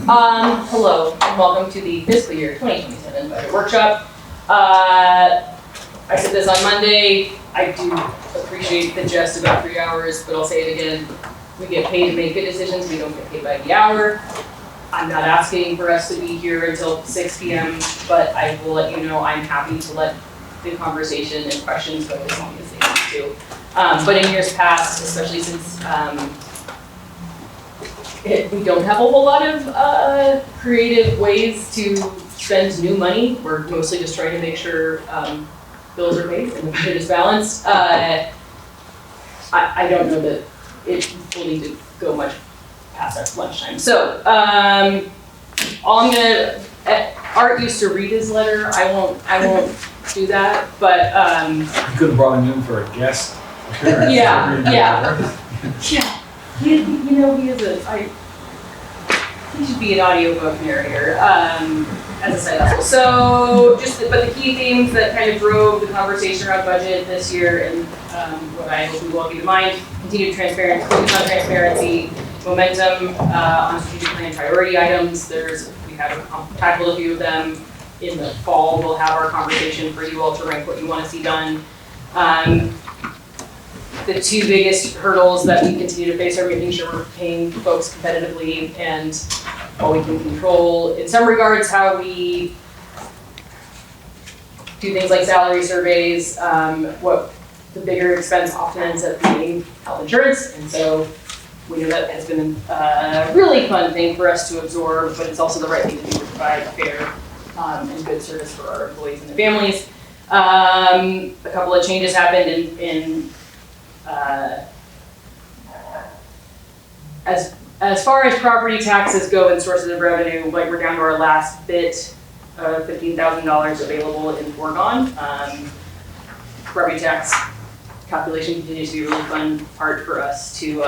Hello, and welcome to the fiscal year 2027 budget workshop. I said this on Monday. I do appreciate the jest about 3 hours, but I'll say it again. We get paid to make good decisions. We don't get paid by the hour. I'm not asking for us to be here until 6 p.m., but I will let you know I'm happy to let the conversation and questions go as long as they want to. But in years past, especially since we don't have a whole lot of creative ways to spend new money. We're mostly just trying to make sure bills are paid and the budget is balanced. I don't know that it will need to go much past our lunchtime. So all I'm gonna, Art used to read his letter. I won't do that, but you could have brought him in for a guest. Yeah. He is he should be an audiobook narrator as a side hustle. So but the key themes that kind of drove the conversation around budget this year, and what I hope we will keep in mind: continued transparency, focus on transparency, momentum on strategic plan priority items. We have tackled a few of them. In the fall, we'll have our conversation for you all to rank what you want to see done. The two biggest hurdles that we continue to face are making sure we're paying folks competitively and what we can control. In some regards, how we do things like salary surveys, what the bigger expense often ends up being health insurance. And so we know that has been a really fun thing for us to absorb, but it's also the right thing to do to provide fair and good service for our employees and their families. A couple of changes happened in as far as property taxes go and sources of revenue, like we're down to our last bit of $15,000 available in foregone. Property tax calculation continues to be a really fun part for us to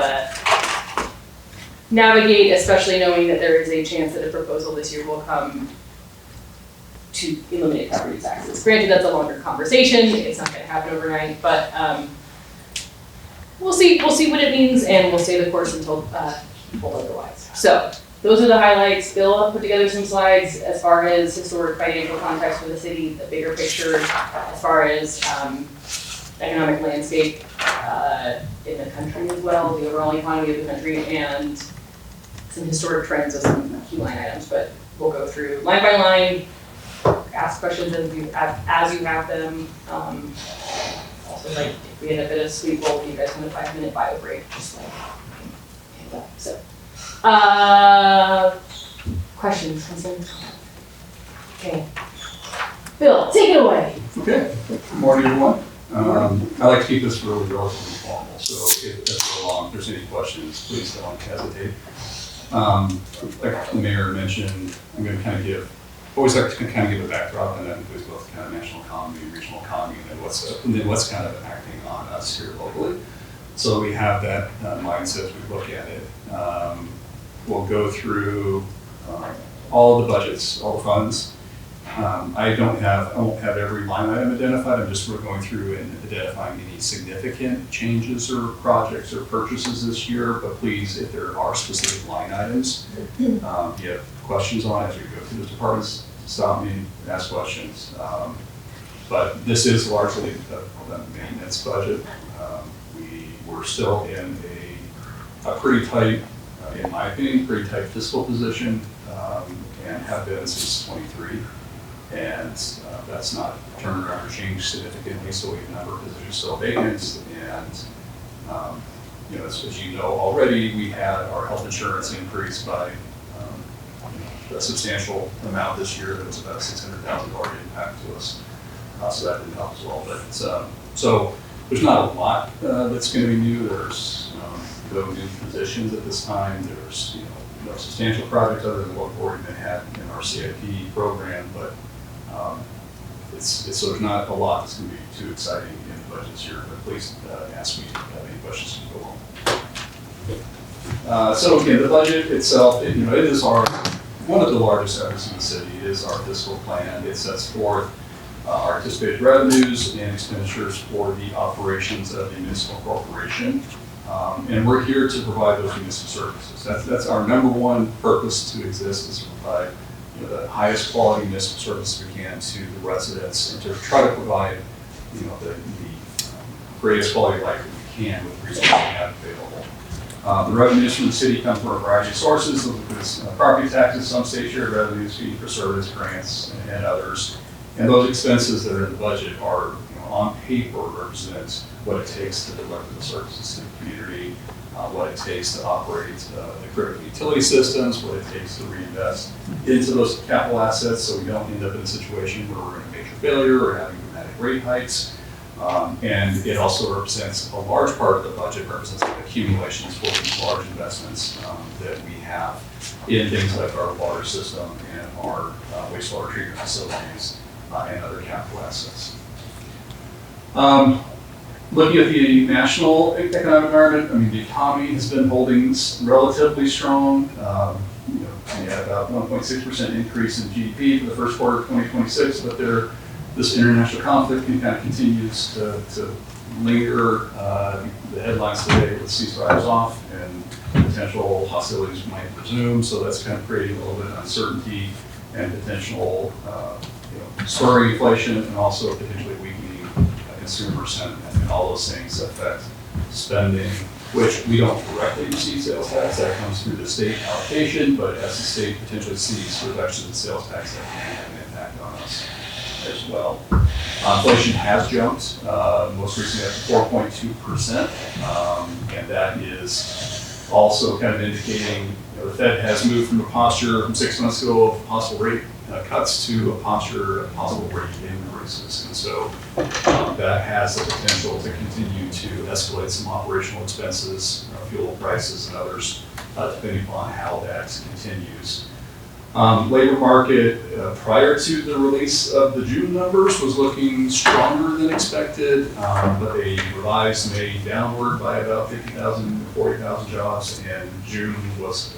navigate, especially knowing that there is a chance that a proposal this year will come to eliminate property taxes. Granted, that's a longer conversation. It's not going to happen overnight, but we'll see what it means, and we'll stay the course until told otherwise. So those are the highlights. Bill put together some slides as far as historic financial context for the city, the bigger picture as far as economic landscape in the country as well, the overall economy of the country, and some historic trends of some key line items. But we'll go through line by line, ask questions as you have them. Also, like, if we end up at a sweet bowl, you guys want a 5-minute bio break, just like, so. Questions, concerns? Okay. Bill, take it away. Okay. Good morning, everyone. I like to keep this really relatively formal, so if we're long, if there's any questions, please don't hesitate. Like the mayor mentioned, I'm going to always like to kind of give a backdrop, and that includes both kind of national economy, regional economy, and then what's kind of impacting on us here locally. So we have that mindset as we look at it. We'll go through all of the budgets, all the funds. I won't have every line item identified. I'm just going through and identifying any significant changes or projects or purchases this year. But please, if there are specific line items, you have questions on it as we go through those departments, stop me, ask questions. But this is largely a maintenance budget. We're still in a pretty tight, in my opinion, pretty tight fiscal position, and have been since 23. And that's not turned around or changed significantly, so we have a number of positions still vacant. And as you know already, we had our health insurance increased by a substantial amount this year. That was about $600,000 impact to us, so that didn't help as well. But so there's not a lot that's going to be new. There's no new positions at this time. There's no substantial projects other than what we've already been had in our CIP program, but so there's not a lot that's going to be too exciting in the budget this year. But please ask me if you have any questions as you go along. So again, the budget itself, it is one of the largest efforts in the city. It is our fiscal plan. It sets forth our anticipated revenues and expenditures for the operations of the municipal corporation. And we're here to provide those municipal services. That's our number one purpose to exist, is to provide the highest quality municipal service we can to the residents, and to try to provide the greatest quality of life that we can with the resources we have available. The revenues from the city come from a variety of sources. Those include property taxes, some state share revenues, fee for service, grants, and others. And those expenses that are in the budget are, on paper, represent what it takes to deliver the services to the community, what it takes to operate the critical utility systems, what it takes to reinvest into those capital assets, so we don't end up in a situation where we're in a major failure or having dramatic rate hikes. And it also represents a large part of the budget, represents the accumulations for these large investments that we have in things like our water system and our wastewater treatment facilities and other capital assets. Looking at the national economic environment, I mean, the economy has been holding relatively strong. We had about 1.6% increase in GDP for the first quarter of 2026, but this international conflict kind of continues to linger. The headlines today with ceasefires off and potential hostilities might resume, so that's kind of creating a little bit of uncertainty and potential spurring inflation, and also potentially weakening consumer sentiment, and all those things affect spending, which we don't directly receive sales tax. That comes through the state allocation, but as the state potentially sees reductions in sales tax, that can have an impact on us as well. Inflation has jumped, most recently up to 4.2%, and that is also kind of indicating the Fed has moved from a posture from 6 months ago of possible rate cuts to a posture of possible rate increases. And so that has the potential to continue to escalate some operational expenses, fuel prices and others, depending upon how that continues. Labor market prior to the release of the June numbers was looking stronger than expected, but they revised May downward by about 50,000 to 40,000 jobs, and June was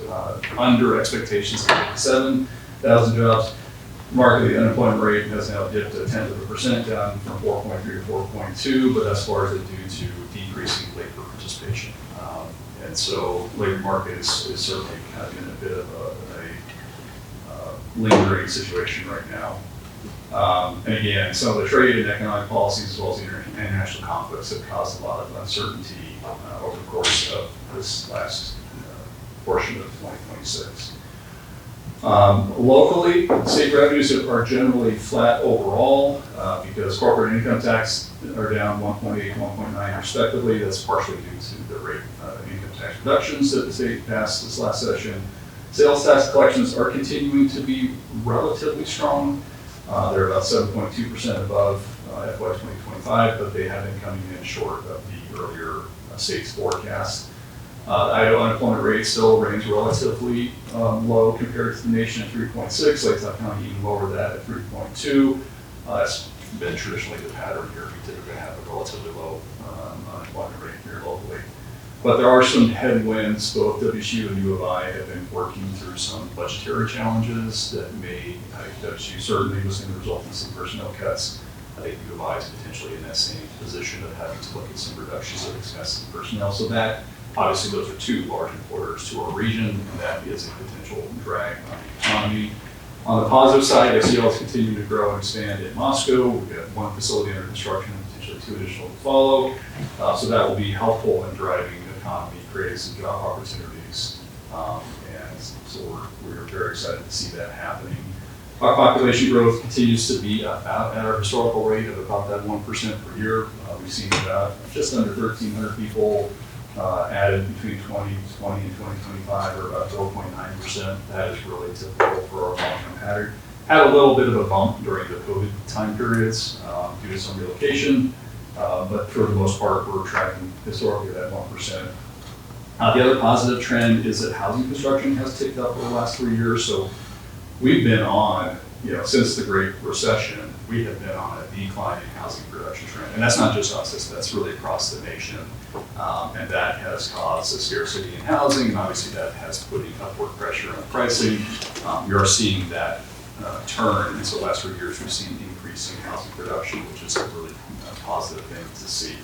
under expectations of 57,000 jobs. Markedly, the unemployment rate has now dipped a 0.1%, down from 4.3 to 4.2, but that's largely due to decreasing labor participation. And so labor market is certainly kind of in a bit of a lingering situation right now. And again, some of the trade and economic policies, as well as the international conflicts, have caused a lot of uncertainty over the course of this last portion of 2026. Locally, state revenues are generally flat overall because corporate income tax are down 1.8 and 1.9 respectively. That's partially due to the rate income tax reductions that the state passed this last session. Sales tax collections are continuing to be relatively strong. They're about 7.2% above FY2025, but they have been coming in short of the earlier state's forecast. The Idaho unemployment rate still remains relatively low compared to the nation at 3.6. Lathrop County even lower that at 3.2. That's been traditionally the pattern here. We typically have a relatively low unemployment rate here locally. But there are some headwinds. Both WSU and U of I have been working through some budgetary challenges that may, WSU certainly was going to result in some personnel cuts. I think U of I is potentially in that same position of having to look at some reductions of expenses and personnel. So that, obviously, those are two large employers to our region, and that is a potential drag on the economy. On the positive side, SEL is continuing to grow and expand in Moscow. We've got one facility under construction and potentially two additional to follow. So that will be helpful in driving the economy, creating some job opportunities. And so we're very excited to see that happening. Our population growth continues to be about at our historical rate of about that 1% per year. We've seen about just under 1,300 people added between 2020 and 2025, or about 4.9%. That is really typical for our long-term pattern. Had a little bit of a bump during the COVID time periods due to some relocation, but for the most part, we're tracking historically that 1%. The other positive trend is that housing construction has ticked up over the last 3 years. So we've been on, since the Great Recession, we have been on a declining housing production trend. And that's not just us, that's really across the nation. And that has caused a scarcity in housing, and obviously that has put upward pressure on pricing. We are seeing that turn, and so the last 3 years we've seen increasing housing production, which is a really positive thing to see.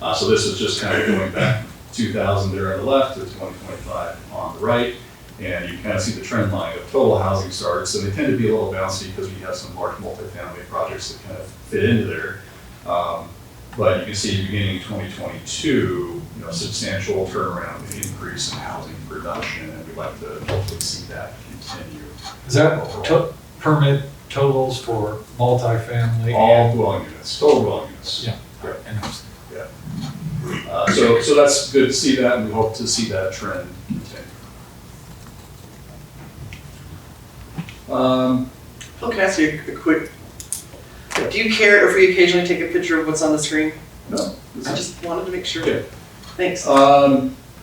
So this is just kind of going back 2000 there on the left to 2025 on the right. And you kind of see the trend line of total housing starts. So they tend to be a little bouncy because we have some large multifamily projects that kind of fit into there. But you can see beginning 2022, substantial turnaround and increase in housing production, and we'd like to hopefully see that continue. Is that permit totals for multifamily? All dwelling units, total dwelling units. Yeah. Correct. Interesting. Yeah. So that's good to see that, and we hope to see that trend continue. Phil, can I ask you a quick, do you care if we occasionally take a picture of what's on the screen? No. I just wanted to make sure. Yeah. Thanks.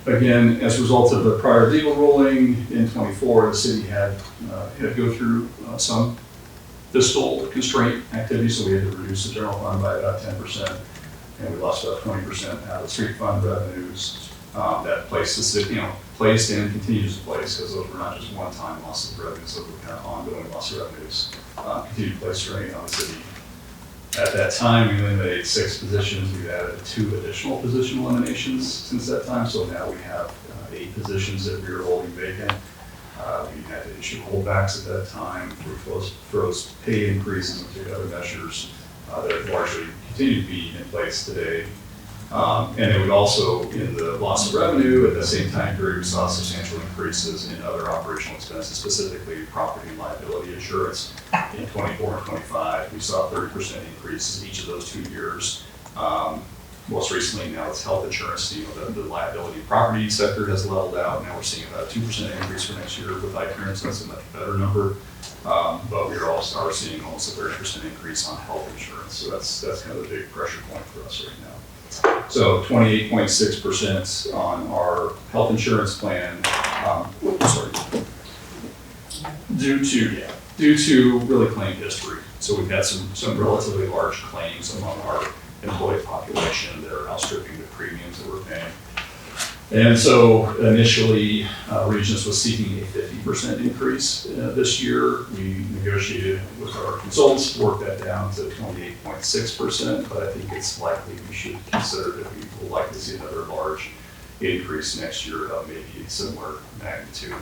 Again, as a result of the prior legal ruling in '24, the city had to go through some fiscal constraint activities, so we had to reduce the general fund by about 10%, and we lost about 20% out of the street fund revenues. That placed the city, placed and continues to place, because those were not just one-time losses of revenues, those were kind of ongoing loss of revenues. Continued to place strain on the city. At that time, we eliminated 6 positions. We've added 2 additional position eliminations since that time, so now we have 8 positions that we are holding vacant. We had to issue holdbacks at that time. We froze pay increases and took other measures that largely continue to be in place today. And then we also, in the loss of revenue, at the same time period, we saw substantial increases in other operational expenses, specifically property and liability insurance. In '24 and '25, we saw 30% increases each of those 2 years. Most recently, now it's health insurance. The liability property sector has leveled out. Now we're seeing about a 2% increase for next year with insurance. That's a much better number. But we are also seeing almost a 30% increase on health insurance. So that's kind of the big pressure point for us right now. So 28.6% on our health insurance plan, due to really claim history. So we've had some relatively large claims among our employee population that are outstripping the premiums that we're paying. And so initially, Regis was seeking a 50% increase this year. We negotiated with our consultants to work that down to 28.6%, but I think it's likely we should consider that we will likely see another large increase next year of maybe a similar magnitude.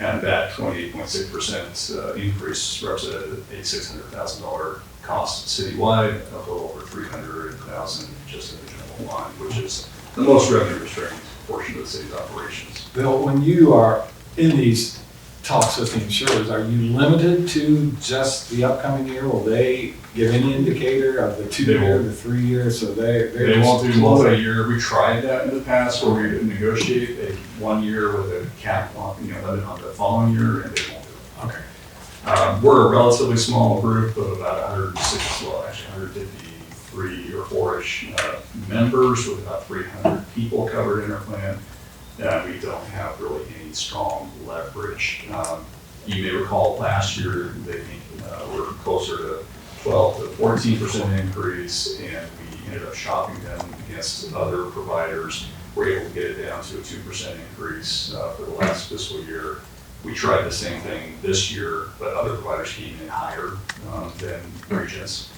And that 28.6% increase represented a $600,000 cost citywide, a little over $300,000 just in the general line, which is the most revenue restrained portion of the city's operations. Bill, when you are in these talks with the insurers, are you limited to just the upcoming year? Will they give any indicator of the 2-year, the 3-year? So they won't do multi-year. We tried that in the past where we would negotiate a 1 year with a cap on, limit on the following year, and they won't do it. Okay. We're a relatively small group of about 153 or 4-ish members with about 300 people covered in our plan. We don't have really any strong leverage. You may recall last year, they were closer to 12 to 14% increase, and we ended up shopping them against other providers. We're able to get it down to a 2% increase for the last fiscal year. We tried the same thing this year, but other providers came in higher than Regis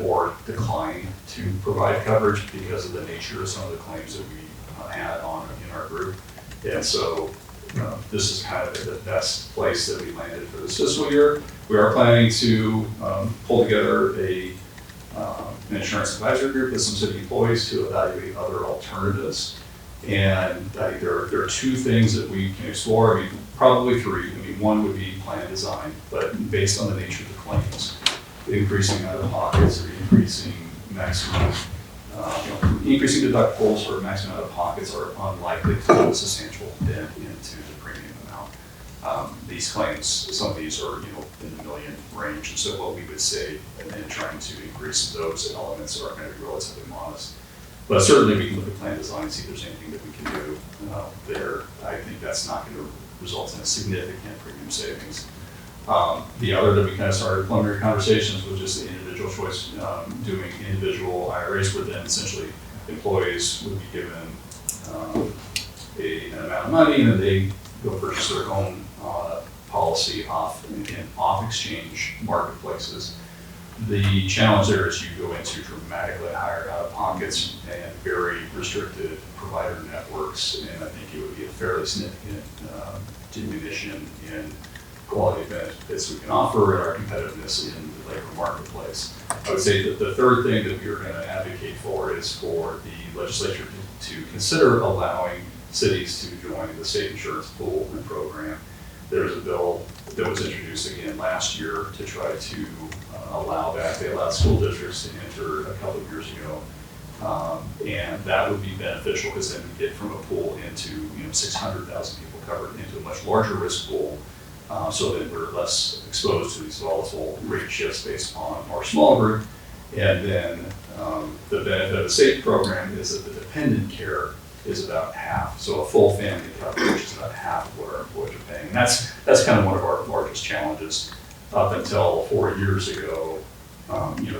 or declined to provide coverage because of the nature of some of the claims that we had on in our group. And so this is kind of the best place that we landed for this fiscal year. We are planning to pull together an insurance advisory group with some city employees to evaluate other alternatives. And I think there are 2 things that we can explore. I mean, probably 3. I mean, one would be plan design, but based on the nature of the claims, increasing out of pockets or increasing maximum, increasing deductibles or maximum out of pockets are unlikely to have a substantial dent into the premium amount. These claims, some of these are, in the million range, and so what we would say, and then trying to increase those elements are going to be relatively modest. But certainly we can look at plan design and see if there's anything that we can do there. I think that's not going to result in a significant premium savings. The other that we kind of started preliminary conversations was just the individual choice, doing individual IRAs where then essentially employees would be given an amount of money and then they go purchase their own policy off exchange marketplaces. The challenge there is you go into dramatically higher out-of-pockets and very restricted provider network works, and I think it would be a fairly significant diminution in quality of benefits we can offer and our competitiveness in the labor marketplace. I would say that the third thing that we are going to advocate for is for the legislature to consider allowing cities to join the state insurance pool and program. There's a bill that was introduced again last year to try to allow that. They allowed school districts to enter a couple of years ago. And that would be beneficial because then we get from a pool into 600,000 people covered into a much larger risk pool, so that we're less exposed to these volatile rate shifts based on our small group. And then the benefit of the state program is that the dependent care is about half. So a full family coverage is about half of what our employees are paying. And that's kind of one of our largest challenges. Up until 4 years ago,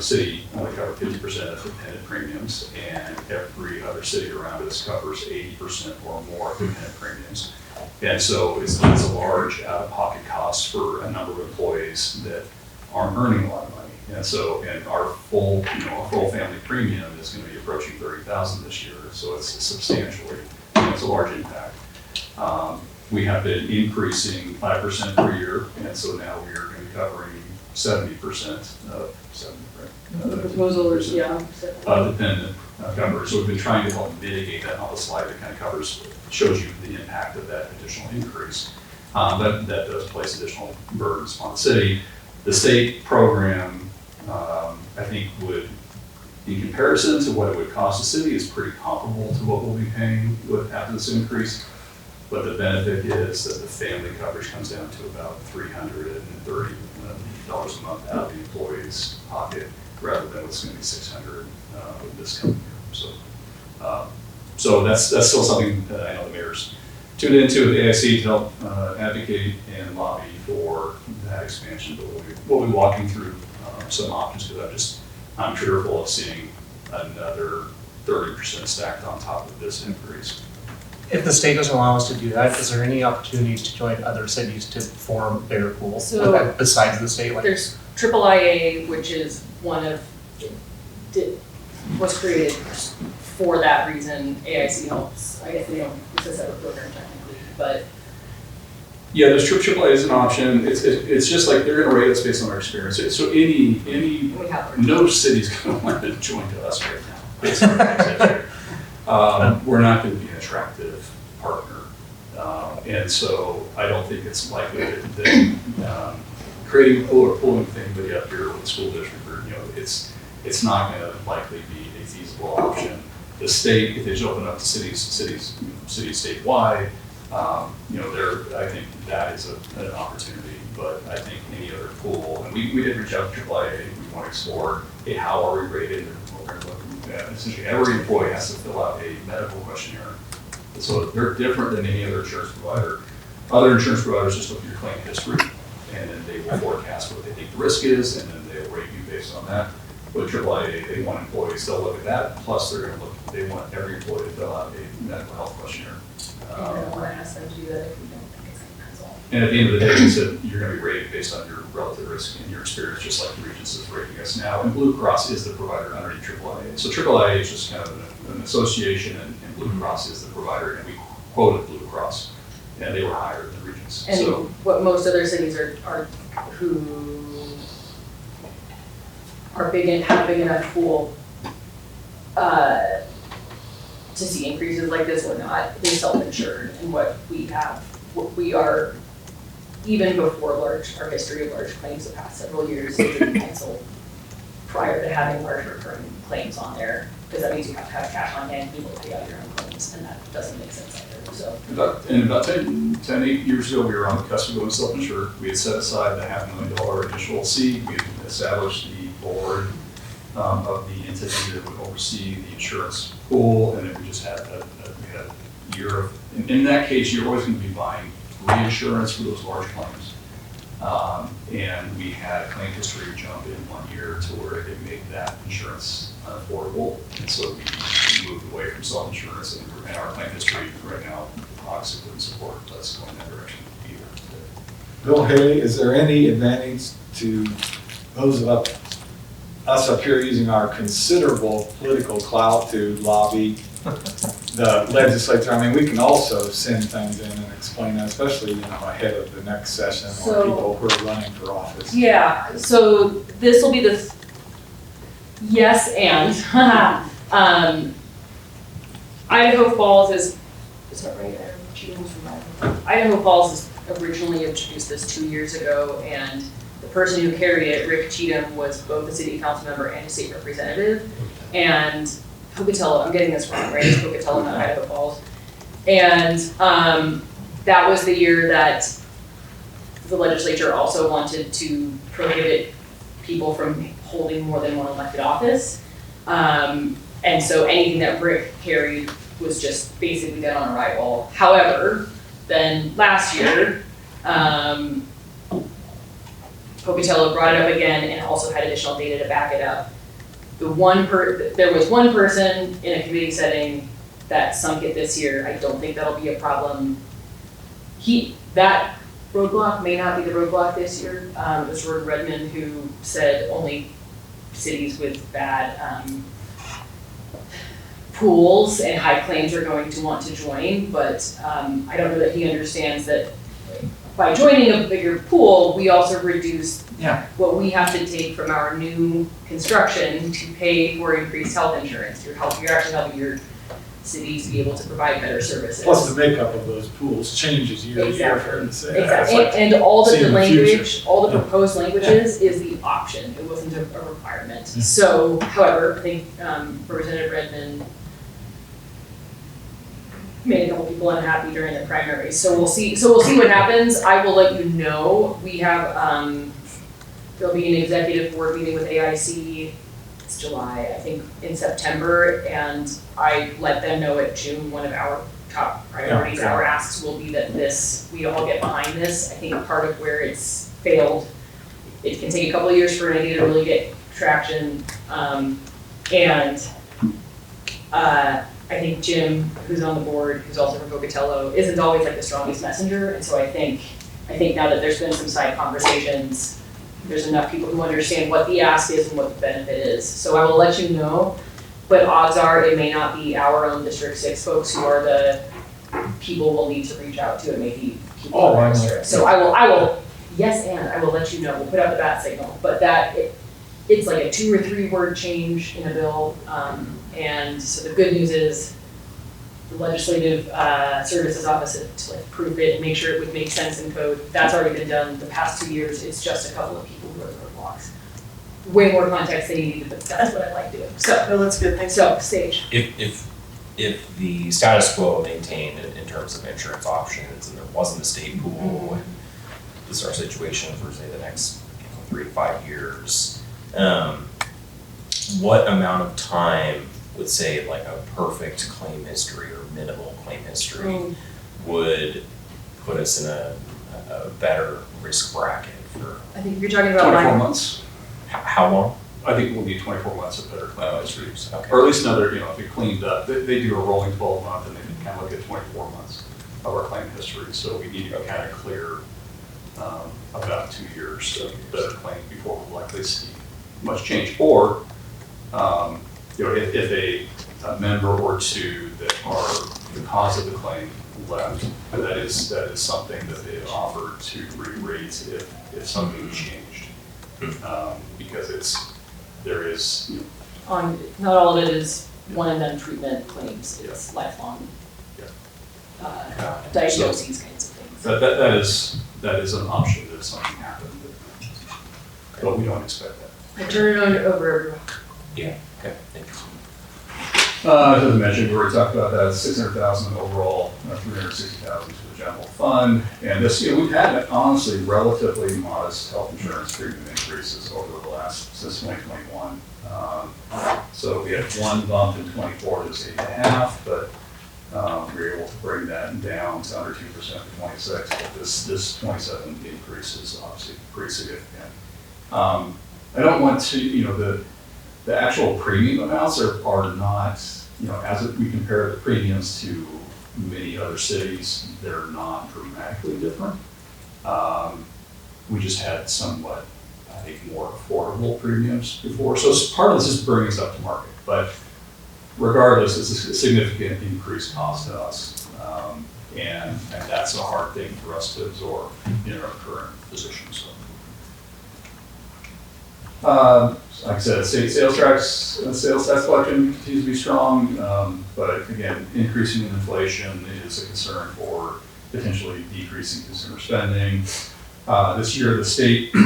city only covered 50% of dependent premiums, and every other city around us covers 80% or more dependent premiums. And so it's a large out-of-pocket cost for a number of employees that aren't earning a lot of money. And so, and our full family premium is going to be approaching $30,000 this year. So it's substantially, it's a large impact. We have been increasing 5% per year, and so now we are going to be covering 70% of The proposal is, dependent coverage. So we've been trying to help mitigate that on the slide that kind of shows you the impact of that additional increase. That does place additional burdens on the city. The state program, I think would, in comparison to what it would cost the city, is pretty comparable to what we'll be paying after this increase. But the benefit is that the family coverage comes down to about $330 a month out of the employee's pocket, rather than what's going to be $600 this coming year. So that's still something that I know the mayor's tuned into with the AIC to help advocate and lobby for that expansion. But we'll be walking through some options, because I'm fearful of seeing another 30% stacked on top of this increase. If the state doesn't allow us to do that, is there any opportunities to join other cities to form bigger pools besides the state? There's IIIA, which is one of, was created for that reason. AIC helps. I guess they don't, it's a separate program technically, but. Yeah, there's AAA is an option. It's just like they're going to rate us based on our experience. So no city's going to want to join us right now based on our history. We're not going to be an attractive partner, and so I don't think it's likely that creating a pool or pulling anybody up here with a school district, or it's not going to likely be a feasible option. The state, if they just open up to cities statewide, I think that is an opportunity. But I think any other pool, and we did reach out to AAA. We want to explore, hey, how are we rated? We're going to look at essentially every employee has to fill out a medical questionnaire. So they're different than any other insurance provider. Other insurance providers just look at your claim history, and then they will forecast what they think the risk is, and then they'll rate you based on that. With AAA, they want employees, they'll look at that, plus they're going to look, they want every employee to fill out a medical health questionnaire. I don't want to ask them to do that if we don't think it's going to result. And at the end of the day, they said you're going to be rated based on your relative risk and your experience, just like the Regents is rating us now. And Blue Cross is the provider underneath AAA. So AAA is just kind of an association, and Blue Cross is the provider, and we quoted Blue Cross, and they were higher than Regents. And so what most other cities are who are big and have a big enough pool to see increases like this or not, they self-insured. And what we are, even before our history of large claims the past several years, have been canceled prior to having large recurring claims on there, because that means you have to have cash on hand, people pay out your own claims, and that doesn't make sense either. So about 8 years ago, we were on the cusp of going self-insured. We had set aside the $500,000 initial seed. We had established the board of the entity that would oversee the insurance pool, and then we just had we had a year of, in that case, you're always going to be buying reinsurance for those large claims. And we had a claim history jump in 1 year to where it made that insurance unaffordable. And so we moved away from self-insurance, and our claim history right now obviously wouldn't support us going that direction either. Bill Haley, is there any advantage to those of us up here using our considerable political clout to lobby the legislature, I mean, we can also send things in and explain that, especially, ahead of the next session or So- people who are running for office. Yeah, so this will be the, yes and, Idaho Falls is that right there? Cheatham's from Idaho. Idaho Falls has originally introduced this 2 years ago, and the person who carried it, Rick Cheatham, was both a city council member and a state representative. And Pocatello, I'm getting this wrong, right? It's Pocatello, not Idaho Falls. And that was the year that the legislature also wanted to prohibit people from holding more than one elected office. And so anything that Rick carried was just basically dead on arrival. However, then last year, Pocatello brought it up again and also had additional data to back it up. There was one person in a committee setting that sunk it this year. I don't think that'll be a problem. That roadblock may not be the roadblock this year. It was Jordan Redmond who said only cities with bad pools and high claims are going to want to join, but I don't know that he understands that by joining a bigger pool, we also reduce what we have to take from our new construction to pay for increased health insurance. You're actually helping your cities be able to provide better services. Plus the makeup of those pools changes year to year, fair to say. Exactly, and all the seeing the language, future. all the proposed languages is the option, it wasn't a requirement. So, however, I think Representative Redmond made a couple people unhappy during the primary, so we'll see what happens. I will let you know. We have, there'll be an executive board meeting with AIC, it's July, I think, in September, and I let them know at June, one of our top priorities, our asks will be that we all get behind this. I think part of where it's failed, it can take a couple of years for an idea to really get traction, I think Jim, who's on the board, who's also from Pocatello, isn't always like the strongest messenger, and so I think now that there's been some side conversations, there's enough people who understand what the ask is and what the benefit is. So I will let you know, but odds are it may not be our own District 6 folks who are the people we'll need to reach out to. It may be people in our district. So I will, yes, and I will let you know. We'll put out the bat signal, but it's like a 2 or 3 word change in a bill. And so the good news is the Legislative Services Office to prove it and make sure it would make sense in code. That's already been done the past 2 years. It's just a couple of people who are the roadblocks. Way more context than you needed, but that's what I like doing. So, No, that's good, thanks. so stage. If the status quo maintained in terms of insurance options and there wasn't a state pool and this is our situation for say the next 3 to 5 years, what amount of time would say like a perfect claim history or minimal claim history would put us in a better risk bracket for? I think you're talking about 24 months. How long? I think we'll need 24 months of better claim history. Okay. Or at least another, if it cleaned up. They do a rolling 12 month and they can kind of look at 24 months of our claim history. So we need to kind of clear about 2 years of better claim before we'll likely see much change. Or if a member or two that are the cause of the claim left, that is something that they offer to re-rate if something changed. Because there is. not all of it is one and done treatment claims. It's lifelong diagnoses, kinds of things. That is an option that something happened, but we don't expect that. I turn it over everyone. Yeah, okay, thank you. As I mentioned, we already talked about that, 600,000 overall, 360,000 to the general fund. And this, we've had honestly relatively modest health insurance premium increases over the since 2021. So we had one bump in 24 that was 8.5, but we were able to bring that down to under 2% for 26. But this 27 increase is obviously pretty significant. I don't want to, the actual premium amounts are not, as we compare the premiums to many other cities, they're not dramatically different. We just had somewhat, I think, more affordable premiums before. So part of this is bringing us up to market. But regardless, it's a significant increased cost to us. And that's a hard thing for us to absorb in our current position, so. Like I said, state sales tax collection continues to be strong, but again, increasing inflation is a concern for potentially decreasing consumer spending. This year, the state, I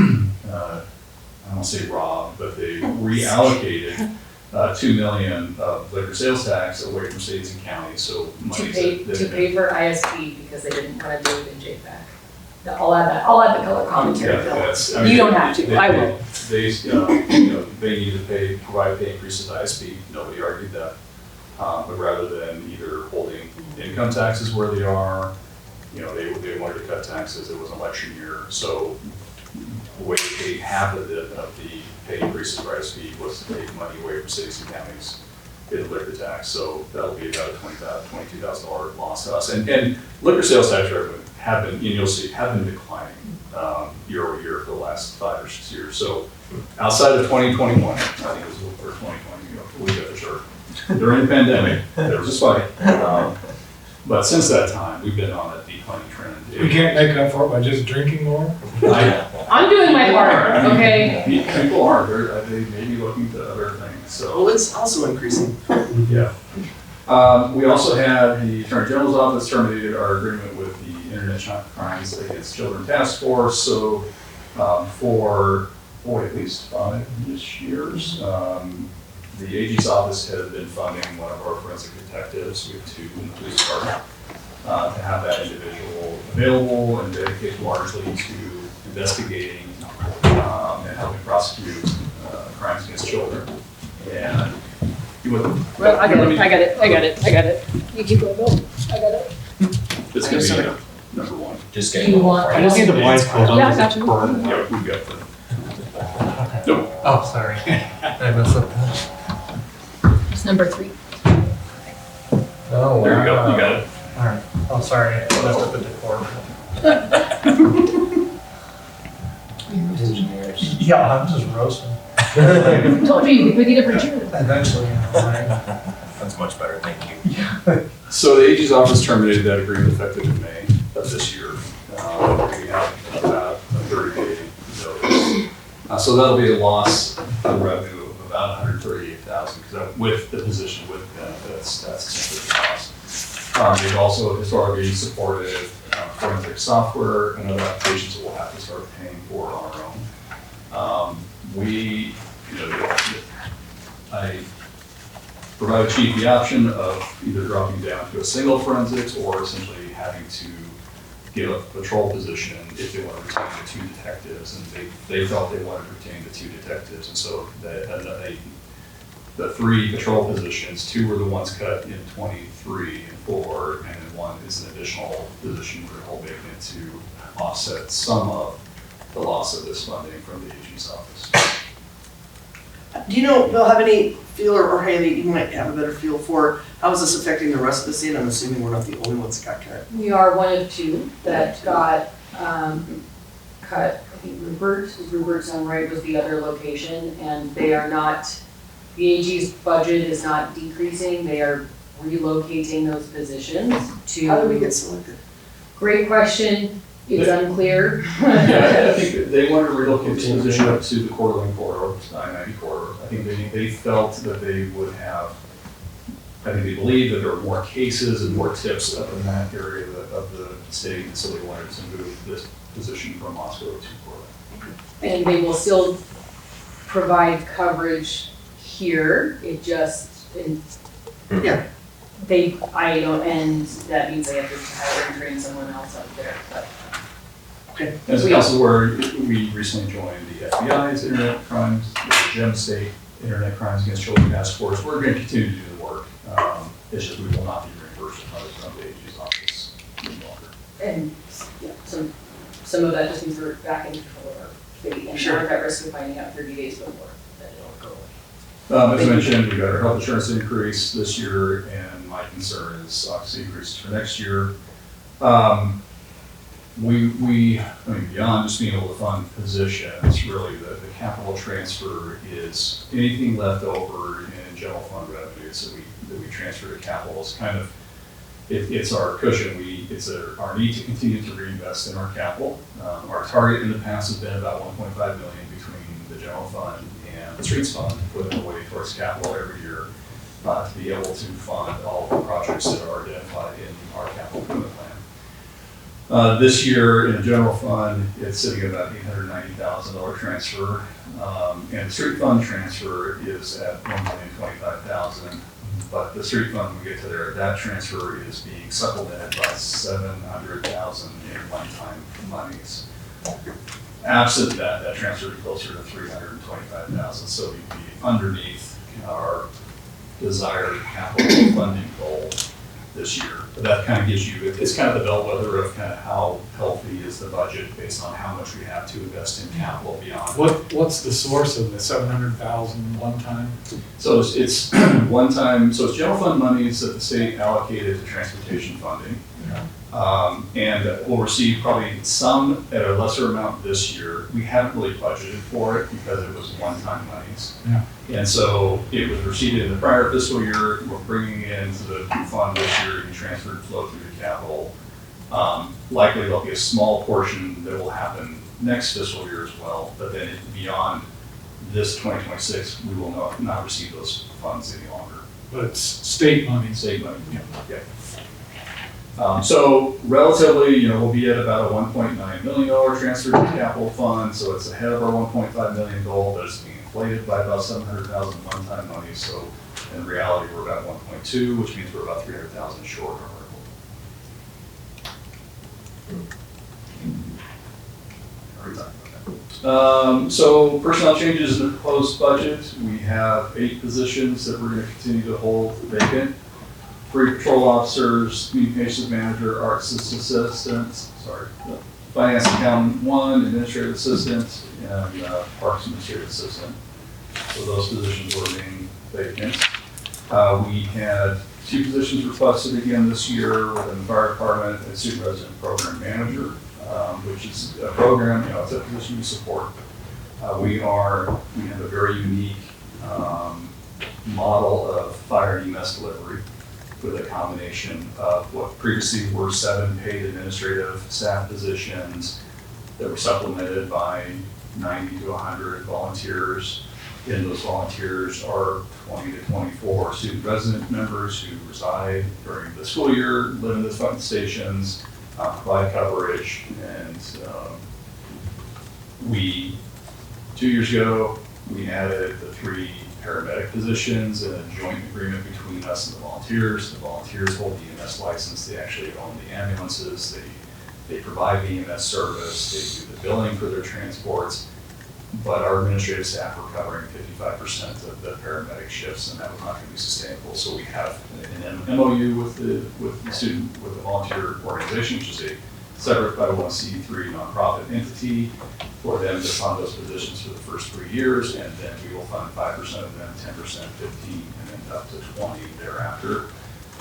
don't want to say robbed, but they reallocated $2 million of liquor sales tax away from cities and counties, so money To pay for ISP because they didn't want to do it in JPAC. I'll add the color commentary, Yeah, Phil. that's, I mean, You don't have to, I will. They, they need to provide pay increases to ISP, nobody argued that. But rather than either holding income taxes where they are, they wanted to cut taxes, it was an election year, so the way to pay half of the pay increases for ISP was to take money away from cities and counties in the liquor tax, so that'll be about a $22,000 loss to us. And liquor sales tax revenue have been, you'll see, have been declining year over year for the last 5 or 6 years. So outside of 2021, I think it was for 2020, we got for sure. During the pandemic, there was a spike. But since that time, we've been on a declining trend. We can't make up for it by just drinking more? I'm doing my part, okay? People are, they may be looking to other things, so. Well, it's also increasing. Yeah. We also had the Attorney General's Office terminated our agreement with the Internet Crimes Against Children Task Force. So for at least 5 years, the AG's office has been funding one of our forensic detectives with 2 in the police department to have that individual available and dedicated largely to investigating and helping prosecute crimes against children. And Well, I got it. You keep going, Bill. I got it. it's going to be number 1. Just Do getting. you want- I just need the blindfold. Yeah, I got you. Yeah, we've got them. Nope. Oh, sorry. I messed up. It's number 3. Oh, There you go, you got it. All right. Oh, sorry. I messed up the decor. Yeah, I'm just roasting. I told you, you could pick a different chair. Eventually, right? That's much better, thank you. So the AG's office terminated that agreement effective in May of this year. We have about a 30-day notice. So that'll be a loss of revenue of about $138,000 because with the position with benefits, that's essentially the cost. They've also historically supported forensic software and other applications that we'll have to start paying for on our own. I provide Chief the option of either dropping down to a single forensics or essentially having to get a patrol position if they want to retain the 2 detectives, and they felt they wanted to retain the 2 detectives, and so the 3 patrol positions, 2 were the ones cut in 23 and 4, and then 1 is an additional position we're hoping to offset some of the loss of this funding from the AG's office. Do you know, Bill, have any feel, or Haley, you might have a better feel for how is this affecting the rest of the state? I'm assuming we're not the only ones that got cut. We are one of 2 that got cut. I think Rupert's on right was the other location, and they are not, the AG's budget is not decreasing, they are relocating those positions to. How did we get selected? Great question, it's unclear. Yeah, I think they wanted to relocate this position up to the Coeur d'Alene corridor, 990 corridor. I think they felt that they would have, I think they believed that there were more cases and more tips up in that area of the state, and so they wanted to move this position from Moscow to Coeur d'Alene. And they will still provide coverage here, it just, Yeah. and that means they have to hire and train someone else up there, but. And this is also where we recently joined the FBI's Internet Crimes, the Gem State Internet Crimes Against Children Task Force. We're going to continue to do the work. It's just we will not be reimbursed from the AG's office any longer. And, yeah, some of that just means we're back in control of our fate, and Sure. we're at risk of finding out 30 days before that it'll go away. As I mentioned, we got our health insurance increase this year, and my concern is obviously increases for next year. I mean, beyond just being able to fund positions, really the capital transfer is anything left over in general fund revenues that we that we transfer to capital. It's kind of, it's our cushion. It's our need to continue to reinvest in our capital. Our target in the past has been about 1.5 million between the general fund and the streets fund, putting away towards capital every year to be able to fund all of the projects that are identified in our capital improvement plan. This year in the general fund, it's sitting at about $890,000 transfer, and the street fund transfer is at $1,025,000. But the street fund, when we get to there, that transfer is being supplemented by $700,000 in one-time monies. Absent that, that transfer is closer to $325,000, so we'd be underneath our desired capital funding goal this year. But that kind of gives you, it's kind of the bellwether of kind of how healthy is the budget based on how much we have to invest in capital beyond. What's the source of the 700,000 one time? So it's one time, so it's general fund monies that the state allocated to transportation funding. And we'll receive probably some at a lesser amount this year. We haven't really budgeted for it because it was one-time monies. Yeah. And so it was received in the prior fiscal year. We're bringing it into the fund this year and transferred flow through the capital. Likely there'll be a small portion that will happen next fiscal year as well, but then beyond this 2026, we will not receive those funds any longer. But it's state money. State money, yeah. So relatively, we'll be at about a $1.9 million transfer to the capital fund, so it's ahead of our 1.5 million goal, but it's being inflated by about 700,000 one-time money. So in reality, we're about 1.2, which means we're about 300,000 short of our goal. So personnel changes in the proposed budget. We have 8 positions that we're going to continue to hold vacant. 3 patrol officers, communications manager, arts assistant, finance accountant 1, administrative assistant, and parks administrative assistant. So those positions were being vacant. We had 2 positions requested again this year within the fire department, a student resident program manager, which is a program, it's a position we support. We have a very unique model of fire and EMS delivery, with a combination of what previously were 7 paid administrative staff positions that were supplemented by 90 to 100 volunteers. In those volunteers are 20 to 24 student resident members who reside during the school year, live in the fund stations, provide coverage, and 2 years ago, we added the 3 paramedic positions in a joint agreement between us and the volunteers. The volunteers hold the EMS license. They actually own the ambulances. They provide the EMS service. They do the billing for their transports. But our administrative staff were covering 55% of the paramedic shifts, and that was not going to be sustainable. So we have an MOU with the volunteer organization, which is a separate 501c3 nonprofit entity, for them to fund those positions for the first 3 years, and then we will fund 5% of them, 10%, 15%, and then up to 20% thereafter.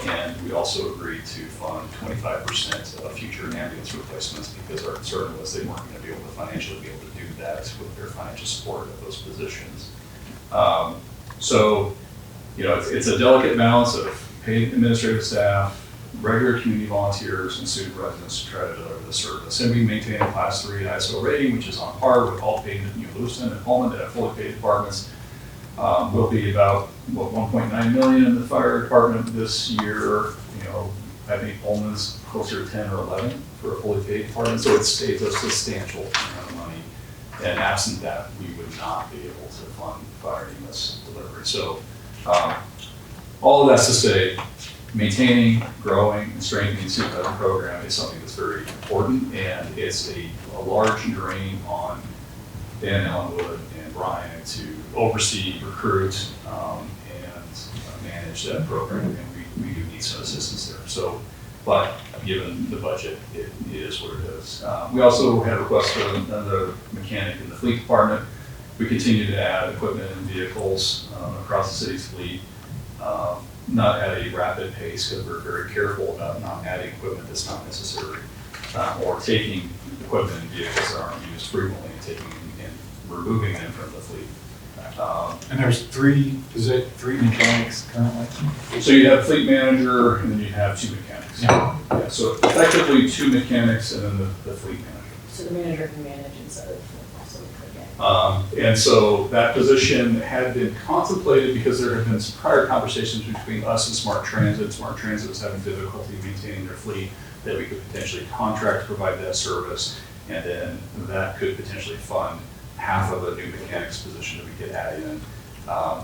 And we also agreed to fund 25% of future ambulance replacements, because our concern was they weren't going to be able to financially be able to do that with their financial support of those positions. So, it's a delicate balance of paid administrative staff, regular community volunteers, and student residents to try to deliver the service. And we maintain a Class 3 ISO rating, which is on par with all paid Lewiston and Pullman that have fully paid departments. We'll be about 1.9 million in the fire department this year. I think Pullman's closer to 10 or 11 for a fully paid department, so it stays a substantial amount of money. And absent that, we would not be able to fund fire EMS delivery. So all of that's to say, maintaining, growing, and strengthening the student veteran program is something that's very important, and it's a large drain on Dan Ellenwood and Brian to oversee, recruit, and manage that program, and we do need some assistance there. So, but given the budget, it is what it is. We also had requests for another mechanic in the fleet department. We continue to add equipment and vehicles across the city's fleet. Not at a rapid pace, because we're very careful about not adding equipment that's not necessary, or taking equipment and vehicles that aren't used frequently and taking and removing them from the fleet. And there's three mechanics currently? So you have fleet manager and then you have 2 mechanics. Yeah. Yeah, so effectively 2 mechanics and then the fleet manager. So the manager can manage instead of, so again. And so that position had been contemplated because there had been some prior conversations between us and Smart Transit. Smart Transit was having difficulty maintaining their fleet, that we could potentially contract to provide that service, and then that could potentially fund half of a new mechanics position that we could add in.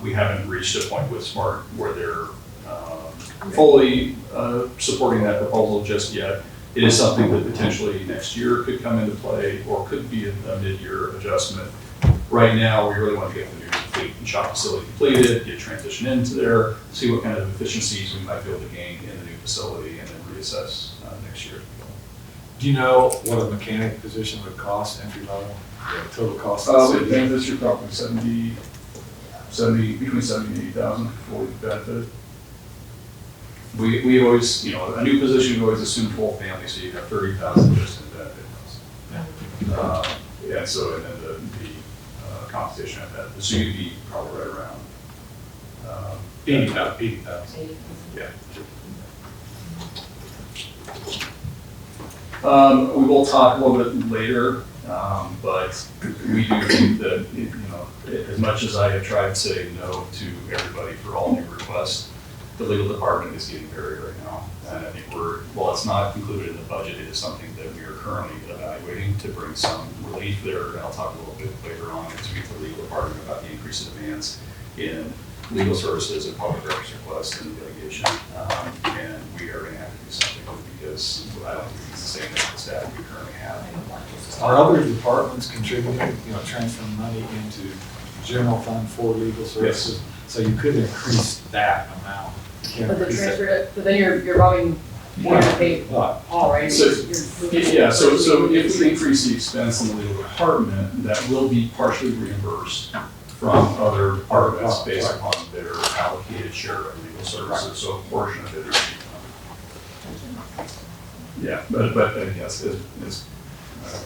We haven't reached a point with Smart where they're fully supporting that proposal just yet. It is something that potentially next year could come into play or could be a mid-year adjustment. Right now, we really want to get the new fleet and shop facility completed, get transition into there, see what kind of efficiencies we might be able to gain in the new facility, and then reassess next year. Do you know what a mechanic position would cost entry level? The total cost of the With city? benefits, you're probably 70, between 70 and 80,000 fully benefited. We always, a new position, we always assume full family, so you have 30,000 just in benefit costs. And so, and then the compensation at that, so you'd be probably right around. 80,000. Yeah. We will talk a little bit later, but we do think that, as much as I have tried to say no to everybody for all new requests, the legal department is getting very right now. And I think while it's not included in the budget, it is something that we are currently evaluating to bring some relief there. And I'll talk a little bit later on and speak to the legal department about the increase in demands in legal services and public records requests and litigation. And we are going to have to do something because I don't think it's the same as the staff we currently have. Are other departments contributing, transferring money into general fund for legal services? So you could increase that amount. You can't But the increase it. transfer, but then you're robbing, you're gonna pay But all, right? So, You're moving- yeah, so if we increase the expense in the legal department, that will be partially reimbursed from other departments based upon their allocated share of legal services, so a portion of it is. Yeah, but yes, as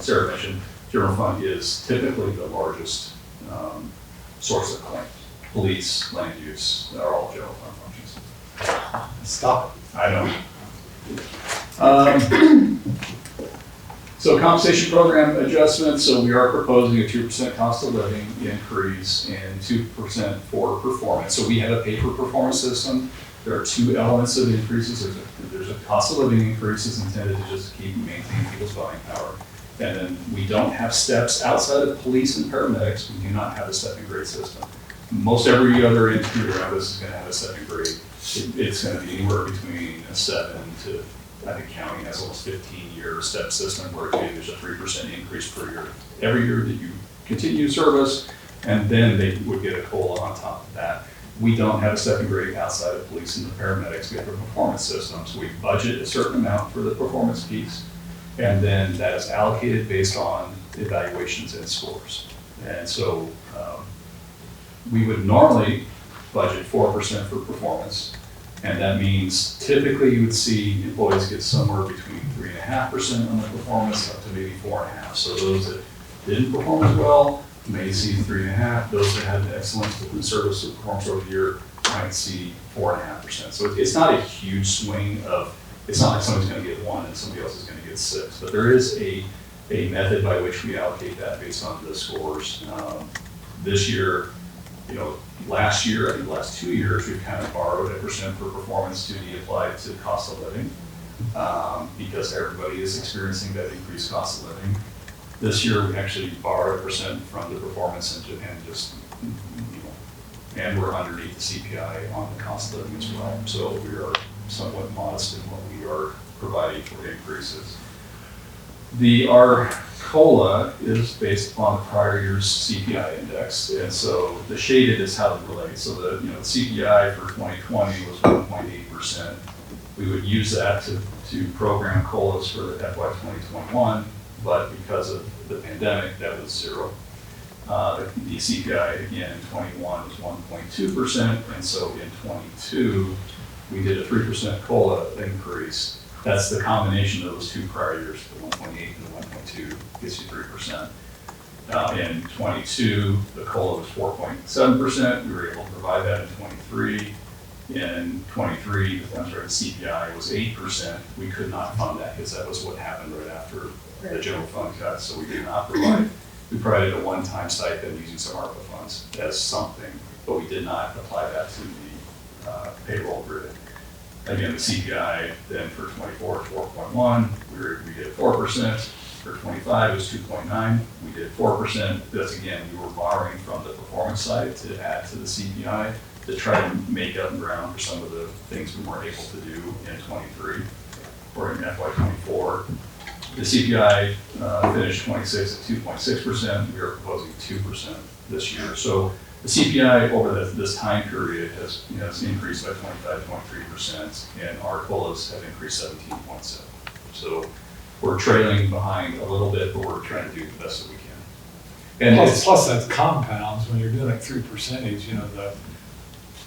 Sarah mentioned, general fund is typically the largest source of claims. Police, land use, are all general fund functions. stop I know. So compensation program adjustments, so we are proposing a 2% cost of living increase and 2% for performance. So we have a pay for performance system. There are 2 elements of increases. There's a cost of living increases intended to just keep maintaining people's buying power. And then we don't have steps outside of police and paramedics. We do not have a step and grade system. Most every other entity around us is going to have a step and grade. It's going to be anywhere between a 7 to, I think county has almost 15-year step system where there's a 3% increase per year. Every year that you continue service, and then they would get a COLA on top of that. We don't have a step and grade outside of police and the paramedics. We have a performance system. So we budget a certain amount for the performance piece, and then that is allocated based on evaluations and scores. And so we would normally budget 4% for performance, and that means typically you would see employees get somewhere between 3.5% on the performance up to maybe 4.5%. So those that didn't perform as well may see 3.5%. Those that had excellent service and performance over the year might see 4.5%. So it's not a huge swing of, it's not like somebody's going to get 1 and somebody else is going to get 6, but there is a method by which we allocate that based on the scores. This year, last year, I think the last 2 years, we've kind of borrowed 1% for performance to be applied to cost of living because everybody is experiencing that increased cost of living. This year, we actually borrowed 1% from the performance and we're underneath the CPI on the cost of living as well. So we are somewhat modest in what we are providing for increases. Our COLA is based upon the prior year's CPI index, and so the shaded is how it relates. So the CPI for 2020 was 1.8%. We would use that to program COLAs for the FY 2021, but because of the pandemic, that was 0. The CPI again in 21 was 1.2%, and so in 22 we did a 3% COLA increase. That's the combination of those 2 prior years, the 1.8 and the 1.2 gets you 3%. In 22, the COLA was 4.7%. We were able to provide that in 23. In 23, the CPI was 8%. We could not fund that because that was what happened right after the general fund cut, so we did not provide. We provided a one-time stipend using some ARPA funds as something, but we did not apply that to the payroll grid. Again, the CPI then for 24 is 4.1. We did 4%. For 25, it was 2.9. We did 4%. That's again, we were borrowing from the performance side to add to the CPI to try to make up ground for some of the things we weren't able to do in 23 or in FY24. The CPI finished 26 at 2.6%. We are proposing 2% this year. So the CPI over this time period has increased by 25.3%, and our COLAs have increased 17.7%. So we're trailing behind a little bit, but we're trying to do the best that we can. And plus that compounds when you're doing it through percentage.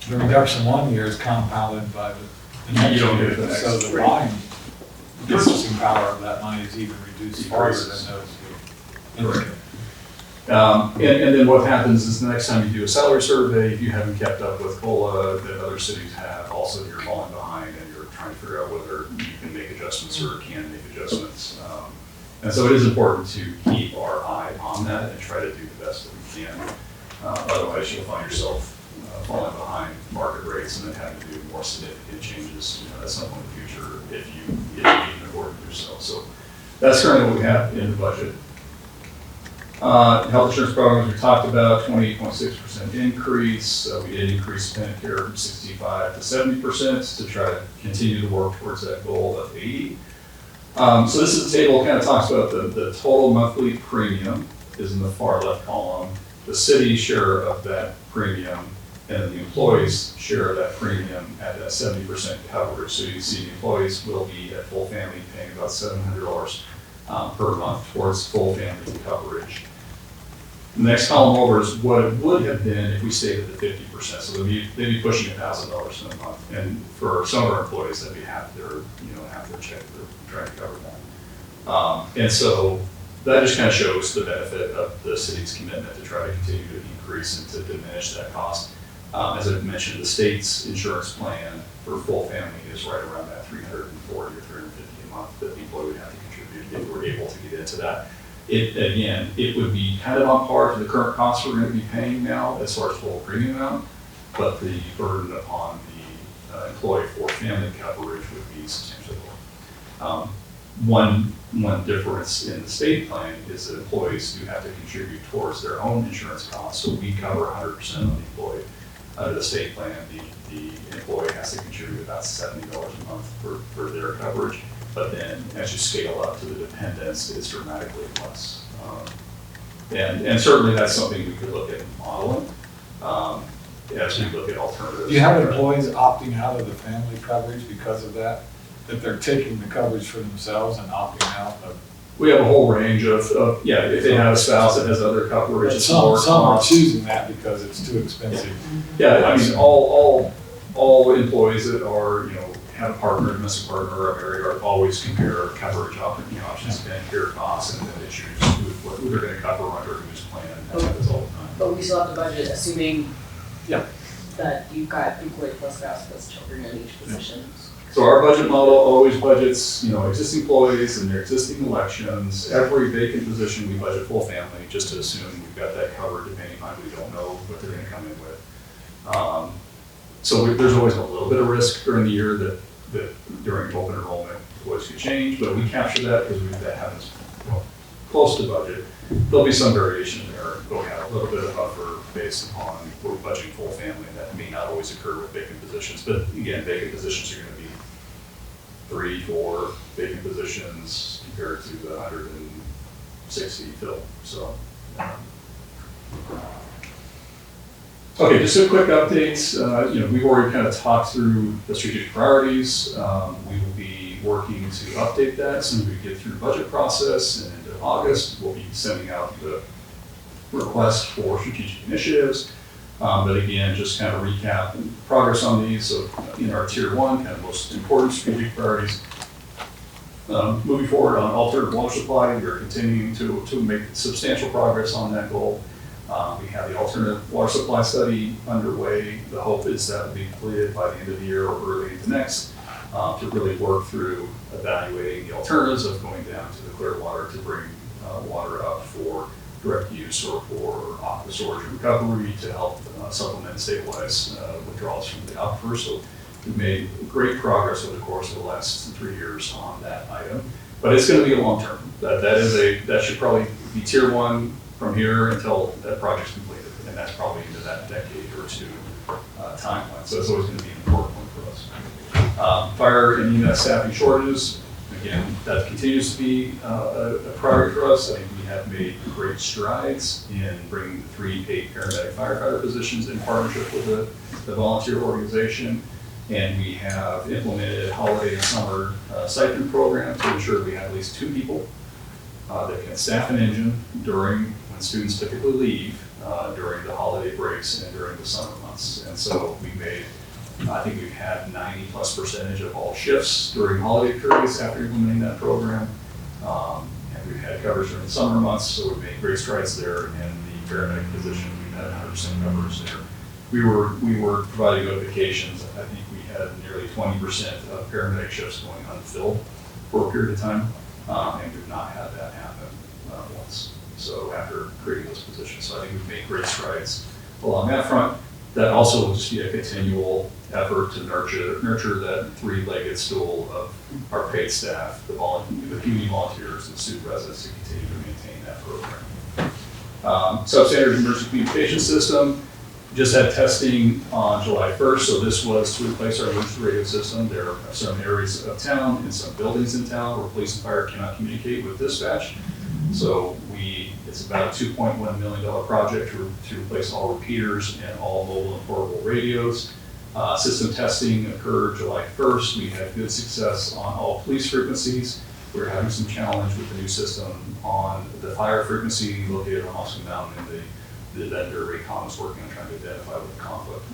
The reduction one year is compounded by the next You don't year, get the next. so the volume purchasing power of that money is even reduced farther than those. Right. And then what happens is the next time you do a salary survey, if you haven't kept up with COLA that other cities have, also you're falling behind and you're trying to figure out whether you can make adjustments or can make adjustments. And so it is important to keep our eye on that and try to do the best that we can. Otherwise, you'll find yourself falling behind market rates and then having to do more significant changes at some point in the future if you can afford to do so. So that's currently what we have in the budget. Health insurance programs we talked about, 28.6% increase. We did increase Medicare from 65 to 70% to try to continue to work towards that goal of 80. So this is a table that kind of talks about the total monthly premium is in the far left column, the city's share of that premium, and the employees' share of that premium at that 70% coverage. So you can see the employees will be at full family paying about $700 per month towards full family coverage. The next column over is what it would have been if we stayed at the 50%. So they'd be pushing $1,000 in a month. And for some of our employees, that'd be half their check they're trying to cover that. And so that just kind of shows the benefit of the city's commitment to try to continue to increase and to diminish that cost. As I mentioned, the state's insurance plan for full family is right around that $340 or $350 a month that the employee would have to contribute if we're able to get into that. It would be kind of on par to the current costs we're going to be paying now as far as full premium amount, but the burden upon the employee for family coverage would be substantially lower. One difference in the state plan is that employees do have to contribute towards their own insurance costs, so we cover 100% of the employee. Under the state plan, the employee has to contribute about $70 a month for their coverage. But then as you scale up to the dependents, it's dramatically less. And certainly that's something we could look at modeling as we look at alternatives. Do you have employees opting out of the family coverage because of that? That they're taking the coverage for themselves and opting out of? We have a whole range of if they have a spouse that has other coverage, it's more some are cost. choosing that because it's too expensive. Yeah, I mean, all employees that are, have a partner, domestic partner, or a married, are always compare coverage options, compare costs, and then they choose who they're going to cover under whose plan, and that happens all the time. But we still have to budget, assuming Yeah. that you've got employee plus spouse plus children in each position. So our budget model always budgets, existing employees and their existing elections. Every vacant position, we budget full family, just to assume we've got that covered, depending on we don't know what they're going to come in with. So there's always a little bit of risk during the year that during open enrollment, employees could change, but we capture that because that happens close to budget. There'll be some variation there. We'll have a little bit of buffer based upon we're budgeting full family. That may not always occur with vacant positions, but again, vacant positions are going to be 3-4 vacant positions compared to the 160 filled. So, okay, just a quick update. We've already kind of talked through the strategic priorities. We will be working to update that as soon as we get through the budget process, and into August we'll be sending out the request for strategic initiatives. But again, just kind of recap progress on these. So in our tier 1, kind of most important strategic priorities, Moving forward on alternative water supply, we are continuing to make substantial progress on that goal. We have the alternative water supply study underway. The hope is that will be completed by the end of the year or early into next, to really work through evaluating the alternatives of going down to the clear water to bring water up for direct use or for aquifer storage and recovery to help supplement and stabilize withdrawals from the aquifer. So we've made great progress over the course of the last 3 years on that item, but it's going to be a long term. That should probably be tier 1 from here until that project's completed, and that's probably into that decade or two timeline. So it's always going to be an important one for us. Fire and EMS staffing shortages, again, that continues to be a priority for us. I think we have made great strides in bringing 3 paid paramedic firefighter positions in partnership with the volunteer organization. And we have implemented a holiday and summer stipend program to ensure we have at least 2 people that can staff an engine during when students typically leave during the holiday breaks and during the summer months. And so we made, I think we've had 90+% of all shifts during holiday periods after implementing that program. And we've had coverage during the summer months, so we've made great strides there. And the paramedic position, we've had 100% coverage there. We were providing notifications. I think we had nearly 20% of paramedic shifts going unfilled for a period of time, and we've not had that happen once. So after creating those positions, so I think we've made great strides along that front. That also will just be a continual effort to nurture that 3-legged stool of our paid staff, the community volunteers, and student residents to continue to maintain that program. Substandard emergency communication system. Just had testing on July 1st, so this was to replace our emergency radio system. There are some areas of town and some buildings in town where police and fire cannot communicate with dispatch. So it's about a $2.1 million project to replace all repeaters and all mobile and portable radios. System testing occurred July 1st. We had good success on all police frequencies. We're having some challenge with the new system on the fire frequency located on Austin Mountain, and the vendor Raycom is working on trying to identify what the conflict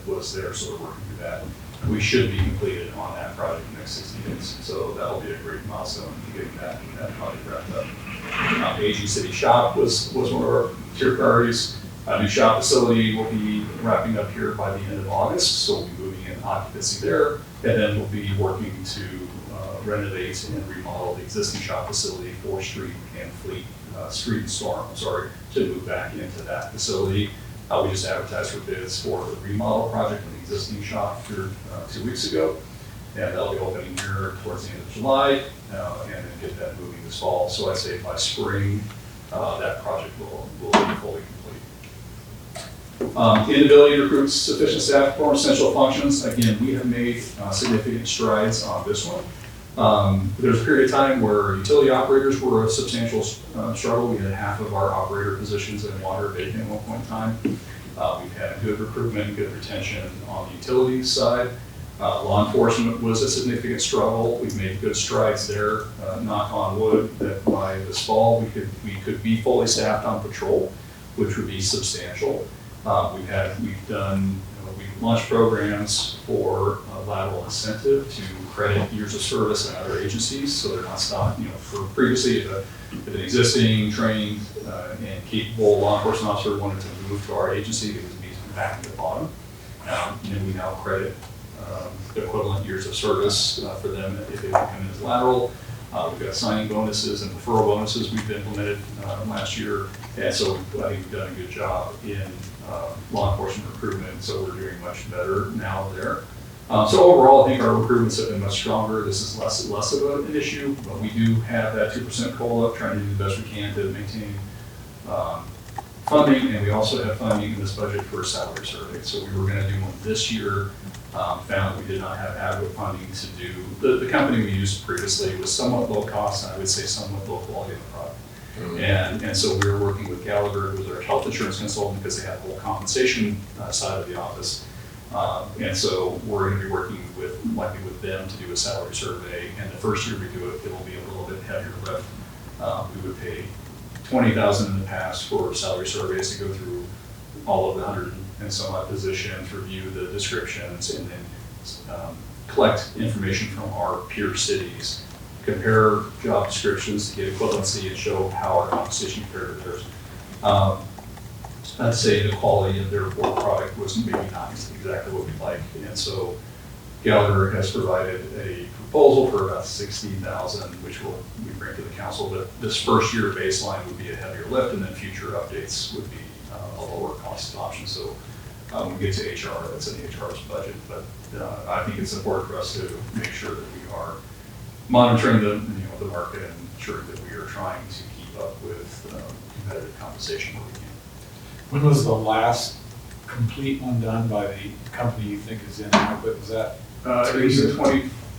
was there, so we're working through that. We should be completed on that project in the next 60 days, so that'll be a great milestone to getting that project wrapped up. Aging City Shop was one of our tier priorities. A new shop facility will be wrapping up here by the end of August, so we'll be moving in occupancy there, and then we'll be working to renovate and remodel the existing shop facility, 4th Street and Fleet Street and Storm, to move back into that facility. We just advertised for bids for the remodel project in the existing shop here 2 weeks ago, and that'll be opening here towards the end of July, and then get that moving this fall. So I'd say by spring, that project will be fully complete. Inability to recruit sufficient staff to perform essential functions. Again, we have made significant strides on this one. There was a period of time where utility operators were a substantial struggle. We had half of our operator positions in water vacant at one point in time. We've had good recruitment, good retention on the utilities side. Law enforcement was a significant struggle. We've made good strides there. Knock on wood, that by this fall we could be fully staffed on patrol, which would be substantial. We've launched programs for lateral incentive to credit years of service in other agencies, so they're not stopped. For previously, if an existing trained and capable law enforcement officer wanted to move to our agency, it would be back at the bottom. We now credit equivalent years of service for them if they want to come in as lateral. We've got signing bonuses and referral bonuses we've implemented last year, and so I think we've done a good job in law enforcement recruitment, so we're doing much better now there. So overall, I think our recruitments have been much stronger. This is less of an issue, but we do have that 2% COLA, trying to do the best we can to maintain funding, and we also have funding in this budget for a salary survey. So we were going to do one this year, found we did not have adequate funding to do. The company we used previously was somewhat low cost, and I would say somewhat low quality of the product. And so we were working with Gallagher, who was our health insurance consultant, because they have the whole compensation side of the office. And so we're going to be working likely with them to do a salary survey. And the first year we do it, it will be a little bit heavier lift. We would pay $20,000 in the past for salary surveys to go through all of the 100 and some odd positions, review the descriptions, and then collect information from our peer cities, compare job descriptions to get equivalency and show how our compensation compared to theirs. I'd say the quality of their work product was maybe not exactly what we'd like. And so Gallagher has provided a proposal for about $60,000, which we bring to the council. But this first year baseline would be a heavier lift, and then future updates would be a lower cost option. So when we get to HR, that's in the HR's budget. But I think it's important for us to make sure that we are monitoring the market and ensuring that we are trying to keep up with competitive compensation where we can. When was the last complete one done by the company you think is inadequate? Was that 3 years?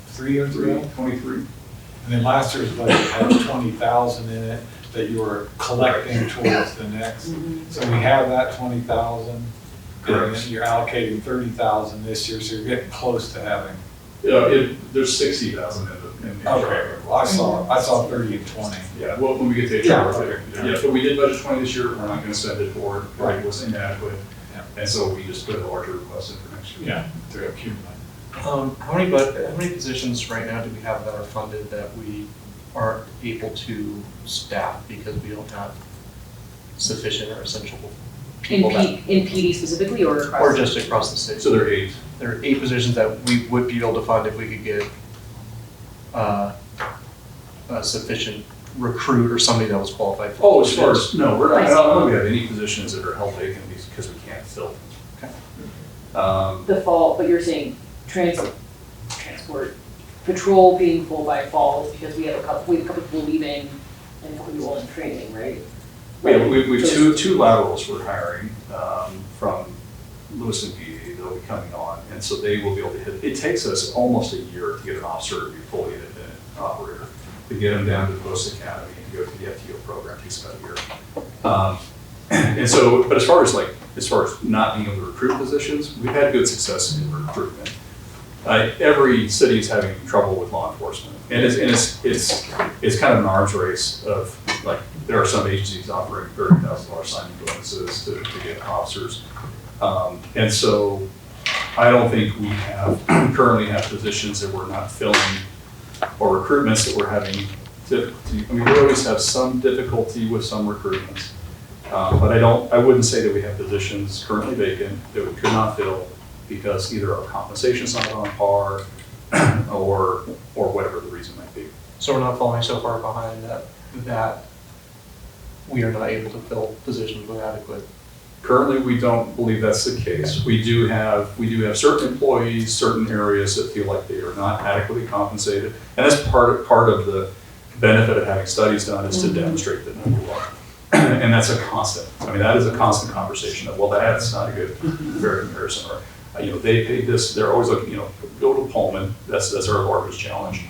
3 years ago? 23. And then last year's budget had 20,000 in it that you were collecting towards the next. So we have that 20,000. And Correct. then you're allocating 30,000 this year, so you're getting close to having. There's 60,000 in the Okay, well, I saw 30 and 20. Yeah, well, when we get to HR, Yeah, okay. okay. Yeah, but we did budget 20 this year, we're not gonna spend it for it, Right. it was inadequate. Yeah. And so we just put a larger request in for next year. Yeah, to accumulate. How many positions right now do we have that are funded that we aren't able to staff because we don't have sufficient or essential In people that, in PD specifically or across? or just across the city? So there are 8. There are 8 positions that we would be able to fund if we could get a sufficient recruit or somebody that was qualified for. Oh, as far as, no, I don't think we have any positions that are held vacant because we can't fill them. Okay. The fall, but you're saying transport, patrol being full by fall is because we have a couple people leaving and a couple people in training, right? We've two laterals we're hiring from Lewiston PD, they'll be coming on, and so they will be able to hit. It takes us almost a year to get an officer to be fully independent operator, to get them down to the Post Academy and go through the FTO program, takes about a year. And so, but as far as not being able to recruit positions, we've had good success in recruitment. Every city is having trouble with law enforcement, and it's kind of an arms race of, like, there are some agencies offering $30,000 signing bonuses to get officers. And so I don't think we currently have positions that we're not filling or recruitments that we're having difficulty. I mean, we always have some difficulty with some recruitments. But I wouldn't say that we have positions currently vacant that we could not fill because either our compensation's not on par or whatever the reason might be. So we're not falling so far behind that we are not able to fill positions with adequate. Currently, we don't believe that's the case. We do have certain employees, certain areas that feel like they are not adequately compensated. And that's part of the benefit of having studies done is to demonstrate that number one. And that's a constant. I mean, that is a constant conversation of, well, that's not a good fair comparison. Or, they paid this, they're always looking, go to Pullman, that's our largest challenge.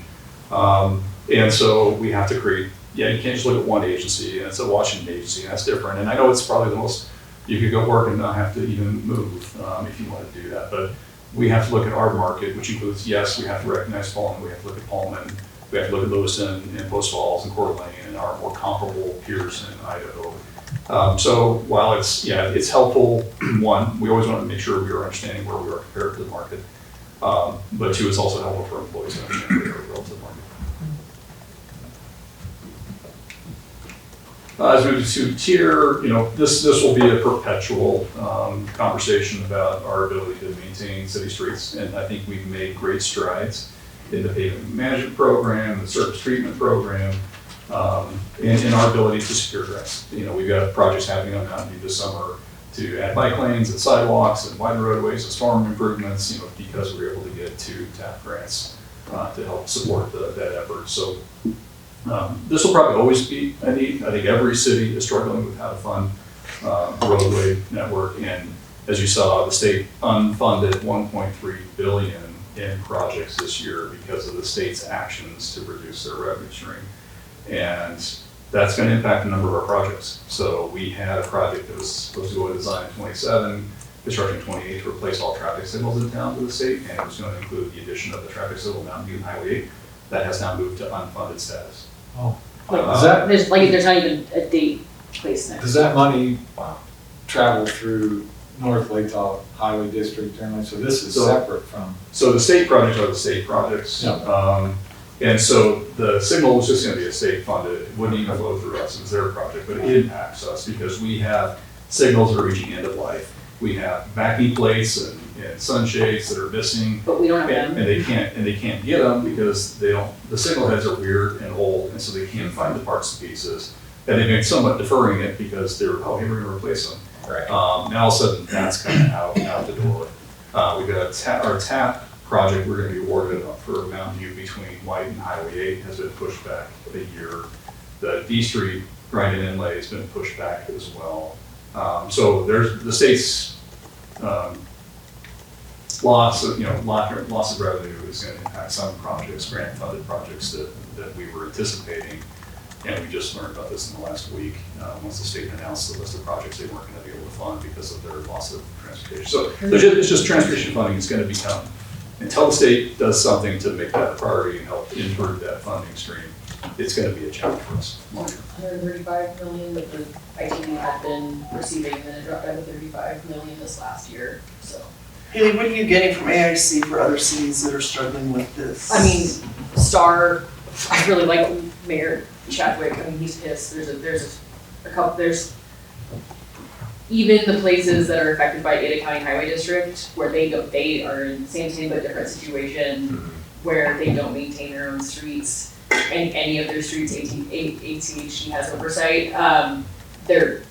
And so we have to create, you can't just look at one agency, and it's a Washington agency, and that's different. And I know it's probably the most, you could go work and not have to even move if you want to do that. But we have to look at our market, which includes, yes, we have to recognize Pullman, we have to look at Pullman, we have to look at Lewiston and Post Falls and Coeur d'Alene and our more comparable peers in Idaho. So while it's helpful, one, we always want to make sure we are understanding where we are compared to the market. But two, it's also helpful for employees to understand where we are relative to the market. As we move to tier, this will be a perpetual conversation about our ability to maintain city streets. And I think we've made great strides in the pavement management program, the surface treatment program, in our ability to secure grants. We've got projects happening on Mountain View this summer to add bike lanes and sidewalks and widen roadways and storm improvements, because we were able to get 2 TAP grants to help support that effort. So this will probably always be a need. I think every city is struggling with how to fund roadway network. And as you saw, the state unfunded $1.3 billion in projects this year because of the state's actions to reduce their revenue stream. And that's going to impact a number of our projects. So we had a project that was supposed to go into design in 27, construction 28 to replace all traffic signals in town to the state, and it was going to include the addition of the traffic signal Mountain View and Highway 8. That has now moved to unfunded status. Oh, There's not even a date placed next. does that money travel through North Lake Highway District generally? So this is separate from. So the state projects are the state projects. Yeah. And so the signal was just gonna be a state funded, it wouldn't even flow through us, it was their project, but it impacts us because we have signals that are reaching end of life. We have backing plates and sunshades that are missing. But we don't have And them. they can't get them because the signal heads are weird and old, and so they can't find the parts and pieces. And they've been somewhat deferring it because they're, oh, hey, we're gonna replace them. Right. Now all of a sudden, that's kind of out the door. We've got our TAP project, we're gonna be awarded for Mountain View between White and Highway 8 has been pushed back a year. The D Street grinding inlay has been pushed back as well. So there's, the state's, loss of revenue is gonna impact some projects, grant-funded projects that we were anticipating. And we just learned about this in the last week, once the state announced the list of projects they weren't gonna be able to fund because of their loss of transportation. So it's just transportation funding is gonna become, until the state does something to make that a priority and help improve that funding stream, it's gonna be a challenge for us. 135 million that the ITD had been receiving, and then it dropped down to 35 million this last year, so. Haley, what are you getting from AIC for other cities that are struggling with this? I mean, Star, I really like Mayor Chadwick, I mean, he's pissed, there's a couple, there's even the places that are affected by Ada County Highway District, where they are in the same but different situation, where they don't maintain their own streets, and any of their streets ACHD has oversight, there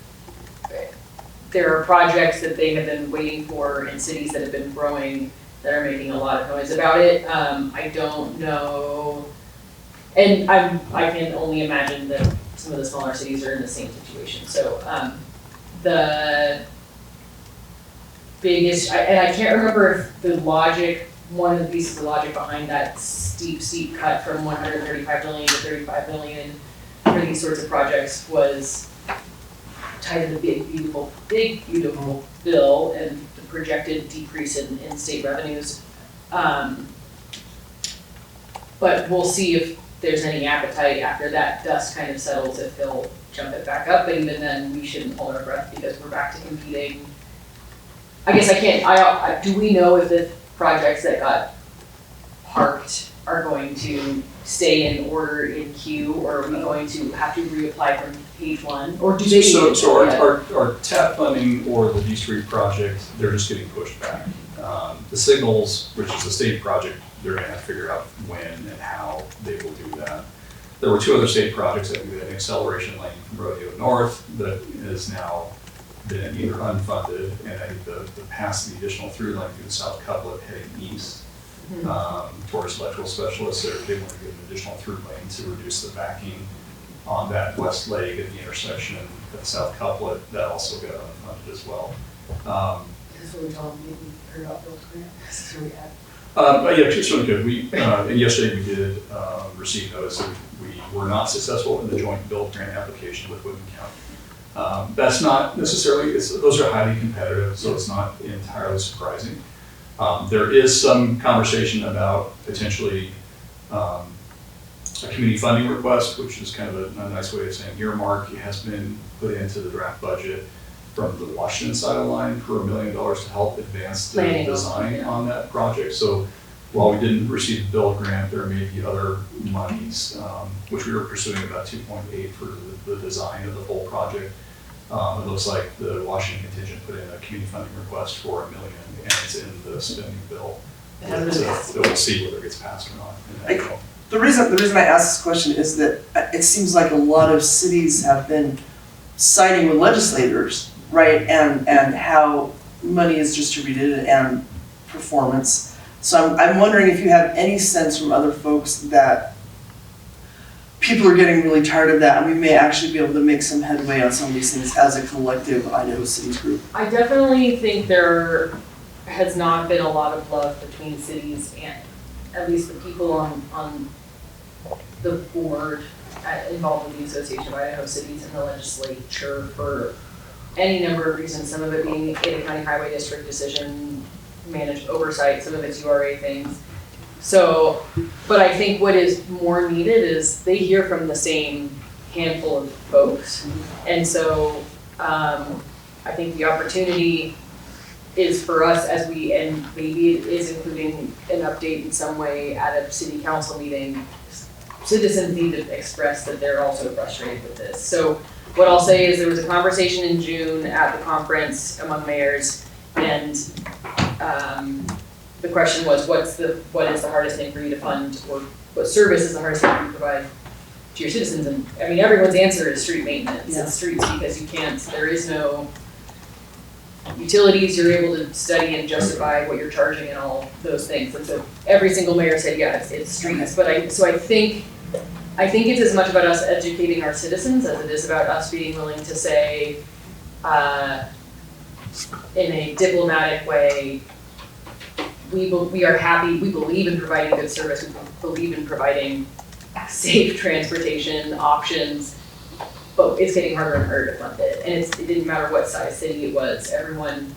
are projects that they have been waiting for in cities that have been growing that are making a lot of noise about it. I don't know, and I can only imagine that some of the smaller cities are in the same situation. So the biggest, and I can't remember if the logic, one of the pieces of logic behind that steep cut from 135 million to 35 million for these sorts of projects was tied to the big beautiful bill and the projected decrease in state revenues. But we'll see if there's any appetite after that dust kind of settles, if they'll jump it back up, but even then, we shouldn't hold our breath because we're back to competing. I guess do we know if the projects that got parked are going to stay in order in queue, or are we going to have to reapply from page one, or do they? So our TAP funding or the D Street project, they're just getting pushed back. The signals, which is a state project, they're gonna have to figure out when and how they will do that. There were two other state projects that we had, an acceleration lane from Rodeo North that is now been either unfunded, and I think the additional through lane through the South Couplet heading east towards electrical specialists, they want to get an additional through lane to reduce the backing on that west leg at the intersection at the South Couplet. That also got unfunded as well. This is what we told them, we heard about Bill's grant, this is where we at. But yeah, it's really good. And yesterday we did receive notice that we were not successful in the joint build grant application with Whitman County. That's not necessarily, those are highly competitive, so it's not entirely surprising. There is some conversation about potentially a community funding request, which is kind of a nice way of saying earmark. It has been put into the draft budget from the Washington side of the line for $1 million to help advance the design on that project. So while we didn't receive the build grant, there may be other monies, which we were pursuing about 2.8 for the design of the whole project. It looks like the Washington contingent put in a community funding request for $1 million, and it's in the spending bill. So we'll see whether it gets passed or not. The reason I ask this question is that it seems like a lot of cities have been siding with legislators, right, and how money is distributed and performance. So I'm wondering if you have any sense from other folks that people are getting really tired of that, and we may actually be able to make some headway on some of these things as a collective Idaho Cities group. I definitely think there has not been a lot of love between cities and at least the people on the board involved with the Association of Idaho Cities and the legislature for any number of reasons, some of it being Ada County Highway District decision, managed oversight, some of it's URA things. So, but I think what is more needed is they hear from the same handful of folks. And so I think the opportunity is for us as and maybe it is including an update in some way at a city council meeting, citizens need to express that they're also frustrated with this. So what I'll say is there was a conversation in June at the conference among mayors, and the question was, what is the hardest thing for you to fund, or what service is the hardest thing for you to provide to your citizens? And I mean, everyone's answer is street maintenance and streets, because you can't, there is no utilities, you're able to study and justify what you're charging and all those things. And so every single mayor said, yeah, it's streets. But I think it's as much about us educating our citizens as it is about us being willing to say, in a diplomatic way, we are happy, we believe in providing good service, we believe in providing safe transportation options, but it's getting harder and harder to fund it. And it didn't matter what size city it was, everyone's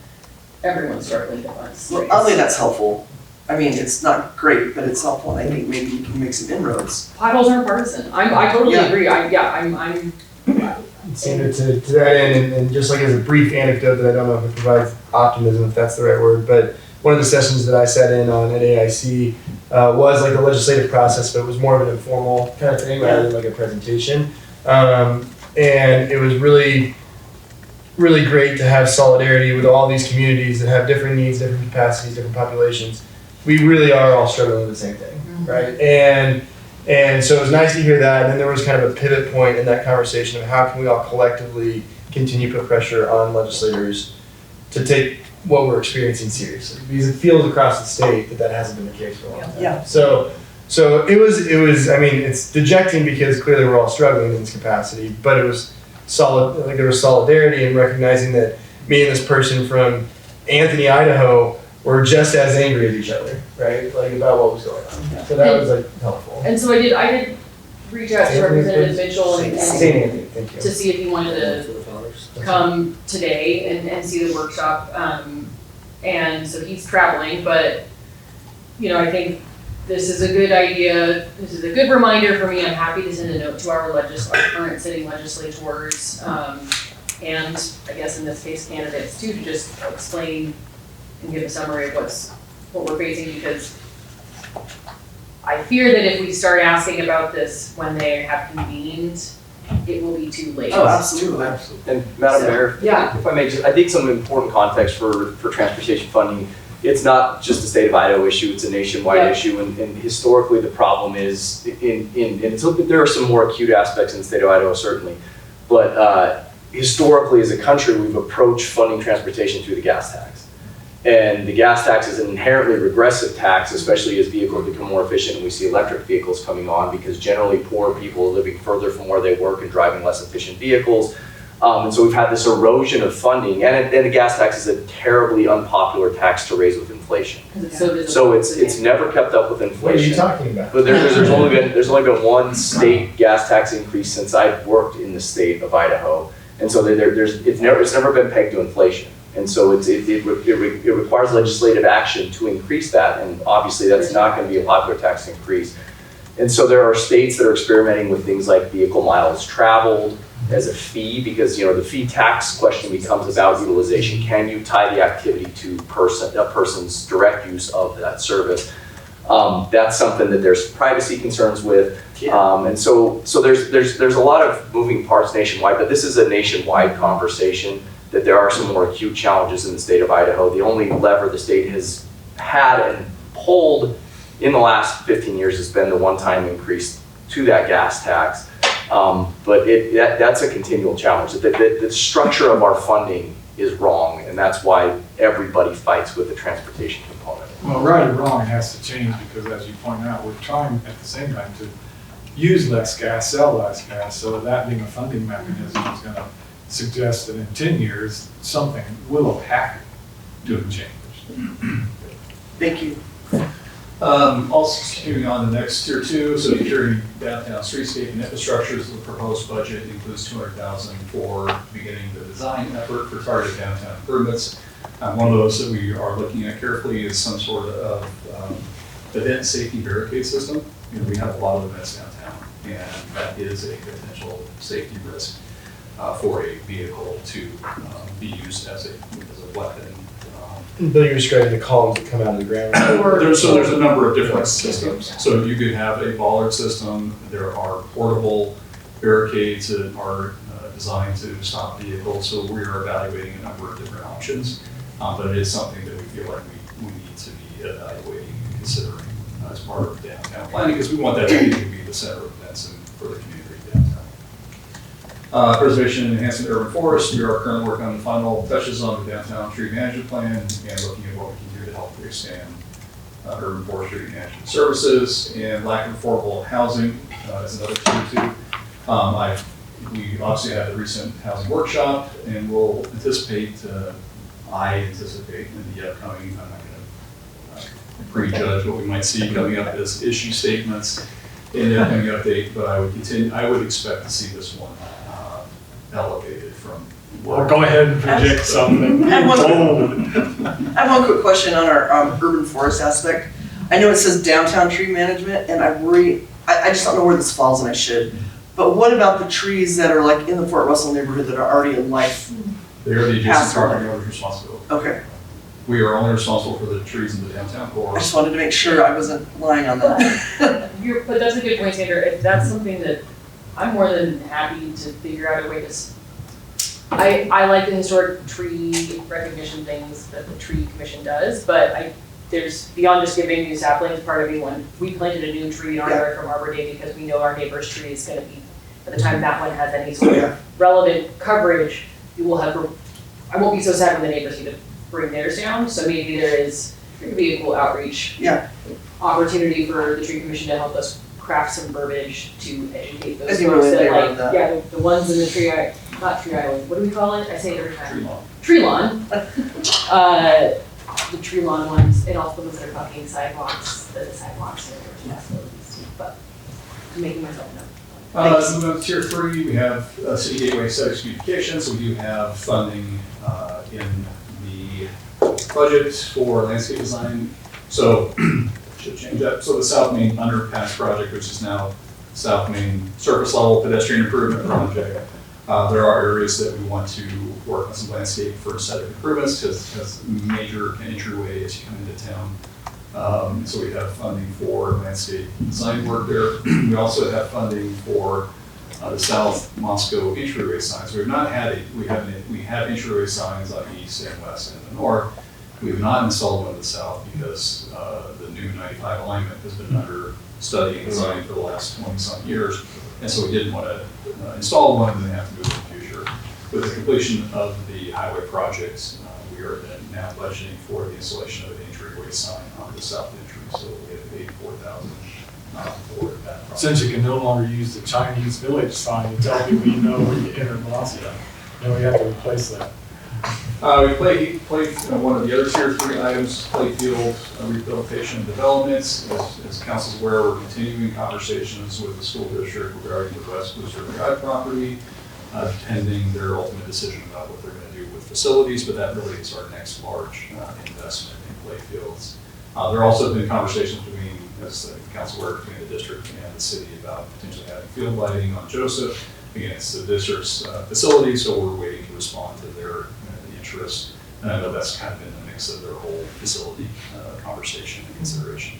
struggling to fund streets. Well, I think that's helpful. I mean, it's not great, but it's helpful, and I think maybe you can make some inroads. Potholes aren't partisan. I totally agree. I'm Sandra, to that end, and just like as a brief anecdote that I don't know if it provides optimism, if that's the right word, but one of the sessions that I sat in on at AIC was like a legislative process, but it was more of an informal kind of thing rather than like a presentation. And it was really, really great to have solidarity with all these communities that have different needs, different capacities, different populations. We really are all struggling with the same thing, right? And so it was nice to hear that. And then there was kind of a pivot point in that conversation of how can we all collectively continue to put pressure on legislators to take what we're experiencing seriously, because it feels across the state that hasn't been the case for a long time. Yeah. So it was, I mean, it's dejecting because clearly we're all struggling in this capacity, but it was solid, like there was solidarity in recognizing that me and this person from Anthony, Idaho were just as angry as each other, right? Like about what was going on. Yeah. So that was like helpful. And so I did reach out to Representative Mitchell and Thank you. to see if he wanted to come today and see the workshop. And so he's traveling, but I think this is a good idea. This is a good reminder for me. I'm happy to send a note to our current sitting legislators, and I guess in this case candidates too, to just explain and give a summary of what we're facing, because I fear that if we start asking about this when they have convened, it will be too late. Oh, absolutely. And Madam Mayor, yeah. if I may, I think some important context for transportation funding, it's not just a state of Idaho issue, it's a nationwide issue, and historically the problem is, there are some more acute aspects in the state of Idaho certainly, but historically as a country we've approached funding transportation through the gas tax. And the gas tax is an inherently regressive tax, especially as vehicles become more efficient and we see electric vehicles coming on, because generally poor people are living further from where they work and driving less efficient vehicles. And so we've had this erosion of funding, and the gas tax is a terribly unpopular tax to raise with inflation. So it's never kept up with inflation. What are you talking about? But there's only been one state gas tax increase since I've worked in the state of Idaho, and so it's never been pegged to inflation. And so it requires legislative action to increase that, and obviously that's not going to be a popular tax increase. And so there are states that are experimenting with things like vehicle miles traveled as a fee, because the fee tax question becomes about utilization. Can you tie the activity to a person's direct use of that service? That's something that there's privacy concerns with, and so there's a lot of moving parts nationwide. But this is a nationwide conversation. That there are some more acute challenges in the state of Idaho. The only lever the state has had and pulled in the last 15 years has been the one-time increase to that gas tax. But that's a continual challenge. The structure of our funding is wrong, and that's why everybody fights with the transportation component. Well, right or wrong, it has to change, because as you point out, we're trying at the same time to use less gas, sell less gas, so that being a funding mechanism is going to suggest that in 10 years, something will have to have changed. Thank you. Also continuing on the next tier 2, so securing downtown streetscape and infrastructures. The proposed budget includes $200,000 for beginning the design effort for targeted downtown improvements. One of those that we are looking at carefully is some sort of event safety barricade system. We have a lot of events downtown, and that is a potential safety risk for a vehicle to be used as a weapon Bill, you're describing the columns that come out of the ground. There's a number of different systems. So you could have a bollard system. There are portable barricades that are designed to stop vehicles. So we are evaluating a number of different options. But it is something that we feel like we need to be evaluating and considering as part of downtown planning, because we want that to be the center of events and for the community downtown. Preservation and enhancement of urban forest. We are currently working on the final touches on the downtown tree management plan and looking at what we can do to help expand urban forestry management services. And lack of affordable housing is another issue too. We obviously had the recent housing workshop, and we'll anticipate, I anticipate in the upcoming, I'm not going to prejudge what we might see coming up as issue statements in the upcoming update, but I would expect to see this one elevated from. Well, go ahead and project something. I have one quick question on our urban forest aspect. I know it says downtown tree management, and I worry, I just don't know where this falls, and I should. But what about the trees that are like in the Fort Russell neighborhood that are already in life? They are the adjacent property owner's responsibility. Okay, We are only responsible for the trees in the downtown core. I just wanted to make sure I wasn't lying on that. But that's a good point, Sandra. If that's something that I'm more than happy to figure out a way to. I like the historic tree recognition things that the tree commission does, but there's beyond just giving new saplings part of when we planted a new tree in our yard from Arbor Day because we know our neighbor's tree is going to be, by the time that one has any sort of relevant coverage, you will have. I won't be so sad when the neighbors need to bring theirs down. So maybe there could be a cool outreach opportunity for the tree commission to help us craft some verbiage to educate those folks that the ones in the tree, not tree island, what do we call it? I say it every time. Tree lawn. The tree lawn ones, and also the ones that are bucking sidewalks, the sidewalks are but I'm making myself know. Moving on to tier 3, we have City Gateway Aesthetics Beautification. So we do have funding in the budget for landscape design. So should change that. So the South Main Underpass project, which is now South Main Surface Level Pedestrian Improvement Project. There are areas that we want to work on some landscape for aesthetic improvements because it has major entryway as you come into town. So we have funding for landscape design work there. We also have funding for the South Moscow entryway signs. We have entryway signs on the east and west and the north. We have not installed one in the south because the new 95 alignment has been under study and design for the last 20-some years. And so we didn't want to install one and then have to do it in the future. With the completion of the highway projects, we are then now budgeting for the installation of an entryway sign on the south entry. So we have $84,000 for that project. Since you can no longer use the Chinese village sign to tell people you know when you enter Moscow, then we have to replace that. We played one of the other tier 3 items, playfield rehabilitation and developments. As council's aware, we're continuing conversations with the school district regarding the West Booster Drive property, pending their ultimate decision about what they're going to do with facilities, but that really is our next large investment in playfields. There also have been conversations between, as the council aware, between the district and the city about potentially having field lighting on Joseph. Again, it's the district's facility, so we're waiting to respond to their interest. And I know that's kind of been the mix of their whole facility conversation and consideration.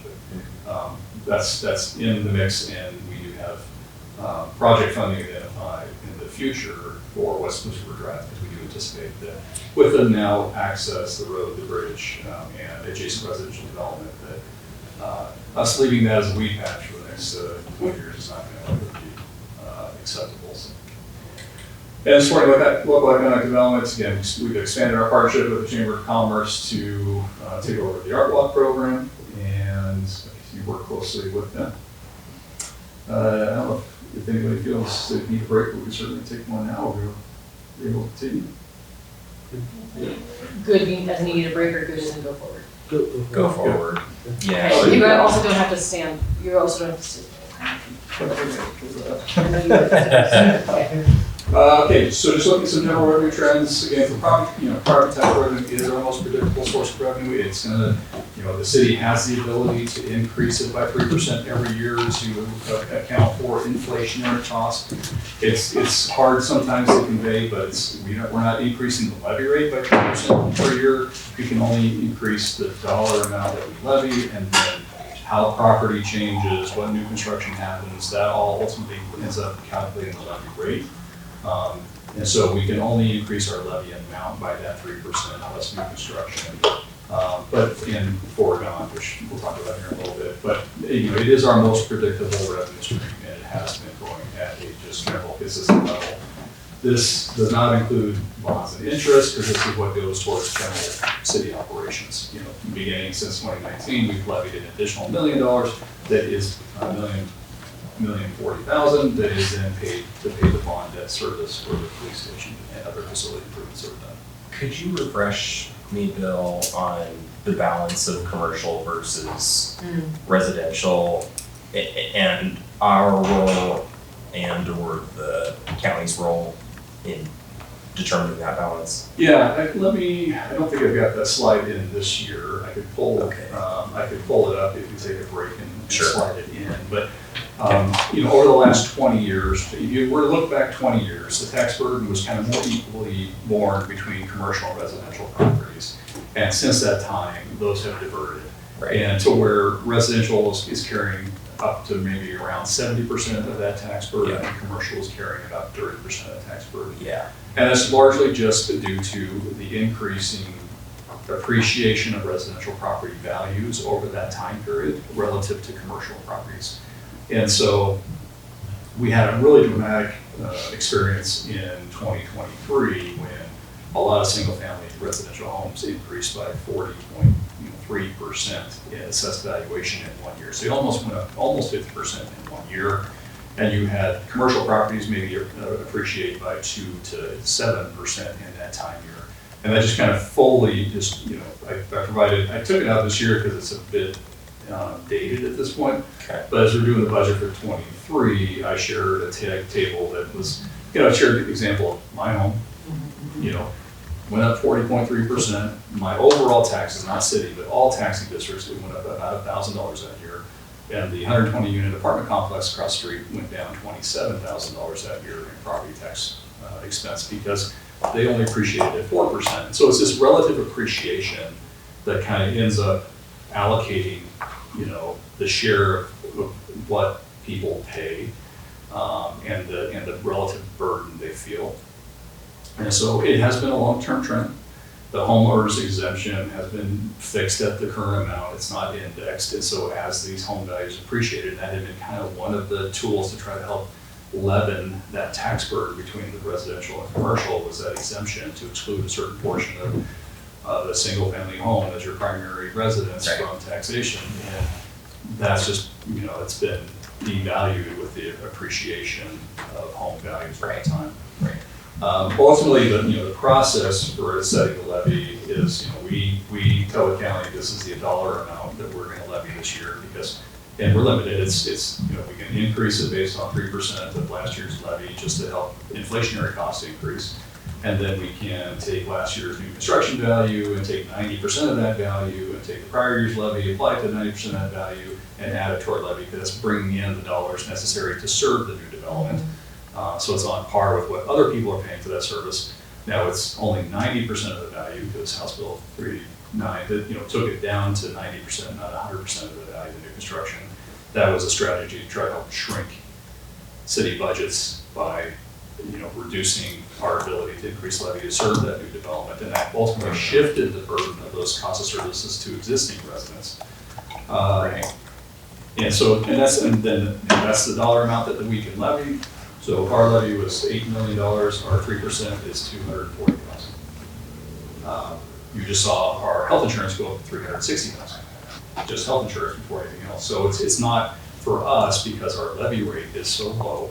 But that's in the mix, and we do have project funding identified in the future for West Booster Drive, because we do anticipate that with the now access, the road, the bridge, and adjacent residential development, that us leaving that as a weed patch for the next 20 years is not going to be acceptable. So. And supporting local economic developments, again, we've expanded our partnership with the Chamber of Commerce to take over the Art Walk program, and you work closely with them. I don't know if anybody feels they need a break, we can certainly take one now, or we're able to continue. Good doesn't need a break, or good doesn't go forward? Go forward. Yeah. Okay, you also don't have to stand, you also don't have to sit. Okay, so just looking at some general revenue trends, again, for property tax revenue is our most predictable source of revenue. It's going to the city has the ability to increase it by 3% every year to account for inflationary costs. It's hard sometimes to convey, but we're not increasing the levy rate by 3% per year. We can only increase the dollar amount that we levy, and then how property changes, what new construction happens, that all ultimately ends up calculating the levy rate. And so we can only increase our levy amount by that 3% plus new construction. But in foregone, which we'll talk about here in a little bit, but it is our most predictable revenue stream, and it has been growing at a just general consistent level. This does not include bonds and interest, because this is what goes towards general city operations. Beginning since 2019, we've levied an additional $1 million that is $1,040,000 that is then paid to pay the bond debt service for the police station and other facility improvements that are done. Could you refresh me, Bill, on the balance of commercial versus residential and our role and or the county's role in determining that balance? Yeah, I don't think I've got that slide in this year. I could pull it up if you take a break and Sure. slide it in. But over the last 20 years, if you were to look back 20 years, the tax burden was kind of more equally borne between commercial and residential properties. And since that time, those have diverted. Right. And to where residential is carrying up to maybe around 70% of that tax burden, Yeah. and commercial is carrying about 30% of the tax burden. Yeah. And it's largely just due to the increasing appreciation of residential property values over that time period relative to commercial properties. And so we had a really dramatic experience in 2023 when a lot of single-family residential homes increased by 40.3% in assessed valuation in 1 year. So you almost went up almost 50% in 1 year. And you had commercial properties maybe appreciate by 2 to 7% in that time year. And that just kind of fully I took it out this year because it's a bit dated at this point. Okay. But as we're doing the budget for 23, I shared a table that was, I shared the example of my home, went up 40.3%. My overall taxes, not city, but all taxing districts, it went up about $1,000 that year. And the 120 unit apartment complex across the street went down $27,000 that year in property tax expense because they only appreciated at 4%. And so it's this relative appreciation that kind of ends up allocating, the share of what people pay and the relative burden they feel. And so it has been a long-term trend. The homeowner's exemption has been fixed at the current amount. It's not indexed. And so as these home values appreciated, that had been kind of one of the tools to try to help leaven that tax burden between the residential and commercial was that exemption to exclude a certain portion of a single-family home as your primary residence from taxation. And that's just, it's been devalued with the appreciation of home values over time. Right. Ultimately, the process for setting the levy is, we tell the county this is the dollar amount that we're going to levy this year and we're limited. It's we can increase it based on 3% of last year's levy just to help inflationary costs increase. And then we can take last year's new construction value and take 90% of that value and take the prior year's levy, apply it to 90% of that value and add it to our levy because that's bringing in the dollars necessary to serve the new development. So it's on par with what other people are paying for that service. Now it's only 90% of the value because House Bill 389 that took it down to 90%, not 100% of the value of the new construction. That was a strategy to try to help shrink city budgets by reducing our ability to increase levy to serve that new development, and that ultimately shifted the burden of those costs of services to existing residents. And that's the dollar amount that we can levy. So if our levy was $8 million, our 3% is $240,000. You just saw our health insurance go up to $360,000, just health insurance before anything else. So it's not for us because our levy rate is so low.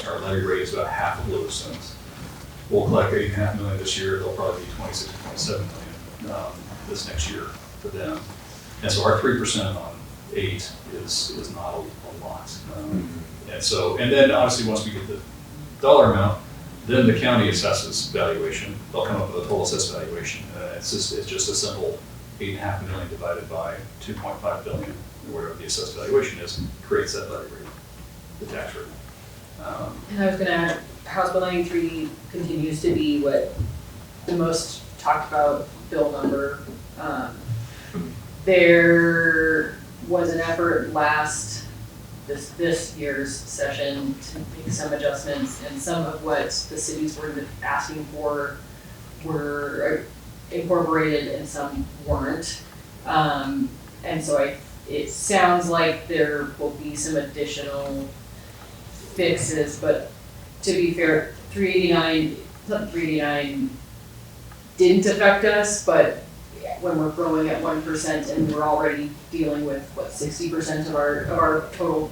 Our levy rate is about half of Lewiston's. We'll collect $8.5 million this year. They'll probably be $26.7 million this next year for them. And so our 3% on 8 is not a lot. And then obviously once we get the dollar amount, then the county assesses valuation. They'll come up with a total assessed valuation. It's just a simple 8.5 million divided by 2.5 billion, or whatever the assessed valuation is, creates that levy rate, the tax rate. And I was gonna add, House Bill 93 continues to be what the most talked about bill number. There was an effort this year's session to make some adjustments, and some of what the cities were asking for were incorporated and some weren't. And so it sounds like there will be some additional fixes, but to be fair, 389 didn't affect us, but when we're growing at 1% and we're already dealing with, 60% of our total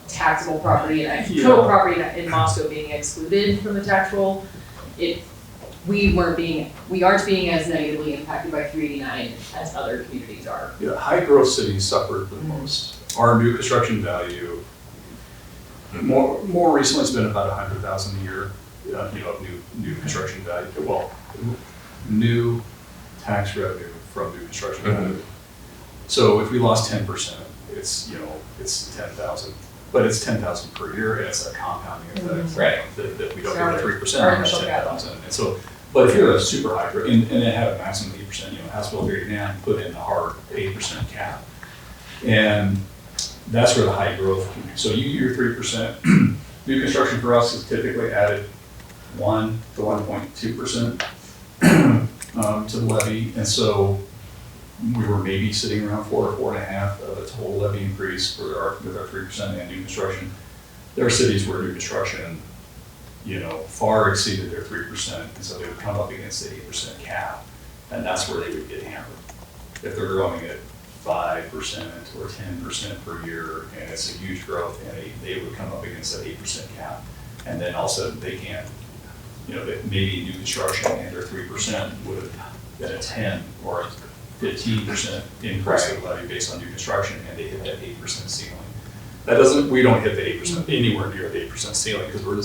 taxable property, and total property in Moscow being excluded from the tax roll, we aren't being as negatively impacted by 389 as other communities are. Yeah, high growth cities suffered the most. Our new construction value, more recently, it's been about 100,000 a year, new construction value. Well, new tax revenue from new construction value. So if we lost 10%, it's 10,000, but it's 10,000 per year, and it's a compounding effect. Right. That we don't get the 3% on that 10,000. And so, But if you're a super high, and it had a maximum 8%, House Bill 39 put in the hard 8% cap. And that's where the high growth can be. So your 3%, new construction for us is typically added 1 to 1.2% to the levy. And so we were maybe sitting around 4 or 4.5 of a total levy increase with our 3% and new construction. There are cities where new construction far exceeded their 3%, and so they would come up against the 8% cap, and that's where they would get hammered. If they're growing at 5% or 10% per year, and it's a huge growth, and they would come up against that 8% cap, and then all of a sudden they can't, maybe new construction and their 3% would have been a 10 or a 15% increase of the levy based on new construction, and they hit that 8% ceiling. That doesn't, we don't hit the 8%, anywhere near the 8% ceiling, because we're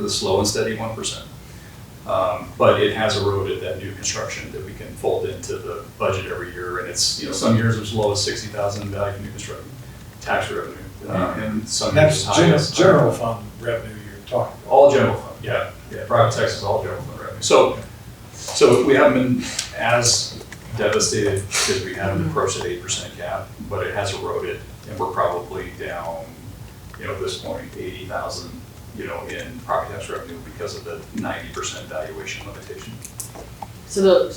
the slow and steady 1%. But it has eroded that new construction that we can fold into the budget every year, and it's, some years as low as 60,000 value for new construction tax revenue, and some years as high as general fund revenue you're talking about. all general fund, yeah, private tax is all general fund revenue. So we haven't been as devastated because we haven't approached that 8% cap, but it has eroded, and we're probably down, at this point, 80,000, in property tax revenue because of the 90% valuation limitation. So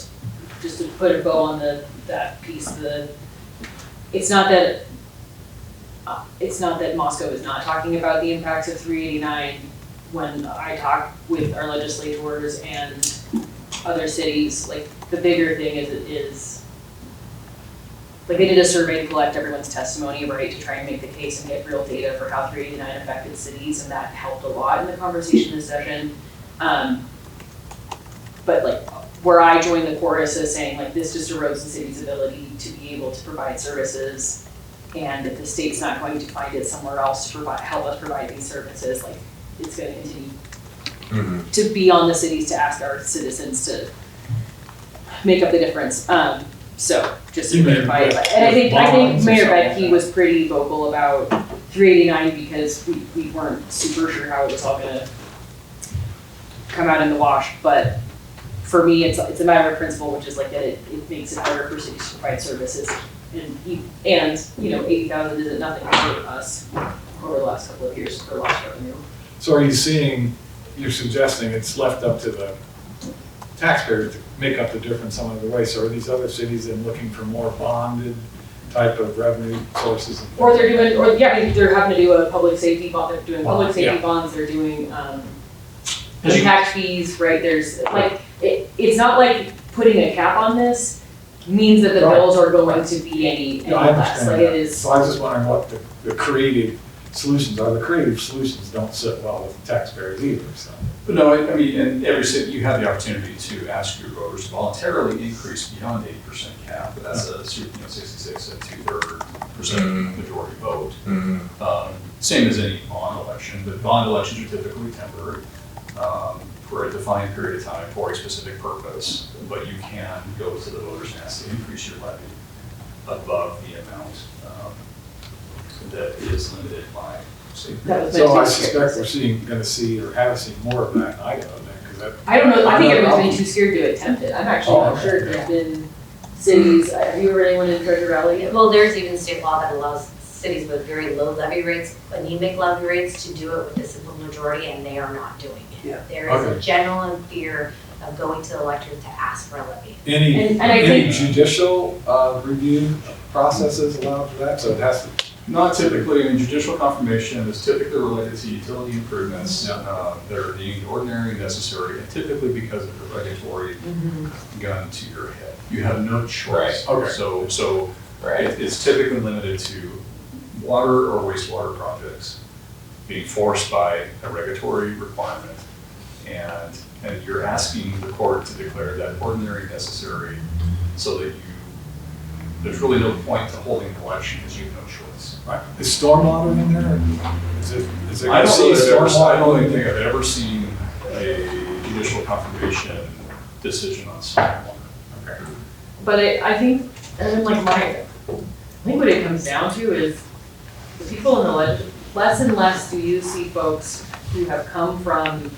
just to put a bow on that piece, it's not that Moscow is not talking about the impacts of 389. When I talk with our legislators and other cities, like the bigger thing is like they did a survey to collect everyone's testimony, right, to try and make the case and get real data for how 389 affected cities, and that helped a lot in the conversation this session. But like where I joined the chorus is saying like this just erodes the city's ability to be able to provide services, and if the state's not going to find it somewhere else to help us provide these services, like it's going to continue to be on the cities to ask our citizens to make up the difference. So just to clarify, and I think Mayor Bedke was pretty vocal about 389 because we weren't super sure how it was all gonna come out in the wash. But for me, it's a matter of principle, which is like that it makes it harder for cities to provide services, and 80,000 isn't nothing for us over the last couple of years for lost revenue. So you're suggesting it's left up to the taxpayer to make up the difference some other way. So are these other cities then looking for more bonded type of revenue sources? Or they're having to do a public safety bond, they're doing public safety bonds, they're doing impact fees, right? There's like, it's not like putting a cap on this means that the bills are going to be any less. Like it is. So I was just wondering what the creative solutions are. The creative solutions don't sit well with taxpayers either, so. But no, I mean, in every city, you have the opportunity to ask your voters to voluntarily increase beyond 8% cap, but that's a 66 and 2/3% majority vote. Same as any bond election, but bond elections are typically temporary. for a defined period of time for a specific purpose, but you can go to the voters and ask to increase your levy above the amount that is limited by state. That was So I meant to be suspect scary. we're gonna see, or have seen more of that in Idaho then, because that. I don't know, I think everyone's been too scared to attempt it. I'm actually Oh, not okay, sure if there's been cities, have you ever anyone in Treasure Valley? Well, there's even state law that allows cities with very low levy rates, anemic levy rates, to do it with a simple majority, and they are not doing it. Yeah. There is a Okay. general fear of going to the electorate to ask for a levy. Any, And I any think- judicial, review processes allowed for that, so it has to. Not typically, I mean, judicial confirmation is typically related to utility improvements that are deemed ordinary and necessary, and typically because of a regulatory gun to your head. You have no choice. Right, okay. So Right. it's typically limited to water or wastewater projects being forced by a regulatory requirement. And you're asking the court to declare that ordinary necessary so that there's really no point to holding an election because you have no choice. Right. Is stormwater in there? Is it I gonna see don't stormwater? think I've ever seen a judicial confirmation decision on stormwater. Okay. But I think, and then like I think what it comes down to is the people in the less and less do you see folks who have come from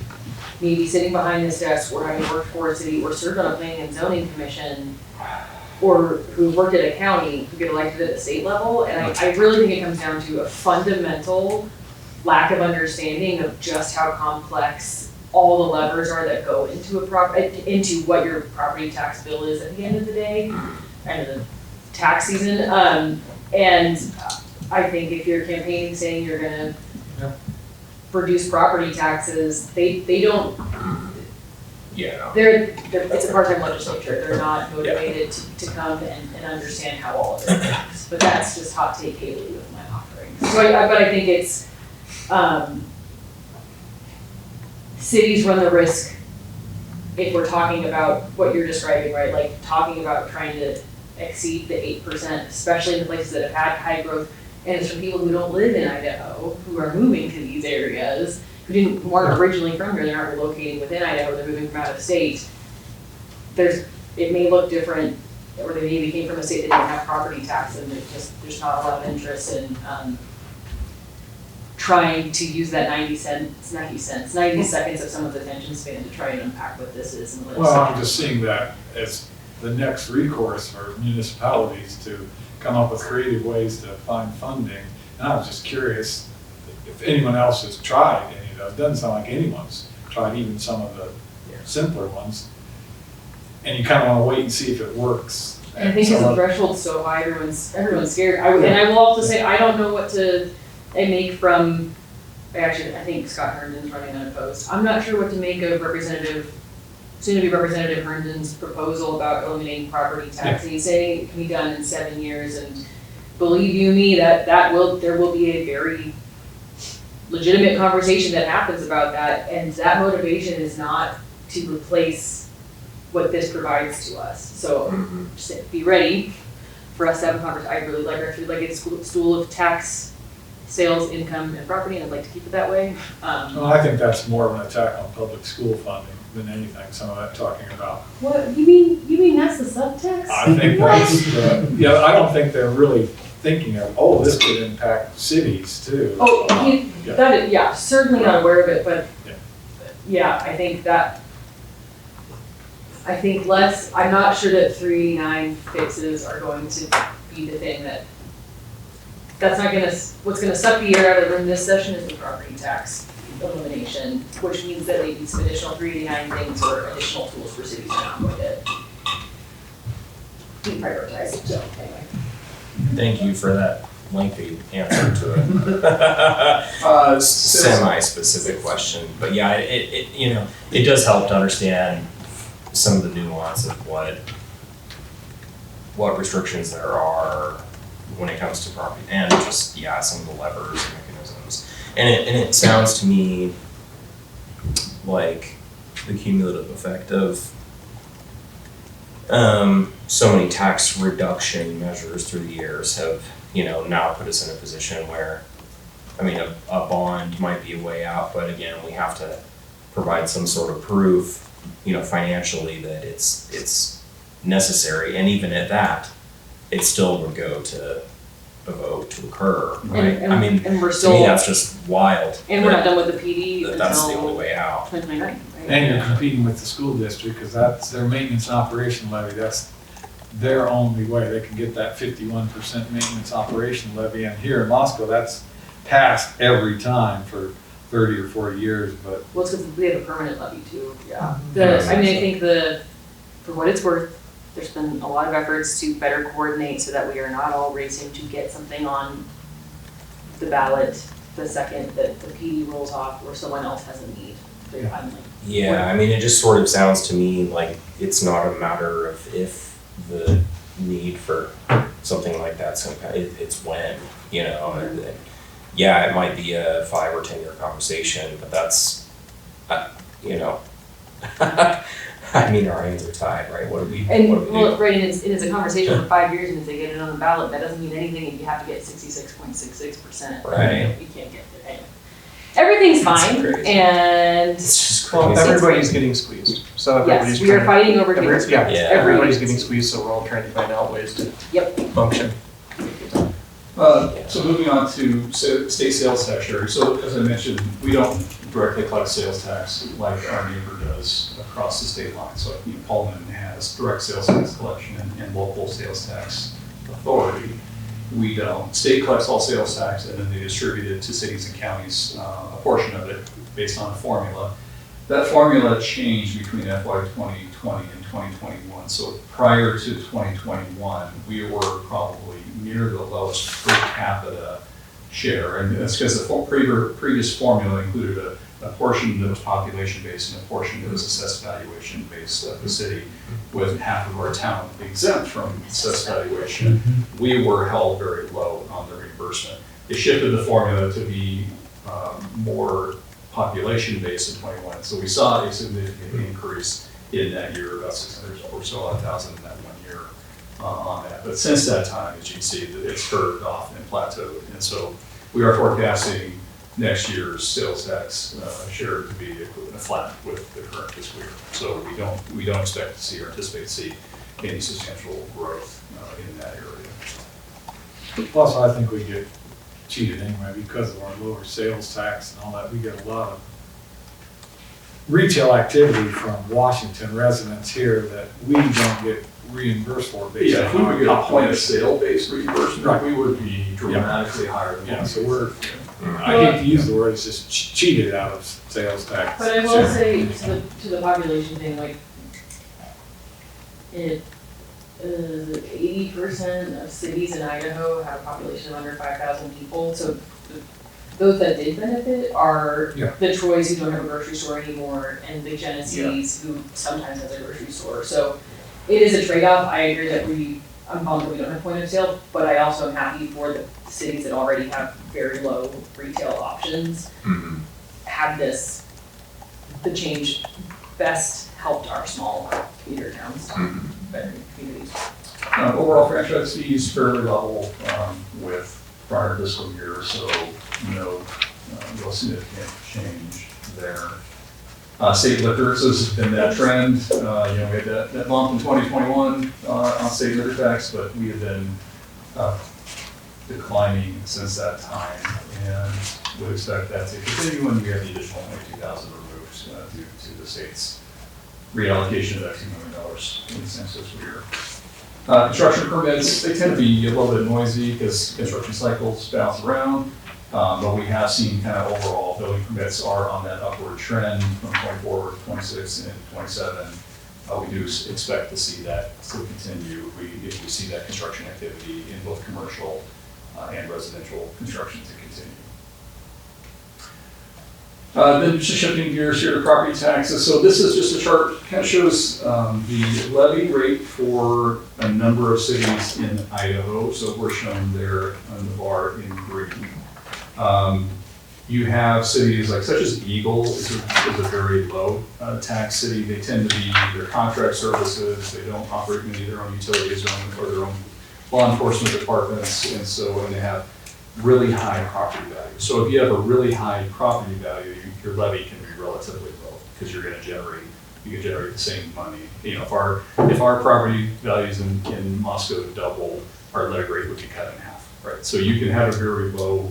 maybe sitting behind this desk or having worked for a city or served on a planning and zoning commission or who worked at a county who get elected at the state level. And I really think it comes down to a fundamental lack of understanding of just how complex all the levers are that go into into what your property tax bill is at the end of the day, end of the tax season. And I think if you're campaigning saying you're gonna reduce property taxes, they don't, Yeah. it's a part-time legislature, they're not motivated to come and understand how all of it works. But that's just hot take Haley with my offering. So but I think it's, cities run the risk, if we're talking about what you're describing, right, like talking about trying to exceed the 8%, especially in the places that have had high growth, and it's from people who don't live in Idaho, who are moving to these areas, who weren't originally from here, they aren't relocating within Idaho, they're moving from out of state. It may look different, or they maybe came from a state that didn't have property tax, and there's not a lot of interest in, trying to use that 90 seconds of someone's attention span to try and unpack what this is in the Well, I'm legislature. just seeing that as the next recourse for municipalities to come up with creative ways to find funding. And I was just curious if anyone else has tried any of those. It doesn't sound like anyone's tried even some of the simpler ones. And you kind of want to wait and see if it works. And I think because the threshold's so high, everyone's scared. And I will also say, I don't know what to make from, I think Scott Herndon's running unopposed. I'm not sure what to make of soon-to-be Representative Herndon's proposal about eliminating property tax. And he's saying it can be done in 7 years, and believe you me, there will be a very legitimate conversation that happens about that, and that motivation is not to replace what this provides to us. So just be ready for us to have a conversation. I really like a stool of tax, sales, income, and property, and I'd like to keep it that way. Well, I think that's more of an attack on public school funding than anything, some of that talking about. What, you mean that's the subtext? I think that's, I don't think they're really thinking of, this could impact cities too. Certainly not aware of it, but Yeah. I think I'm not sure that 389 fixes are going to be the thing what's gonna suck the air out of the room this session is the property tax elimination, which means that they need some additional 389 things or additional tools for cities to not look at. Deprioritize, so anyway. Thank you for that lengthy answer to a semi-specific question. But yeah, it does help to understand some of the nuance of what restrictions there are when it comes to property, and just some of the levers and mechanisms. And it sounds to me like the cumulative effect of so many tax reduction measures through the years have now put us in a position where, a bond might be a way out, but again, we have to provide some sort of proof, financially that it's necessary, and even at that, it still would go to a vote to occur, right? And I mean, and we're to still, me, that's just wild. and we're not done with the PD that that's the only until way out. 2029, right? And you're competing with the school district, because that's their maintenance and operation levy, that's their only way they can get that 51% maintenance operation levy, and here in Moscow, that's passed every time for 30 or 40 years, but Well, it's because we have a permanent levy too, yeah. Yeah. I think for what it's worth, there's been a lot of efforts to better coordinate so that we are not all racing to get something on the ballot the second that the PD rolls off or someone else has a need. Finally. Yeah, I mean, it just sort of sounds to me like it's not a matter of if the need for something like that's it's when, and yeah, it might be a 5 or 10 year conversation, but that's, I mean, our hands are tied, right? What do we do? Right, and it's a conversation for 5 years, and if they get it on the ballot, that doesn't mean anything if you have to get 66.66%. Right. You can't get it anyway. Everything's That's fine, crazy. and It's just Well, crazy. everybody's getting squeezed, so everybody's yes, we are trying fighting over to, getting. yeah, Yeah. everybody's getting squeezed, so we're all trying to find out ways to Yep. function. So moving on to state sales tax sharing. So as I mentioned, we don't directly collect sales tax like our neighbor does across the state line. So Pullman has direct sales tax collection and local sales tax authority. We don't. State collects all sales tax and then they distribute it to cities and counties, a portion of it based on a formula. That formula changed between FY 2020 and 2021. So prior to 2021, we were probably near the lowest per capita share. And that's because the previous formula included a portion that was population-based and a portion that was assessed valuation-based. The city, with half of our town exempt from assessed valuation, we were held very low on the reimbursement. They shifted the formula to be more population-based in 21. So we saw a significant increase in that year, about 600 or so odd thousand in that 1 year on that. But since that time, as you can see, it's curved off and plateaued. And so we are forecasting next year's sales tax share to be flat with the current fiscal year. So we don't expect to see or anticipate to see any substantial growth in that area. plus I think we get cheated anyway because of our lower sales tax and all that. We get a lot of retail activity from Washington residents here that we don't get reimbursed for based Yeah, if we on would our get a point of population. sale based reimbursement, Right. we would be dramatically higher than Yeah, what so we we're, do. I hate to use the word, it's just cheated out of sales tax. But I will say to the population thing, like, 80% of cities in Idaho have a population of under 5,000 people, so those that did benefit are Yeah. the Troys who don't have a grocery store anymore, and the Genesees who sometimes has a grocery store. So it is a trade-off. I agree that I'm bummed that we don't have point of sale, but I also am happy for the cities that already have very low retail options have this. The change best helped our small commuter towns, better communities. Overall franchise fees fairly level with prior fiscal year, so no real significant change there. State liquor, so this has been that trend. We had that bump in 2021 on state liquor tax, but we have been declining since that time, and would expect that to continue when we have the additional 22,000 removed due to the state's reallocation of that $2 million in this next fiscal year. Construction permits, they tend to be a little bit noisy because construction cycles bounce around, but we have seen kind of overall building permits are on that upward trend from 24 to 26 and 27. We do expect to see that still continue if we see that construction activity in both commercial and residential construction to continue. Then just shifting gears here to property taxes. So this is just a chart, kind of shows the levy rate for a number of cities in Idaho. So we're shown there on the bar in green. You have cities like such as Eagle is a very low tax city. They tend to be their contract services. They don't operate many of their own utilities or their own law enforcement departments, and they have really high property value. So if you have a really high property value, your levy can be relatively low. because you can generate the same money. You know, if our property values in Moscow double, our levy rate would be cut in half, right? So you can have a very low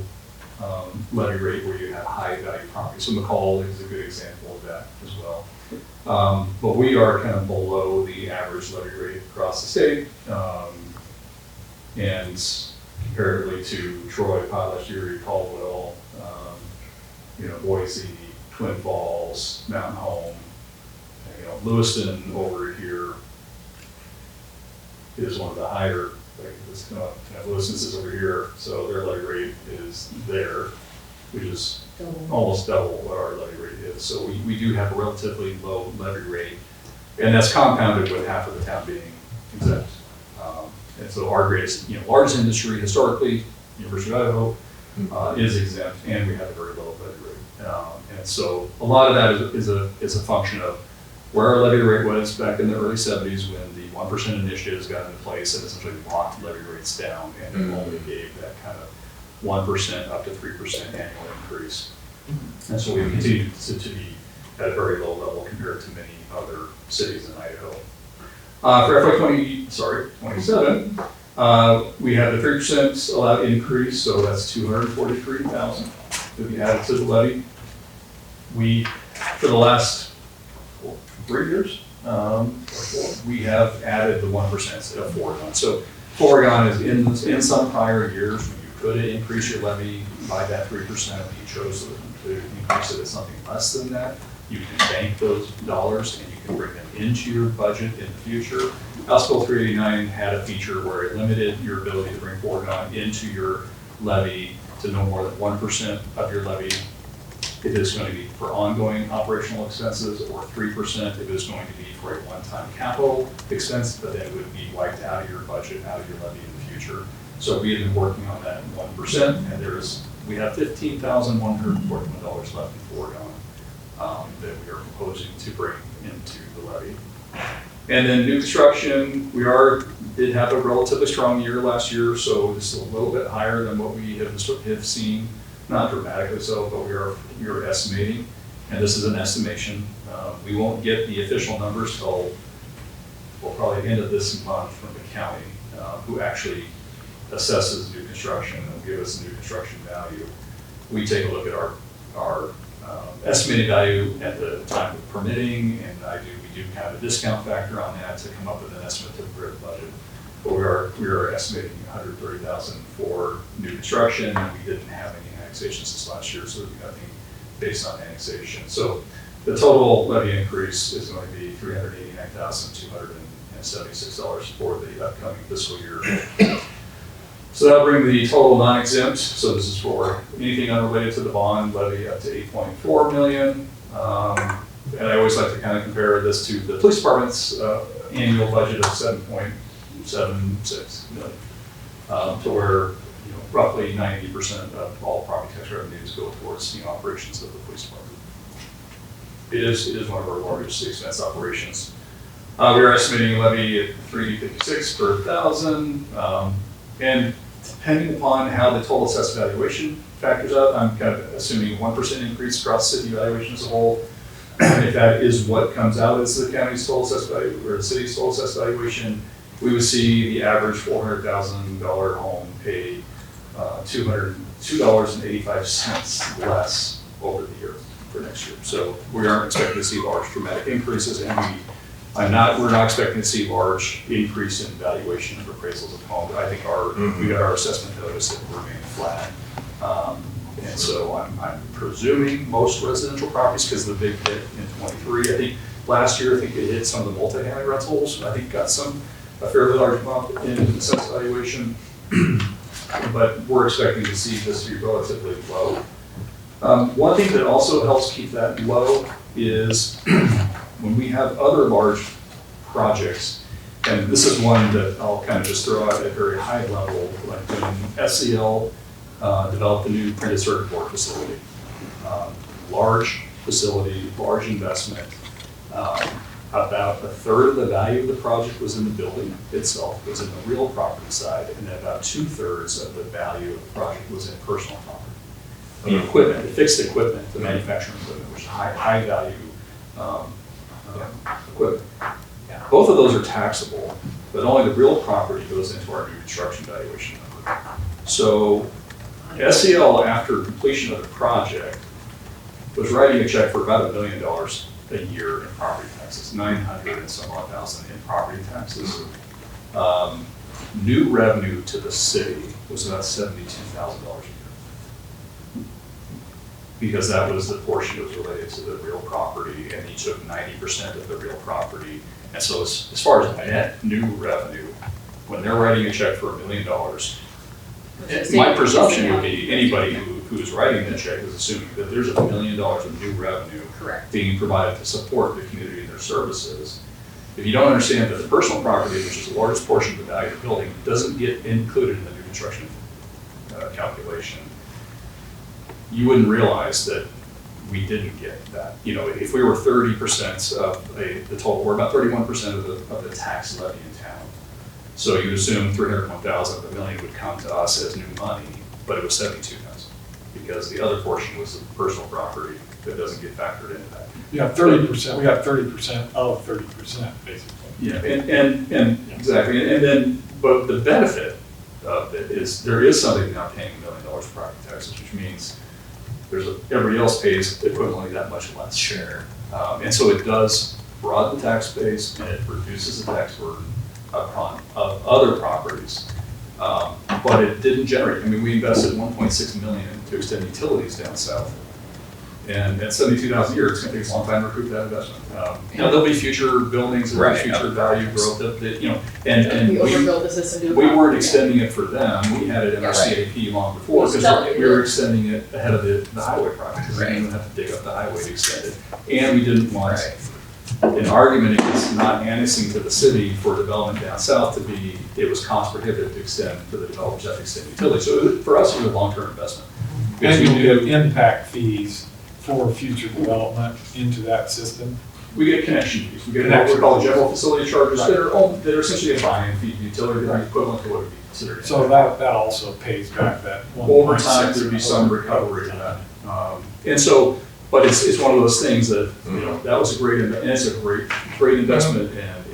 levy rate where you have high value property. So McCall is a good example of that as well. But we are kind of below the average levy rate across the state. And comparatively to Troy, Potlatch, Erie, Caldwell, Boise, Twin Falls, Mountain Home, Lewiston over here is one of the higher, Lewiston's is over here, so their levy rate is there, which is almost double what our levy rate is. So we do have a relatively low levy rate, and that's compounded with half of the town being exempt. And so our greatest, largest industry historically, University of Idaho, is exempt, and we have a very low levy rate. And so a lot of that is a function of where our levy rate was back in the early 70s when the 1% initiatives got into place and essentially locked levy rates down, and it only gave that kind of 1% up to 3% annual increase. And so we continue to be at a very low level compared to many other cities in Idaho. For FY2027, we have the 3% allowed increase, so that's $243,000 to be added to the levy. We, for the last 3 years, we have added the 1% instead of foregone. So foregone is in some prior years when you could increase your levy by that 3%. You chose to increase it at something less than that. You can bank those dollars and you can bring them into your budget in the future. House Bill 389 had a feature where it limited your ability to bring foregone into your levy to no more than 1% of your levy if it's going to be for ongoing operational expenses, or 3% if it's going to be for a one-time capital expense, but then it would be wiped out of your budget, out of your levy in the future. So we have been working on that 1%, and we have $15,141 left in foregone that we are proposing to bring into the levy. And then new construction, did have a relatively strong year last year, so this is a little bit higher than what we have seen. Not dramatically so, but we are estimating, and this is an estimation. We won't get the official numbers till probably the end of this month from the county, who actually assesses new construction and will give us a new construction value. We take a look at our estimated value at the time of permitting, and we do have a discount factor on that to come up with an estimate of the budget. But we are estimating $130,000 for new construction, and we didn't have any annexation since last year, so there'll be nothing based on annexation. So the total levy increase is going to be $389,276 for the upcoming fiscal year. So that'll bring the total non-exempt, so this is for anything unrelated to the bond levy, up to $8.4 million. And I always like to kind of compare this to the police department's annual budget of $7.76 million, to where roughly 90% of all property tax revenues go towards operations of the police department. It is one of our largest expense operations. We are estimating a levy at $356 per thousand, and depending upon how the total assessed valuation factors out, I'm kind of assuming 1% increase across city valuation as a whole. If that is what comes out as the county's total assessed value or the city's total assessed valuation, we would see the average $400,000 home pay $202.85 less over the year for next year. So we aren't expecting to see large dramatic increases, and we're not expecting to see large increase in valuation of appraisals of home. But I think we got our assessment notice that will remain flat. And so I'm presuming most residential properties, because of the big hit in 23, I think last year, it hit some of the multifamily rentals. I think got a fairly large bump in assessed valuation. But we're expecting to see this be relatively low. One thing that also helps keep that low is when we have other large projects, and this is one that I'll kind of just throw out at a very high level, like when SCL developed a new printed circuit board facility. Large facility, large investment. About a third of the value of the project was in the building itself, was in the real property side, and then about 2/3 of the value of the project was in personal property. The equipment, the fixed equipment, the manufacturing equipment, which is high value equipment. Both of those are taxable, but only the real property goes into our new construction valuation number. So SEL, after completion of the project, was writing a check for about $1 million a year in property taxes, 900 and some odd thousand in property taxes. New revenue to the city was about $72,000 a year. Because that was the portion that was related to the real property, and he took 90% of the real property. And so as far as net new revenue, when they're writing a check for $1 million, my presumption would be anybody who's writing the check is assuming that there's $1 million of new revenue Correct. being provided to support the community and their services. If you don't understand that the personal property, which is the largest portion of the value of the building, doesn't get included in the new construction calculation, you wouldn't realize that we didn't get that. You know, if we were 30% of the total, we're about 31% of the tax levy in town. So you'd assume 301,000 of the million would come to us as new money, but it was 72,000 because the other portion was the personal property that doesn't get factored into that. You have 30%, we got 30% of 30%, basically. Yeah, and exactly, and then, but the benefit of it is there is somebody now paying $1 million property taxes, which means everybody else pays equivalently that much less. Sure. And so it does broaden the tax base and it reduces the tax burden upon of other properties. But it didn't generate, I mean, we invested $1.6 million to extend utilities down south. And at 72,000 a year, it's gonna take a long time to recoup that investment. Now, there'll be future buildings, there'll be future value growth that, you know, and We overbuilt the system. we weren't extending it for them, we had it in our CAP long before, because we were extending it ahead of the highway project, because we didn't have to dig up the highway to extend it. And we didn't want an argument against not annexing to the city for development down south to be, it was cost prohibitive to extend for the developers that extend utilities. So for us, it was a long-term investment. Because And we you knew get impact fees for future development into that system. we get connection fees, we get what we call general facility charges that are essentially a buy-in fee, utility, that are equivalent to what would be considered. So that also pays back that 1.6. Over time, there'd be some recovery in that. And so, but it's one of those things that, you know, that was a great, and it's a great investment, and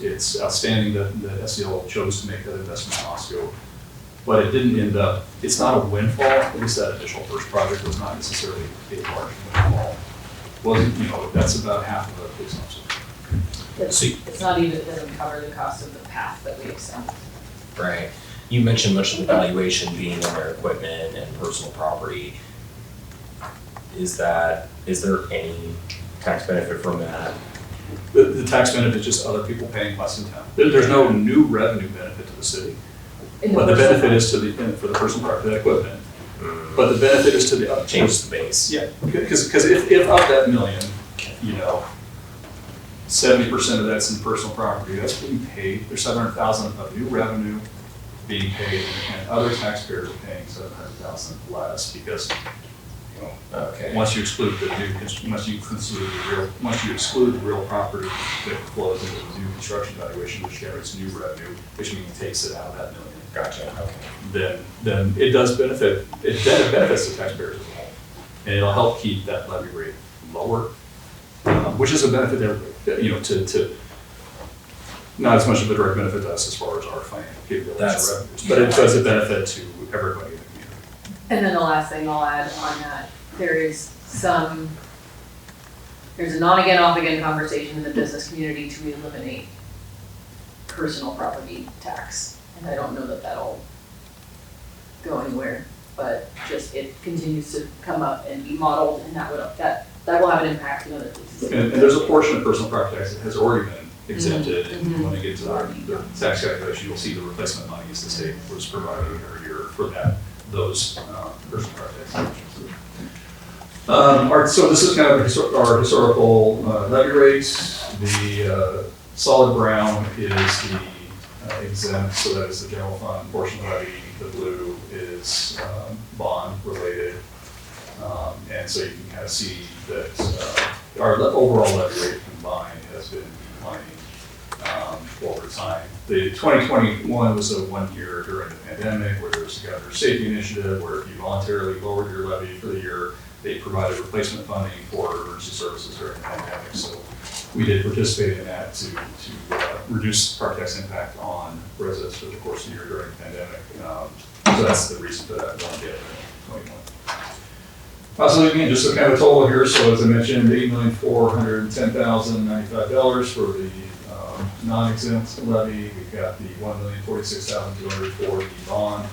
it's outstanding that SEL chose to make that investment in Osco. But it didn't end up, it's not a windfall, at least that initial first project was not necessarily a large windfall. Wasn't, you know, that's about half of a police officer. It's not even, it doesn't cover the cost of the path that we extend. Right. You mentioned much of the valuation being in their equipment and personal property. Is there any tax benefit from that? The tax benefit is just other people paying less in town. There's no new revenue benefit to the city. But the benefit is to for the personal property, that equipment. But the benefit is to the other. Changes the base. Yeah, because if of that million, you know, 70% of that's in personal property, that's being paid. There's 700,000 of new revenue being paid, and other taxpayers are paying 700,000 less because, you know, Okay. once you exclude once you exclude the real property that flows into the new construction valuation, which generates new revenue, which means it takes it out of that million. Gotcha. Okay. Then it does benefit, it benefits the taxpayers as a whole. And it'll help keep that levy rate lower, which is a benefit there, you know, to not as much of a direct benefit to us as far as our financial capabilities or revenues, but it does a benefit to everybody in the community. And then the last thing I'll add on that, there's an on-again, off-again conversation in the business community to eliminate personal property tax. And I don't know that that'll go anywhere, but just it continues to come up and be modeled, and that will have an impact in other places. And there's a portion of personal property tax that has already been exempted, and when they get to the tax calculation, you'll see the replacement monies the state was providing every year for those personal property tax. So this is kind of our historical levy rates. The solid brown is the exempt, so that is the general fund portion levy. The blue is bond related. And so you can kind of see that our overall levy rate combined has been declining over time. The 2021 was a 1 year during the pandemic where there was a governor's safety initiative where if you voluntarily lowered your levy for the year, they provided replacement funding for emergency services during the pandemic. So we did participate in that to reduce property tax impact on residents for the course of the year during the pandemic. So that's the reason for that one bit in 21. So again, just a kind of total here. So as I mentioned, $8,410,095 for the non-exempt levy. We've got the $1,046,200 for the bond,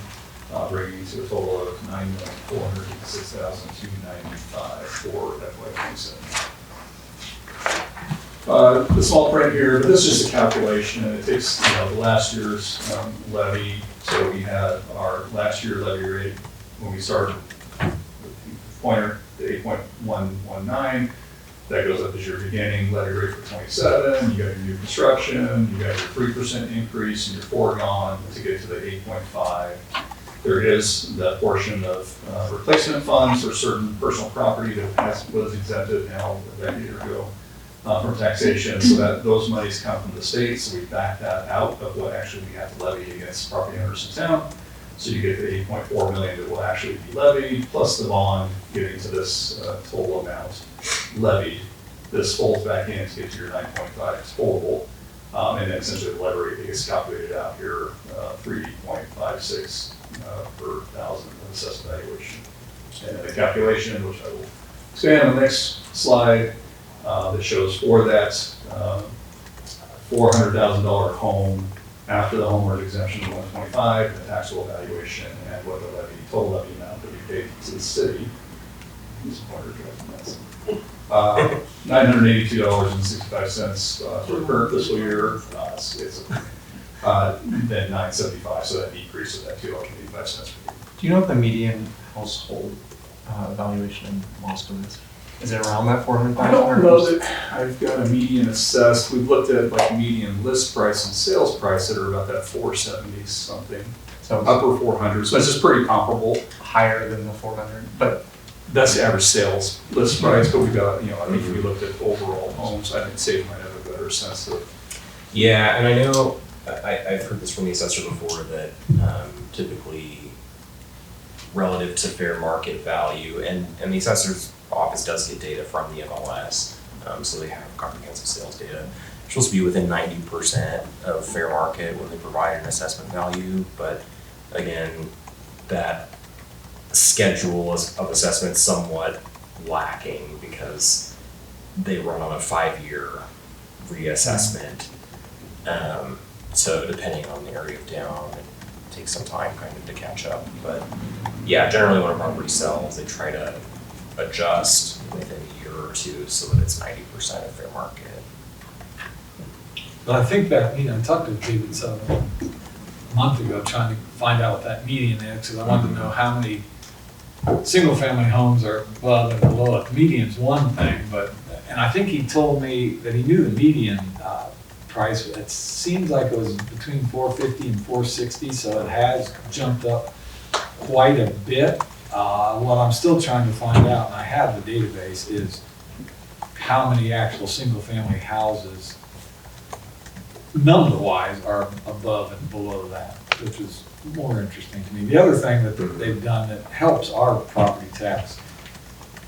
bringing to a total of $9,486,295 for FY2027. The small print here, but this is just a calculation. It takes the last year's levy. So we had our last year levy rate when we started pointer to 8.119. That goes up as your beginning levy rate for 27. You got your new construction, you got your 3% increase, and your foregone to get to the 8.5. There is that portion of replacement funds for certain personal property that was exempted now a year ago from taxation. So that those monies come from the state. So we back that out of what actually we have to levy against property owners in town. So you get the 8.4 million that will actually be levied, plus the bond getting to this total amount levied. This folds back in to get to your 9.5 total, and then essentially the levy rate gets calculated out here, 3.56 per thousand of assessed valuation. And the calculation, which I will expand on the next slide, that shows for that $400,000 home after the homeowner exemption of 125, the taxable valuation, and what the total levy amount that we paid to the city. This pointer drives nuts. $982.65 for the current fiscal year. Then $975, so that decrease of that $2.85. Do you know what the median household valuation in Boston is? Is it around that 400,000? I don't know that I've got a median assessed. We've looked at like median list price and sales price that are about that 470 something, So upper 400. So it's just pretty comparable. higher than the 400, but That's the average sales list price, but we got, I think if we looked at overall homes, I think Sage might have a better sense of. Yeah, and I know, I've heard this from the assessor before, that typically relative to fair market value, and the assessor's office does get data from the MLS, so they have comprehensive sales data. They're supposed to be within 90% of fair market when they provide an assessment value, but again, that schedule of assessment somewhat lacking because they run on a 5-year reassessment. So depending on the area of town, it takes some time kind of to catch up. But yeah, generally when a property sells, they try to adjust within a year or two so that it's 90% of fair market. But I think that, I talked to David Sutherland a month ago trying to find out what that median is, because I wanted to know how many single-family homes are above and below it. The median's one thing, and I think he told me that he knew the median price. It seems like it was between 450 and 460, so it has jumped up quite a bit. What I'm still trying to find out, and I have the database, is how many actual single-family houses, number-wise, are above and below that, which is more interesting to me. The other thing that they've done that helps our property tax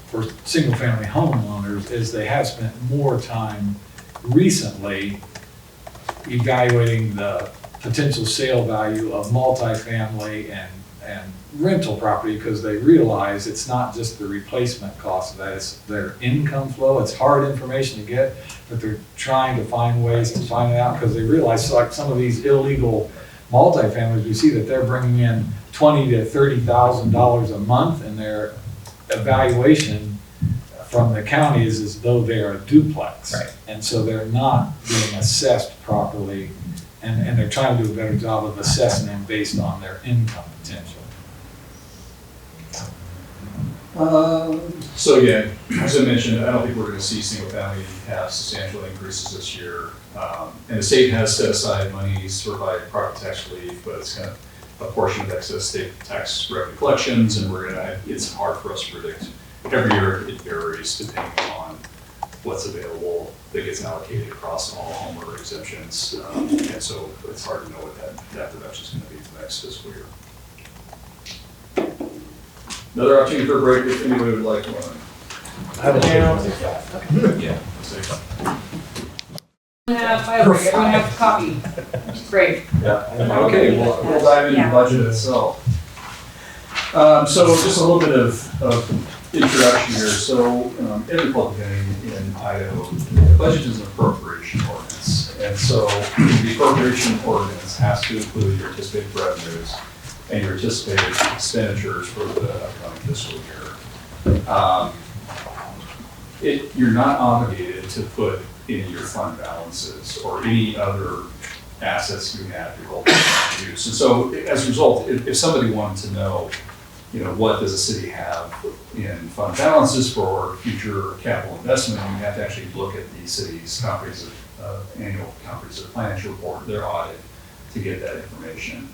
for single-family homeowners is they have spent more time recently evaluating the potential sale value of multifamily and rental property, because they realize it's not just the replacement cost of that, it's their income flow. It's hard information to get, but they're trying to find ways to find it out, because they realize, like some of these illegal multifamilies, we see that they're bringing in $20,000 to $30,000 a month, and their evaluation from the county is as though they are a duplex. Right. And so they're not being assessed properly, and they're trying to do a better job of assessing them based on their income potential. So again, as I mentioned, I don't think we're going to see single family have substantial increases this year. And the state has set aside monies to provide property tax relief, but it's kind of a portion of excess state tax revenue collections, and it's hard for us to predict. Every year it varies depending on what's available that gets allocated across all homeowner exemptions. And so it's hard to know what that production is going to be for the next fiscal year. Another opportunity for a break if anybody would like one. I have a chance. Yeah. Everyone have coffee. Great. Okay, we'll dive into the budget itself. So just a little bit of introduction here. So every public entity in Idaho, the budget is an appropriation ordinance. And so the appropriation ordinance has to include your anticipated revenues and your anticipated expenditures for the upcoming fiscal year. You're not obligated to put in your fund balances or any other assets you have to hold use. And so as a result, if somebody wanted to know, what does a city have in fund balances for future capital investment, you have to actually look at the city's comprehensive, annual comprehensive financial report, their audit, to get that information.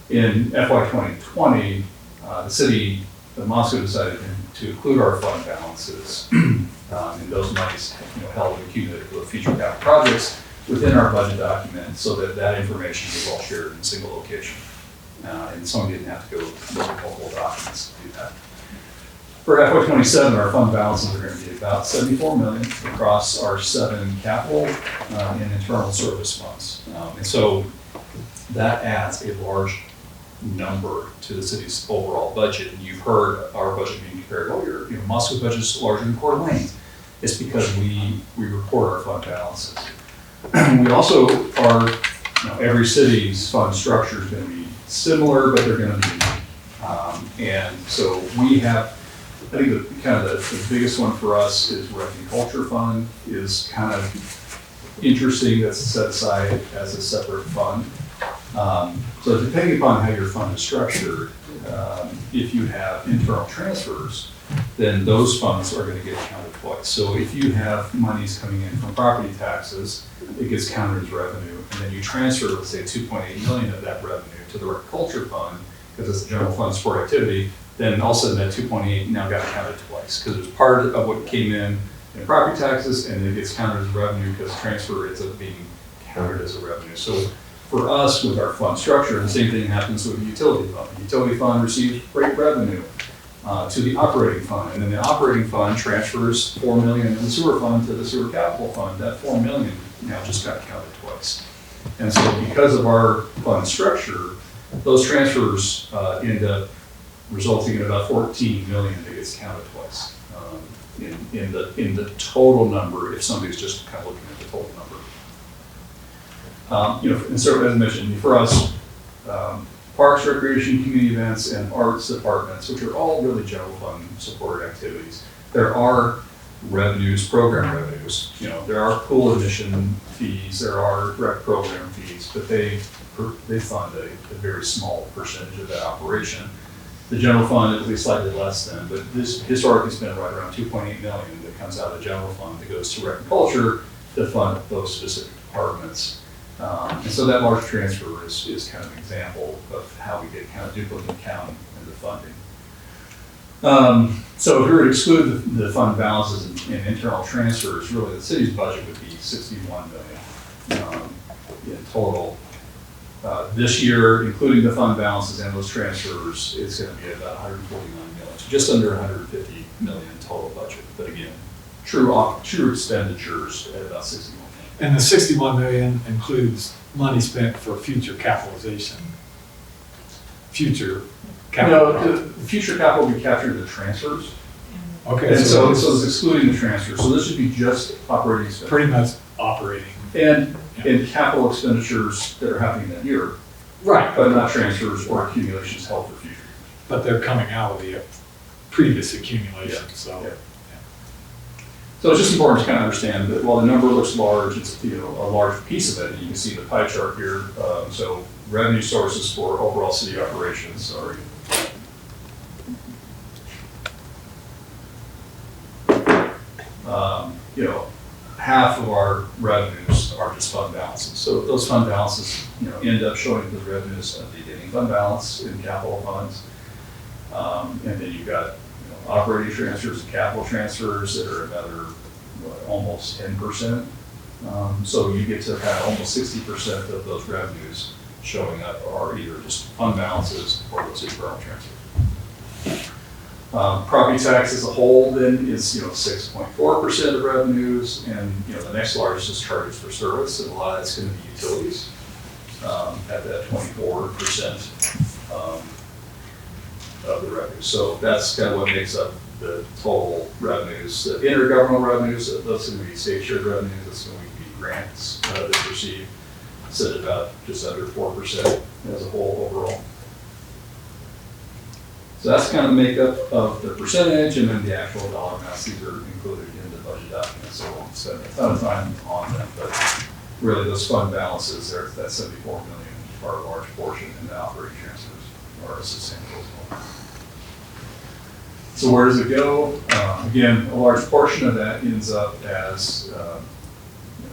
In FY2020, the city of Moscow decided to include our fund balances and those monies held and accumulated for future capital projects within our budget document so that information was all shared in a single location. And someone didn't have to go look at multiple documents to do that. For FY27, our fund balances are going to be about $74 million across our 7 capital and internal service funds. And so that adds a large number to the city's overall budget. And you've heard our budget being compared, Moscow's budget is larger than Coeur d'Alene's. It's because we report our fund balances. We also are, every city's fund structure is going to be similar, but they're going to be unique. And so we have, I think the biggest one for us is Rec and Culture Fund is kind of interesting. That's set aside as a separate fund. So depending upon how your fund is structured, if you have internal transfers, then those funds are going to get counted twice. So if you have monies coming in from property taxes, it gets counted as revenue, and then you transfer, let's say, 2.8 million of that revenue to the Rec Culture Fund, because it's a general fund support activity, then all of a sudden that 2.8 now got counted twice, because it was part of what came in property taxes, and it gets counted as revenue because transfer ends up being counted as a revenue. So for us, with our fund structure, the same thing happens with the utility fund. The utility fund receives rate revenue to the operating fund, and then the operating fund transfers $4 million in the sewer fund to the sewer capital fund. That $4 million now just got counted twice. And so because of our fund structure, those transfers end up resulting in about 14 million that gets counted twice in the total number, if somebody's just kind of looking at the total number. And so as I mentioned, for us, parks, recreation, community events, and arts departments, which are all really general fund supported activities, there are revenues, program revenues. There are pool admission fees, there are rec program fees, but they fund a very small percentage of that operation. The general fund is slightly less than, but this historically has been right around 2.8 million that comes out of the general fund that goes to rec and culture to fund those specific departments. And so that large transfer is kind of an example of how we get kind of duplicate count in the funding. So if we were to exclude the fund balances and internal transfers, really the city's budget would be 61 million in total. This year, including the fund balances and those transfers, it's going to be about 149 million, so just under 150 million total budget. But again, true expenditures at about 61 million. And the 61 million includes money spent for future capitalization. Future capital. The future capital will be captured in the transfers. Okay, And so it's excluding the transfers. So this should be just operating expenses. pretty much operating. And capital expenditures that are happening that year, Right. but not transfers or accumulations held for future. But they're coming out of the previous accumulation, so. Yeah. So it's just important to kind of understand that while the number looks large, it's a large piece of it. And you can see the pie chart here. So revenue sources for overall city operations. Sorry. Half of our revenues are just fund balances. So those fund balances, end up showing the revenues at the beginning fund balance in capital funds. And then you've got operating transfers and capital transfers that are another almost 10%. So you get to kind of almost 60% of those revenues showing up are either just fund balances or those internal transfers. Property tax as a whole then is, 6.4% of revenues, and, the next largest is charges for service, and a lot of that's gonna be utilities, at that 24%, of the revenue. So that's kind of what makes up the total revenues. The intergovernmental revenues, that's gonna be state shared revenues, that's going to be grants, that's received, sit at about just under 4% as a whole overall. So that's kind of the makeup of the percentage, and then the actual dollar amounts. These are included in the budget document, so I won't spend a ton of time on them, but really those fund balances, there, that 74 million are a large portion, and the operating transfers are substantial as well. So where does it go? Again, a large portion of that ends up as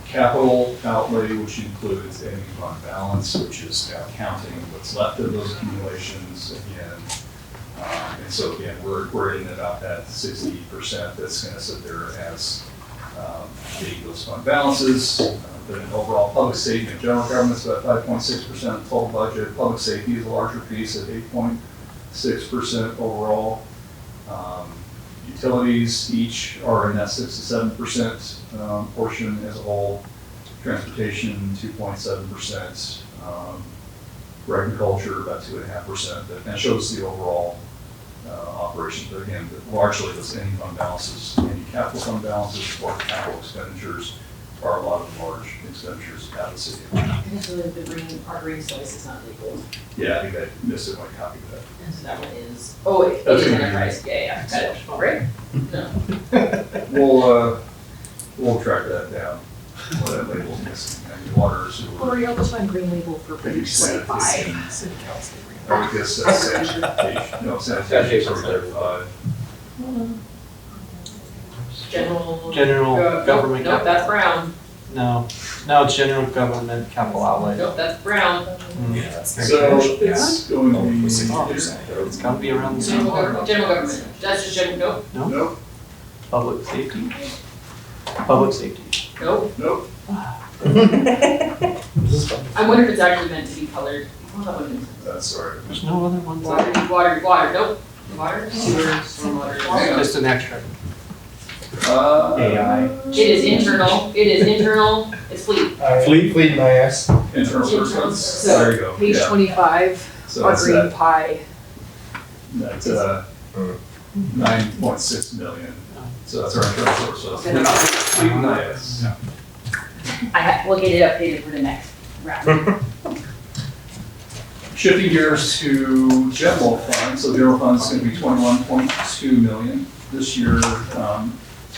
capital outlay, which includes any fund balance, which is now counting what's left of those accumulations again. And so again, we're in about that 60% that's going to sit there as being those fund balances. But in overall public safety and general government's about 5.6% of total budget. Public safety is a larger piece at 8.6% overall. Utilities each are in that 6 to 7% portion as a whole. Transportation 2.7%. Agriculture about 2.5%. That shows the overall operations. But again, largely those ending fund balances, any capital fund balances or capital expenditures are a lot of large expenditures out of the city. Our green slice is not legal. Yeah, I think I missed it when I copied that. And so that one is, oh, it That's is okay. enterprise, yeah, got it, right? No. We'll track that down. What that label's missing, and water, sewer. Corey, I'll just find green label for page 25. City council. I guess that's sanitation, no, sanitation for 35. General government. Nope, that's brown. No, it's general government capital outlay. Nope, that's brown. Yeah, that's. So it's going to be. It's gotta be around the same General order. government, that's just general, nope, Nope, Public safety. Public safety. nope. nope. I wonder if it's actually meant to be colored. Well, that wouldn't- That's all right. There's no other ones. Water, nope. Water, sewer, stormwater. Just an extra. AI. It is internal, it's fleet. Fleet and IS. Internal service, there you go. Page Yeah. 25, So our that's green that, pie. that's 9.6 million. So that's our internal source, so that's fleet and IS. We'll get it updated for the next round. Shifting gears to general fund, so general fund is gonna be 21.2 million this year.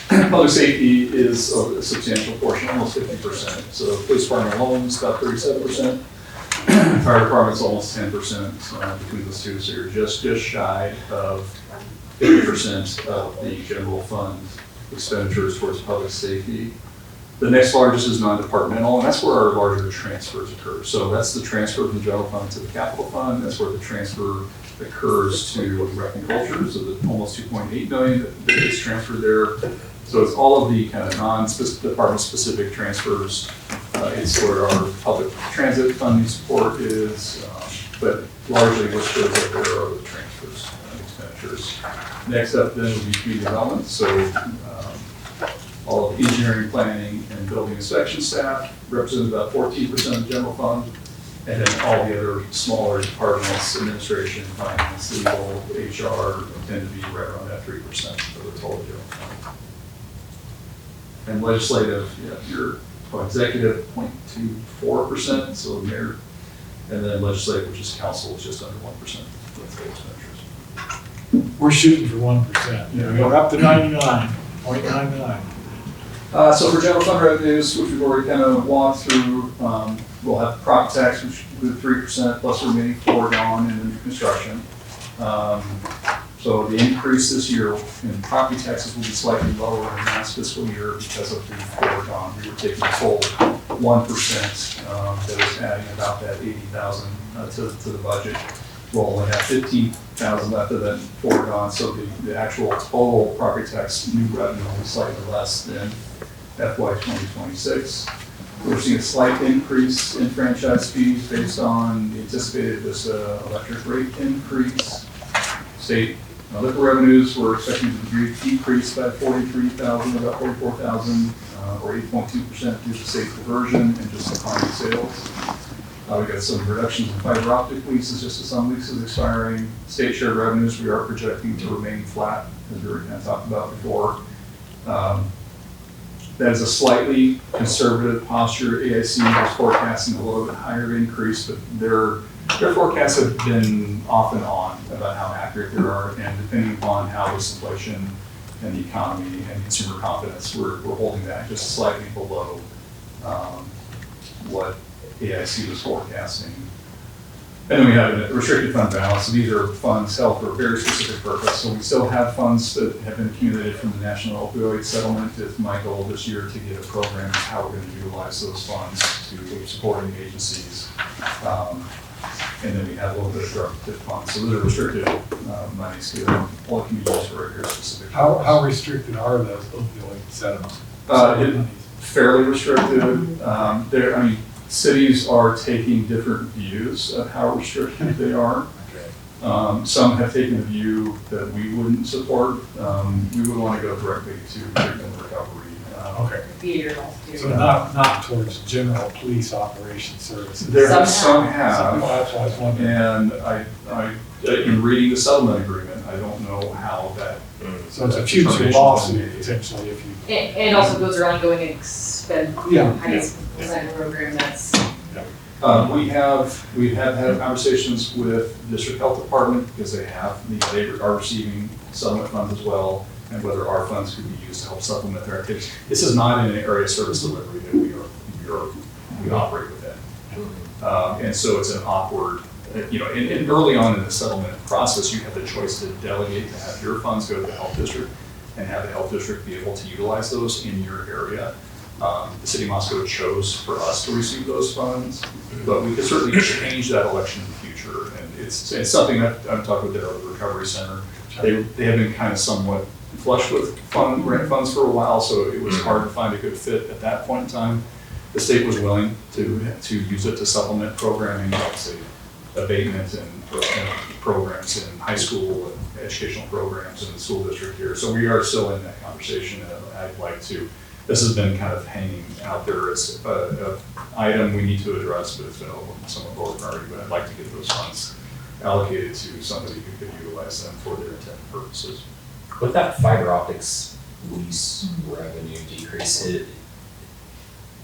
Public safety is a substantial portion, almost 50%. So police department alone is about 37%. Fire department's almost 10% between those two, so you're just shy of 50% of the general fund expenditures towards public safety. The next largest is non-departmental, and that's where our larger transfers occur. So that's the transfer from the general fund to the capital fund. That's where the transfer occurs to rec and culture, so the almost 2.8 million that is transferred there. So it's all of the kind of non-department specific transfers. It's where our public transit funding support is, but largely what shows up there are the transfers and expenditures. Next up then would be community development. So all of the engineering, planning, and building inspection staff represent about 14% of the general fund. And then all the other smaller departments, administration, finance, legal, HR, tend to be right around that 3% of the total general fund. And legislative, your executive 0.24%, so mayor, and then legislative, which is council, is just under 1% of total expenditures. We're shooting for 1%. We're up to 99.99. So for general fund revenues, which we've already kind of walked through, we'll have property tax, which include 3% plus the remaining foregone in the new construction. So the increase this year in property taxes will be slightly lower than last fiscal year because of the foregone. We were taking a full 1%, that was adding about that 80,000 to the budget. We'll only have 15,000 left of that foregone, so the actual total property tax new revenue will be slightly less than FY2026. We're seeing a slight increase in franchise fees based on the anticipated electric rate increase. State Liquor revenues were expecting to decrease by 43,000, about 44,000, or 8.2% due to safe diversion and just declining sales. We got some reductions in fiber optic leases, just as some leases expiring. State share revenues, we are projecting to remain flat, as we were kind of talked about before. That is a slightly conservative posture. AIC is forecasting a little bit higher increase, but their forecasts have been off and on about how accurate they are, and depending upon how this inflation and the economy and consumer confidence, we're holding that just slightly below what AIC was forecasting. And then we have a restricted fund balance. So these are funds held for a very specific purpose. So we still have funds that have been accumulated from the National Opioid Settlement. It's my goal this year to get a program of how we're going to utilize those funds to supporting agencies. And then we have a little bit of drug tip funds. So those are restricted monies here. All can be used for a very specific purpose. How restricted are those opioid settlements? Fairly restricted. Cities are taking different views of how restricted they are. Some have taken a view that we wouldn't support. We would want to go directly to treatment and recovery. Okay. Theater last year. So not towards general police operation services. Some have. That's why I was wondering. And I, in reading the settlement agreement, I don't know how that. So it's a future lawsuit potentially if you. And also goes around going and spend, high school program that's. We have had conversations with the district health department because they are receiving settlement funds as well, and whether our funds could be used to help supplement their activities. This is not in an area of service delivery that we operate within. And so it's an awkward, and early on in the settlement process, you have the choice to delegate to have your funds go to the health district and have the health district be able to utilize those in your area. The city of Moscow chose for us to receive those funds, but we could certainly change that election in the future. And it's something that I've talked with the recovery center. They have been kind of somewhat flush with grant funds for a while, so it was hard to find a good fit at that point in time. The state was willing to use it to supplement programming, say abatement and programs in high school and educational programs in the school district here. So we are still in that conversation, and I'd like to. This has been kind of hanging out there as an item we need to address, but it's been somewhat lower priority. But I'd like to get those funds allocated to somebody who could utilize them for their intended purposes. With that fiber optics lease revenue decrease,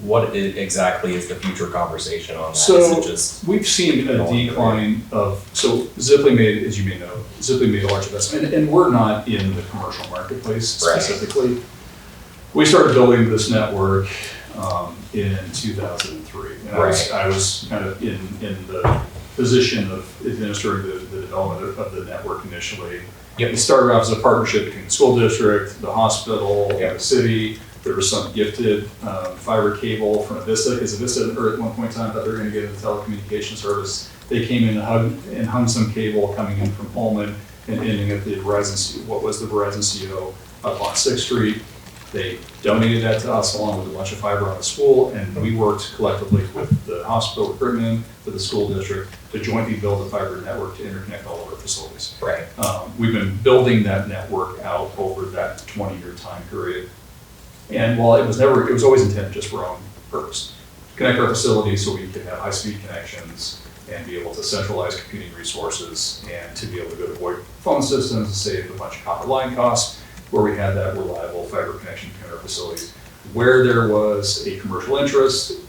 exactly is the future conversation on that? So is it just we've seen a decline of, so Ziply made, as you may know, made a large investment, and we're not in the commercial marketplace specifically. Right. We started building this network in 2003, and I was kind of in the position of administering the development of the network initially. It started off as a partnership between the school district, the hospital, the city. There was some gifted fiber cable from Avista, because Avista at one point in time thought they were going to get into telecommunication service. They came in and hung some cable coming in from Pullman and ending at the Verizon, what was the Verizon CO up on 6th Street. They donated that to us along with a bunch of fiber on the school, and we worked collectively with the hospital recruitment, with the school district, to jointly build a fiber network to interconnect all of our facilities. right? We've been building that network out over that 20-year time period. And while it was always intended just for our own purpose, connect our facilities so we could have high-speed connections and be able to centralize computing resources and to be able to go to VoIP phone systems and save a bunch of copper line costs, where we had that reliable fiber connection between our facilities. Where there was a commercial interest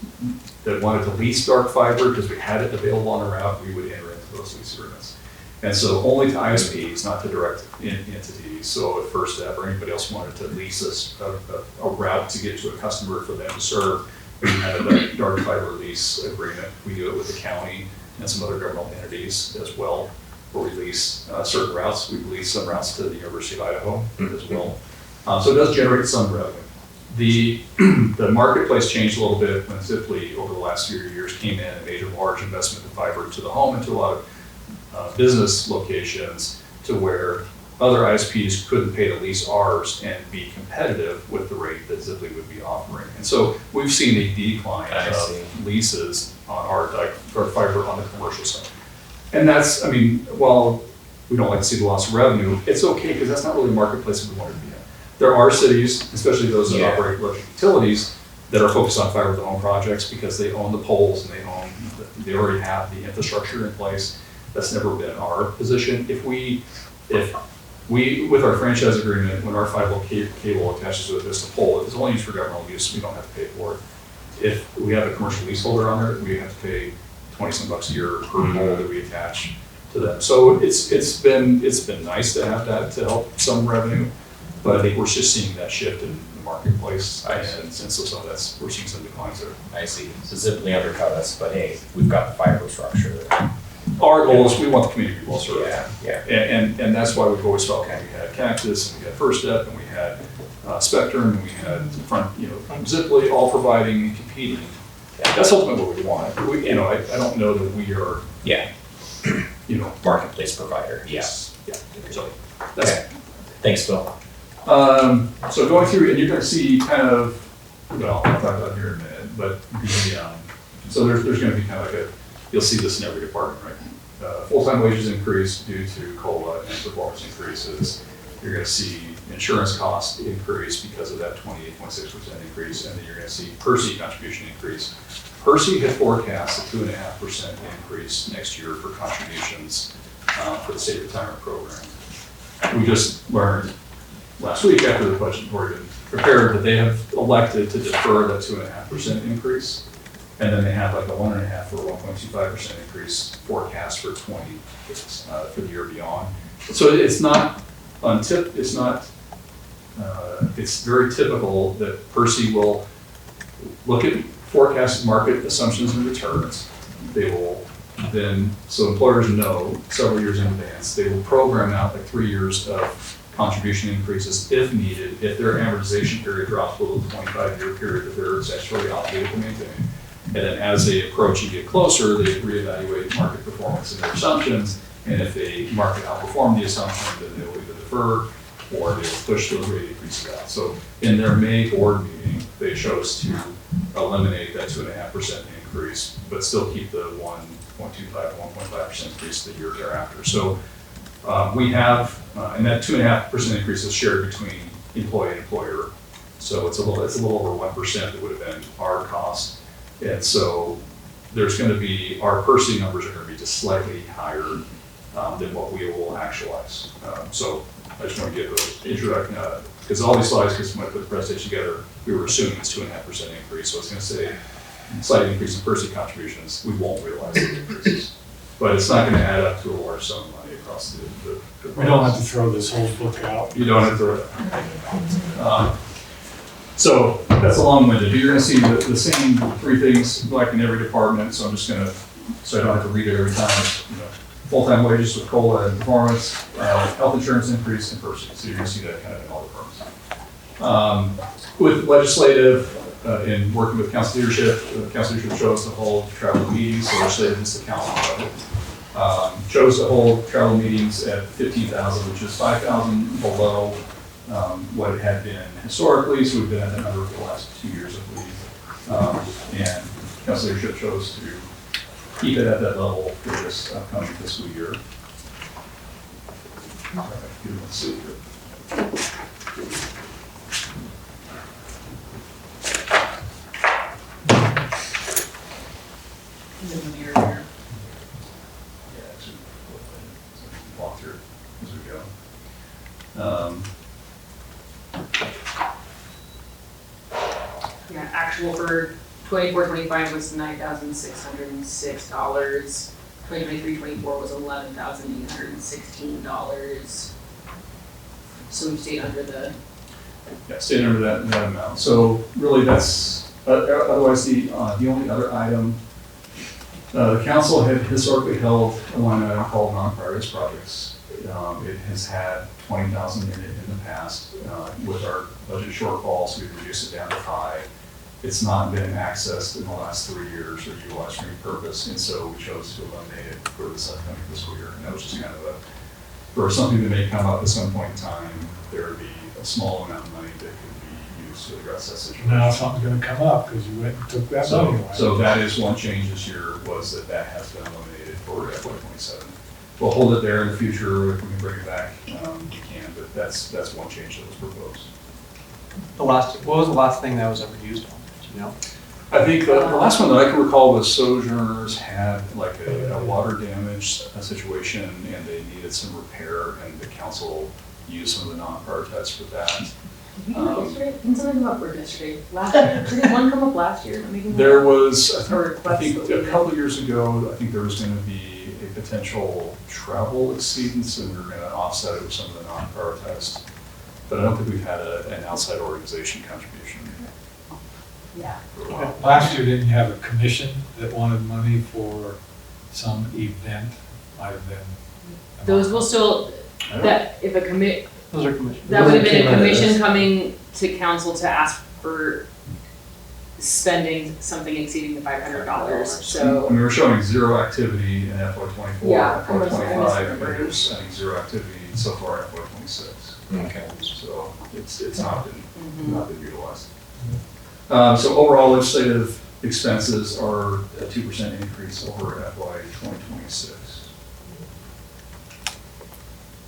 that wanted to lease dark fiber because we had it available on the route, we would enter into those lease agreements. And so only to ISPs, not to direct entities. So at First Step or anybody else wanted to lease us a route to get to a customer for them to serve, we had a dark fiber lease agreement. We do it with the county and some other governmental entities as well, where we lease certain routes. We lease some routes to the University of Idaho as well. So it does generate some revenue. The marketplace changed a little bit when Ziply, over the last few years, came in and made a large investment in fiber to the home and to a lot of business locations, to where other ISPs couldn't pay to lease ours and be competitive with the rate that Ziply would be offering. And so we've seen a decline of leases on our fiber on the commercial side. And that's, while we don't like to see the loss of revenue, it's okay, because that's not really a marketplace we want to be in. There are cities, especially those that operate electric utilities, that are focused on fiber to the home projects because they own the poles and they already have the infrastructure in place. That's never been our position. If we, with our franchise agreement, when our 5 cable attaches to a Vista pole, it's only used for governmental use, we don't have to pay for it. If we have a commercial leaseholder on there, we have to pay 20-some bucks a year per pole that we attach to them. So it's been nice to have that to help some revenue, but I think we're just seeing that shift in the marketplace, and since so that's, we're seeing some declines there. I see. So simply undercut us, but hey, we've got the fiber structure. Our goal is we want the community to be well served. Yeah. And that's why we've always felt we had Cactus, and we had First Step, and we had Spectrum, and we had Ziply, all providing and competing. That's ultimately what we want. I don't know that we are, Marketplace provider. Yeah. yeah. So that's Okay. Thanks, Bill. so going through, and you're going to see kind of, well, I'll talk about it here in a minute, but so there's going to be kind of like you'll see this in every department, right? Full-time wages increase due to COLA and performance increases. You're going to see insurance costs increase because of that 28.6% increase, and then you're going to see PERSI contribution increase. PERSI had forecast a 2.5% increase next year for contributions for the state retirement program. We just learned last week after the budget had already been prepared that they have elected to defer that 2.5% increase. And then they have like a 1.5 or 1.25% increase forecast for for the year beyond. So it's not it's very typical that PERSI will look at forecasted market assumptions and returns. They will then, so employers know several years in advance, they will program out like 3 years of contribution increases if needed, if their amortization period drops below the 25-year period that they're statutorily obligated to maintain. And then as they approach and get closer, they reevaluate market performance and their assumptions. And if they market outperform the assumption, then they will either defer or they will push those rate increases out. So in their May board meeting, they chose to eliminate that 2.5% increase, but still keep the 1.25 to 1.5% increase the year thereafter. So we have, and that 2.5% increase is shared between employee and employer. So it's a little over 1% that would have been our cost. And so there's going to be, our PERSI numbers are going to be just slightly higher than what we will actualize. So I just want to give an introduction, because all these slides, because when I put the presentation together, we were assuming it's 2.5% increase. So it's going to say slight increase in PERSI contributions. We won't realize the increases. But it's not going to add up to a large sum of money across the We don't have to throw this whole book out. You don't have to. So that's a long-winded. You're going to see the same 3 things like in every department. So I'm just going to, so I don't have to read it every time. Full-time wages with COLA and performance, health insurance increase, and PERSI. So you're going to see that kind of in all departments. With legislative, in working with council leadership chose to hold travel meetings. So legislative is the council budget. Chose to hold travel meetings at 15,000, which is 5,000 below what it had been historically. So we've been at that number for the last 2 years, I believe. And council leadership chose to keep it at that level for this upcoming fiscal year. Let's see here. Walk through as we go. Actual for 24-25 was $9,606. 2023-24 was $11,816. So we stayed under the. Yeah, stayed under that amount. So really that's, otherwise the only other item, the council had historically held a line item called non-priority projects. It has had 20,000 in it in the past. With our budget shortfalls, we've reduced it down to 5. It's not been accessed in the last 3 years or utilized for any purpose, and so we chose to eliminate it for this upcoming fiscal year. And that was just kind of for something that may come up at some point in time, there would be a small amount of money that could be used to address that situation. Now something's going to come up because you went and took that money away. So that is one change this year, was that has been eliminated for FY2027. we'll hold it there in the future. If we can bring it back, we can, but that's one change that was proposed. What was the last thing that was ever used on, do you know? I think the last one that I can recall was Sojourners had like a water damage situation and they needed some repair and the council used some of the non-prioritized for that. Yesterday, didn't something come up for yesterday? Last year, did one come up last year? There was, Or I think a couple of years ago, I think there was gonna be a potential travel exceedance and we were gonna offset it with some of the non-prioritized. But I don't think we've had an outside organization contribution. Yeah. Last year, didn't you have a commission that wanted money for some event, might have been? Those will still, I don't- that, if a commit, Those are commissioned. that would have been Came a out of commission this. coming to council to ask for spending something exceeding the $500, so. And we were showing zero activity in FY24, Yeah, FY25, and misremembering. we're showing zero activity so far in FY26. Okay. So it's not been utilized. Mhm. So overall legislative expenses are a 2% increase over FY 2026.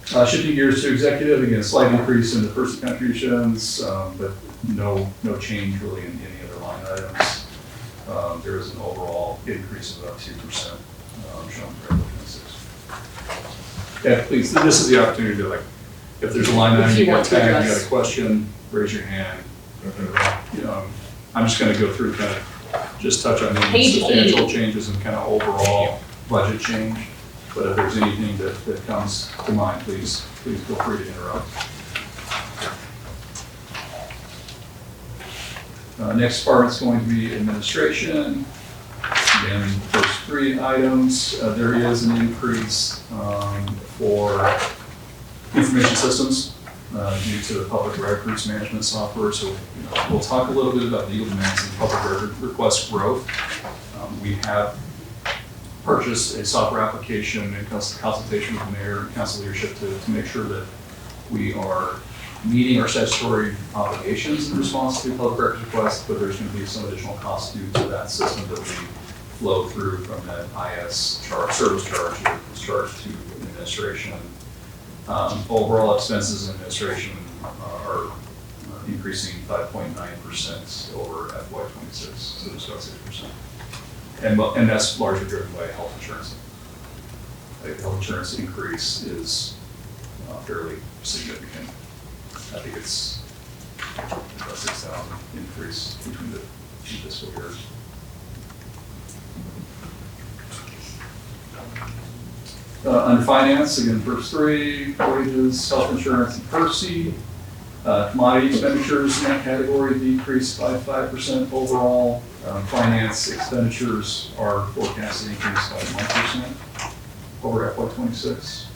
Shifting gears to executive, again, slight increase in the person contributions, but no change really in any other line items. There is an overall increase of about 2% shown for FY 26. Yeah, please, this is the opportunity to if there's a line item If you you got want to tagged, you got address. a question, raise your hand. I'm just gonna go through kind of, just touch on any Page substantial 80. changes and kind of overall budget change. But if there's anything that comes to mind, please feel free to interrupt. Next department's going to be administration. Again, first three items, there is an increase for information systems due to the public records management software. So we'll talk a little bit about legal demands and public record request growth. We have purchased a software application in consultation with the mayor and council leadership to make sure that we are meeting our statutory obligations in response to public records requests, but there's going to be some additional costs due to that system that we flow through from that IS charge, service charge that was charged to administration. Overall expenses in administration are increasing 5.9% over FY26, so it's about 6%. And that's largely driven by health insurance. The health insurance increase is fairly significant. I think it's about 6,000 increase between the two fiscal years. Under finance, again, first three, wages, health insurance, and PERC. Commodity expenditures in that category decreased by 5% overall. Finance expenditures are forecasted to increase by 1% over FY26.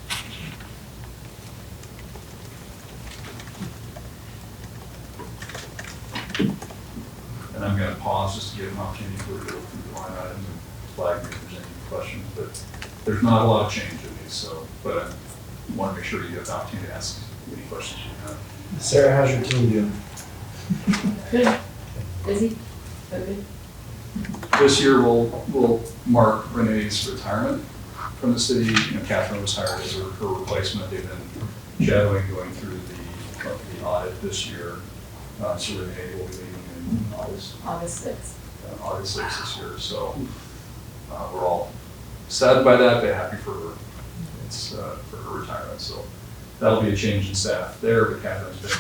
And I'm going to pause just to give an opportunity to go through the line items and flag me if there's any questions. But there's not a lot of change in these, but I want to make sure you have the opportunity to ask any questions you have. Sarah, how's your team doing? Good. Busy? Okay. This year we'll mark Renee's retirement from the city. Catherine was hired as her replacement. They've been shadowing going through the audit this year. So Renee will be leaving in August 6th this year. So we're all saddened by that, but happy for her. It's for her retirement. So that'll be a change in staff there, but Catherine's been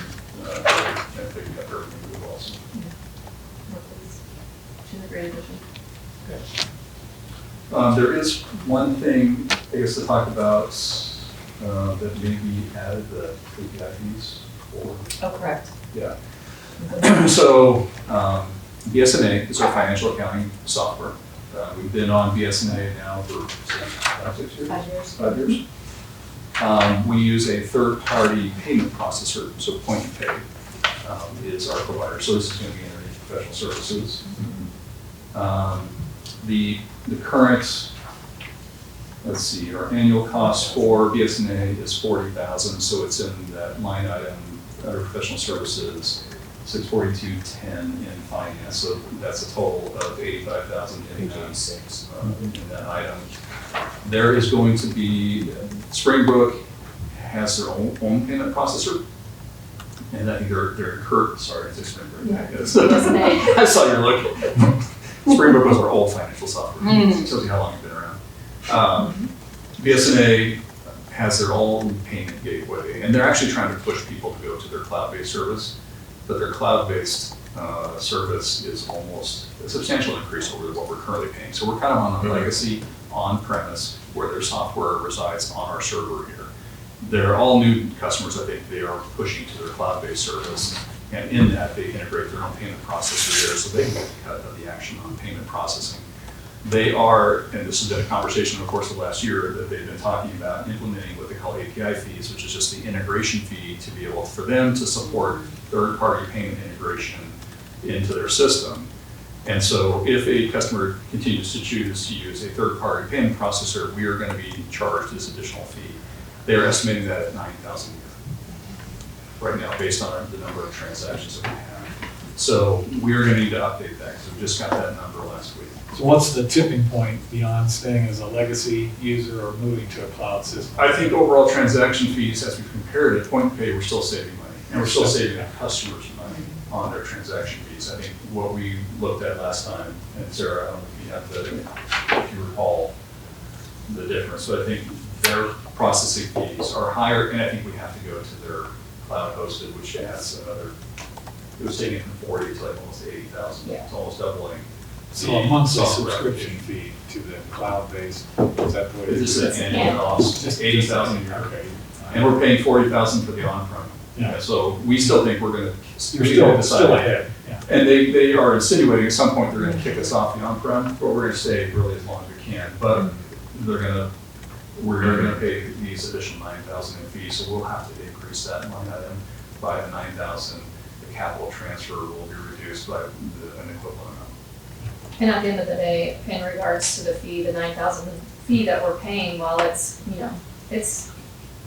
kind of picking up everything as well. So. She's a great addition. There is one thing, I guess, to talk about that may be added, the APIs for. Oh, correct. Yeah. So BSNA is our financial accounting software. We've been on BSNA now for 5 years. 5 years. 5 years. We use a third-party payment processor, so Point and Pay is our provider. So this is going to be underneath professional services. The current, let's see, our annual cost for BSNA is $40,000, so it's in that line item under professional services, 642.10 in finance. So that's a total of $85,000 in that item. There is going to be, Springbrook has their own payment processor. And I think they're incurred, sorry, it's Springbrook. Yeah. Yes. I saw you looking. Springbrook was our old financial software. It tells you how long you've been around. BSNA has their own payment gateway, and they're actually trying to push people to go to their cloud-based service. But their cloud-based service is almost a substantial increase over what we're currently paying. So we're kind of on the legacy on-premise where their software resides on our server here. They're all new customers. I think they are pushing to their cloud-based service, and in that they integrate their own payment processor there, so they can get the cut of the action on payment processing. They are, and this has been a conversation, of course, the last year that they've been talking about implementing what they call API fees, which is just the integration fee to be able for them to support third-party payment integration into their system. And so if a customer continues to choose to use a third-party payment processor, we are going to be charged this additional fee. They're estimating that at $9,000 a year right now, based on the number of transactions that we have. So we're going to need to update that because we just got that number last week. So what's the tipping point beyond staying as a legacy user or moving to a cloud system? I think overall transaction fees, as we compare it to point pay, we're still saving money. And we're still saving our customers money on their transaction fees. I think what we looked at last time, and Sarah, I don't know if you have if you recall the difference, but I think their processing fees are higher, and I think we have to go to their cloud hosted, which adds another, it was taking it from 40 to like almost 80,000. Yeah. It's almost doubling. So a monthly software subscription application. fee to the cloud-based, is that the way? It's just an annual cost, just 80,000 a year. Okay. And we're paying 40,000 for the on-prem. Yeah. So we still think we're gonna. You're still ahead, yeah. And they are insinuating at some point they're gonna kick us off the on-prem, but we're gonna stay really as long as we can. But we're gonna pay these additional 9,000 in fees, so we'll have to increase that line item by the 9,000. The capital transfer will be reduced by an equivalent amount. And at the end of the day, in regards to the fee, the 9,000 fee that we're paying, while it's, it's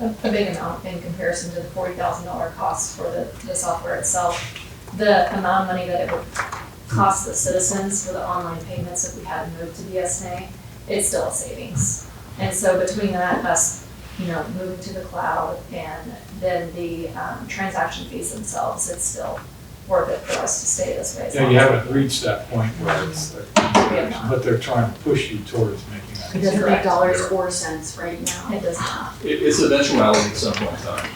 a big amount in comparison to the $40,000 cost for the software itself, the amount of money that it would cost the citizens for the online payments if we had moved to BSNA, it's still a savings. And so between that, us, moving to the cloud and then the transaction fees themselves, it's still worth it for us to stay this way. Yeah, you haven't reached that point where it's, not. but they're trying to push you towards making that. It doesn't make Correct. dollars or cents right now. It does not. It's eventuality at some point in time.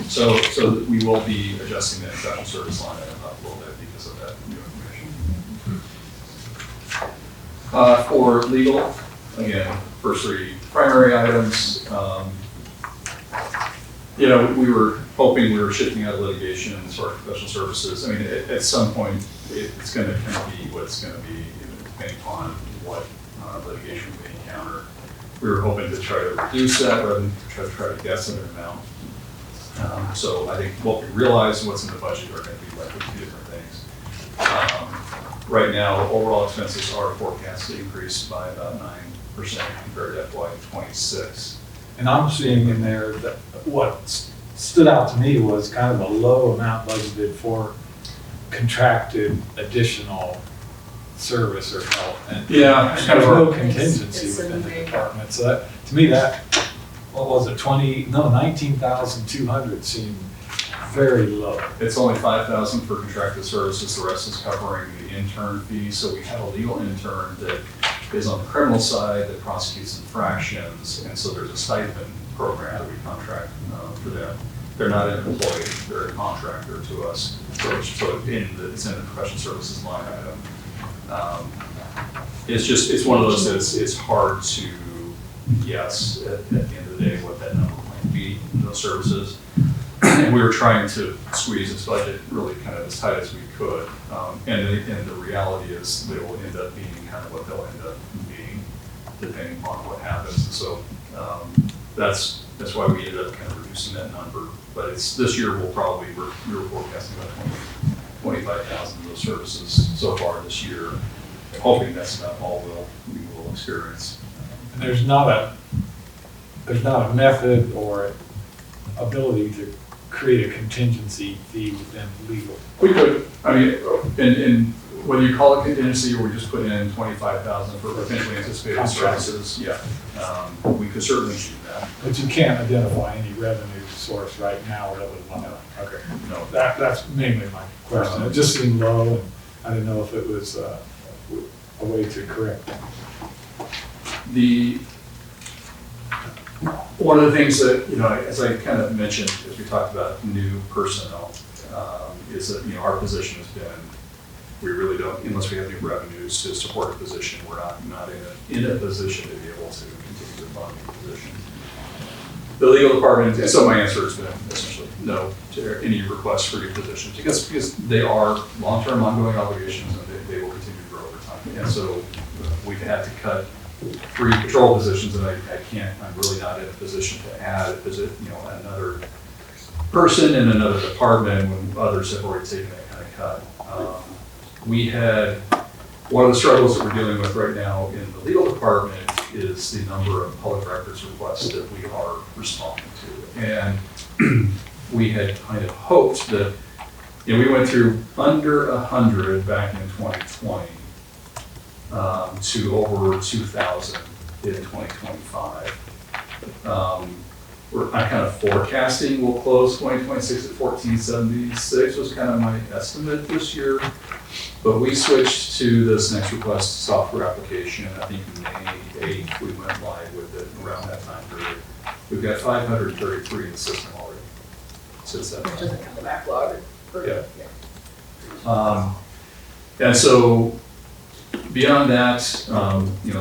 So we will be adjusting that professional service line item up a little bit because of that new information. For legal, again, first three primary items. We were hoping we were shifting out of litigation as far as professional services. I mean, at some point, it's going to kind of be what it's going to be, depending upon what litigation we may encounter. We were hoping to try to reduce that rather than try to guess an amount. So I think what we realize and what's in the budget are going to be likely two different things. Right now, overall expenses are forecast to increase by about 9% compared to FY2026. And I'm seeing in there that what stood out to me was kind of a low amount budgeted for contracted additional service or help. And Yeah, there's no It's contingency so within the big. department. So that, to me, what was it, 19,200 seemed very low. It's only 5,000 for contracted services. The rest is covering the intern fee. So we have a legal intern that is on the criminal side that prosecutes infractions, and so there's a stipend program that we contract for them. They're not an employee; they're a contractor to us. So it's in the professional services line item. It's one of those that it's hard to guess at the end of the day what that number might be in those services. And we were trying to squeeze this budget really kind of as tight as we could. And the reality is they will end up being kind of what they'll end up being, depending on what happens. And so that's why we ended up kind of reducing that number. But this year we were forecasting about 25,000 of those services so far this year. Hoping that's about all we will experience. And there's not a method or ability to create a contingency fee within legal. We could, I mean, and whether you call it contingency or we just put in 25,000 for potentially anticipated Contract. services, yeah, we could certainly do that. But you can't identify any revenue source right now that would line up. Okay. No, That's mainly my question. It just seemed low, and I didn't know if it was a way to correct that. One of the things that, as I kind of mentioned, as we talked about new personnel, is that, our position has been, we really don't, unless we have new revenues to support a position, we're not in a position to be able to continue to fund the position. The legal department, and so my answer has been essentially no to any requests for new positions, because they are long-term ongoing obligations and they will continue to grow over time. And so we've had to cut 3 patrol positions, and I'm really not in a position to add another person in another department when others have already taken that kind of cut. We had, one of the struggles that we're dealing with right now in the legal department is the number of public records requests that we are responding to. And we had kind of hoped that, we went through under 100 back in 2020 to over 2,000 in 2025. I'm kind of forecasting we'll close 2026 at 1,476 was kind of my estimate this year. But we switched to this next request software application. I think May 8th we went live with it around that time period. We've got 533 in the system already since that Which time. doesn't count the backlog. And so beyond that,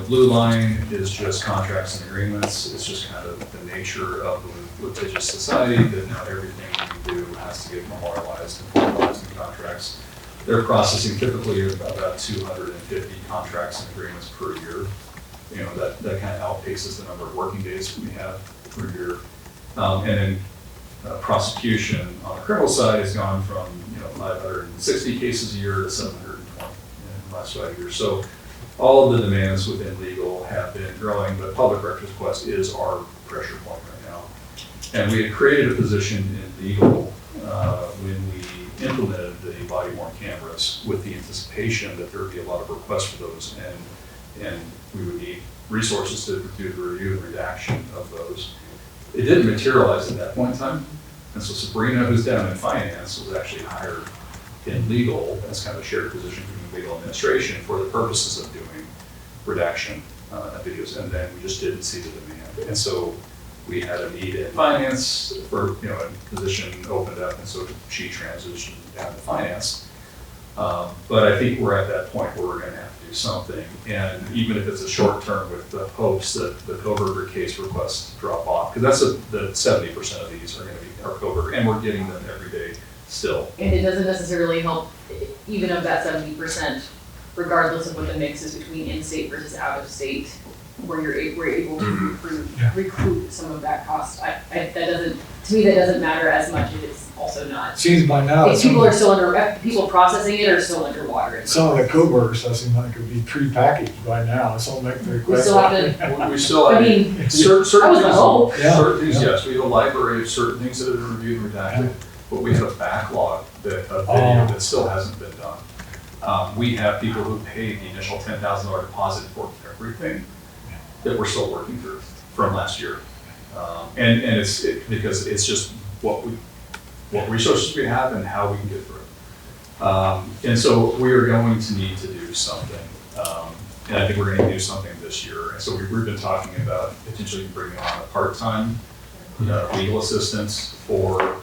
Blue Line is just contracts and agreements. It's just kind of the nature of the litigious society that now everything we do has to get memorialized and formalized in contracts. They're processing typically about 250 contracts and agreements per year. That kind of outpaces the number of working days we have per year. And then prosecution on the criminal side has gone from 560 cases a year to 720 in the last 5 years. So all of the demands within legal have been growing, but public records request is our pressure point right now. And we had created a position in legal when we implemented the body-worn cameras with the anticipation that there would be a lot of requests for those, and we would need resources to do the review and redaction of those. It didn't materialize at that point in time, and so Sabrina, who's down in finance, was actually hired in legal as kind of a shared position between legal and administration for the purposes of doing redaction videos, and then we just didn't see the demand. And so we had a need in finance for, a position opened up, and so she transitioned down to finance. But I think we're at that point where we're gonna have to do something, and even if it's a short term with the hopes that the Coburger case requests drop off, because that's the 70% of these are gonna be our Coburger, and we're getting them every day still. And it doesn't necessarily help, even of that 70%, regardless of what the mix is between in-state versus out-of-state, where we're able to recruit some of that cost. That doesn't, to me, that doesn't matter as much if it's also not. Seems by now, If people are still people processing it are still underwater. some of the Coburger stuff seems like it would be pre-packaged by now, so I'll make the We request. still have to, We still, I mean, certain that was the things, hope. Yeah. certain things, Yeah. yes, we have a library of certain things that have been reviewed and redacted, but we have a backlog of video Oh. that still hasn't been done. We have people who paid the initial $10,000 deposit for everything that we're still working through from last year. And because it's just what resources we have and how we can get through it. And so we are going to need to do something. And I think we're gonna do something this year. And so we've been talking about potentially bringing on a part-time legal assistance for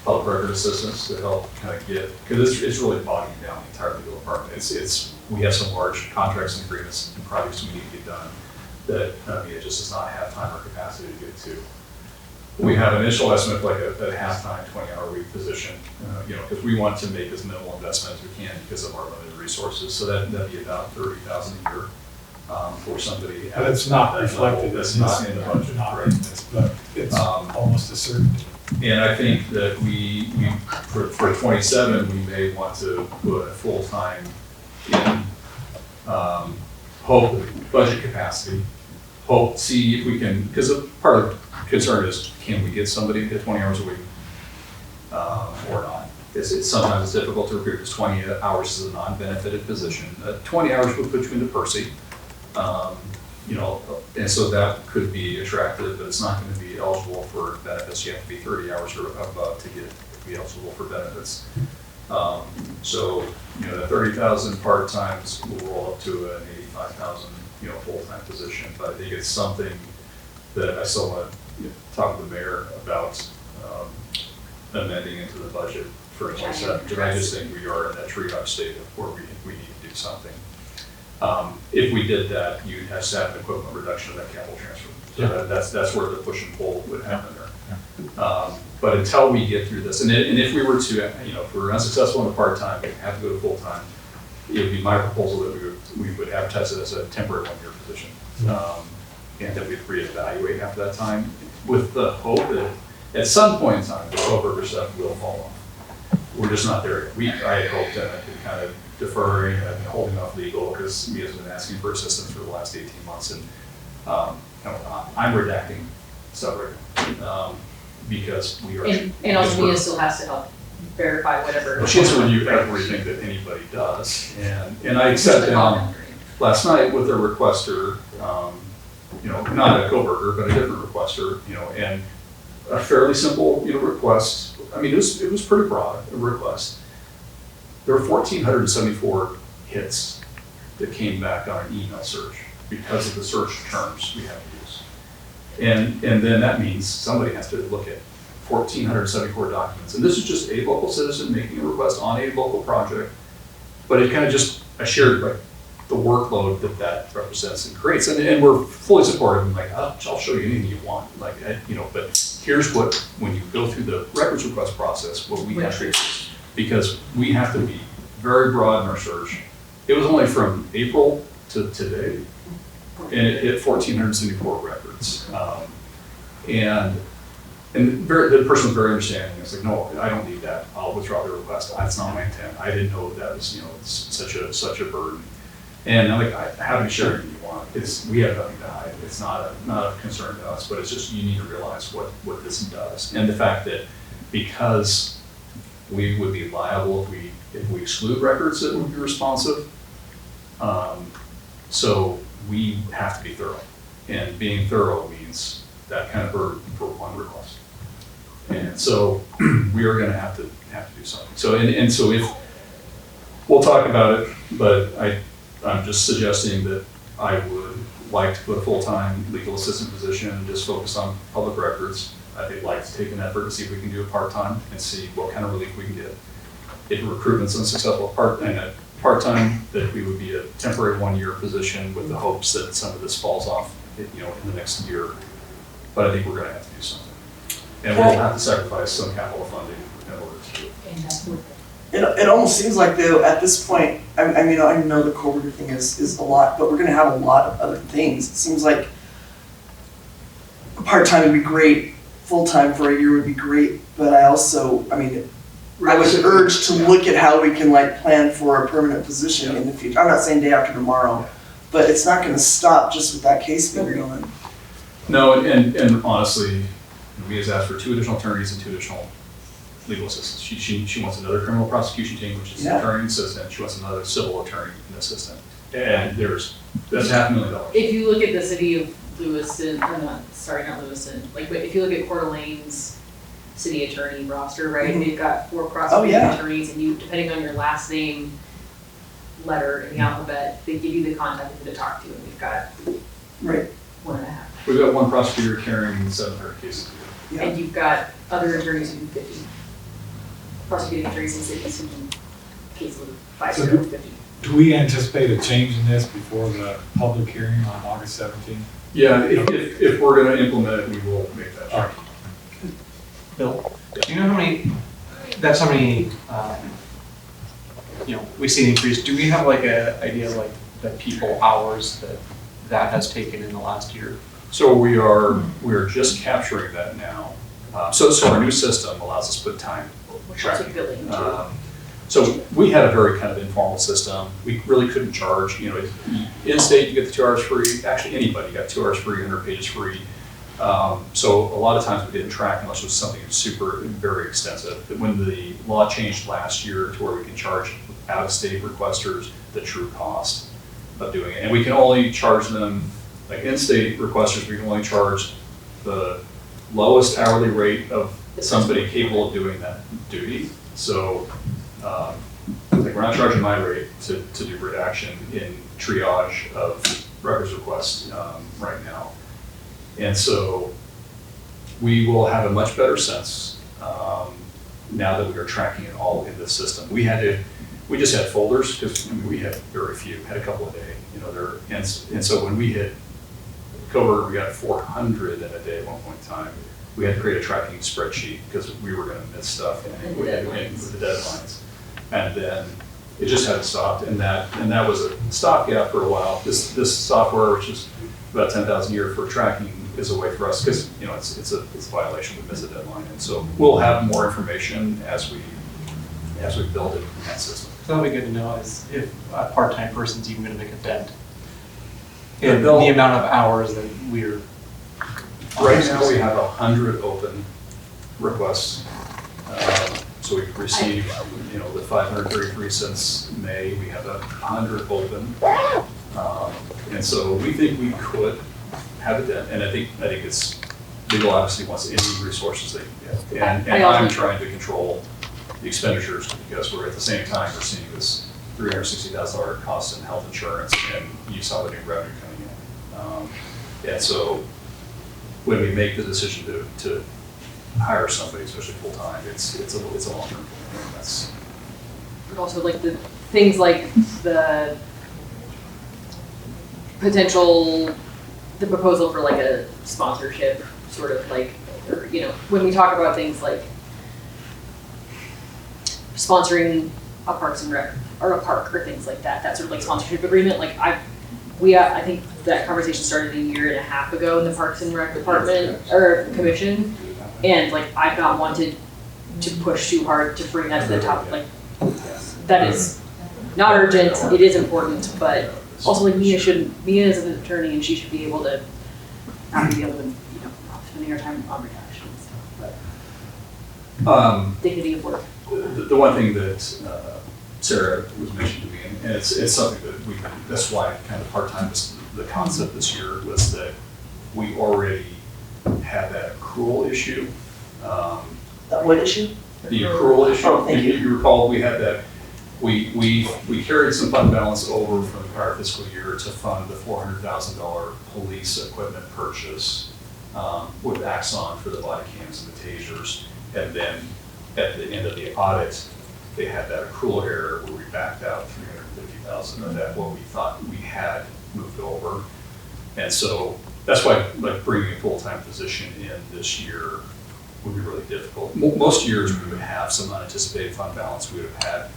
public record assistance to help kind of get, because it's really bogging down the entire legal department. We have some large contracts and agreements and projects we need to get done that it just does not have time or capacity to get to. We have an initial estimate like a half-time, 20-hour-a-week position, because we want to make as minimal investment as we can because of our limited resources. So that'd be about $30,000 a year for somebody. But it's not at that reflected. level. That's not in the budget, Not right? in this, but it's almost a certainty. And I think that we for 27, we may want to put a full-time in, budget capacity, see if we can, because part of the concern is, can we get somebody to 20 hours a week or not? sometimes it's difficult to recruit, because 20 hours is a non-benefited position. 20 hours would put you into Percy. You know, and so that could be attractive, but it's not going to be eligible for benefits. You have to be 30 hours or above to be eligible for benefits. So, you know, the 30,000 part-times will roll up to an 85,000, you know, full-time position. But I think it's something that I still want to talk to the mayor about amending into the budget for 27. Because I just think we are in that triage state of where we need to do something. If we did that, you'd have to have an equivalent reduction of that capital transfer. So that's where the push and pull would happen there. But until we get through this, and if we were to, you know, if we were unsuccessful in the part-time, we have to go to full-time, it would be my proposal that we would advertise it as a temporary one-year position. And that we'd reevaluate after that time, with the hope that at some point in time, the coworker stuff will fall off. We're just not there yet. I had hoped that I could kind of deferring and holding off legal, because Mia's been asking for assistance for the last 18 months, and I'm redacting stuff right now, because we are. And also Mia still has to help verify whatever. Well, she has to review everything that anybody does, and I sat down last night with a requester, you know, not a coworker, but a different requester, you know, and a fairly simple, you know, request. I mean, it was pretty broad, a request. There were 1,474 hits that came back on an email search because of the search terms we have to use. And then that means somebody has to look at 1,474 documents. And this is just a local citizen making a request on a local project, but it kind of just, I shared like the workload that represents and creates. And we're fully supportive, and like, I'll show you anything you want. Like, you know, but here's what, when you go through the records request process, what we have to do. Because we have to be very broad in our search. It was only from April to today, and it hit 1,474 records. And the person was very understanding. It's like, no, I don't need that. I'll withdraw the request. That's not my intent. I didn't know that was, you know, such a burden. And I'm like, I haven't shared anything you want. We have nothing to hide. It's not a concern to us, but it's just, you need to realize what this does. And the fact that because we would be liable if we exclude records that would be responsive. So we have to be thorough, and being thorough means that kind of burden for one request. And so we are going to have to do something. So and so if we'll talk about it, but I'm just suggesting that I would like to put a full-time legal assistant position and just focus on public records. I'd like to take an effort to see if we can do a part-time and see what kind of relief we can get. If recruitment's unsuccessful part-time, that we would be a temporary 1-year position with the hopes that some of this falls off, you know, in the next year. But I think we're going to have to do something. And we'll have to sacrifice some capital funding in order to do it. It almost seems like, though, at this point, I mean, I know the coworker thing is a lot, but we're going to have a lot of other things. It seems like part-time would be great, full-time for a year would be great, but I also, I mean, I would urge to look at how we can like plan for a permanent position in the future. I'm not saying day after tomorrow, but it's not going to stop just with that case being going. No, and honestly, Mia's asked for 2 additional attorneys and 2 additional legal assistants. She wants another criminal prosecution team, which is an attorney and assistant. She wants another civil attorney and assistant. And that's $500,000. If you look at the city of Lewiston, not Lewiston, like if you look at Coeur d'Alene's city attorney roster, right? Mm-hmm. They've got 4 prosecuting attorneys, and you, depending on your last name letter in the alphabet, they give you the contact to talk to, and we've got 1.5. We've got 1 prosecutor carrying 700 cases. Yeah. And you've got other attorneys who do 50. Prosecuting attorneys in cities who do cases of 50. Do we anticipate a change in this before the public hearing on August 17th? Yeah, if we're going to implement it, we will make that change. Bill, do you know how many, you know, we see an increase. Do we have like an idea like the people hours that has taken in the last year? So we are just capturing that now. So our new system allows us to put time tracking. So we had a very kind of informal system. We really couldn't charge, you know, in state you get the 2 hours free. Actually, anybody got 2 hours free, 100 pages free. So a lot of times we didn't track unless it was something super, very extensive. But when the law changed last year to where we can charge out-of-state requesters the true cost of doing it. And we can only charge them, like in-state requesters, we can only charge the lowest hourly rate of somebody capable of doing that duty. So, like we're not charging my rate to do redaction in triage of records requests right now. And so we will have a much better sense now that we are tracking it all in the system. We just had folders because we had very few, had a couple a day, and so when we hit cover, we got 400 in a day at one point in time. We had to create a tracking spreadsheet because we were going to miss stuff and with the deadlines. And then it just hadn't stopped, and that was a stopgap for a while. This software, which is about 10,000 a year for tracking, is a way for us because it's a violation. We miss a deadline, and so we'll have more information as we build it in that system. That'll be good to know is if a part-time person's even going to make a dent Yeah, in the amount of hours that we're. Right now we have 100 open requests. So we've received, the 533 since May. We have 100 open, and so we think we could have a dent. And I think it's legal obviously wants any resources they can get, and I'm trying to control the expenditures because we're at the same time we're seeing this $360,000 cost in health insurance, and you saw the new revenue coming in, and so when we make the decision to hire somebody, especially full time, it's a long term plan. That's But also like the things like the proposal for like a sponsorship, sort of like, or, when we talk about things like sponsoring a Parks and Rec or a park or things like that sort of like sponsorship agreement, like I think that conversation started a year and a half ago in the Parks and Rec department or commission, and like I've not wanted to push too hard to bring that to the top. Like that is not urgent. It is important, but also like Mia is an attorney and she should be able to be able to spending her time on redaction and stuff. But dignity of work. the one thing that Sarah was mentioning to me, and it's something that that's why kind of part-time was the concept this year, was that we already had that accrual issue. What issue? The accrual issue. Oh, thank you. You recall we had that, we carried some fund balance over from the prior fiscal year to fund the $400,000 police equipment purchase with Axon for the body cams and the tasers. And then at the end of the audit, they had that accrual error where we backed out $350,000 of that, what we thought we had moved over. And so that's why like bringing a full-time position in this year would be really difficult. Most years we would have some unanticipated fund balance. We would have had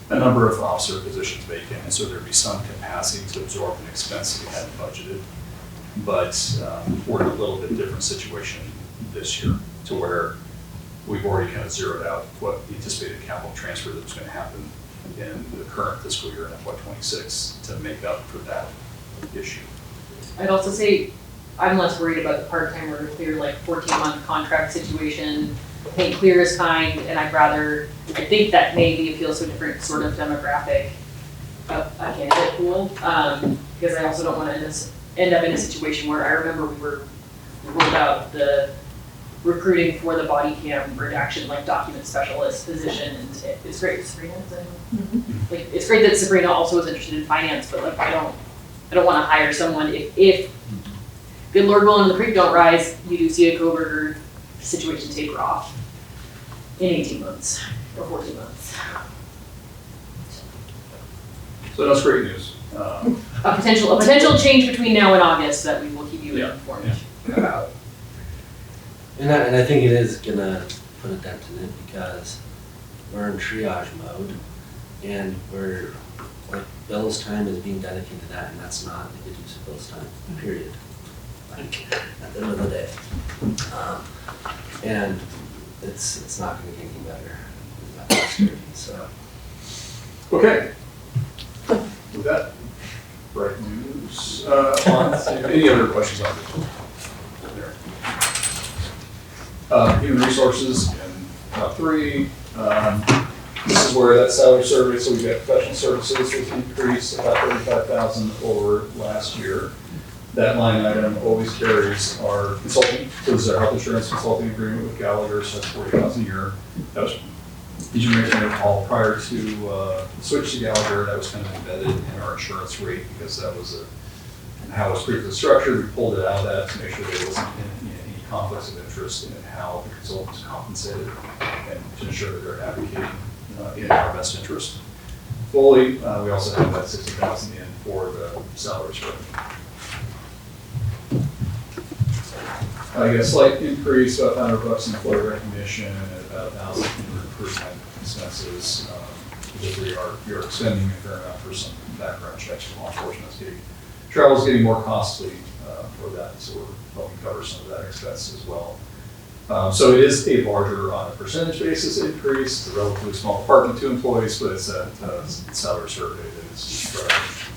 a number of officer positions vacant, and so there'd be some capacity to absorb an expense that we hadn't budgeted. But we're in a little bit different situation this year, to where we've already kind of zeroed out what the anticipated capital transfer that was going to happen in the current fiscal year in FY2026 to make up for that issue. I'd also say I'm less worried about the part-time or clear like 14-month contract situation. I think clear is kind, and I think that maybe appeals to a different sort of demographic of a candidate pool, because I also don't want to end up in a situation where I remember we rolled out the recruiting for the body cam redaction, like document specialist position, and it's great. Sabrina, like it's great that Sabrina also is interested in finance, but like I don't want to hire someone if good Lord willing the creek don't rise, you do see a coworker situation taper off in 18 months or 14 months. So that's great news. A potential change between now and August that we will keep you informed about. And I think it is gonna put a dent in it because we're in triage mode and we're, like, Bill's time is being dedicated to that, and that's not a good use of Bill's time, period. Like, at the end of the day. And it's not gonna get any better than that faster, so. Okay. With that, right news. On to any other questions on this? There. Human resources in top 3. This is where that salary survey, so we've got professional services was increased about 35,000 over last year. That line item always carries our consulting, so this is our health insurance consulting agreement with Gallagher, so that's 40,000 a year. That was, did you recall, prior to switch to Gallagher, that was kind of embedded in our insurance rate because that was how it was previously structured. We pulled it out of that to make sure there wasn't any conflicts of interest in how the consultant was compensated and to ensure that they're advocating in our best interest fully. We also have that 60,000 in for the salary structure. I guess slight increase, about $100 in employee recognition and about 1,000 in recruitment expenses. Because we are extending a fair amount for some background checks for law enforcement. Travel is getting more costly for that, so we're helping cover some of that expense as well. So it is a larger, on a percentage basis, increase. It's a relatively small department, 2 employees, but it's a salary survey that is driving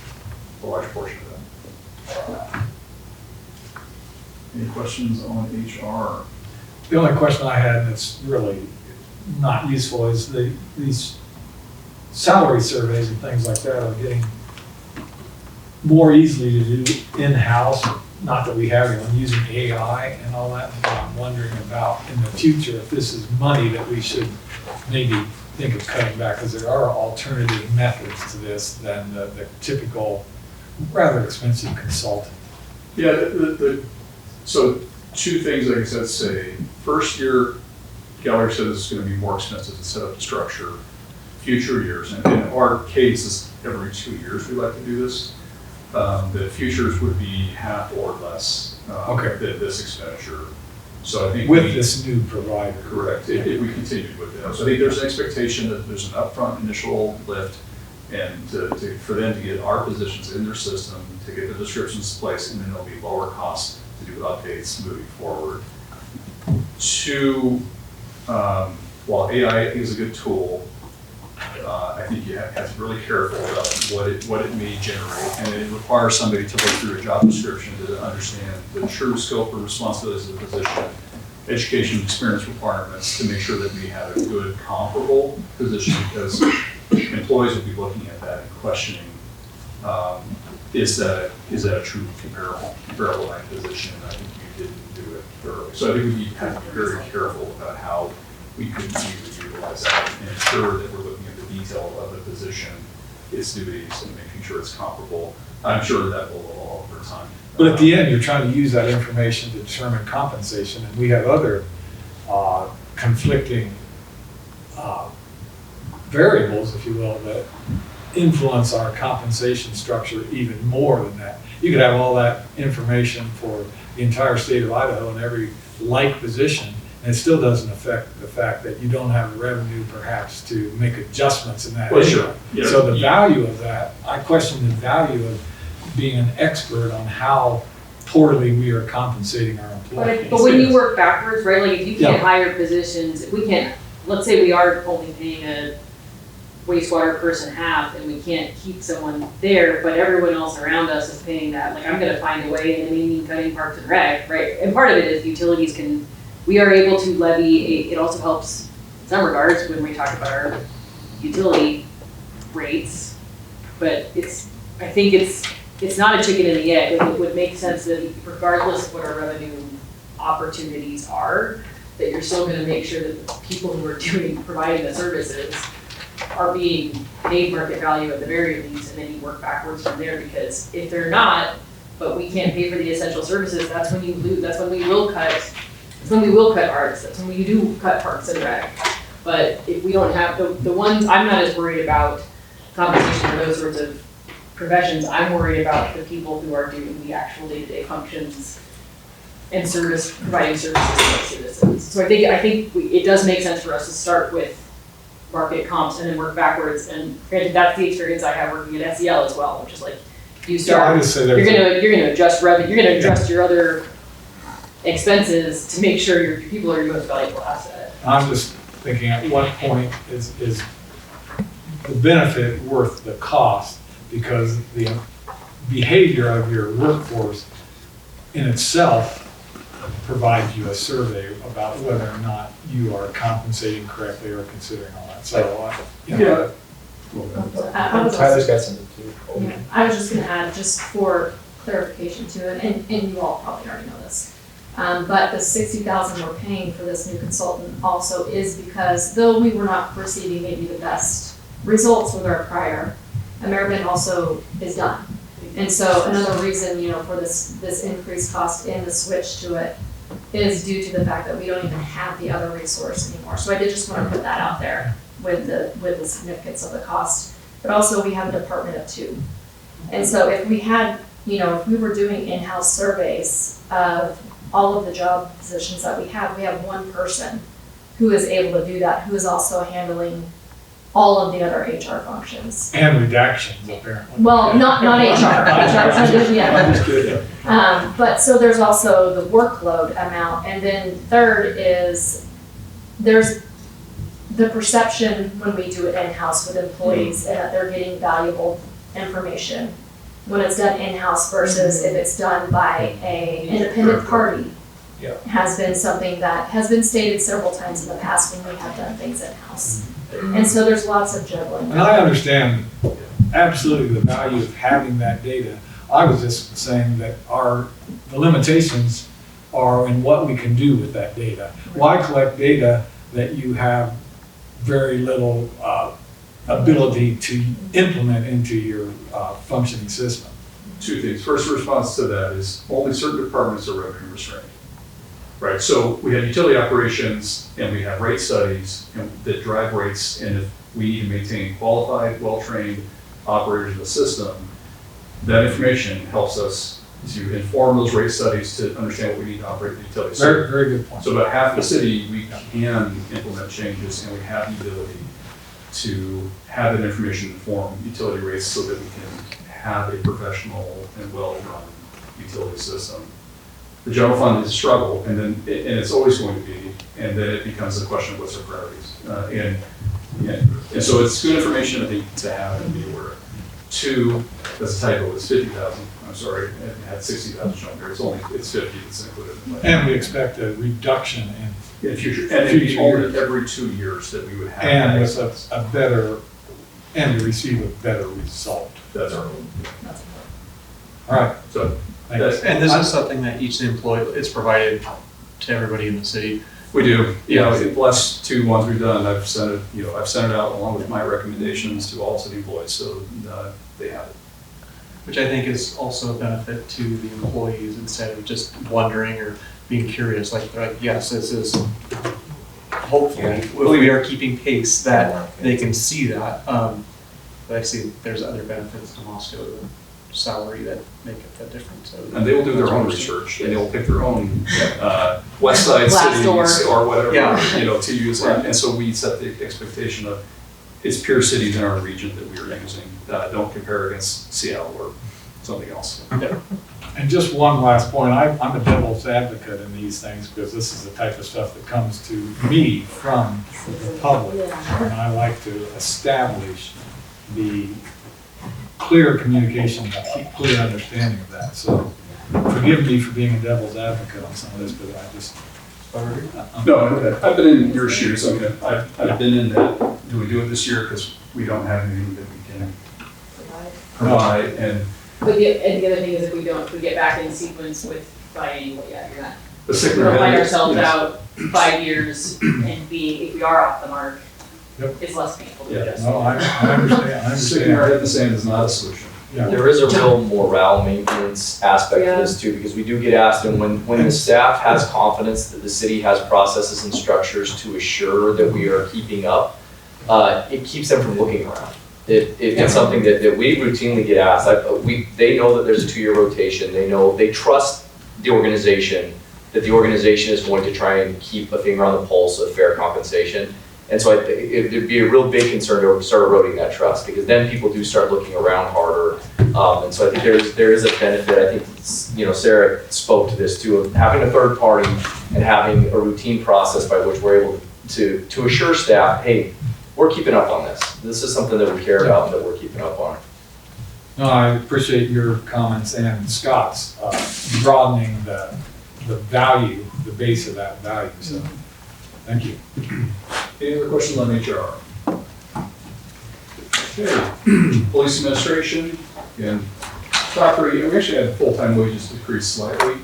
a large portion of that. Any questions on HR? The only question I had that's really not useful is these salary surveys and things like that are getting more easily to do in-house. Not that we have anyone using AI and all that, but I'm wondering about in the future if this is money that we should maybe think of cutting back, because there are alternative methods to this than the typical rather expensive consultant. Yeah, so 2 things, like I said, say, first year, Gallagher says it's going to be more expensive to set up the structure. Future years, and in our case, is every 2 years we like to do this. The futures would be half or less than this expenditure. So I think with this new provider. Correct, if we continued with it. So I think there's an expectation that there's an upfront initial lift and for them to get our positions in their system, to get the descriptions in place, and then there'll be lower costs to do updates moving forward. 2, while AI is a good tool, I think you have to be really careful about what it may generate, and it requires somebody to look through a job description to understand the true scope and responsibilities of the position, education and experience requirements, to make sure that we have a good comparable position, because employees will be looking at that and questioning, is that a true comparable like position? And I think you didn't do it thoroughly. So I think we have to be very careful about how we could utilize that and ensure that we're looking at the detail of the position, its duties, and making sure it's comparable. I'm sure that will evolve over time. But at the end, you're trying to use that information to determine compensation, and we have other conflicting variables, if you will, that influence our compensation structure even more than that. You could have all that information for the entire state of Idaho in every like position, and it still doesn't affect the fact that you don't have the revenue perhaps to make adjustments in that area. Sure. Yeah. So the value of that, I question the value of being an expert on how poorly we are compensating our employees. But when you work backwards, right, like if you can't hire positions, if we can't, let's say we are only paying a wastewater person half and we can't keep someone there, but everyone else around us is paying that, like I'm gonna find a way, and it may mean cutting parks and rec, right? And part of it is utilities we are able to levy, it also helps in some regards when we talk about our utility rates, but I think it's not a chicken and the egg. It would make sense that regardless of what our revenue opportunities are, that you're still gonna make sure that the people who are providing the services are being paid market value at the very least, and then you work backwards from there, because if they're not, but we can't pay for the essential services, that's when you lose, that's when we will cut arts, that's when we do cut parks and rec. But if we don't have, the ones, I'm not as worried about compensation for those sorts of professions, I'm worried about the people who are doing the actual day-to-day functions and providing services to our citizens. So I think it does make sense for us to start with market comps and then work backwards, and granted, that's the experience I have working at SEL as well, which is like, you start, you're gonna adjust revenue, you're gonna adjust your other expenses to make sure your people are your most valuable asset. I'm just thinking, at what point is the benefit worth the cost? Because the behavior of your workforce in itself provide you a survey about whether or not you are compensating correctly or considering all that. So, you know, I was Tyler's got something too. Yeah, I was just gonna add, just for clarification to it, and you all probably already know this. But the 60,000 we're paying for this new consultant also is because though we were not receiving maybe the best results with our prior, American also is done. And so another reason, you know, for this increased cost in the switch to it is due to the fact that we don't even have the other resource anymore. So I did just wanna put that out there with the significance of the cost. But also we have a department of 2. And so if we had, you know, if we were doing in-house surveys of all of the job positions that we have one person who is able to do that, who is also handling all of the other HR functions. and redactions apparently. Well, not HR, yeah. But so there's also the workload amount, and then third is there's the perception when we do it in-house with employees and that they're getting valuable information when it's done in-house versus if it's done by a independent party. Yeah. Has been something that has been stated several times in the past when we have done things in-house. And so there's lots of juggling. And I understand absolutely the value of having that data. I was just saying that the limitations are in what we can do with that data. Why collect data that you have very little ability to implement into your functioning system? 2 things. First response to that is only certain departments are revenue restrained. Right, so we have utility operations and we have rate studies that drive rates, and if we need to maintain qualified, well-trained operators of the system, that information helps us to inform those rate studies to understand what we need to operate the utility. Very, very good point. So about half the city, we can implement changes, and we have the ability to have that information inform utility rates so that we can have a professional and well-run utility system. The general fund is a struggle, and it's always going to be, and then it becomes a question of what's our priorities. And so it's good information, I think, to have and be aware of. 2, that's a typo, it's 50,000. I'm sorry, it had 60,000 shown here. It's 50 that's included. And we expect a reduction In future, and it'd be only every 2 years that we would have. and with a better, and to receive a better result. That's our goal. All right, So thanks. And this is something that each employee, it's provided to everybody in the city. we do, you know, the last 2 ones we've done, I've sent it out along with my recommendations to all city employees, so they have it. Which I think is also a benefit to the employees instead of just wondering or being curious, like, they're like, yes, this is, hopefully, if we are keeping pace, that they can see that. But I see there's other benefits to Moscow, the salary that make it that difference. So And they will do their own research, and they will pick their own west side Glassdoor. cities or whatever, Yeah. you know, to use. And so we set the expectation of, it's peer cities in our region that we are using. Don't compare against Seattle or something else. And just one last point, I'm a devil's advocate in these things because this is the type of stuff that comes to me from the public. And I like to establish the clear communication, clear understanding of that. So forgive me for being a devil's advocate on some of this, but I just. No, I've been in your shoes. I mean, I've been in that. Do we do it this year? Because we don't have anything that we can provide. And But the other thing is if we get back in sequence with biannual, yeah, you're not. the We sick don't find yes. ourselves out 5 years and if we are off the mark, Yep. it's less painful to Yeah. adjust. No, I understand, Sticking our head in the sand is not a solution. Yeah. There is a real morale maintenance aspect to this too, because we do get asked, and when the staff has confidence that the city has processes and structures to assure that we are keeping up, it keeps them from looking around. It's something that we routinely get asked. They know that there's a 2-year rotation. They trust the organization, that the organization is going to try and keep a finger on the pulse of fair compensation. And so it'd be a real big concern to start eroding that trust, because then people do start looking around harder. And so I think there is a benefit. I think, Sarah spoke to this too, of having a third party and having a routine process by which we're able to assure staff, hey, we're keeping up on this. This is something that we care about and that we're keeping up on. No, I appreciate your comments and Scott's broadening the value, the base of that value, so, thank you. Any other questions on HR? Okay, police administration, again, property, we actually had full-time wages decrease slightly.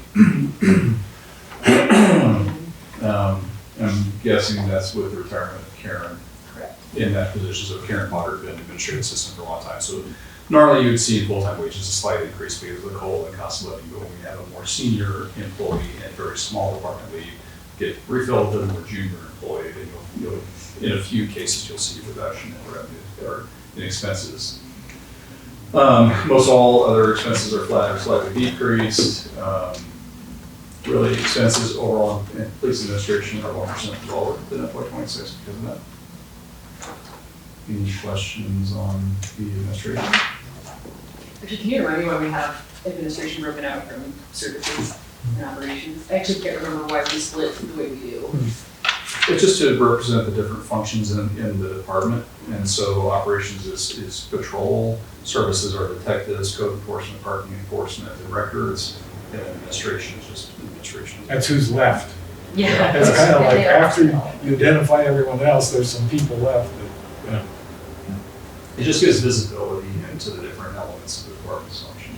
I'm guessing that's with the retirement of Karen. Correct. In that position, so Karen Potter had been administrative assistant for a long time, so normally you would see full-time wages a slight increase because of the COLA and cost of living, but when we have a more senior employee and very small department leave, get refilled with a more junior employee, then you'll, in a few cases, you'll see a reduction in revenue or in expenses. Most all other expenses are flat or slightly decreased. Really, expenses overall in police administration are 1% lower than FY26 because of that. Any questions on the administration? Actually, can you remind me why we have administration broken out from services and operations? I actually can't remember why we split the way we do. It's just to represent the different functions in the department. And so operations is patrol, services are detectives, code enforcement, parking enforcement, and records, and administration is just administration. That's who's left. Yeah. It's kind of like They are. after you identify everyone else, there's some people left that, you know, It just gives visibility into the different elements of the department's function.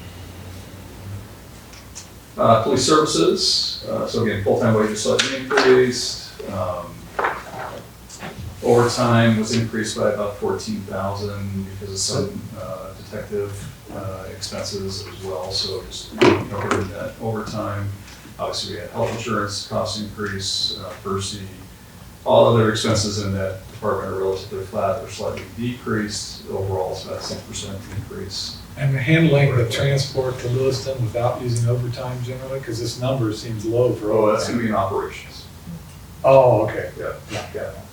Police services, so again, full-time wages slightly increased. Overtime was increased by about 14,000 because of some detective expenses as well, so just covered that overtime. Obviously, we had health insurance cost increase, Percy. All other expenses in that department are relatively flat or slightly decreased. Overall, it's about 6% increase. and handling the transport to Lewiston without using overtime generally, because this number seems low for Oh, that's overtime. gonna be in operations. Oh, okay. Yeah.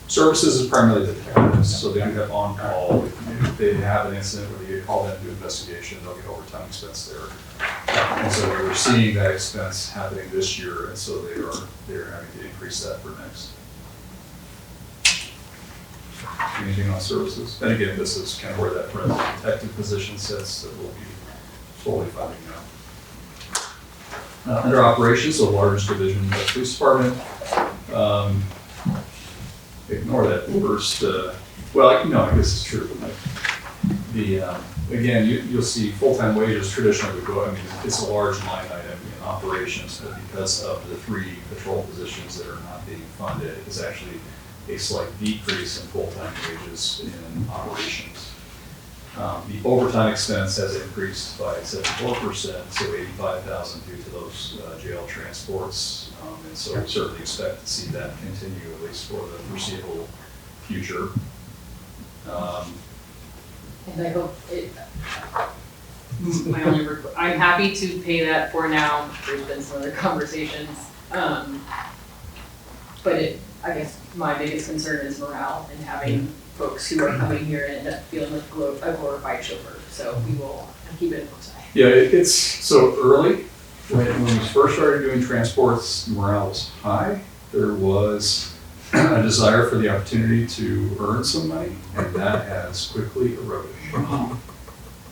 Services is primarily the detectives, so they do have on-call. If they have an incident where they get called in to do investigation, they'll get overtime expense there. And so we're seeing that expense happening this year, and so they're having to increase that for next. Anything on services? And again, this is kind of where that forensic detective position sits that will be fully funding now. Under operations, the largest division of the police department. Ignore that first, well, no, I guess it's true. Again, you'll see full-time wages traditionally would go, I mean, it's a large line item in operations, but because of the 3 patrol positions that are not being funded, it's actually a slight decrease in full-time wages in operations. The overtime expense has increased by 74%, so 85,000 due to those jail transports. And so we certainly expect to see that continue at least for the foreseeable future. And I hope it, my only, I'm happy to pay that for now. There's been some other conversations. But I guess my biggest concern is morale and having folks who are coming here and end up feeling like a glorified chauffeur. So we will keep it in close eye. Yeah, it's so early. When we first started doing transports, morale was high. There was a desire for the opportunity to earn some money, and that has quickly eroded.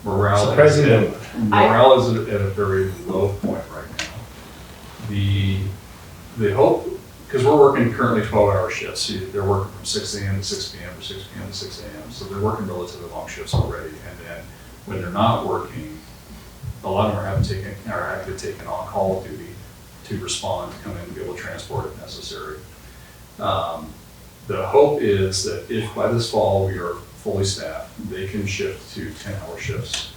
Morale is at a very low point right now. The hope, because we're working currently 12-hour shifts. They're working from 6 a.m. to 6 p.m. or 6 p.m. to 6 a.m. So they're working relatively long shifts already. And then when they're not working, a lot of them are having to take an on-call duty to respond, to come in and be able to transport if necessary. The hope is that if by this fall we are fully staffed, they can shift to 10-hour shifts,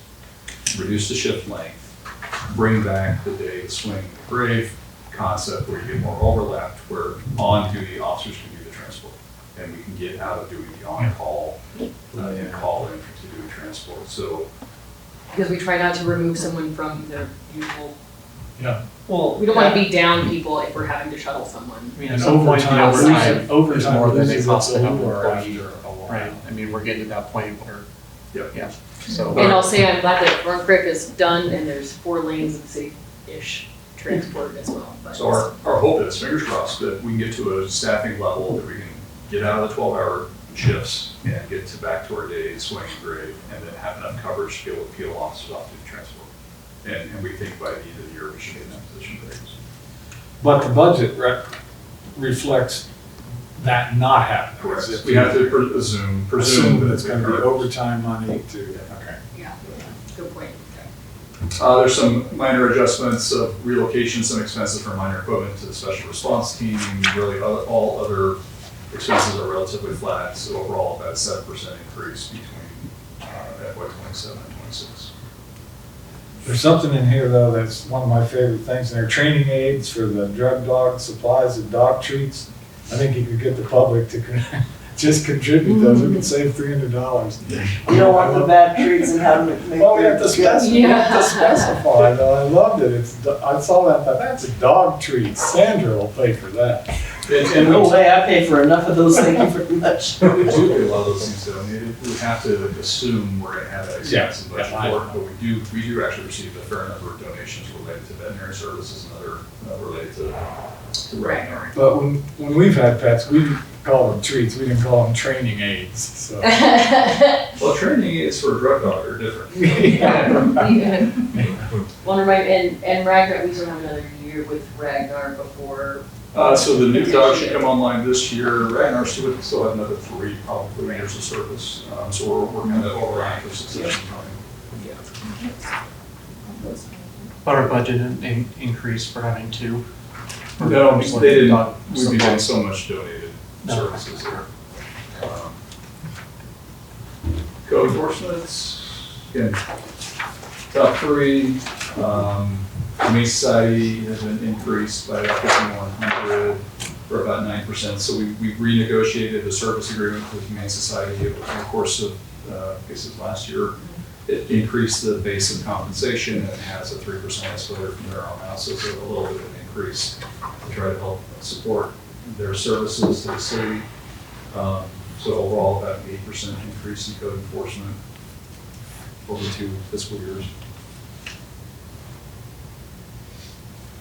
reduce the shift length, bring back the day swing the grave concept where you get more overlapped, where on-duty officers can do the transport, and we can get out of doing the on-call and call in to do transport. So. Because we try not to remove someone from their usual, Yeah. Well, we don't want to beat down people if we're having to shuttle someone. I mean, at And some point, the overtime overtime is more than they loses cost to its have an allure employee, after a while. right? I mean, we're getting to that point where, Yep. yeah, so. And I'll say I'm glad that Run Creek is done and there's 4 lanes of safe-ish transport as well. But So our hope is, fingers crossed, that we can get to a staffing level that we can get out of the 12-hour shifts and get back to our day swing and grade, and then have enough coverage to be able to peel officers off to the transport. And we think by the end of the year, we should be in that position very soon. But the budget reflects that not happening. Correct. As if We have to presume that it's gonna be overtime money to, okay. Yeah, good point. There's some minor adjustments of relocation, some expenses for minor equipment to the special response team. Really, all other expenses are relatively flat, so overall about 7% increase between FY27 and 26. There's something in here though that's one of my favorite things, and they're training aids for the drug dog supplies and dog treats. I think you could get the public to just contribute those, we could save $300. You don't want the bad treats and how to make. Well, we have to specify, Yeah. though, I loved it, I saw that, thought, that's a dog treat, Sandra will pay for that. And No way, I pay for enough of those, thank you very much. we do get a lot of those things donated. We have to assume we're gonna have that expense in budget for it, but we do actually receive a fair number of donations related to veterinary services and other related to veterinary. But when we've had pets, we call them treats, we didn't call them training aids, so. Well, training is for a drug dog are different. Well, remind, and Ragnar, we still have another year with Ragnar before. So the new dog should come online this year. Ragnar still have another 3 probably years of service. So we're kind of overlapping for succession time. But our budget increased for having 2. No, Just like they didn't. dog We've been getting supplies. so much donated services there. Code enforcement, again, top 3. Humane Society has been increased by about 5,100 for about 9%. So we renegotiated a service agreement with Humane Society over the course of cases last year. It increased the base of compensation and it has a 3% escalator from there on out. So it's a little bit of an increase to try to help support their services to the city. So overall, about an 8% increase in code enforcement over 2 fiscal years.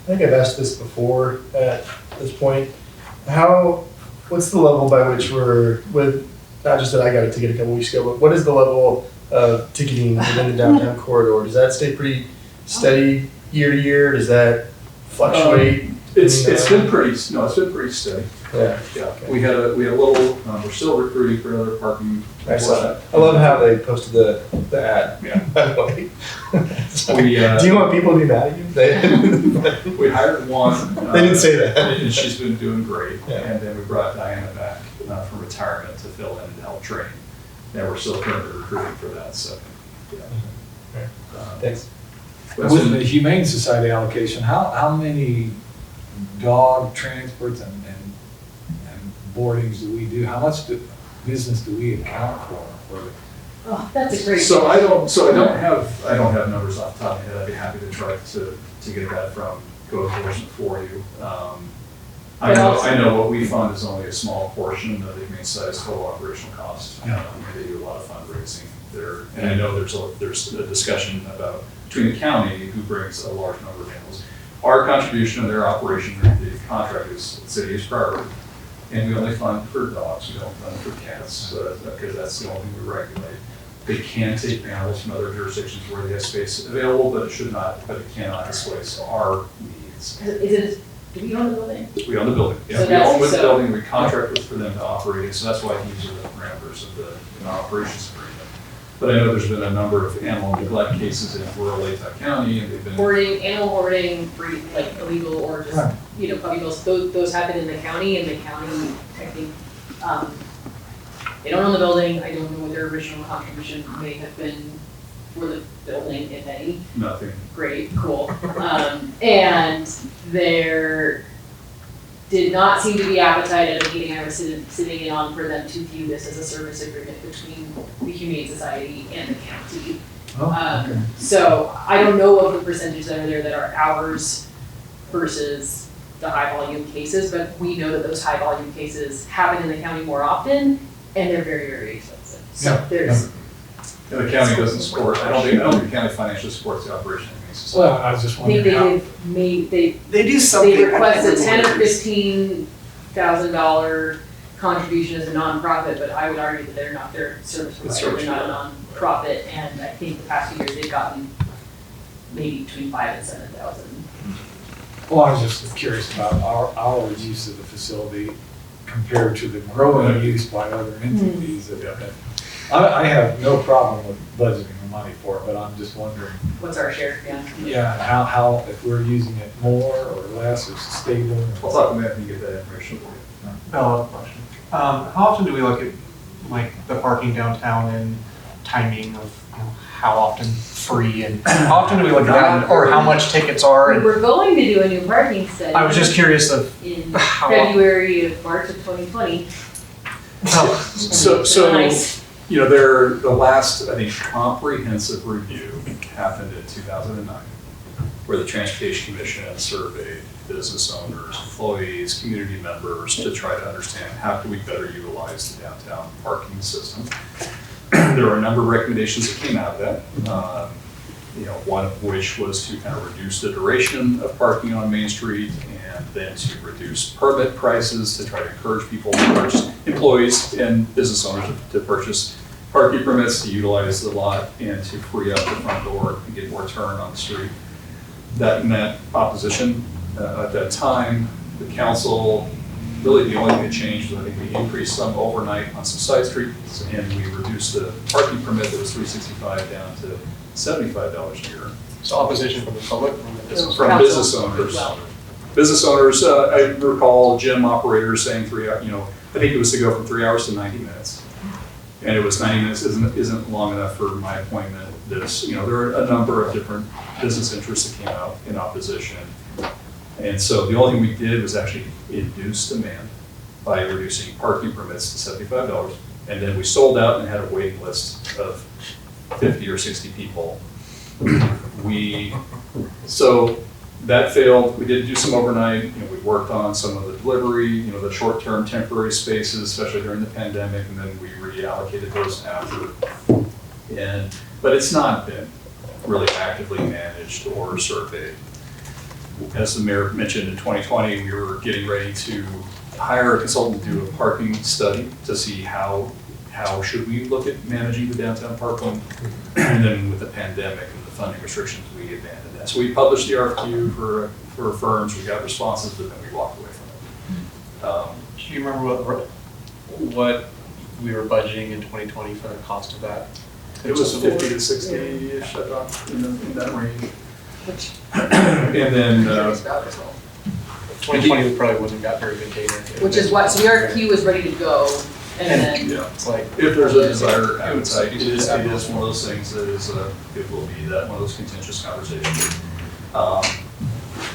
I think I've asked this before at this point. What's the level by which we're, with, not just that I got a ticket a couple weeks ago, but what is the level of ticketing within the downtown corridor? Does that stay pretty steady year to year? Does that fluctuate? It's been pretty steady. Yeah. Yeah, we had a little, we're still recruiting for another parking. I saw that. I love how they posted the ad, Yeah. by the way. We, Do you want people to be mad at you? They We hired one. They didn't say that. And she's been doing great. Yeah. And then we brought Diana back from retirement to fill in and help train. And we're still currently recruiting for that, so. Yeah. Thanks. But With the Humane Society allocation, how many dog transports and boardings do we do? How much business do we account for the Oh, that's a great. So I don't have numbers off the top of my head. I'd be happy to try to get that from code enforcement for you. I know what we fund is only a small portion of the Humane Society's total operational cost. Yeah. They do a lot of fundraising there, and I know there's a discussion about between the county who brings a large number of animals. Our contribution to their operation, the contract is the city is priority, and we only fund for dogs. We don't fund for cats because that's the only thing we regulate. They can take animals from other jurisdictions where they have space available, but it cannot displace our needs. Do we own the building? We own the building, yeah, So we own the that's- building, we contract with for them to operate it, so that's why these are the parameters of the operations agreement. But I know there's been a number of animal neglect cases in rural Latah County, and they've been. Hoarding, animal hoarding, like illegal or just, Right. puppy mills, those happen in the county, and the county, I think, they don't own the building, I don't know what their original contribution may have been for the building, if any. Nothing. Great, cool. And there did not seem to be appetite at a meeting I was sitting in on for them to view this as a service agreement between the Humane Society and the county. Oh, okay. So I don't know of the percentage that are there that are ours versus the high volume cases, but we know that those high volume cases happen in the county more often, and they're very, very expensive. So Yeah. there's, And the county doesn't support, I don't think the county financially supports the operation of the Humane Society. Well, I was just I think wondering how. They do something. they I can't request a remember $10,000 what or it is. $15,000 contribution as a nonprofit, but I would argue that they're not their service provider, they're not a nonprofit, and I think the past few years they've gotten maybe between 5,000 and 7,000. Well, I was just curious about our use of the facility compared to the growing use by other entities. I have no problem with budgeting the money for it, but I'm just wondering, What's our share? Yeah. yeah, how, if we're using it more or less or stable. I'll talk to Matt and get that information for you. Valid question. How often do we look at like the parking downtown and timing of, you know, how often free and how often do we look at that or how much tickets are? We And were going to do a new parking study. I was just curious of In how- February of March of 2020. So, Nice. you know, the last, I think, comprehensive review happened in 2009, where the Transportation Commission surveyed business owners, employees, community members to try to understand how can we better utilize the downtown parking system. There were a number of recommendations that came out of that. You know, one of which was to kind of reduce the duration of parking on Main Street and then to reduce permit prices to try to encourage people to purchase, employees and business owners to purchase parking permits to utilize the lot and to free up the front door and get more turn on the street. That met opposition at that time. The council, really the only thing that changed was I think we increased some overnight on some side streets and we reduced the parking permit that was $365 down to $75 a year. so opposition from the public, from the business. From Council. business owners. Well. Business owners, I recall gym operators saying you know, I think it was to go from 3 hours to 90 minutes. And it was 90 minutes isn't long enough for my appointment. You know, there are a number of different business interests that came out in opposition. And so the only thing we did was actually induce demand by reducing parking permits to $75. And then we sold out and had a waiting list of 50 or 60 people. So that failed. We did do some overnight. You know, we worked on some of the delivery, you know, the short-term temporary spaces, especially during the pandemic, and then we reallocated those after. But it's not been really actively managed or surveyed. As the mayor mentioned, in 2020, we were getting ready to hire a consultant to do a parking study to see how should we look at managing the downtown parking. And then with the pandemic and the funding restrictions, we abandoned that. So we published the RFQ for firms, we got responses, but then we walked away from it. Do you remember what we were budgeting in 2020 for the cost of that? It was 50 to 60-ish, I thought, in that range. Which, And then, 2020 we probably wouldn't have got very good data. which is what, so the RFQ was ready to go, and then, yeah, It's like, if there's a desire, It would appetite, it is one of those things that is, it will be that one of those contentious conversations.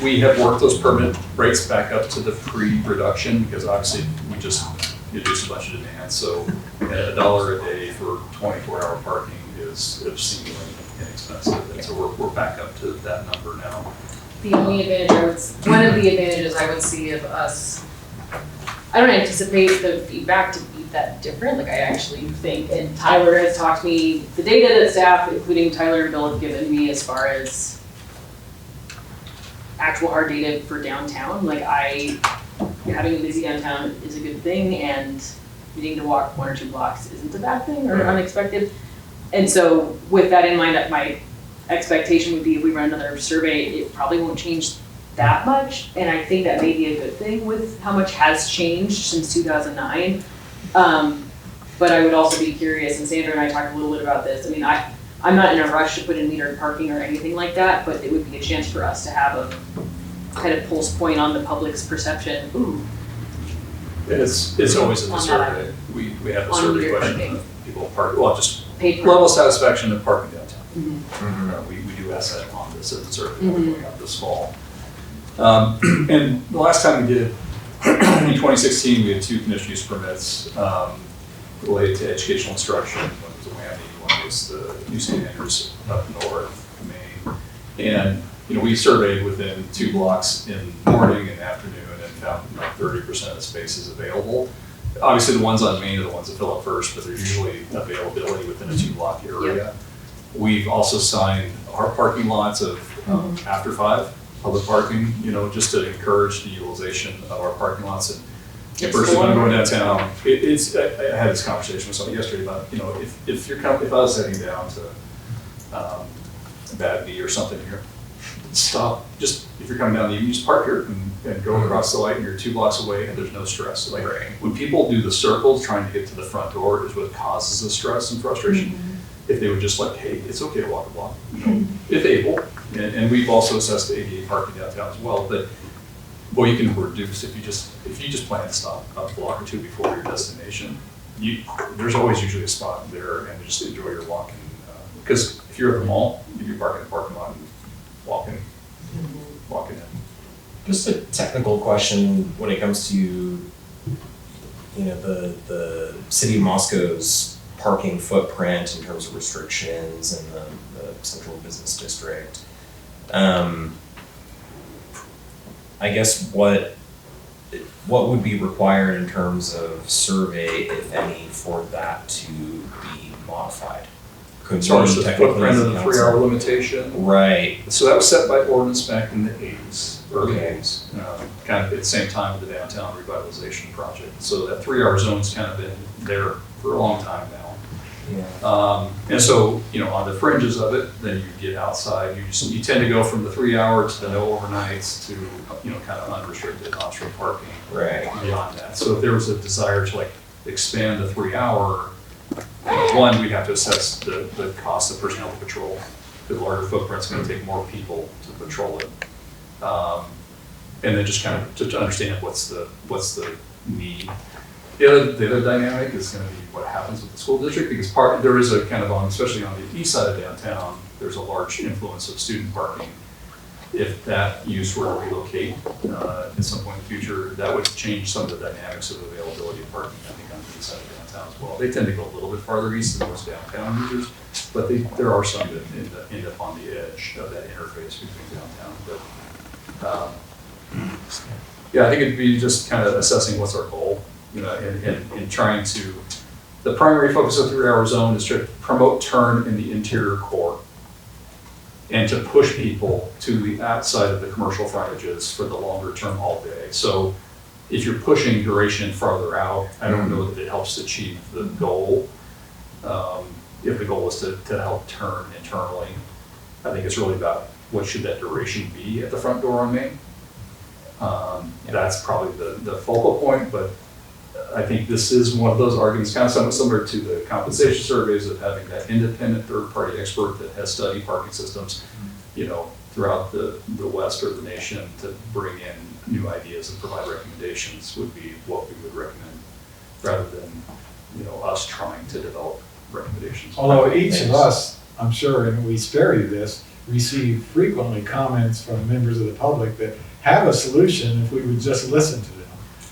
We have worked those permit rates back up to the pre-reduction because obviously we just introduced a bunch of demand. So $1 a day for 24-hour parking is obscenely inexpensive. And so we're back up to that number now. the only advantage one of the advantages I would see of us, I don't anticipate the feedback to be that different. Like I actually think, and Tyler has talked to me, the data that staff, including Tyler and Bill, have given me as far as actual hard data for downtown, like having a busy downtown is a good thing, and needing to walk 1 or 2 blocks isn't a bad thing or unexpected. And so with that in mind, my expectation would be if we run another survey, it probably won't change that much. And I think that may be a good thing with how much has changed since 2009. But I would also be curious, and Sandra and I talked a little bit about this. I mean, I'm not in a rush to put in metered parking or anything like that, but it would be a chance for us to have a kind of pulse point on the public's perception. Ooh, It's always in the On survey. We have a on survey metered question parking. of people park, well, just paid for. level of satisfaction of parking downtown. Mhm. We do ask that on this survey going out this fall. And the last time we did, in 2016, we had 2 conditional use permits related to educational instruction. One was a WAMI, one was the new standards up north, Maine. And, you know, we surveyed within 2 blocks in the morning and afternoon and found like 30% of the spaces available. Obviously, the ones on Main are the ones that fill up first, but there's usually availability within a 2-block area. We've also signed our parking lots of after 5 public parking, you know, just to encourage the utilization of our parking lots. And if person going downtown, I had this conversation with somebody yesterday about, you know, if I was heading down to Bad B or something here, stop, just, if you're coming down the, you just park here and go across the light and you're 2 blocks away and there's no stress. Like, when people do the circles trying to get to the front door is what causes the stress and frustration. If they would just like, hey, it's okay to walk a block, you know, if able. And we've also assessed the ADA parking downtown as well, but well, you can reduce if you just plan to stop a block or 2 before your destination. There's always usually a spot there, and just enjoy your walk. Because if you're at the mall, you'd be parking in the parking lot and walking in. Just a technical question when it comes to, you know, the city of Moscow's parking footprint in terms of restrictions and the central business district. I guess what would be required in terms of survey, if any, for that to be modified? Could As far as we the technically footprint of the council- 3-hour limitation. Right. So that was set by ordinance back in the 80s, early Okay. 80s, kind of at the same time with the downtown revitalization project. So that 3-hour zone's kind of been there for a long time now. Yeah. And so, you know, on the fringes of it, then you get outside, you tend to go from the 3 hour to the no overnights to, you know, kind of unrestricted on-street parking. Right. Beyond that. So if there was a desire to like expand the 3 hour, one, we'd have to assess the cost of personnel to patrol. The larger footprint's gonna take more people to patrol it. And then just kind of to understand what's the need. The other dynamic is going to be what happens with the school district, because there is a kind of especially on the east side of downtown, there's a large influence of student parking. If that use were to relocate at some point in the future, that would change some of the dynamics of availability of parking, I think, on the east side of downtown as well. They tend to go a little bit farther east than most downtown users, but there are some that end up on the edge of that interface between downtown. But yeah, I think it'd be just kind of assessing what's our goal. You know, and trying to, the primary focus of the 3-hour zone is to promote turn in the interior core and to push people to the outside of the commercial frontages for the longer term all day. So if you're pushing duration farther out, I don't know that it helps achieve the goal. If the goal is to help turn internally, I think it's really about what should that duration be at the front door on Main. That's probably the focal point, but I think this is one of those arguments, kind of somewhat similar to the compensation surveys of having that independent third-party expert that has studied parking systems, you know, throughout the West or the nation to bring in new ideas and provide recommendations would be what we would recommend, rather than, you know, us trying to develop recommendations. Although each of us, I'm sure, and we spare you this, receive frequently comments from members of the public that have a solution if we would just listen to them.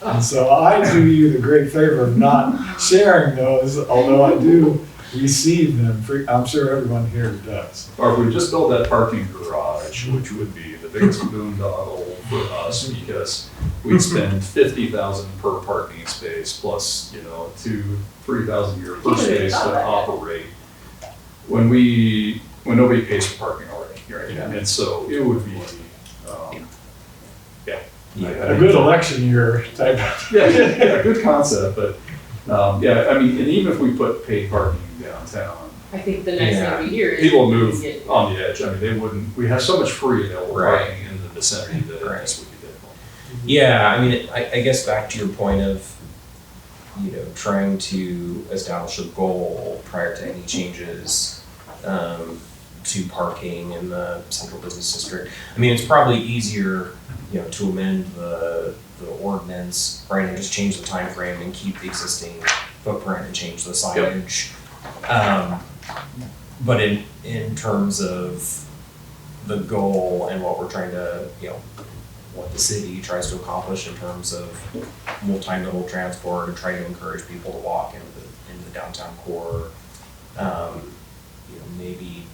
And so I do you the great favor of not sharing those, although I do receive them. I'm sure everyone here does. Or if we just build that parking garage, which would be the biggest boondoggle for us, because we'd spend $50,000 per parking space plus, you know, $2,000-3,000 a year per space to operate. When nobody pays for parking already, right? Yeah. And so it would be, A good election year type. yeah, good concept, but yeah, I mean, and even if we put paid parking downtown, I think the next thing we hear is. people move get- on the edge. I mean, they wouldn't. We have so much free available Right. parking in the vicinity that it just would be difficult. Yeah, I mean, I guess back to your point of, you know, trying to establish a goal prior to any changes to parking in the central business district. I mean, it's probably easier, you know, to amend the ordinance, right, and just change the time frame and keep the existing footprint and change the signage. But in terms of the goal and what we're trying to, you know, what the city tries to accomplish in terms of multimodal transport and trying to encourage people to walk into the downtown core, you know, maybe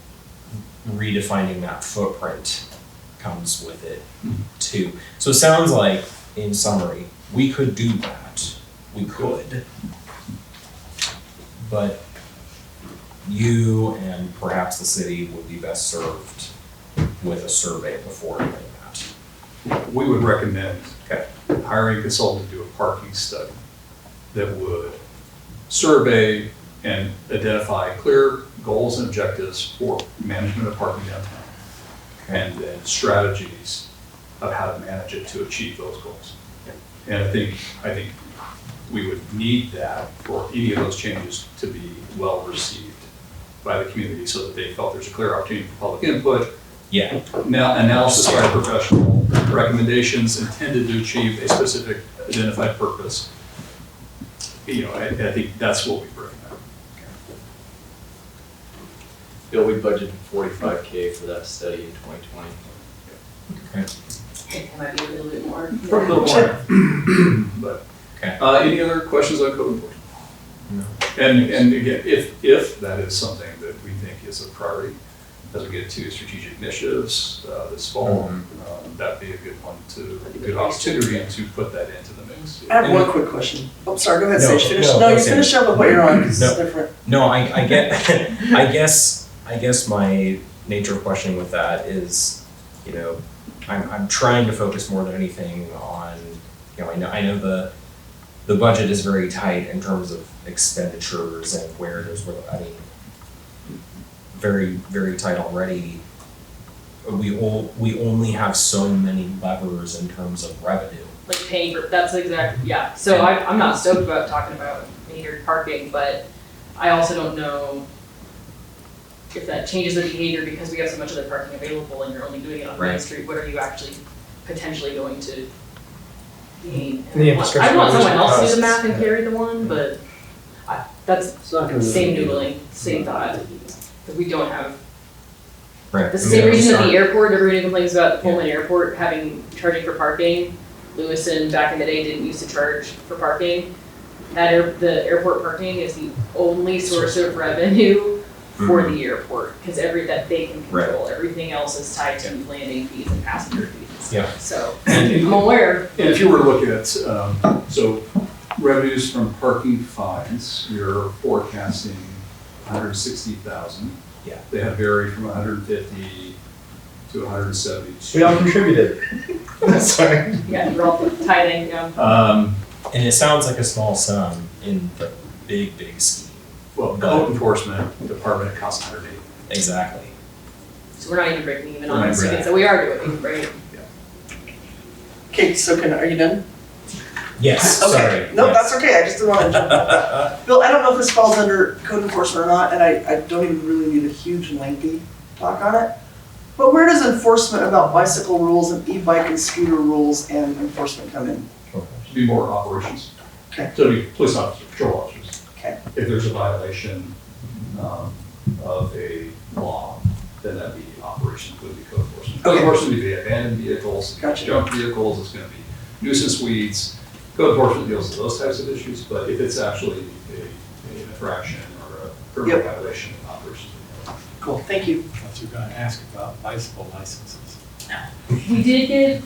redefining that footprint comes with it too. So it sounds like, in summary, we could do that. We could. But you and perhaps the city would be best served with a survey before doing that. We would recommend hiring a consultant to do a parking study that would survey and identify clear goals and objectives for management of parking downtown. and then strategies of how to manage it to achieve those goals. And I think we would need that for any of those changes to be well received by the community so that they felt there's a clear opportunity for public input. Yeah. Now, analysis by a professional, recommendations intended to achieve a specific identified purpose. You know, I think that's what we recommend. Bill, we budgeted $45K for that study in 2020. Okay. It might be a little bit more. A little more. But, Okay. any other questions on code enforcement? No. And again, if that is something that we think is a priority, as we get to strategic initiatives this fall, that'd be a good one a good opportunity to put that into the mix. I have one quick question. Oh, sorry, go ahead, No, Sage, finish. no, No, you listen. finish up with what you're on, because it's No. different. No, I get, I guess my nature of questioning with that is, you know, I'm trying to focus more than anything on, you know, I know the budget is very tight in terms of expenditures and where there's, I mean, very, very tight already. We only have so many levers in terms of revenue. Like paying for, that's exactly, yeah. So I'm not stoked about talking about metered parking, but I also don't know if that changes the behavior because we have so much other parking available and you're only doing it on Main Right. Street, what are you actually potentially going to gain? The infrastructure I want someone else to do costs. the math and carry the one, but that's It's not gonna. same noodling, same thought. Because we don't have, Right. the same reason that the airport, everybody complains about the Pullman Airport having, charging for parking. Lewiston back in the day didn't used to charge for parking. The airport parking is the only source of revenue for the airport, because that they can control. Everything else is tied to landing fees and passenger fees. Yeah. So, And I'm aware. And if you were to look at, so revenues from parking fines, you're forecasting 160,000. Yeah. They have varied from 150 to 170. We all contributed. Sorry. Yeah, you're all tithing, yeah. And it sounds like a small sum in the big, big scheme. Well, code enforcement department costs 180. Exactly. So we're not even breaking even We're on not this, breaking. so we are doing, right? Okay, so are you done? Yes, Okay. sorry. No, yes. that's okay, I just didn't want to jump. Bill, I don't know if this falls under code enforcement or not, and I don't even really need a huge and lengthy talk on it. But where does enforcement about bicycle rules and e-bike and scooter rules and enforcement come in? Be more operations. Okay. So it'd be police officers, patrol officers. Okay. If there's a violation of a law, then that'd be operations, would be code enforcement. Code Okay. enforcement would be abandoned vehicles, Gotcha. junk vehicles, it's gonna be nuisance weeds. Code enforcement deals with those types of issues, but if it's actually an infraction or a criminal Yep. violation, operations. Cool, thank you. I thought you were gonna ask about bicycle licenses. We did get,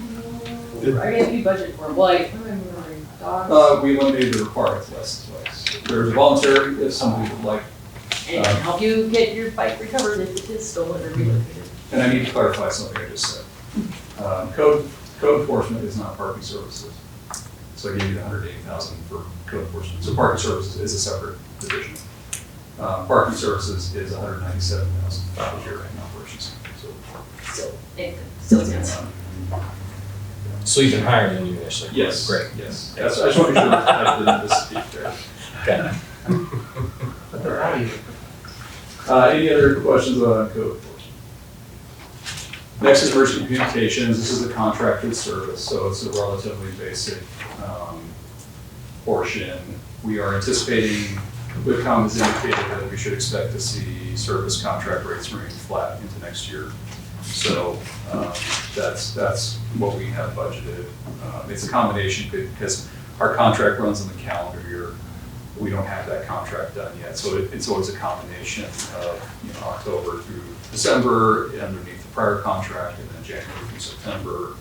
I guess we budgeted for, well, like, what am I remembering, dogs? We eliminated the requirement license plates. There's a voluntary if somebody would like, And help you get your bike recovered if it is stolen or relocated. and I need to clarify something I just said. Code enforcement is not parking services. So I gave you the 180,000 for code enforcement. So parking services is a separate division. Parking services is 197,000 for your operations. Still stands. So even higher than you initially. Yes. Great. Yes. That's, I just want to make sure I didn't misspeak there. Okay. But they're out of here. Any other questions on code enforcement? Next is emergency communications. This is a contracted service, so it's a relatively basic portion. We are anticipating, WIPCOM has indicated that we should expect to see service contract rates remain flat into next year. So that's what we have budgeted. It's a combination because our contract runs on the calendar year. We don't have that contract done yet, so it's always a combination of October through December underneath the prior contract, and then January through September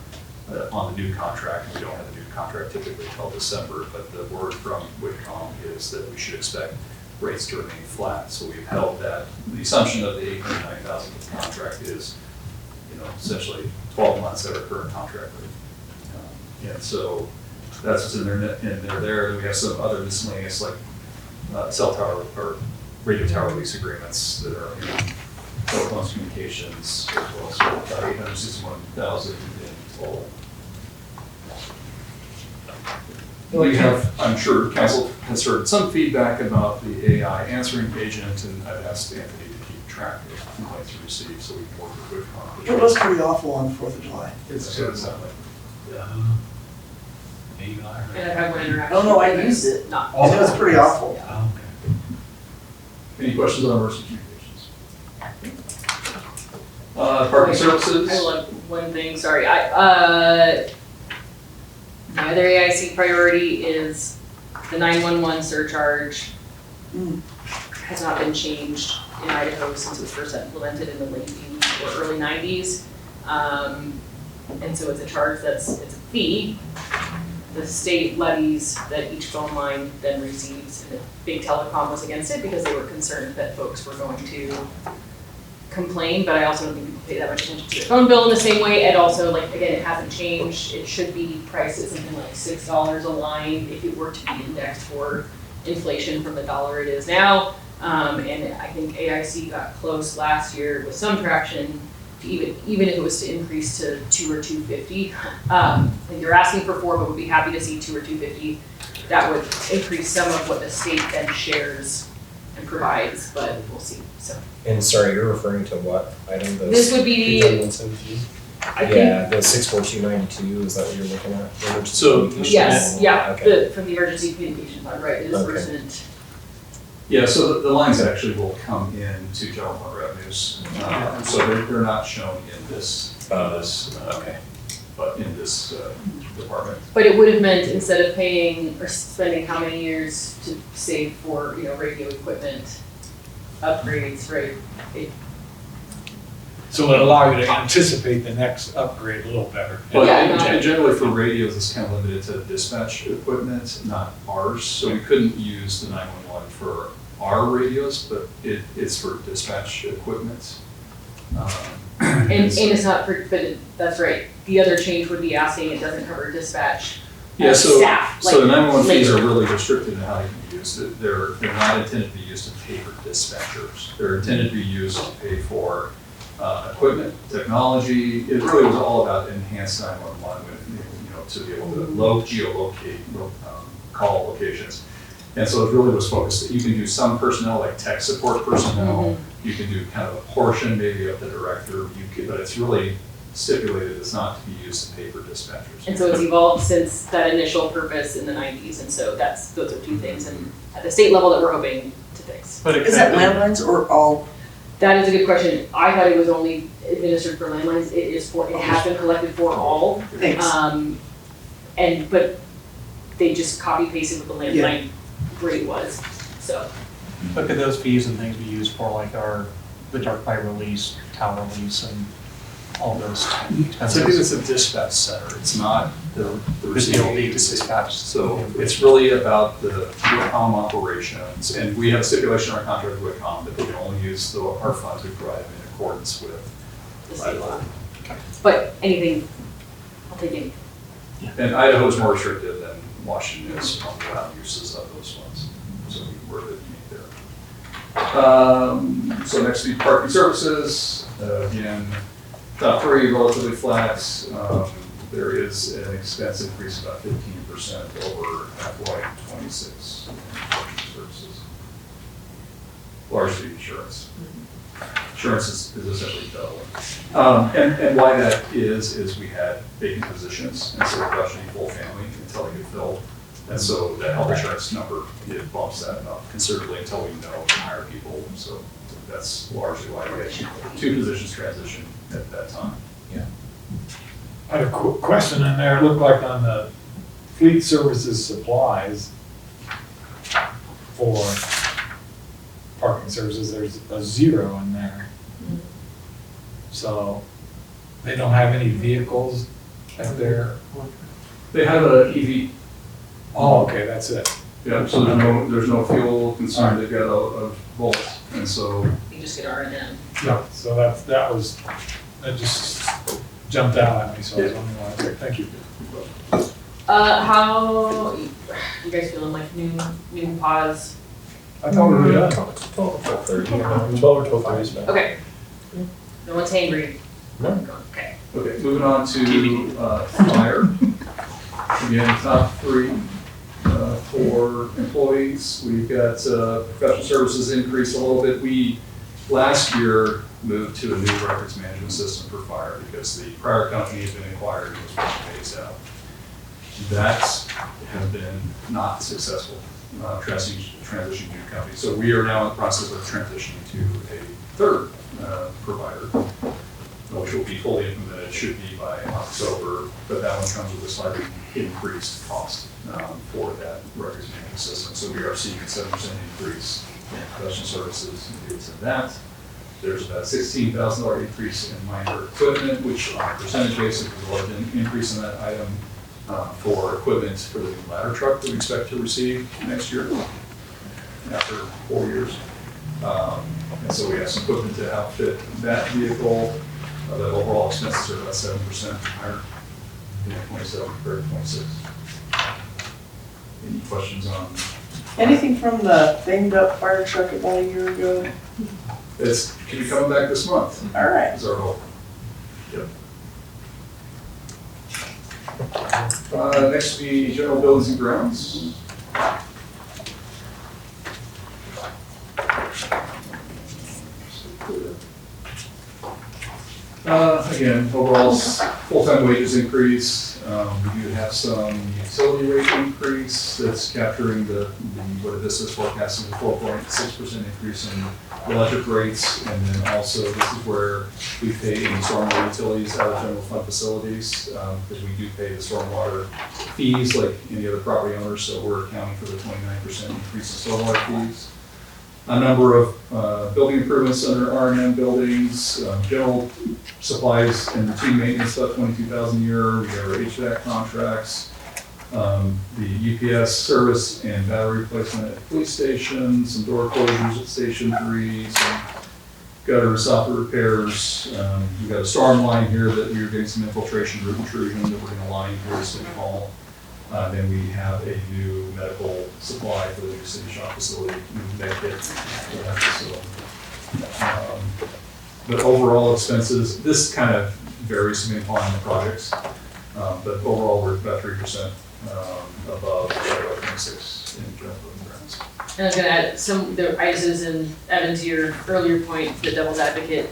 on the new contract. And we don't have a new contract typically until December, but the word from WIPCOM is that we should expect rates to remain flat. So we've held that. The assumption of the $809,000 contract is, essentially 12 months at our current contract rate. And so that's what's in there. We have some other miscellaneous like cell tower or radio tower lease agreements that are telephones, communications, as well as about 861,000 in total. We have, I'm sure council has heard some feedback about the AI answering agent, and I've asked Anthony to keep track of complaints received so we can work with It was pretty awful on the 4th of July. It's good. And I've had one interaction. Oh, no, I used it. Not. It was pretty awful. Any questions on emergency communications? Parking services? I love one thing, sorry, my other AIC priority is the 911 surcharge has not been changed in Idaho since it was first implemented in the late 80s or early 90s. And so it's a charge it's a fee. The state levies that each phone line then receives, and the big telecom was against it because they were concerned that folks were going to complain, but I also don't think people pay that much attention to their phone bill in the same way. And also, like, again, it hasn't changed. It should be priced at something like $6 a line if it were to be indexed for inflation from the dollar it is now. And I think AIC got close last year with some traction, to even if it was to increase to $2 or $2.50. I think you're asking for $4, but would be happy to see $2 or $2.50. That would increase some of what the state then shares and provides, but we'll see. So. And sorry, you're referring to what item? This would be, I think, Yeah, the 64292, is that what you're looking at? The emergency So, communications? yes, yeah, Okay. from the emergency communication fund, right, the disbursement. Yeah, so the lines actually will come into general fund revenues. So they're not shown in this, Okay. but in this department. But it would have meant instead of paying or spending how many years to save for, radio equipment upgrades, right? So it'll allow you to anticipate the next upgrade a little better. But Yeah, generally for radios, it's kind of limited to dispatch equipment, not ours. So we couldn't use the 911 for our radios, but it's for dispatch equipment. And it's not for, but that's right. The other change would be asking it doesn't cover dispatch staff. So the 911 fees labor. are really restricted in how they can be used. They're not intended to be used to pay for dispatchers. They're intended to be used to pay for equipment, technology. It really was all about enhanced 911, to be able to geolocate, call locations. And so it really was focused that you can do some personnel, like tech support personnel. You can do kind of a portion maybe of the director, but it's really stipulated it's not to be used to pay for dispatchers. And so it's evolved since that initial purpose in the 90s, and so those are two things, and at the state level that we're hoping to fix. But it Is that landlines or all? That is a good question. I thought it was only administered for landlines. It has been collected for all. Thanks. But they just copy pasted what the landline rate was, so. But could those fees and things be used for like the dark fiber lease, tower lease, and all those expenses? So it's a dispatch center, it's not the receiving agency. Dispatch. So it's really about the WICOM operations, and we have a stipulation in our contract with WICOM that we can only use our funds we provide in accordance with The state law. But anything, I'll take any. And Idaho is more restrictive than Washington is on the allowed uses of those funds. So we're a bit unique there. So next we parking services. Again, top three relatively flat. There is an expense increase about 15% over FY2026 parking services. Largely insurance. Insurance is essentially double. And why that is we had vacant positions, and so we're rushing full family until they get filled. And so that health insurance number, it bumps that up considerably until we know to hire people. So that's largely why we had two positions transition at that time. I had a question in there. It looked like on the fleet services supplies for parking services, there's a 0 in there. So they don't have any vehicles out there? They have a EV. Oh, okay, that's it. Yeah, so there's no fuel concern. They've got a Volt, and so. You just get R&M. Yeah, so that just jumped out at me, so I was wondering why. Okay, thank you. How, you guys feeling like noon pause? I thought we were done. 12:30. 12 or 12:30 is fine. Okay. No one's hangry. No. Okay. Okay, moving on to fire. Again, top three for employees. We've got professional services increased a little bit. We last year moved to a new records management system for fire because the prior company had been acquired and was being phased out. That has been not successful, transitioning to a new company. So we are now in the process of transitioning to a third provider, which will be fully implemented, should be by October, but that one comes with a slightly increased cost for that records management system. So we are seeing a 7% increase in professional services due to that. There's about $16,000 increase in minor equipment, which on a percentage basis is a large increase in that item for equipment for the new ladder truck that we expect to receive next year after 4 years. And so we have some equipment to outfit that vehicle. The overall expenses are about 7% higher in 27 compared to 26. Any questions on? Anything from the banged up fire truck about a year ago? It's can be coming back this month. All right. Is our hope. Yep. Next will be general buildings and grounds. Again, overall full-time wages increase. We do have some utility rate increase that's capturing what this is forecasting, a 4.6% increase in electric rates. And then also this is where we pay any stormwater utilities out of general fund facilities because we do pay the stormwater fees like any other property owners. So we're accounting for the 29% increase in stormwater fees. A number of building improvements under R&M buildings, general supplies and routine maintenance, about $22,000 a year. We have our HVAC contracts, the UPS service and battery replacement at the police station, some door closures at Station 3, some gutter soffit repairs. We've got a storm line here that we're getting some infiltration root intrusion that we're going to line here at City Hall. Then we have a new medical supply for the new city shop facility, new med kit for that facility. But overall expenses, this kind of varies depending upon the projects. But overall, we're about 3% above FY26 in general building grounds. And I was gonna add the ISOs and Evan, to your earlier point, the devil's advocate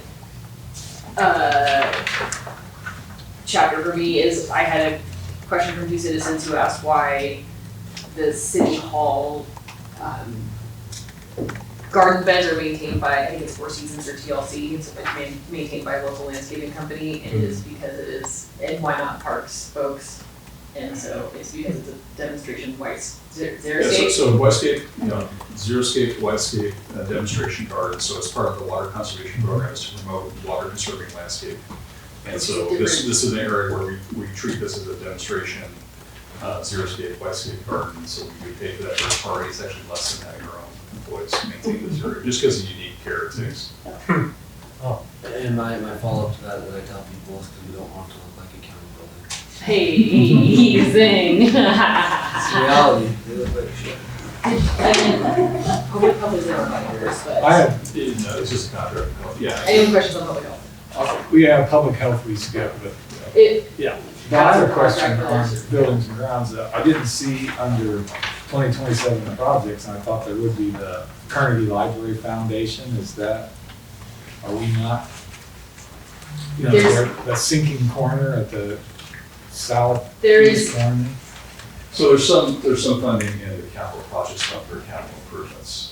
chapter for me is I had a question from two citizens who asked why the city hall garden beds are maintained by, I think it's Four Seasons or TLC, it's maintained by a local landscaping company, and it is because it is, and why not parks folks? And so it's because it's a demonstration xeriscape. So Whitescape, xeriscape, Whitescape demonstration garden, so it's part of the water conservation program is to promote water conserving landscape. And so this is an area where we treat this as a demonstration xeriscape, Whitescape garden, so we pay for that first party. It's actually less than having our own employees maintain this area, just because of the unique care it takes. And my follow-up to that I tell people is because we don't want to look like a county building. Hey, zing. It's reality, they look like shit. Probably zero numbers, but. I have, No, it's just a contract. Yeah. Any other questions on public health? we have public health we skipped, but yeah. But I have a question on buildings and grounds. I didn't see under 2027 projects, and I thought there would be the Carnegie Library Foundation. Is that, are we not? That sinking corner at the south east corner? So there's some funding in the capital projects fund for capital improvements.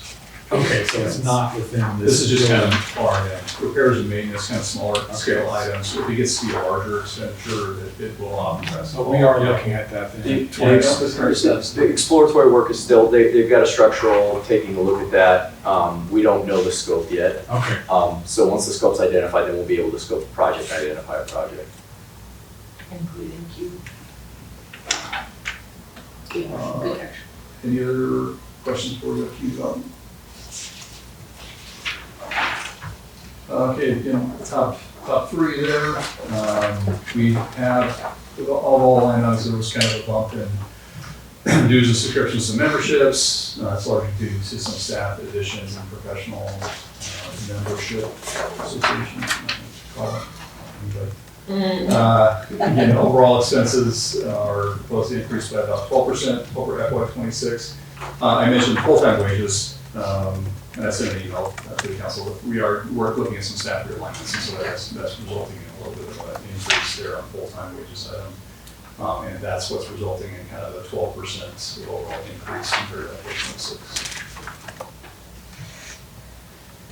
Okay, so it's not within This is just kind of R&M, repairs and maintenance, kind of smaller scale items. If it gets to be a larger expenditure, it will address. But we are looking at that then. The exploratory work is still, they've got a structural, taking a look at that. We don't know the scope yet. Okay. So once the scope's identified, then we'll be able to scope the project, identify a project. Including Q. Good catch. Any other questions for the Q up? Okay, top three there. We have, all the line items, there was kind of a bump in dues and subscriptions and memberships. It's largely due to some staff additions and professional membership association, call it. Again, overall expenses are supposed to increase by about 12% over FY26. I mentioned full-time wages, and I sent an email to the council, that we're looking at some staff realignments, and so that's resulting in a little bit of an increase there on full-time wages item. And that's what's resulting in kind of the 12% overall increase compared to FY26.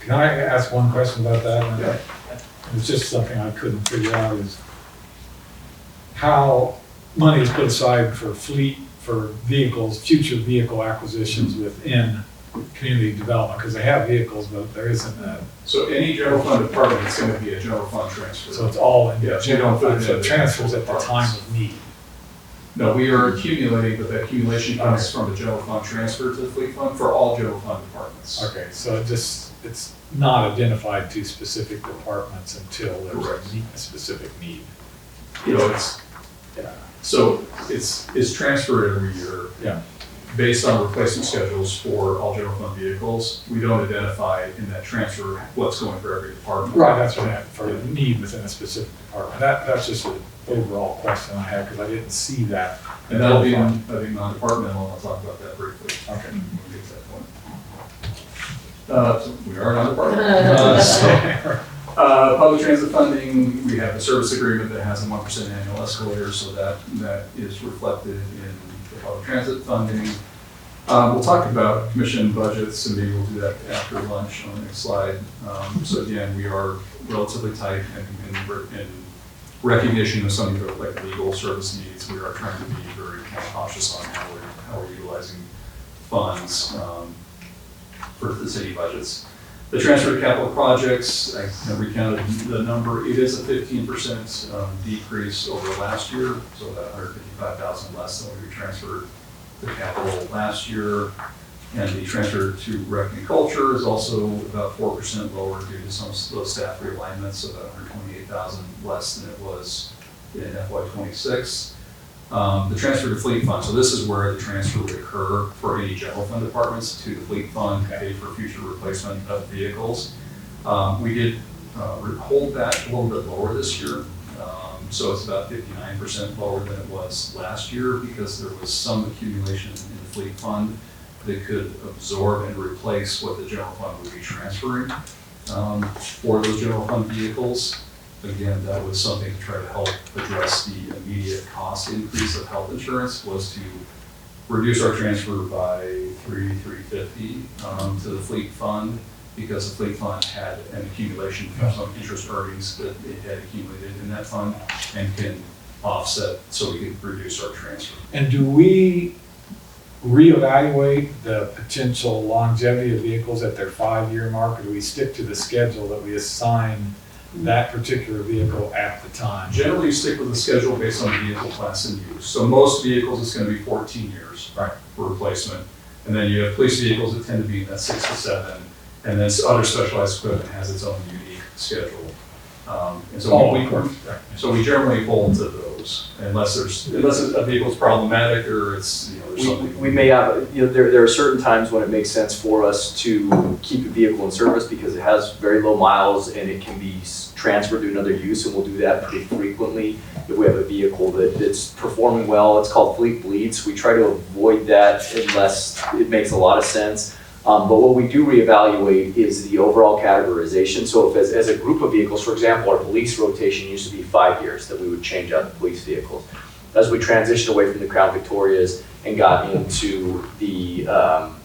Can I ask one question about that? Yeah. It's just something I couldn't figure out is how money is put aside for fleet, for vehicles, future vehicle acquisitions within community development, because they have vehicles, but there isn't a, So any general fund department, it's going to be a general fund transfer. so it's all in Yeah, the general you don't put fund, it so in it the transfers at the departments. time of need. No, we are accumulating, but that accumulation comes from the general fund transfer to the fleet fund for all general fund departments. Okay, so it's not identified to specific departments until there's Correct. a specific need. You know, it's transferred every year. Yeah. Based on replacement schedules for all general fund vehicles. We don't identify in that transfer what's going for every department. Right, that's what I meant, for the need within a specific department. That's just an overall question I had, because I didn't see that. And that'll be, I think, non-departmental, and I'll talk about that briefly. Okay. When we get to that point. So we are non-departmental. Public transit funding, we have a service agreement that has a 1% annual escalator, so that is reflected in the public transit funding. We'll talk about commission budgets, and maybe we'll do that after lunch on the next slide. So again, we are relatively tight in recognition of some of the like legal service needs. We are trying to be very kind of cautious on how we're utilizing funds for the city budgets. The transfer to capital projects, I recounted the number. It is a 15% decrease over last year, so about 155,000 less than we transferred to capital last year. And the transfer to rec and culture is also about 4% lower due to some of those staff realignments, so about 128,000 less than it was in FY26. The transfer to fleet fund, so this is where the transfer would occur for any general fund departments to the fleet fund, pay for future replacement of vehicles. We did hold that a little bit lower this year. So it's about 59% lower than it was last year because there was some accumulation in the fleet fund that could absorb and replace what the general fund would be transferring for those general fund vehicles. Again, that was something to try to help address the immediate cost increase of health insurance, was to reduce our transfer by $350 to the fleet fund, because the fleet fund had an accumulation from some interest earnings that it had accumulated in that fund and can offset so we can reduce our transfer. And do we reevaluate the potential longevity of vehicles at their 5-year mark, or do we stick to the schedule that we assign that particular vehicle at the time? Generally, you stick with the schedule based on the vehicle class and use. So most vehicles, it's going to be 14 years Right. for replacement. And then you have police vehicles that tend to be in that 6 to 7. And then other specialized equipment has its own unique schedule. And so we generally hold to those unless a vehicle's problematic or it's, there's something. We may have, there are certain times when it makes sense for us to keep a vehicle in service because it has very low miles and it can be transferred to another use, and we'll do that pretty frequently if we have a vehicle that's performing well. It's called fleet bleeds. We try to avoid that unless it makes a lot of sense. But what we do reevaluate is the overall categorization. So if as a group of vehicles, for example, our police rotation used to be 5 years that we would change out the police vehicles. As we transitioned away from the Crown Victorias and got into the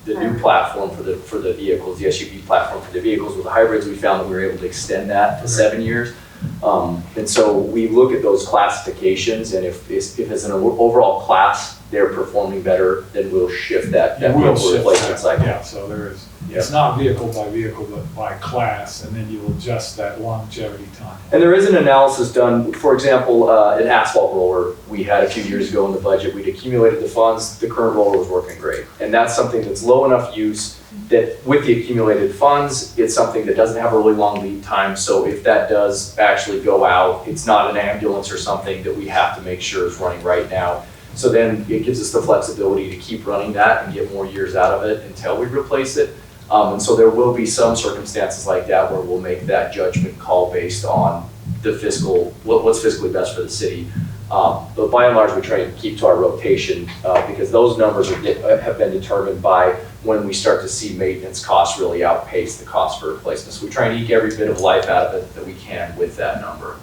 new platform for the vehicles, the SUV platform for the vehicles with the hybrids, we found that we were able to extend that to 7 years. And so we look at those classifications, and if it's an overall class, they're performing better, then we'll shift that vehicle replacement cycle. Yeah, so it's not vehicle by vehicle, but by class, and then you will adjust that longevity time. And there is an analysis done, for example, an asphalt roller we had a few years ago in the budget. We'd accumulated the funds, the current roller was working great. And that's something that's low enough use that with the accumulated funds, it's something that doesn't have a really long lead time. So if that does actually go out, it's not an ambulance or something that we have to make sure is running right now. So then it gives us the flexibility to keep running that and get more years out of it until we replace it. And so there will be some circumstances like that where we'll make that judgment call based on the fiscal, what's fiscally best for the city. But by and large, we try to keep to our rotation because those numbers have been determined by when we start to see maintenance costs really outpace the cost for replacement. So we try and eke every bit of life out of it that we can with that number.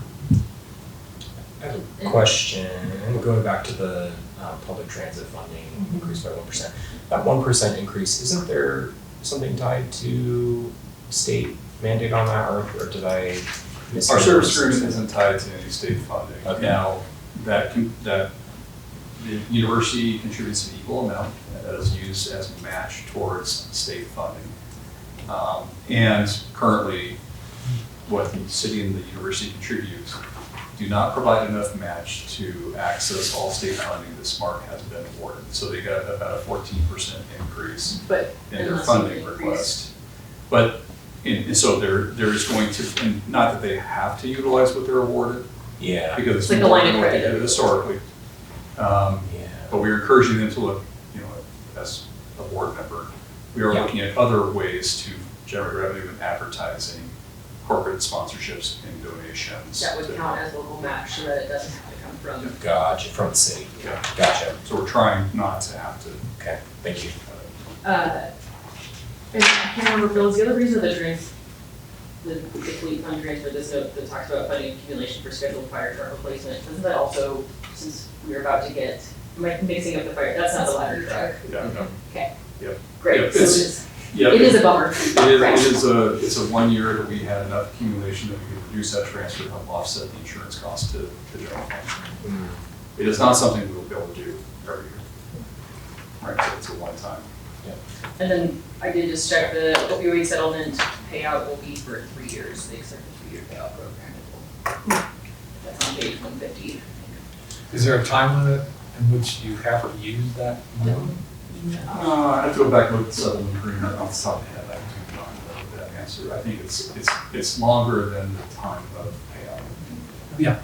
I have a question, going back to the public transit funding increase by 1%. That 1% increase, isn't there something tied to state mandate on that, or did I miss? Our service agreement isn't tied to any state funding. Okay. Now, that the university contributes an equal amount that is used as a match towards state funding. And currently, what the city and the university contributes do not provide enough match to access all state funding that SMART has been awarded. So they got about a 14% increase But in their unless funding you increase- request. But, and so there is going to, and not that they have to utilize what they're awarded, Yeah. because It's it's like the more line than of what they credit. did historically. Yeah. But we're encouraging them to look, as a board member, we are Yeah. looking at other ways to generate revenue in advertising, corporate sponsorships, and donations. That would to- count as local match so that it doesn't have to come from. Gotcha, from the city. Yeah. Gotcha. So we're trying not to have to. Okay, thank you. And I can't remember, Bill, the other reason the fleet fund transfer, this note that talks about funding accumulation for scheduled fire truck replacement, doesn't that also, since we're about to get, am I mixing up the fire, that's not the ladder truck? Yeah. Okay. Yep. Great, Yep, so it's- Yeah. it is a bummer. It's a 1 year that we had enough accumulation that we could reduce that transfer to help offset the insurance cost to the general fund. It is not something we'll be able to do every year. Right, so it's a one-time. And then I did just check the opioid settlement payout will be for 3 years, they expect a 3-year payout program. That's on page 150. Is there a time limit in which you have to use that money? I have to go back and look at the settlement agreement off the top of my head. I do not know that answer. I think it's longer than the time of payout. Yeah.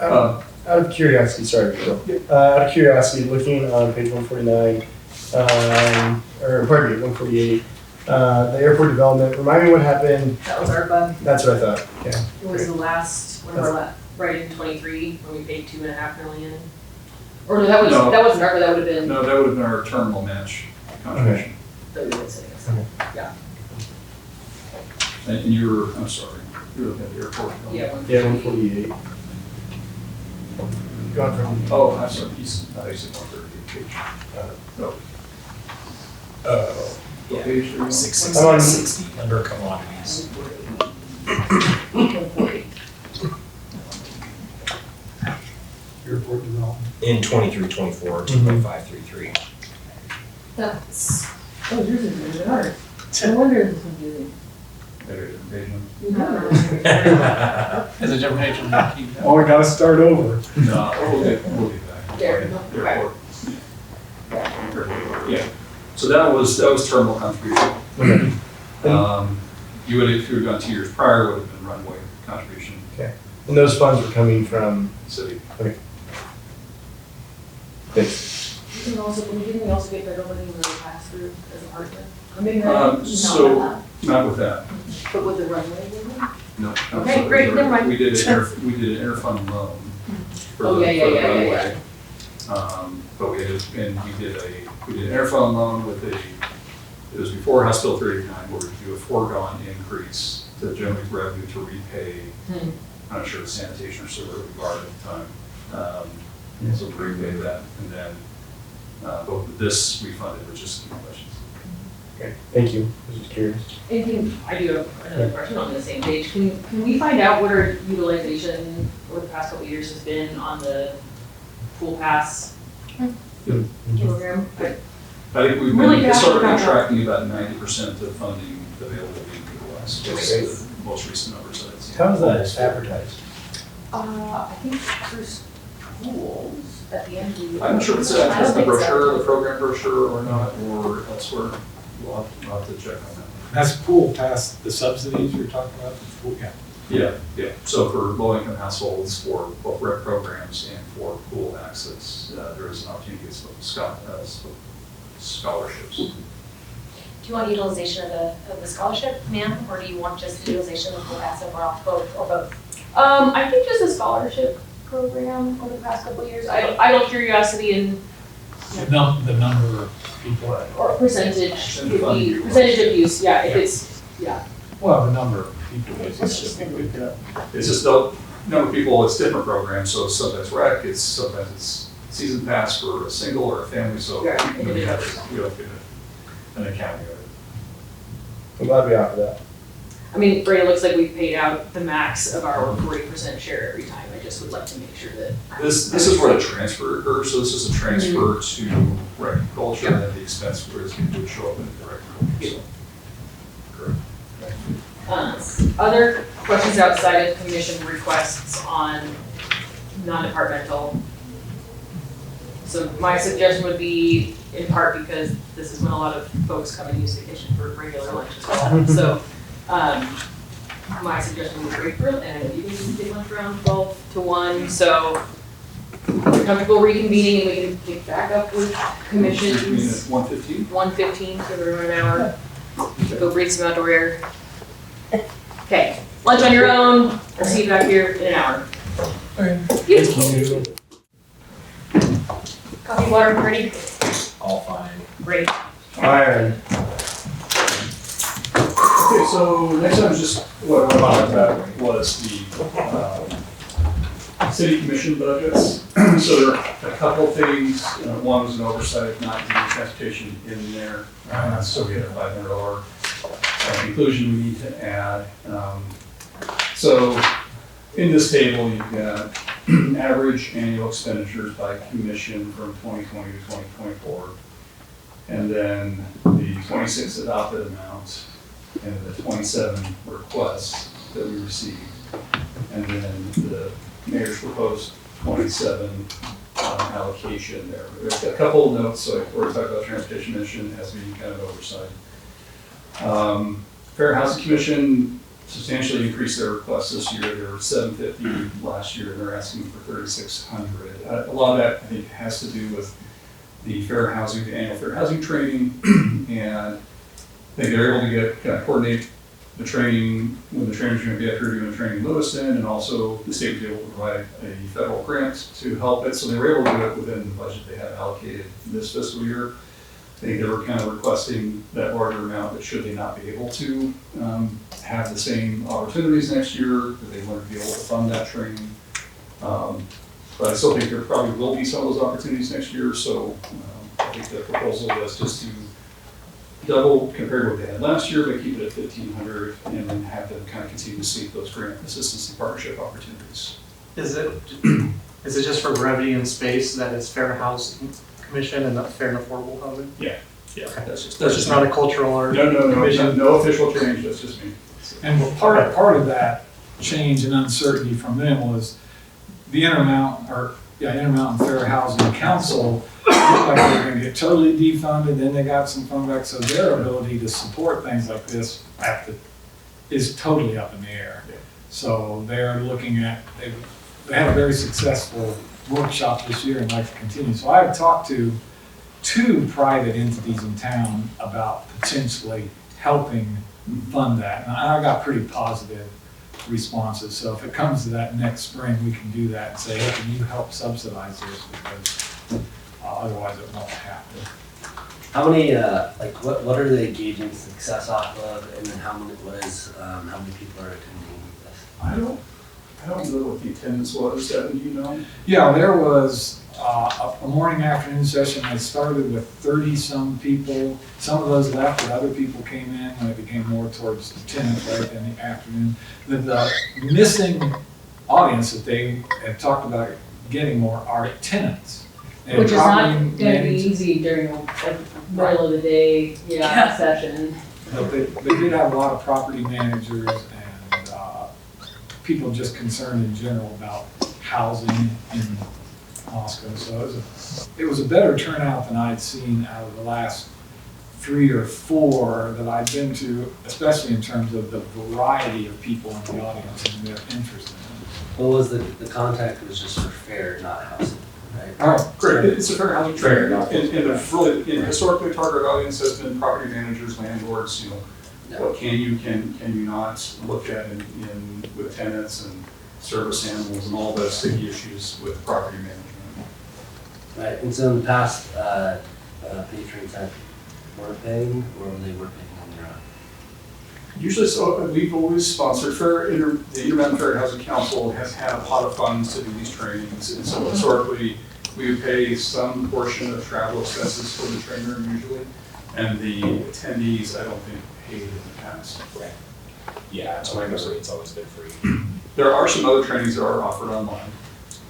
Out of curiosity, sorry, Phil. Out of curiosity, looking on page 149, or pardon me, 148, the airport development, remind me what happened, That was ARPA. that's what I thought, okay. It was the last, one of our right in 23, when we paid 2.5 million. Or no, that wasn't ARPA, that would have been, No, that would have been our terminal match contribution. that we would sitting aside. Yeah, And you're, I'm sorry, you're looking at the airport. yeah. Yeah, 148. Gone from, Oh, I'm sorry, he's, I said 138 page. No. What page are you on? 660 under commodities. 140. Airport development. In 23-24, 2.533. That's, oh, yours is really hard. No wonder this is confusing. There it is, page one. As a different agent, Oh, we gotta start over. No, we'll get back. There, Airport. Yeah, so that was terminal contribution. You would, if you had gone 2 years prior, would have been runway contribution, and those funds were coming from, city. thanks. Didn't we also get federal money when we passed through as a partner? I'm making that. So, not with that, But with the runway, didn't we? no. Okay, great, never mind. We did an interfund loan for Oh, the yeah. runway. But we did an interfund loan with it was before House Bill 389, where we do a foregone increase to generate revenue to repay, I'm not sure the sanitation or sewer we borrowed at the time. So we repaid that, and then, but this we funded with just accumulations. Okay, thank you, I was just curious. I do have another question on the same page. Can we find out what our utilization over the past couple of years has been on the pool pass program? I think we've Really been fast historically about that. tracking about 90% of funding available being utilized. That's the most recent numbers that I've seen. How is that advertised? I think there's pools at the end of the year. I'm not sure if it's I don't the think so. brochure, the program brochure or not, or elsewhere. We'll have to check on that. That's pool past the subsidies you're talking about? Pool, yeah. Yeah. So for low-income households, for both rec programs and for pool access, there is an opportunity to get some scholarships. Do Do you want utilization of the scholarship, ma'am, or do you want just the utilization of the asset or both, or both? I think just a scholarship program over the past couple of years. Idle curiosity and The number of people, or percentage would be percentage of use. Yeah, if it's well, the number of people. let's just look it up. It's just the number of people, it's different programs, so sometimes rec, sometimes it's season pass for a single or a family, so Right. we have to get an accounting of it. I'm glad we offer that. I mean, Ray, it looks like we've paid out the max of our 40% share every time. I just would like to make sure that. This is where the transfer occurs, so this is a transfer to rec culture, and then the expense where it's going to show up in the rec culture. Other questions outside of commission requests on non-departmental? So my suggestion would be, in part because this is when a lot of folks come and use the kitchen for regular lunch as well. So, my suggestion would be break room, and you can get lunch around 12 to 1. So, if you're comfortable reconvening, and we can pick back up with commissions. 1:15? 1:15, so we're an hour. Go breathe some outdoor air. Okay, lunch on your own. I'll see you back here in an hour. Beautiful. Coffee, water, ready? All fine. Great. Iron. Okay, so next time, just what I wanted to talk about was the city commission budgets. So there are a couple things. One was an oversight of not getting transportation in there. So we had a $500 inclusion we need to add. So in this table, you've got average annual expenditures by commission from 2020 to 2024. And then the 26 adopted amounts and the 27 requests that we received. And then the mayor's proposed 27 allocation there. There's a couple of notes, so we're talking about transportation mission as being kind of oversight. Fair Housing Commission substantially increased their request this year. They were $750 last year, and they're asking for $3,600. A lot of that, I think, has to do with the annual fair housing training, and I think they're able to kind of coordinate the training when the trainers are going to be up here doing training in Lewiston, and also the state was able to provide a federal grant to help it, so they were able to do it within the budget they had allocated this fiscal year. I think they were kind of requesting that larger amount, but should they not be able to have the same opportunities next year, that they want to be able to fund that training. But I still think there probably will be some of those opportunities next year, so I think the proposal was just to double compared to what they had last year, but keep it at $1,500 and then have them kind of continue to seek those grant assistance and partnership opportunities. Is it just for brevity and space that it's Fair Housing Commission and not Fair and Affordable Housing? Yeah, Okay. that's just Not a cultural or no official change, that's just me. And part of that change and uncertainty from them was the Intermountain Fair Housing Council looked like they were gonna get totally defunded, then they got some fund back, so their ability to support things like this is totally up in the air. So they're looking at, they had a very successful workshop this year and like to continue. So I've talked to 2 private entities in town about potentially helping fund that. And I got pretty positive responses. So if it comes to that next spring, we can do that and say, hey, can you help subsidize this? Because otherwise it won't happen. How many, what are they gauging success off of, and then how many people are attending this? I don't know what the attendance was, Devin, do you know? Yeah, there was a morning afternoon session. They started with 30-some people. Some of those left, but other people came in when it became more towards 10 right in the afternoon. The missing audience that they had talked about getting more are tenants. Which is not gonna be easy during the middle of the day, session. But they did have a lot of property managers and people just concerned in general about housing in Moscow. So it was a better turnout than I'd seen out of the last 3 or 4 that I'd been to, especially in terms of the variety of people in the audience and their interest in it. What was the contact was just for fair, not housing, right? All right, Great, it's a fair housing training, Fair. and it's really, historically, target audience has been property managers, landlords, you know, what can you not look at in with tenants and service animals and all the sticky issues with property management. Right, and so in the past, patrons were paying, or they were paying on their own? Usually, so we've always sponsored the Intermountain Fair Housing Council has had a pot of funds to do these trainings, and so historically, we would pay some portion of travel expenses for the trainer usually, and the attendees, I don't think, paid in the past. Right. Yeah, to my memory, it's always been free. There are some other trainings that are offered online.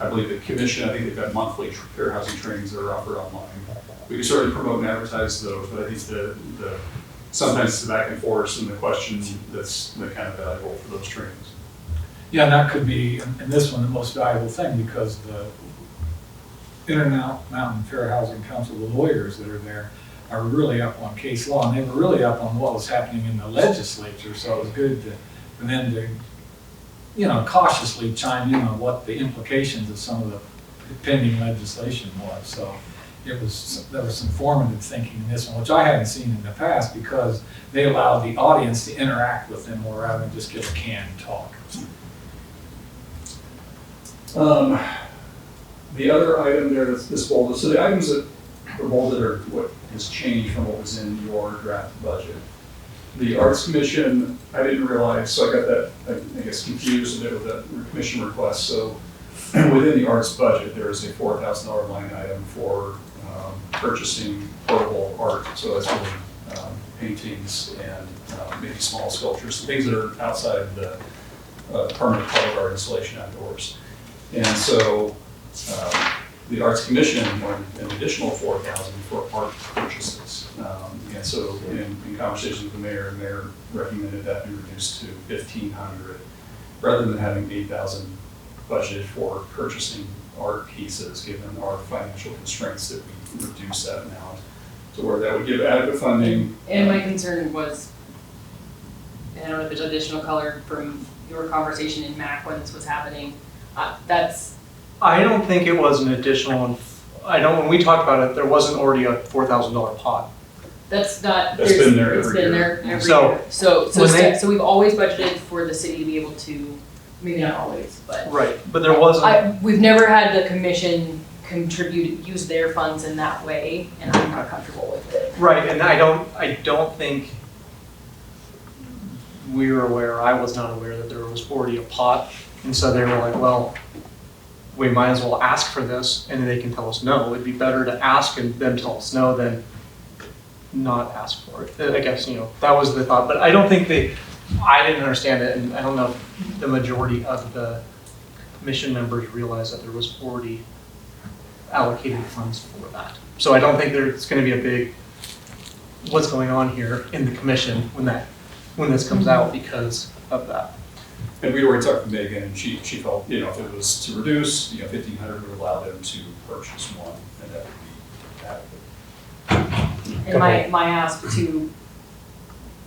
I believe the commission, I think they've got monthly fair housing trainings that are offered online. We can certainly promote and advertise those, but I think the sometimes the back and forth and the question that's kind of valuable for those trainings. Yeah, and that could be, in this one, the most valuable thing, because the Intermountain Fair Housing Council, the lawyers that are there, are really up on case law, and they were really up on what was happening in the legislature, so it was good for them to, cautiously chime in on what the implications of some of the pending legislation was. So there was some formative thinking in this one, which I hadn't seen in the past, because they allowed the audience to interact with them more rather than just give a canned talk. The other item there that's bolded, so the items that are bolded are what has changed from what was in your draft budget. The Arts Commission, I didn't realize, so I got that, I guess, confused a bit with that commission request. So within the arts budget, there is a $4,000 line item for purchasing portable art. So that's really paintings and maybe small sculptures, things that are outside of the permanent public art installation outdoors. And so the Arts Commission wanted an additional $4,000 for art purchases. And so in conversations with the mayor recommended that be reduced to $1,500 rather than having $8,000 budgeted for purchasing art pieces, given our financial constraints, that we reduce that amount to where that would give adequate funding. And my concern was, and I don't know if there's additional color from your conversation in MAC when this was happening, I don't think it was an additional, when we talked about it, there wasn't already a $4,000 pot. That's not. That's been there It's every been year. there every So- year. So when they- so we've always budgeted for the city to be able to, maybe not always, but. Right, but there wasn't. We've never had the commission use their funds in that way, and I'm not comfortable with it. Right, and I don't think we were aware, I was not aware that there was already a pot. And so they were like, well, we might as well ask for this, and they can tell us no. It'd be better to ask and them tell us no than not ask for it. I guess, that was the thought, but I don't think I didn't understand it, and I don't know if the majority of the commission members realized that there was already allocated funds for that. So I don't think there's gonna be a big, what's going on here in the commission when this comes out because of that. And we'd already talked to Megan, and she felt, if it was to reduce, $1,500 would allow them to purchase one, and that would be adequate. And my ask to,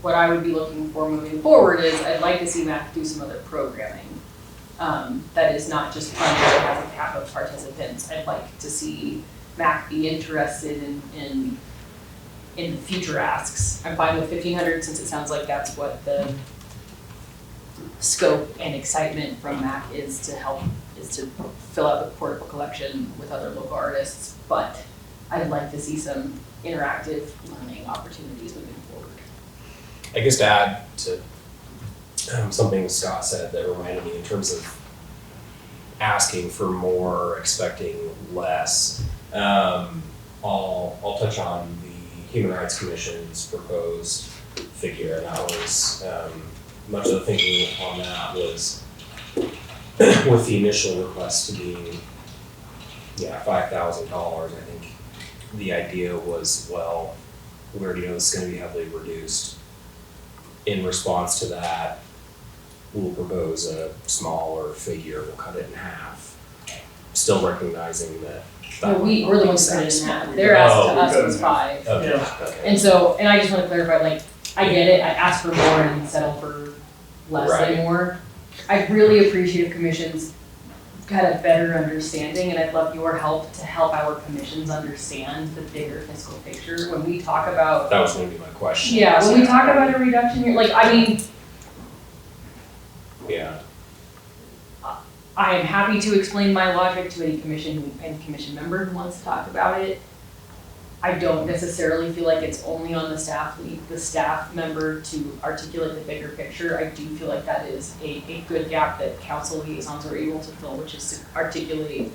what I would be looking for moving forward is, I'd like to see MAC do some other programming. That is not just funded as a cap of participants. I'd like to see MAC be interested in future asks. I'm fine with $1,500 since it sounds like that's what the scope and excitement from MAC is to fill out the portable collection with other local artists, but I'd like to see some interactive learning opportunities moving forward. I guess to add to something Scott said that reminded me in terms of asking for more, expecting less, I'll touch on the Human Rights Commission's proposed figure, and that was much of the thinking on that was with the initial request to be $5,000. I think the idea was, well, we already know this is going to be heavily reduced. In response to that, we'll propose a smaller figure, we'll cut it in half, still recognizing that. Well, we're the ones that put it in half. Their ask to us was 5. Okay, Yeah. okay. And so, and I just want to clarify, I get it, I asked for more and settle for less Right. than more. I really appreciate if commissions got a better understanding, and I'd love your help to help our commissions understand the bigger fiscal picture. When we talk about, That was gonna be my question. yeah, when we talk about a reduction here, like, I mean, Yeah, I am happy to explain my logic to any commission member who wants to talk about it. I don't necessarily feel like it's only on the staff member to articulate the bigger picture. I do feel like that is a good gap that council liaisons are able to fill, which is to articulate.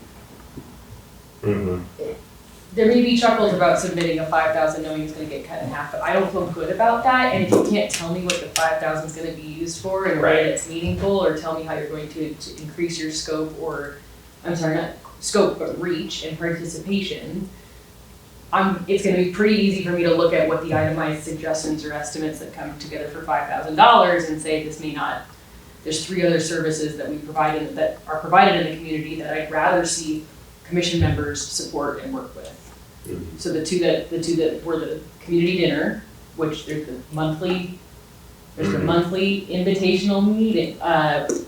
There may be chuckles about submitting a 5,000 knowing it's gonna get cut in half, but I don't feel good about that. And if you can't tell me what the 5,000 is gonna be used for in a way that's meaningful, or tell me how you're going to increase your scope, or, I'm sorry, not scope, but reach and participation, it's gonna be pretty easy for me to look at what the itemized suggestions or estimates that come together for $5,000 and say this may not, there's 3 other services that we provide that are provided in the community that I'd rather see commission members support and work with. So the two that were the community dinner, which there's the monthly invitational meeting, what is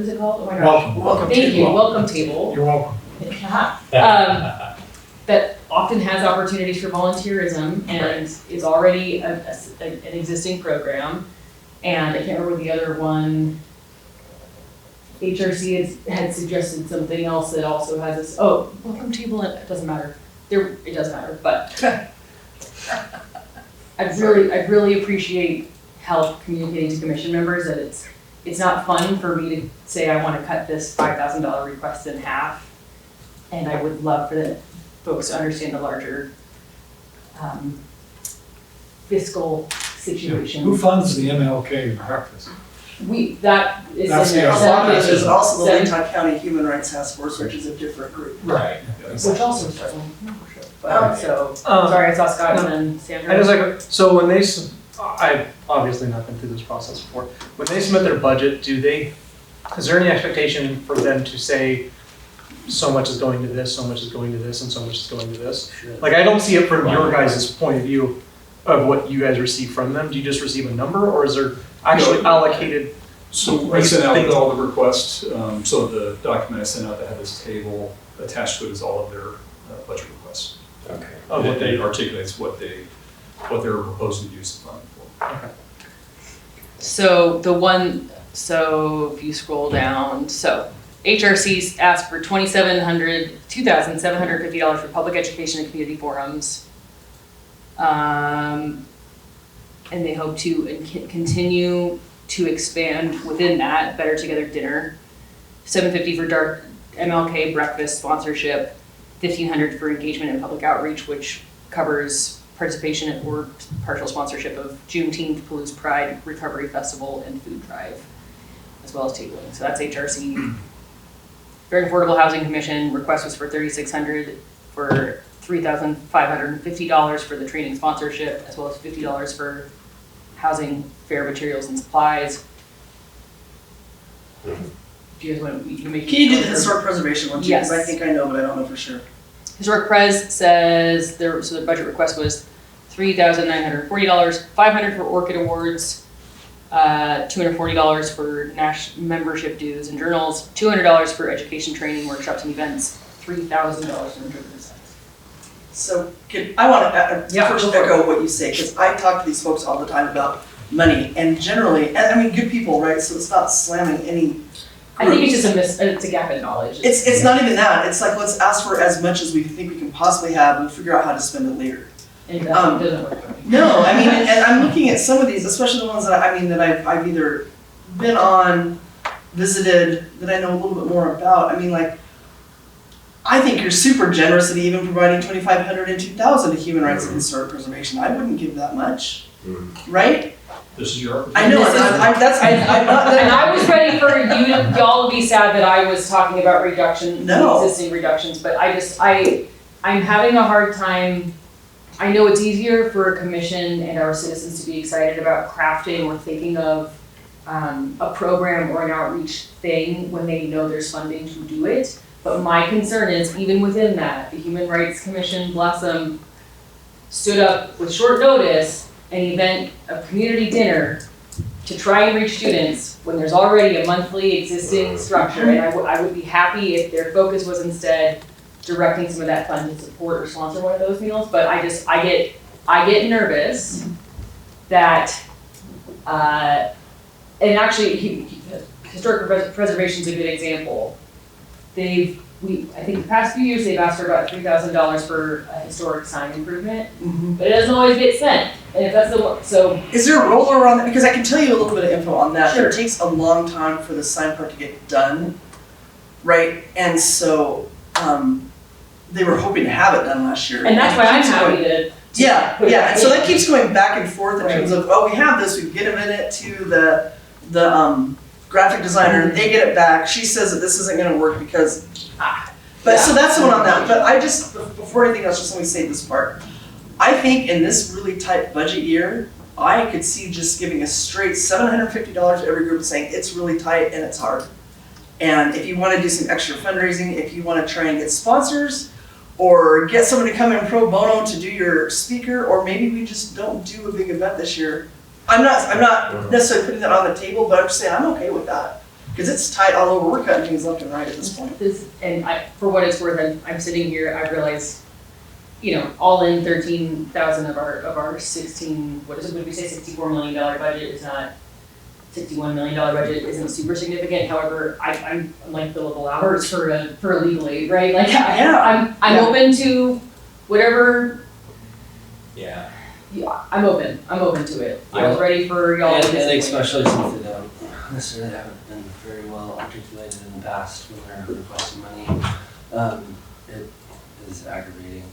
it called? Oh my gosh. Welcome. Thank you, welcome table. You're welcome. That often has opportunities for volunteerism and is already an existing program. And I can't remember the other one. HRC had suggested something else that also has this, welcome table, it doesn't matter. It does matter, but I'd really appreciate help communicating to commission members that it's not fun for me to say I want to cut this $5,000 request in half. And I would love for the folks to understand the larger fiscal situation. Who funds the MLK breakfast? That is That's in there. There's also the Seven- Lincoln County Human Rights Task Force, which is a different group. Right. Which also starts on membership. But, sorry, I saw Scott and then Sandra. I just so when I've obviously not been through this process before. When they submit their budget, is there any expectation for them to say, so much is going to this, so much is going to this, and so much is going to this? Like, I don't see it from your guys' point of view of what you guys receive from them. Do you just receive a number, or is there actually allocated? So I sent out all the requests, so the document I sent out that had this table attached to it is all of their budget requests. okay. And it articulates what they're proposing to use the fund for. Okay. So if you scroll down, HRC's asked for $2,750 for public education and community forums. And they hope to continue to expand within that, Better Together dinner, $750 for dark MLK breakfast sponsorship, $1,500 for engagement and public outreach, which covers participation or partial sponsorship of Juneteenth, Palouse Pride, Recovery Festival, and Food Drive, as well as tabling. So that's HRC. Fair and Affordable Housing Commission request was for $3,600 for $3,550 for the training sponsorship, as well as $50 for housing, fare, materials, and supplies. Do you guys want to make? Can you do the historic preservation one too? Yes. Because I think I know, but I don't know for sure. Historic Pres says their budget request was $3,940, $500 for Orchid Awards, $240 for membership dues and journals, $200 for education, training, workshops, and events, $3,000 for interpretive. So I want to Yeah, first go for it. echo what you say, because I talk to these folks all the time about money, and generally, and I mean, good people, right? So it's not slamming any. I think it's just it's a gap in knowledge. It's not even that. It's like, let's ask for as much as we think we can possibly have and figure out how to spend it later. And it doesn't work for me. No, I mean, and I'm looking at some of these, especially the ones that I've either been on, visited, that I know a little bit more about. I mean, like, I think you're super generous at even providing $2,500 and $2,000 to human rights and historic preservation. I wouldn't give that much, right? This is your I know, and I'm not. And I was ready for y'all to be sad that I was talking about existing reductions, but I'm having a hard time. I know it's easier for a commission and our citizens to be excited about crafting or thinking of a program or an outreach thing when they know there's funding to do it. But my concern is, even within that, the Human Rights Commission, bless them, stood up with short notice, an event, a community dinner, to try and reach students when there's already a monthly existing structure. And I would be happy if their focus was instead directing some of that fund to support or sponsor one of those meals, but I get nervous that, and actually, historic preservation is a good example. I think the past few years, they've asked for about $3,000 for a historic sign improvement, but it doesn't always get spent. And if that's the one, so. Is there a rollover on that? Because I can tell you a little bit of info on that. Sure. It takes a long time for the sign part to get done, right? And so, they were hoping to have it done last year. And that's why I'm It keeps happy going- to. Yeah, put it yeah, and so in. that keeps going back and forth in Right. terms of, oh, we have this, we get a minute to the graphic designer, and they get it back, she says that this isn't gonna work because, but, so that's the one on that, but I just, before anything else, just let me say this part. I think in this really tight budget year, I could see just giving a straight $750 to every group and saying, it's really tight and it's hard. And if you wanna do some extra fundraising, if you wanna try and get sponsors, or get someone to come in pro bono to do your speaker, or maybe we just don't do a big event this year. I'm not necessarily putting that on the table, but I'm just saying I'm okay with that. Because it's tight all over, we're cutting things left and right at this point. For what it's worth, I'm sitting here, I realize, all in 13,000 of our 16, what did we say, $64 million budget is not, $61 million budget isn't super significant. However, I'm like billable hours for a legal aid, right? Like, I'm open to whatever. Yeah. Yeah, I'm open to it. I was ready for y'all to And especially since they don't necessarily haven't been very well articulated in the past when they're requesting money. It is aggravating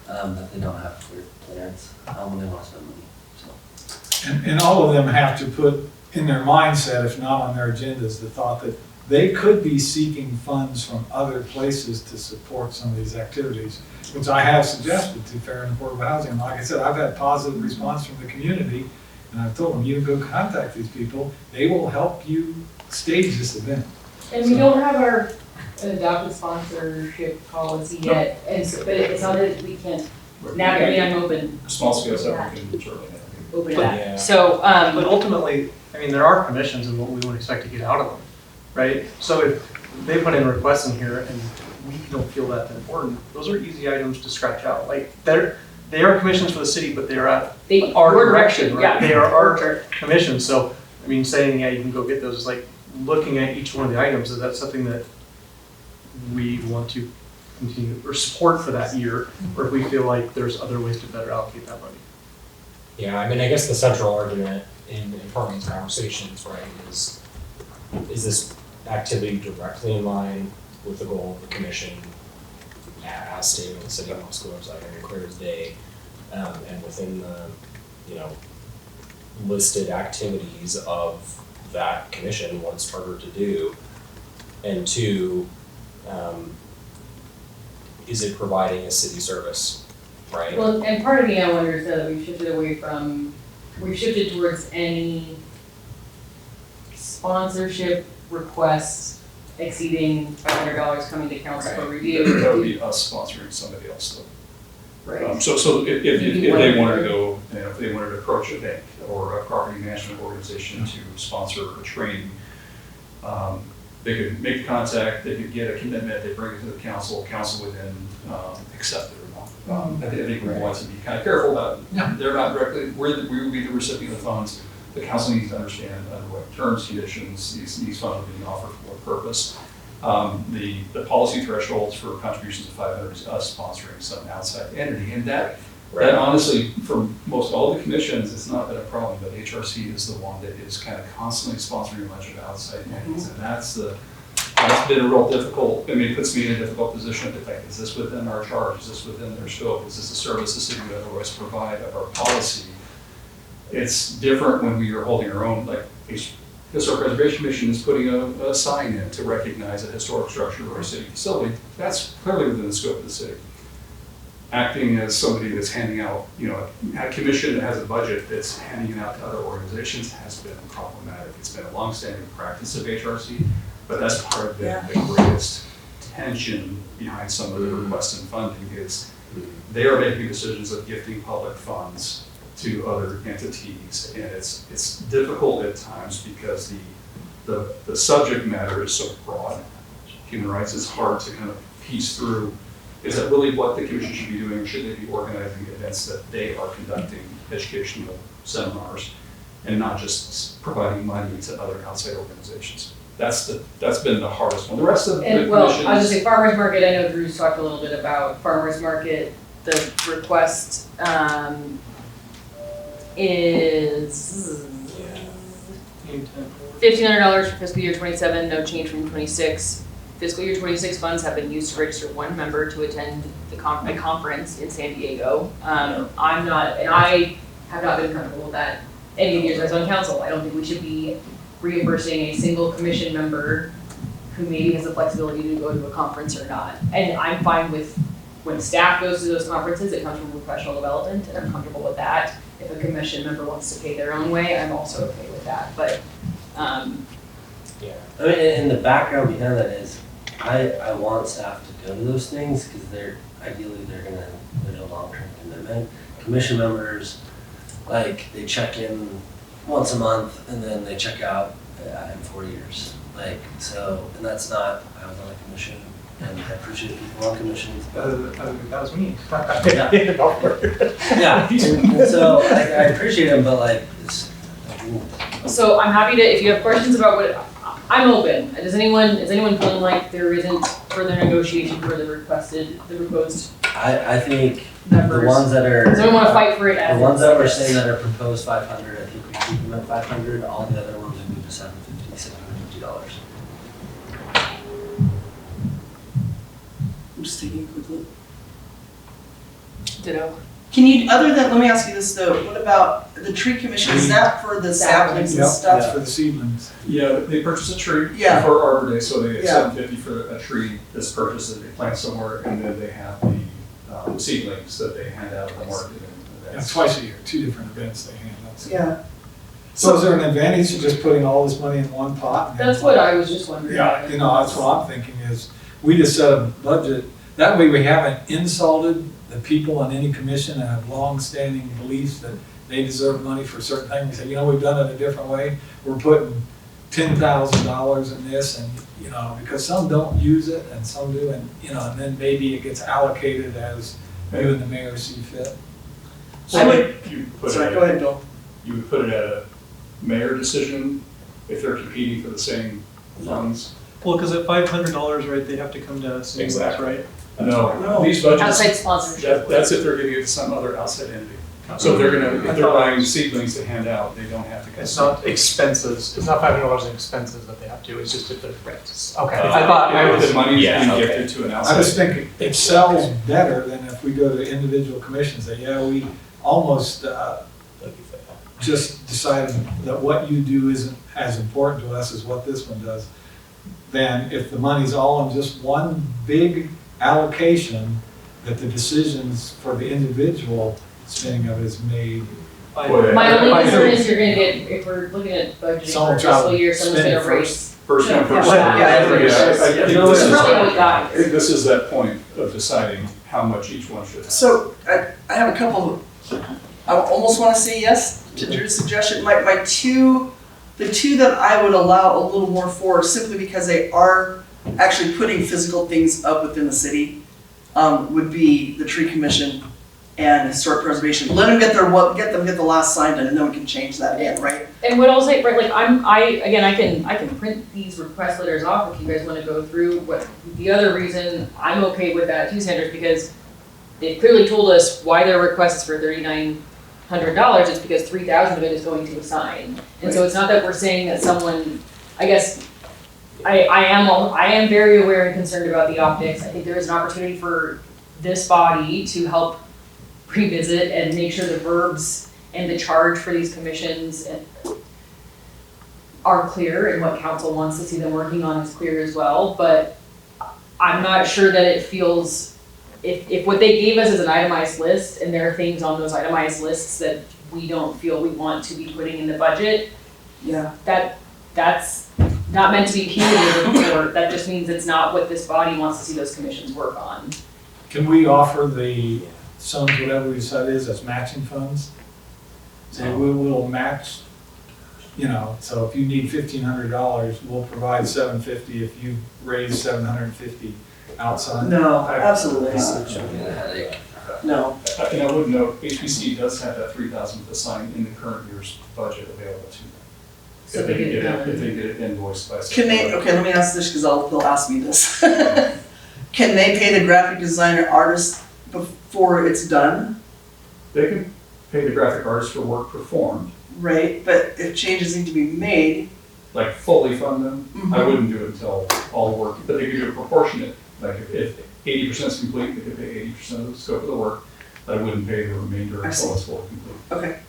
that they don't have clear plans when they want to spend money, so. And all of them have to put in their mindset, if not on their agendas, the thought that they could be seeking funds from other places to support some of these activities, which I have suggested to Fair and Affordable Housing. And like I said, I've had positive response from the community, and I've told them, you can go contact these people, they will help you stage this event. And we don't have our adopted sponsorship policy yet, and so, but it's not that we can't navigate. I'm open. Responsible, so we can certainly. Open to But- that. Yeah. So, But ultimately, I mean, there are commissions and what we would expect to get out of them, right? So if they put in requests in here and we don't feel that's important, those are easy items to scratch out. Like, they are commissions for the city, but they are at our direction, right? Yeah. They are our commissions, so, I mean, saying, yeah, you can go get those, is like, looking at each one of the items, is that something that we want to continue, or support for that year, or if we feel like there's other ways to better allocate that money? Yeah, I mean, I guess the central argument in part of these conversations, right, is this activity directly in line with the goal of the commission as stated in the city council website, and clear as day, and within the, listed activities of that commission, what's harder to do, and two, is it providing a city service, right? well, and part of me, I wonder, is that we've shifted towards any sponsorship requests exceeding $500 coming to council for review. That would be us sponsoring somebody else though. Right. So if they wanted to go, if they wanted to approach a bank or a property management organization to sponsor a training, they could make contact, they could get a commitment, they bring it to the council would then accept it or not. I think we want to be kind of careful about, they're not directly, we would be the recipient of funds. The council needs to understand under what terms, conditions, these funds are being offered for what purpose. The policy thresholds for contributions of 500 is us sponsoring some outside entity, and that honestly, for most all the commissions, it's not been a problem, but HRC is the one that is kind of constantly sponsoring a bunch of outside entities, and that's been a real difficult, it puts me in a difficult position to think, is this within our charge, is this within their scope, is this a service the city would otherwise provide of our policy? It's different when we are holding our own, like, Historic Preservation Commission is putting a sign in to recognize a historic structure or a city facility. That's clearly within the scope of the city. Acting as somebody that's handing out, a commission that has a budget that's handing it out to other organizations has been problematic. It's been a longstanding practice of HRC, but that's part of the greatest tension behind some of the requests and funding is they are making decisions of gifting public funds to other entities, and it's difficult at times because the subject matter is so broad. Human rights is hard to kind of piece through. Is that really what the commission should be doing, or should they be organizing events that they are conducting educational seminars and not just providing money to other outside organizations? That's been the hardest one. The rest of the And well, I was commissions. just say farmer's market, I know Drew's talked a little bit about farmer's market. The request, is $1,500 for fiscal year 27, no change from 26. Fiscal year 26 funds have been used to register one member to attend a conference in San Diego. I'm not, and I have not been comfortable with that any of the years I was on council. I don't think we should be reimbursing a single commission member who maybe has the flexibility to go to a conference or not. And I'm fine with when staff goes to those conferences, it comes from professional development, and I'm comfortable with that. If a commission member wants to pay their own way, I'm also okay with that, but, Yeah. I mean, and the background behind that is, I want staff to go to those things, because ideally there's a long-term commitment. Commission members, like, they check in once a month, and then they check out in 4 years. Like, so, and that's not, I was on a commission, and I appreciate people on commissions. That was me. Yeah. Yeah, and so I appreciate them, but like, it's, so I'm happy to, if you have questions about what, I'm open. Is anyone feeling like there isn't further negotiation for the proposed I think the numbers? ones that are. Does anyone wanna fight for it as The ones that we're is? saying that are proposed 500, I think we keep them at 500, all the other ones we move to $750. I'm just taking a quick look. Ditto. Can you, other than, let me ask you this though, what about the tree commission, is that for the saplings and Yep, stuff? that's for the seedlings. Yeah, they purchase a tree Yeah. for Arbor Day, so they get Yeah. $750 for a tree that's purchased that they plant somewhere, and then they have the seedlings that they hand out at the market and Yeah, events. twice a year, 2 different events they hand out. Yeah, So is there an advantage to just putting all this money in one pot? That's what I was just wondering. Yeah, that's what I'm thinking is, we just set a budget, that way we haven't insulted the people on any commission that have long-standing beliefs that they deserve money for certain things. We say, we've done it a different way, we're putting $10,000 in this, and, because some don't use it and some do, and, and then maybe it gets allocated as you and the mayor see fit. So you put sorry, it, go ahead, Bill. you would put it at a mayor decision if they're competing for the same funds? Well, because at $500, right, they have to come to us anyways, Exactly. right? No, these budgets, Outside sponsorship. that's if they're giving it to some other outside entity. So if they're buying seedlings to hand out, they don't have to. It's not expenses, it's not $500 in expenses that they have to, it's just if they're, okay. Uh, I thought I If was, the money's yeah, being okay. gifted to an I outside. was thinking, it sells better than if we go to individual commissions, that, we almost, just decided that what you do isn't as important to us as what this one does, than if the money's all in just one big allocation, that the decisions for the individual spending of it is made. Boy, My only I- concern is you're gonna get, if we're looking at budgeting Someone for try to fiscal year, someone's spend it gonna raise. First come, first Yeah. served. Yeah. I think No, this That's is- probably how we got I here. think this is that point of deciding how much each one should have. So, I have a couple, I almost wanna say yes to Drew's suggestion, the two that I would allow a little more for, simply because they are actually putting physical things up within the city, would be the tree commission and historic preservation. Let them get the last sign done, and then we can change that again, right? And what I'll say, right, like, I can print these request letters off if you guys wanna go through what, the other reason I'm okay with that too, Sanders, because they've clearly told us why their request is for $3,900, it's because 3,000 of it is going to a sign. And so it's not that we're saying that someone, I guess, I am very aware and concerned about the optics. I think there is an opportunity for this body to help revisit and make sure the verbs and the charge for these commissions are clear, and what council wants to see them working on is clear as well. But I'm not sure that it feels, if what they gave us is an itemized list and there are things on those itemized lists that we don't feel we want to be putting in the budget, Yeah. that's not meant to be punitive, or that just means it's not what this body wants to see those commissions work on. Can we offer the sums, whatever we decide is, as matching funds? So we'll match, you know, so if you need $1,500, we'll provide $750 if you raise $750 outside. No, absolutely It's not. gonna be a headache. No. And I would note, HPC does have that 3,000 assigned in the current year's budget available to them. So If they they get it done. if they get it invoiced by. Can they, September. okay, let me ask this, because they'll ask me this. Can they pay the graphic designer artist before it's done? They can pay the graphic artist for work performed, Right, but if changes need to be made, like fully fund them. I Mhm. wouldn't do it until all the work, but they could do it proportionate. Like if 80% is complete, they could pay 80% of the scope of the work. I wouldn't pay the remainder I until it's fully complete. okay,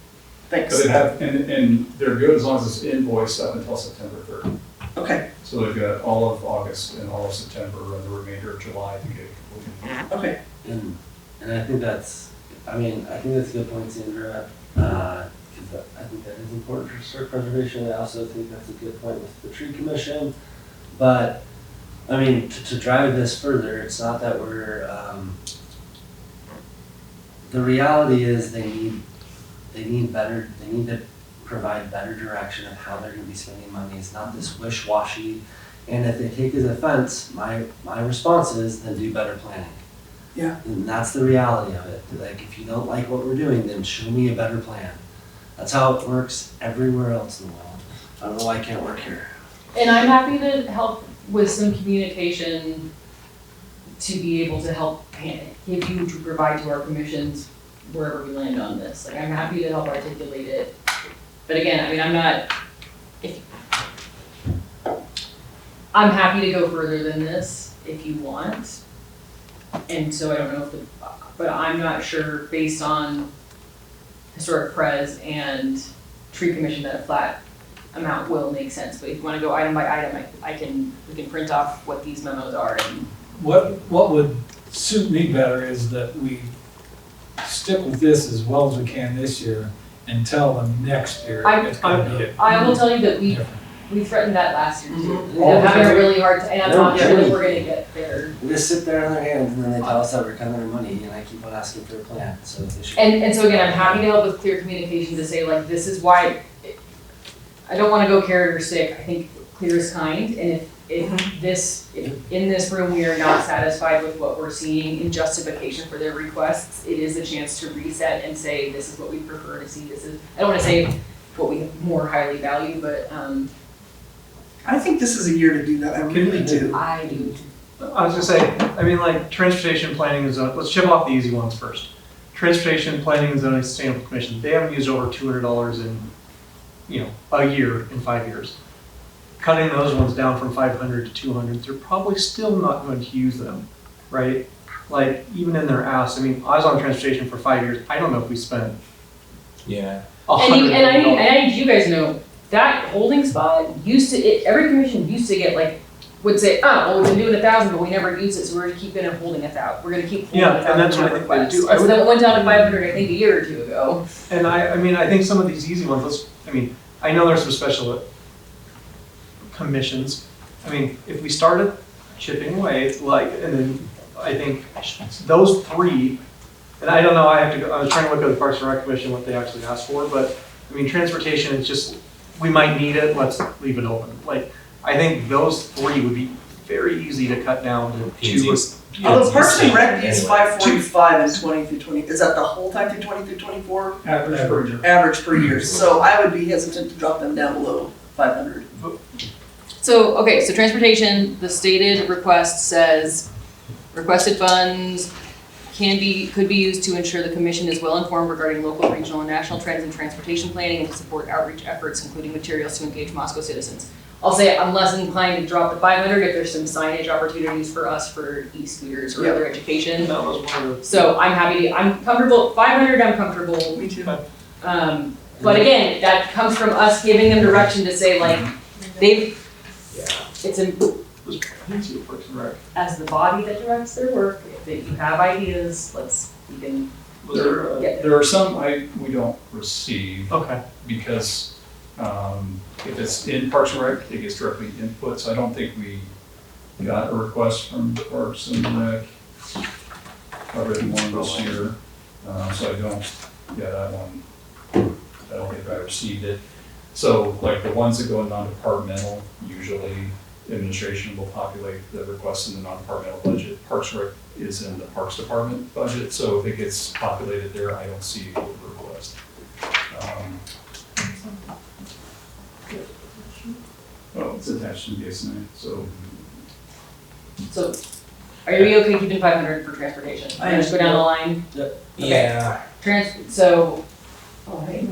But thanks. it have, and they're good as long as it's invoiced up until September 3rd. Okay, So they've got all of August and all of September and the remainder of July to get it completed. okay. And I think that's, I think that's a good point, Sandra, because I think that is important for historic preservation. I also think that's a good point with the tree commission. But, to drive this further, it's not that we're, the reality is they need to provide better direction of how they're gonna be spending money. It's not this wish-washy. And if they take as offense, my response is then do better planning. Yeah. And that's the reality of it. Like, if you don't like what we're doing, then show me a better plan. That's how it works everywhere else in the world. I don't know why it can't work here. And I'm happy to help with some communication to be able to help give you to provide to our commissions wherever we land on this. Like, I'm happy to help articulate it. But again, I'm happy to go further than this if you want. And so I don't know but I'm not sure based on historic pres and tree commission that a flat amount will make sense. But if you wanna go item by item, we can print off what these memos are and. What would suit me better is that we stick with this as well as we can this year and tell them next year it's gonna be I will tell you that different. we threatened that last year too. Mhm. They're having a really hard, and I'm not Yeah. sure that we're gonna get there. We just sit there on their hands and then they tell us that we're cutting their money and I keep on asking for a plan, so they should. And so again, I'm happy to help with clear communication to say like, this is why, I don't wanna go carrot or stick, I think clear is kind, and if in this room we are not satisfied with what we're seeing in justification for their requests, it is a chance to reset and say, this is what we prefer to see, I don't wanna say what we more highly value, but, I think this is a year to do that, I really do. I do. I was gonna say, transportation planning and zoning, let's chip off the easy ones first. Transportation planning and zoning sustainable commission, they haven't used over $200 in, a year in 5 years. Cutting those ones down from 500 to 200, they're probably still not going to use them, right? Like, even in their ask, I was on transportation for 5 years, I don't know if we spent Yeah. And I $100. need you guys to know, that holding spot every commission used to get would say, we've been doing 1,000, but we never use it, so we're gonna keep it holding 1,000. We're gonna keep holding Yeah, and that's 1,000 what I think they requests. do. I And so would- then it went down to 500, I think, a year or two ago. And I think some of these easy ones, I know there's some special commissions. If we started chipping away, and then I think those three, and I don't know, I was trying to look at the Parks and Rec Commission, what they actually asked for, but, transportation is just, we might need it, let's leave it open. I think those three would be very easy to cut down to two. Although Parks and Rec needs 545 in 20 through 20, is that the whole time through 20 through 24? Average per year. Average per year, so I would be hesitant to drop them down below 500. So transportation, the stated request says, requested funds could be used to ensure the commission is well informed regarding local, regional, and national trends in transportation planning and to support outreach efforts, including materials to engage Moscow citizens. I'll say I'm less inclined to drop the 500 if there's some signage opportunities for us for e-scooters or other education. That was one of the. So I'm comfortable, 500, I'm comfortable. Me too. But again, that comes from us giving them direction to say it's as the body that directs their work, if you have ideas, we can get there. There are some we don't receive. Okay. Because if it's in Parks and Rec, it gets directly input, so I don't think we got a request from Parks and Rec. I've written one this year, so I don't, that one. I don't think I received it. So like the ones that go in non-departmental, usually administration will populate the requests in the non-departmental budget. Parks Rec is in the Parks Department budget, so if it gets populated there, I don't see a request. Oh, it's attached to the BSNA, so. So, are you okay keeping 500 for transportation? I Just go down the line. Yeah, So, all right.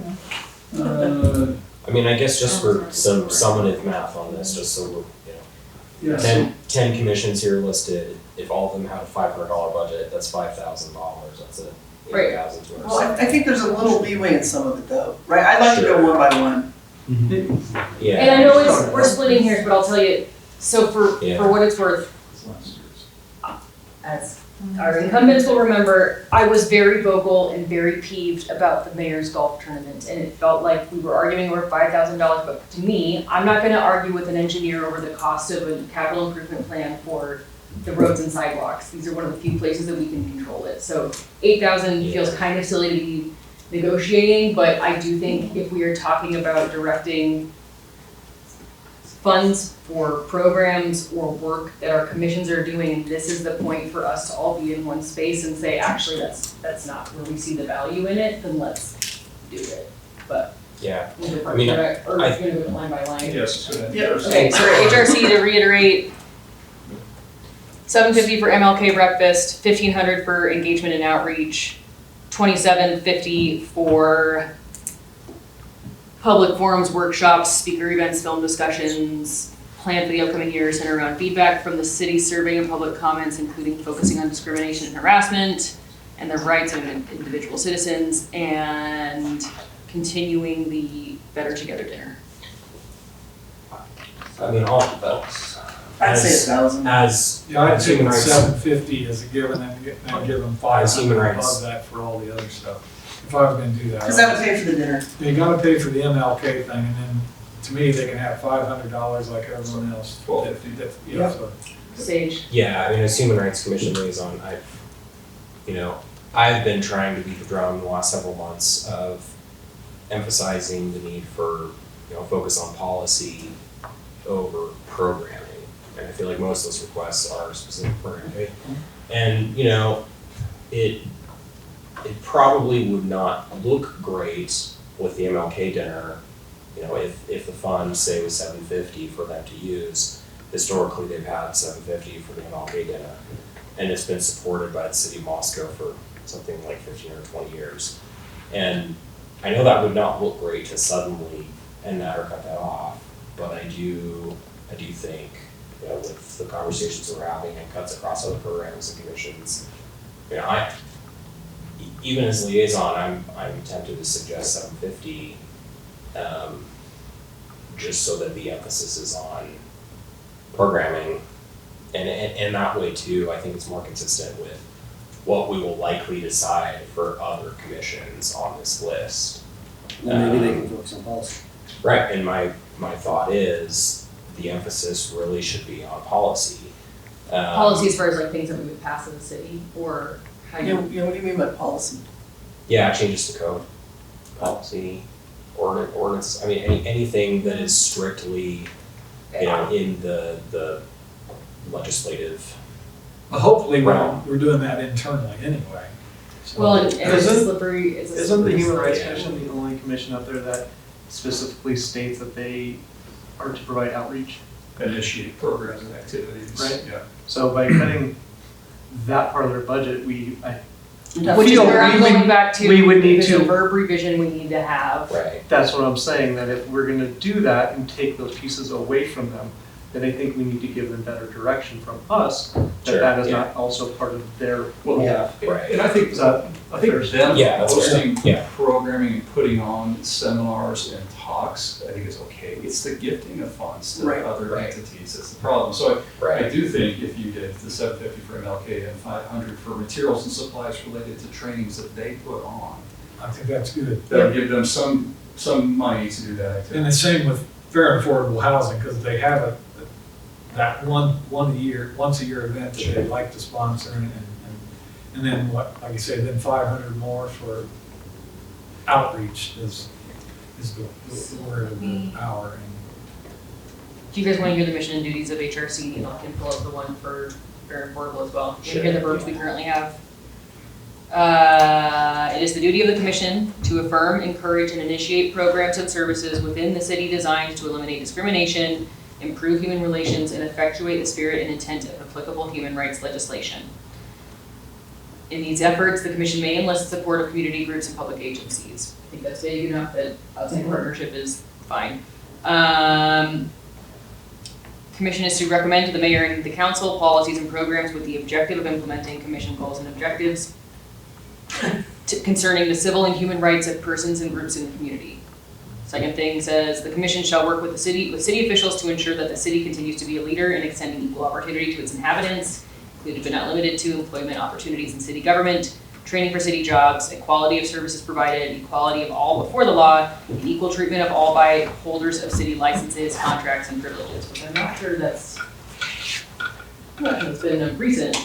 I mean, I guess just for some summative math on this, just so we're, you know, 10 commissions here listed, if all of them had a $500 budget, that's $5,000, that's a Right. $8,200. Well, I think there's a little leeway in some of it though, right? I'd like to go one by one. Yeah. And I know we're splitting hairs, but I'll tell you, so for Yeah. what it's worth, as our incumbents will remember, I was very vocal and very peeved about the mayor's golf tournament, and it felt like we were arguing over $5,000, but to me, I'm not gonna argue with an engineer over the cost of a capital improvement plan for the roads and sidewalks. These are one of the few places that we can control it. So 8,000 feels kind of silly to be negotiating, but I do think if we are talking about directing funds for programs or work that our commissions are doing, and this is the point for us to all be in one space and say, actually, that's not where we see the value in it, then let's do it. But Yeah, we'll go I mean, or we're gonna go line by line. Yes, so that. Okay, so HRC, to reiterate, $750 for MLK breakfast, $1,500 for engagement and outreach, $2,750 for public forums, workshops, speaker events, film discussions, planned for the upcoming year centered around feedback from the city survey and public comments, including focusing on discrimination and harassment and the rights of individual citizens, and continuing the Better Together dinner. I mean, all of those. I'd say 1,000. As Yeah, I'd as take human rights, 750 as a given and give them As human 500 rights. above that for all the other stuff. If I was gonna do that. Cause that would pay for the dinner. You gotta pay for the MLK thing, and then, to me, they can have $500 like everyone else. $1,250. So, Sage. yeah, I mean, as Human Rights Commission liaison, I've been trying to beat the drum in the last several months of emphasizing the need for, focus on policy over programming. And I feel like most of those requests are specific programming. And, it probably would not look great with the MLK dinner, if the fund, say, was $750 for them to use. Historically, they've had $750 for the MLK dinner, and it's been supported by the city of Moscow for something like 15 or 20 years. And I know that would not look great to suddenly end that or cut that off, but I do think, with the conversations we're having and cuts across other programs and commissions, even as liaison, I'm tempted to suggest 750, just so that the emphasis is on programming. And that way too, I think it's more consistent with what we will likely decide for other commissions on this list. Then maybe they can focus on policy. Right, and my thought is the emphasis really should be on policy. Policy as far as like things that we would pass in the city, or how What do you mean by policy? Yeah, changes to code, policy, ordinance, I mean, anything that is strictly, in the legislative. But hopefully, we're doing that internally anyway. So- Well, and it's a slippery, it's a Isn't the slippery Human slope. Rights Commission the only commission out there that specifically states that they are to provide outreach? Initiate programs and activities. Right. Yeah. So by cutting that part of their budget, Which is feel where I'm we would- going back to, we would need there's a to- verb revision we need to have. Right. that's what I'm saying, that if we're gonna do that and take those pieces away from them, then I think we need to give them better direction from us, Sure, that is yeah. not also part of their. Well, Yeah, right. And I think them Yeah, that's fair. hosting Yeah. programming and putting on seminars and talks, I think is okay. It's the gifting of funds to Right. other Right. entities that's the problem. So I Right, do think if you did the 750 for MLK and 500 for materials and supplies related to trainings that they put on, I think that's good. that would give them some money to do that And activity. the same with fair and affordable housing, because they have that once a year event that they like to sponsor, and then what, like you say, then 500 more for outreach is, is the word of the hour. And Do you guys want to hear the mission and duties of HRC? And I can pull up the one for very affordable as well. You hear the verbs we currently have? It is the duty of the commission to affirm, encourage, and initiate programs and services within the city designed to eliminate discrimination, improve human relations, and effectuate the spirit and intent of applicable human rights legislation. In these efforts, the commission may enlist the support of community groups and public agencies. I think that's vague enough that outside partnership is fine. Commission is to recommend to the mayor and the council policies and programs with the objective of implementing commission goals and objectives concerning the civil and human rights of persons and groups in the community. Second thing says the commission shall work with city officials to ensure that the city continues to be a leader in extending equal opportunity to its inhabitants, including but not limited to employment opportunities in city government, training for city jobs, equality of services provided, equality of all before the law, and equal treatment of all by holders of city licenses, contracts, and privileges, which I'm not sure that's been a recent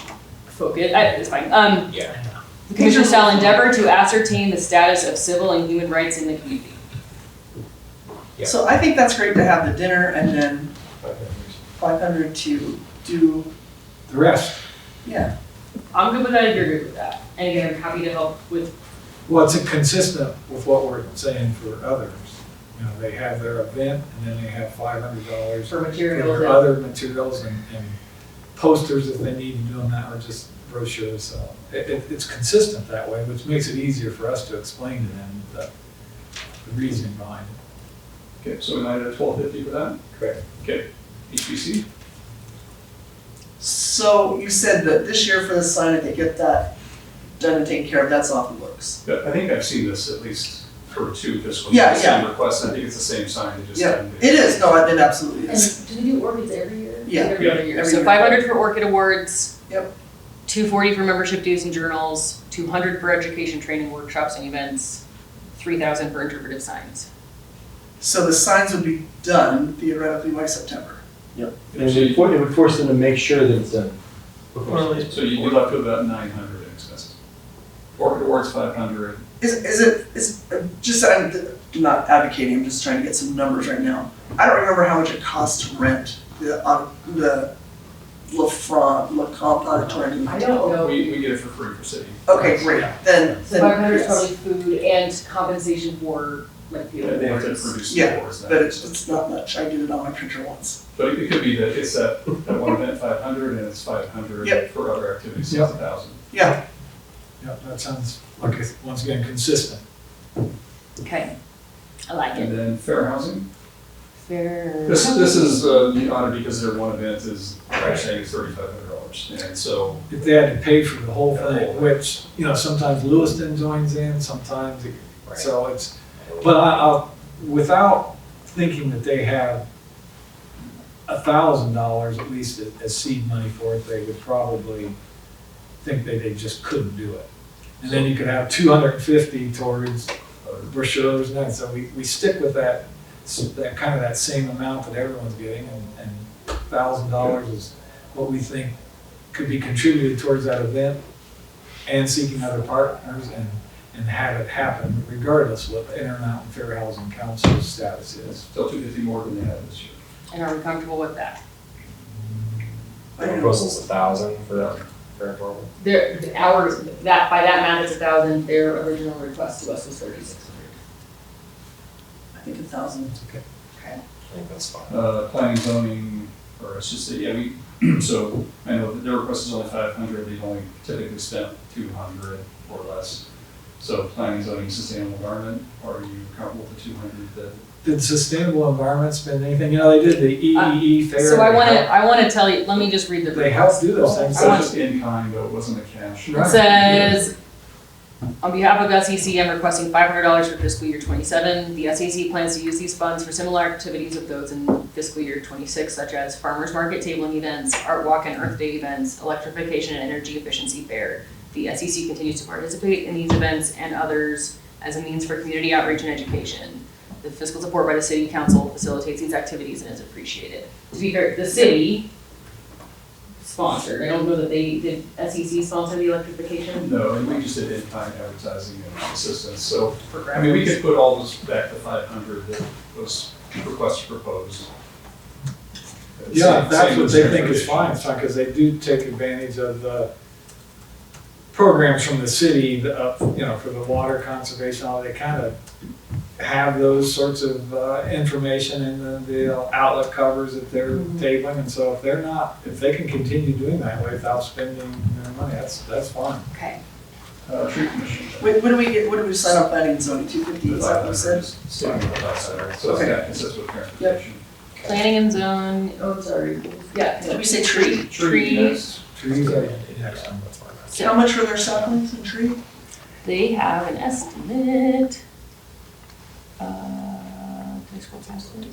focus. It's fine. Yeah. The commission shall endeavor to ascertain the status of civil and human rights in the community. Yeah. So I think that's great to have the dinner and then 500 to do, the rest. yeah. I'm good with that if you're good with that. And again, I'm happy to help with. Well, it's consistent with what we're saying for others. You know, they have their event and then they have $500 For materials for and- other materials and posters if they need to do them that, or just brochures. So it's consistent that way, which makes it easier for us to explain to them the reasoning behind it. Okay, so we might at $12.50 for that? Correct. Okay, HBC? So you said that this year for the sign, if they get that done and taken care of, that's off the books. Yeah, I think I've seen this at least for 2 fiscal Yeah, years. yeah. Same request, and I think it's the same sign, they just Yeah, haven't. it is, no, it absolutely is. And do we do orchids every year? Yeah. Every other year. Every So year. 500 for orchid awards. Yep. 240 for membership dues and journals, 200 for education, training, workshops, and events, 3,000 for interpretive signs. So the signs would be done theoretically by September. And it would force them to make sure that it's done. So you left with about 900 in expenses. Orchid Awards 500. I'm not advocating, I'm just trying to get some numbers right now. I don't remember how much it costs to rent the LaCombe auditorium. I don't know. We get it for free for city. Okay, great, then. So 500 is probably food and compensation for like the They have to awards. produce the Yeah, awards. but it's not much, I did it on my printer once. But it could be that it's at one event 500 and it's 500 Yep. for other activities, Yep. it's 1,000. Yeah, Yeah, that sounds like it's, once again, consistent. Okay, I like And it. then fair housing. Fair. This is the honor because their one event is, they're saying is $3,500. And so, If they had to pay for the whole thing, which, you know, sometimes Lewiston joins in, sometimes, so it's, but I'll, without thinking that they have $1,000 at least as seed money for it, they would probably think that they just couldn't do it. And then you could have 250 towards brochures and that, so we stick with that kind of that same amount that everyone's getting, and $1,000 is what we think could be contributed towards that event, and seeking other partners and have it happen regardless of what the Intermountain Fair Housing Council's status is. still 250 more than they had this year. And are we comfortable with that? I don't know. Proposal's 1,000 for that, fair forward. The hours, that, by that math, it's 1,000, their original request to us was 3,600. I think 1,000. Okay. I think that's fine. Planning, zoning, or it's just, yeah, so I know that their request is only 500, they've only typically spent 200 or less. So planning, zoning, sustainable environment, are you comfortable with the 200 that? Did Sustainable Environment spend anything? You know, they did the EEE fair. So I wanna tell you, let me just read the They helped request. do those things. So just in kind, though, it wasn't a cash. It says, on behalf of SEC, I'm requesting $500 for fiscal year 27. The SEC plans to use these funds for similar activities of those in fiscal year 26, such as farmers market tabling events, art walk and Earth Day events, electrification and energy efficiency fair. The SEC continues to participate in these events and others as a means for community outreach and education. The fiscal support by the city council facilitates these activities and is appreciated. To be fair, the city sponsored. I don't know that did SEC sponsor the electrification No, and we just did in-kind advertising and assistance, so, for I mean, we grassroots. could put all this back to 500 that was requested proposed. Yeah, Same- that's same what with they think transportation. is fine, it's fine, because they do take advantage of the programs from the city, for the water conservation, all, they kind of have those sorts of information in the outlet covers that they're tabling, and so if they can continue doing that way without spending their money, that's fine. Okay. Tree commission. Wait, what do we sign up planning and zoning, 250, is that what you said? State of the center, so it's Okay. got, consistent with transportation. Planning and zone, oh, sorry, yeah. Did we say tree? Tree. Yes. Trees are next one. How much were their saplings and tree? They have an estimate. Can I scroll past it?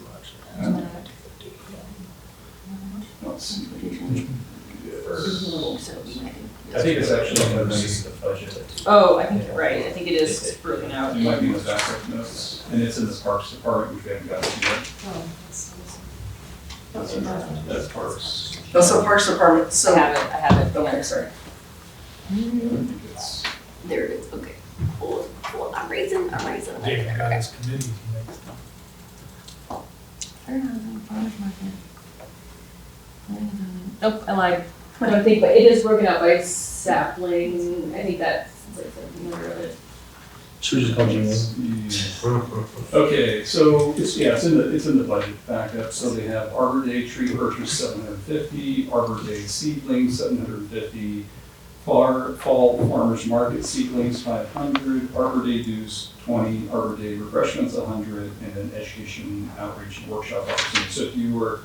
Let's see. I I think it's actually underneath the budget. Oh, I think you're right, I think it is broken out. It might be in the backup notes, and it's in the Parks Department, which we haven't gotten to yet. That's Parks. That's the Parks Department, I so, have it, okay, sorry. I think it's, There it is, okay. Hold on, I'm raising. David got his committee, he makes them. Farmers market. Nope, I lied. I don't think, but it is broken out by sapling, I think that's like the number of it. Should we just call Gene? okay, so it's in the budget backup, so they have Arbor Day tree purchase 750, Arbor Day seedlings 750, fall farmers market seedlings 500, Arbor Day dues 20, Arbor Day refreshments 100, and then education outreach and workshop opportunities. So if you were,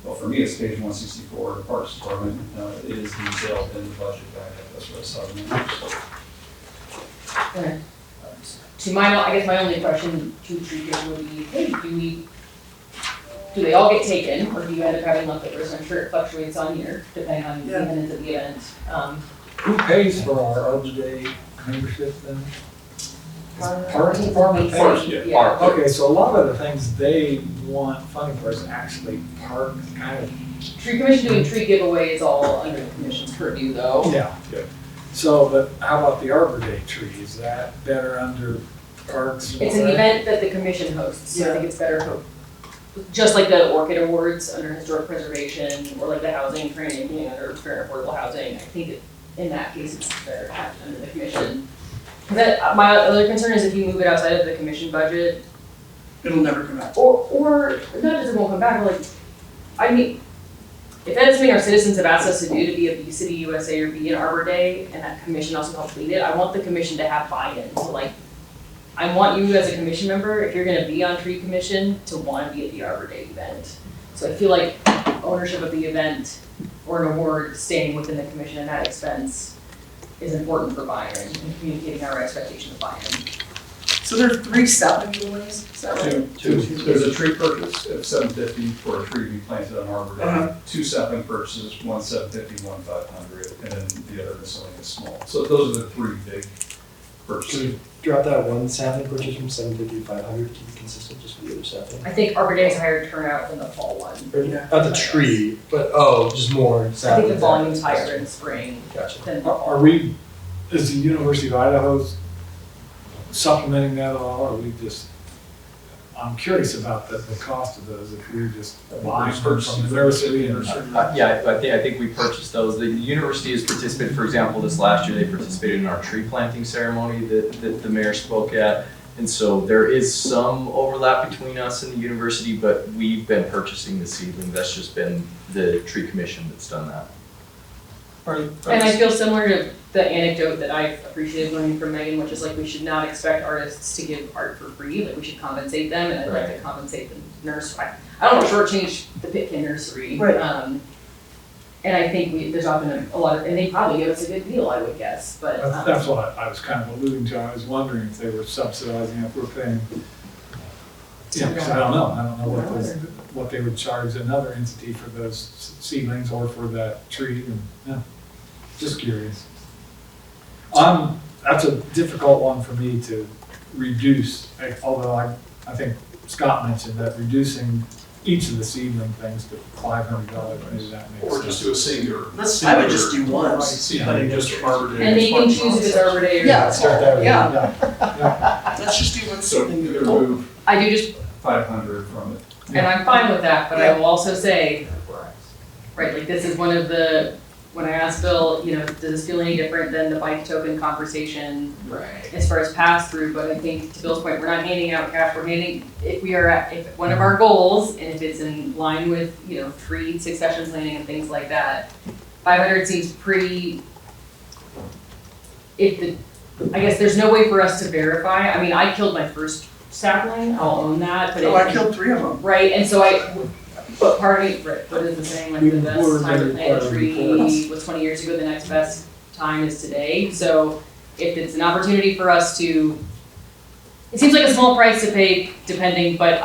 well, for me, it's page 164, the Parks Department, it is detailed in the budget backup, that's what I saw in there. Okay. To my, I guess my only question to Tricia would be, hey, do they all get taken, or do you end up having leftovers? I'm sure it fluctuates on year, depending on the event at the event. Who pays for our Arbor Day membership then? Parks Department Parks, pays? yeah. Okay, so a lot of the things they want funding for is actually park kind of. Tree Commission doing tree giveaway is all under the commission's purview though. Yeah. So, but how about the Arbor Day tree? Is that better under parks? and It's all an that? event that the commission hosts, so I think it's better, just like the Orchid Awards under historic preservation, or like the housing training, under fair and affordable housing, I think in that case, it's better to have it under the commission. My other concern is if you move it outside of the commission budget, It'll never come back. or not just it won't come back, but like, I mean, if that is something our citizens have asked us to do, to be a Bee City USA or be an Arbor Day, and that commission also helps lead it, I want the commission to have buy-in, so like, I want you as a commission member, if you're gonna be on tree commission, to wanna be at the Arbor Day event. So I feel like ownership of the event or an award staying within the commission and that expense is important for buy-in and communicating our expectation of buy-in. So there are 3 sapling giveaways, is that right? Two. There's a tree purchase of 750 for a tree to be planted on Arbor Day. Uh-huh. 2 sapling purchases, one 750, one 500, and then the other miscellaneous small. So those are the 3 big purchases. Drop that one sapling purchase from 750 to 500 to keep it consistent just with the other sapling. I think Arbor Day has a higher turnout than the fall one. Yeah. Not the tree, but just more I think saplings. the volume's higher in spring Gotcha. than the fall. Are we, is the University of Idaho supplementing that at all, or are we just, I'm curious about the cost of those, if we're just buying from the university and. Yeah, I think we purchased those. The university has participated, for example, this last year, they participated in our tree planting ceremony that the mayor spoke at. And so there is some overlap between us and the university, but we've been purchasing the seedling. That's just been the tree commission that's done that. And I feel similar to the anecdote that I appreciated learning from Megan, which is like we should not expect artists to give art for free, like we should compensate them, and I'd like to compensate the nursery. I don't want to shortchange the Pitkin nursery. Right. And I think there's often a lot of, and they probably give us a good deal, I would guess, but. That's what I was kind of alluding to, I was wondering if they were subsidizing, if we're paying. Yeah, because I don't know what they would charge another entity for those seedlings or for that tree, and, yeah, just curious. That's a difficult one for me to reduce, although I think Scott mentioned that reducing each of the seedling things to $500, maybe that makes sense. Or just do a singular. I would just do one. Yeah, just Arbor Day. And then you can choose if it's Arbor Day or. Yeah. Start that way. Yeah. Let's just do one So seedling. you're gonna move I do just, 500 from it. and I'm fine with that, but I will also say, right, like this is one of the, when I asked Bill, you know, does this feel any different than the bike token conversation Right. as far as pass-through, but I think to Bill's point, we're not handing out cash, we're handing, if we are at, if one of our goals, and if it's in line with, you know, free succession planning and things like that, 500 seems pretty, if the, I guess there's no way for us to verify, I mean, I killed my first sapling, I'll own that, but Oh, I it, killed 3 of them. right, and so but part of me, right, what is the saying, like the best time to plant a tree was 20 years ago, the next best time is today, so if it's an opportunity for us to, it seems like a small price to pay depending, but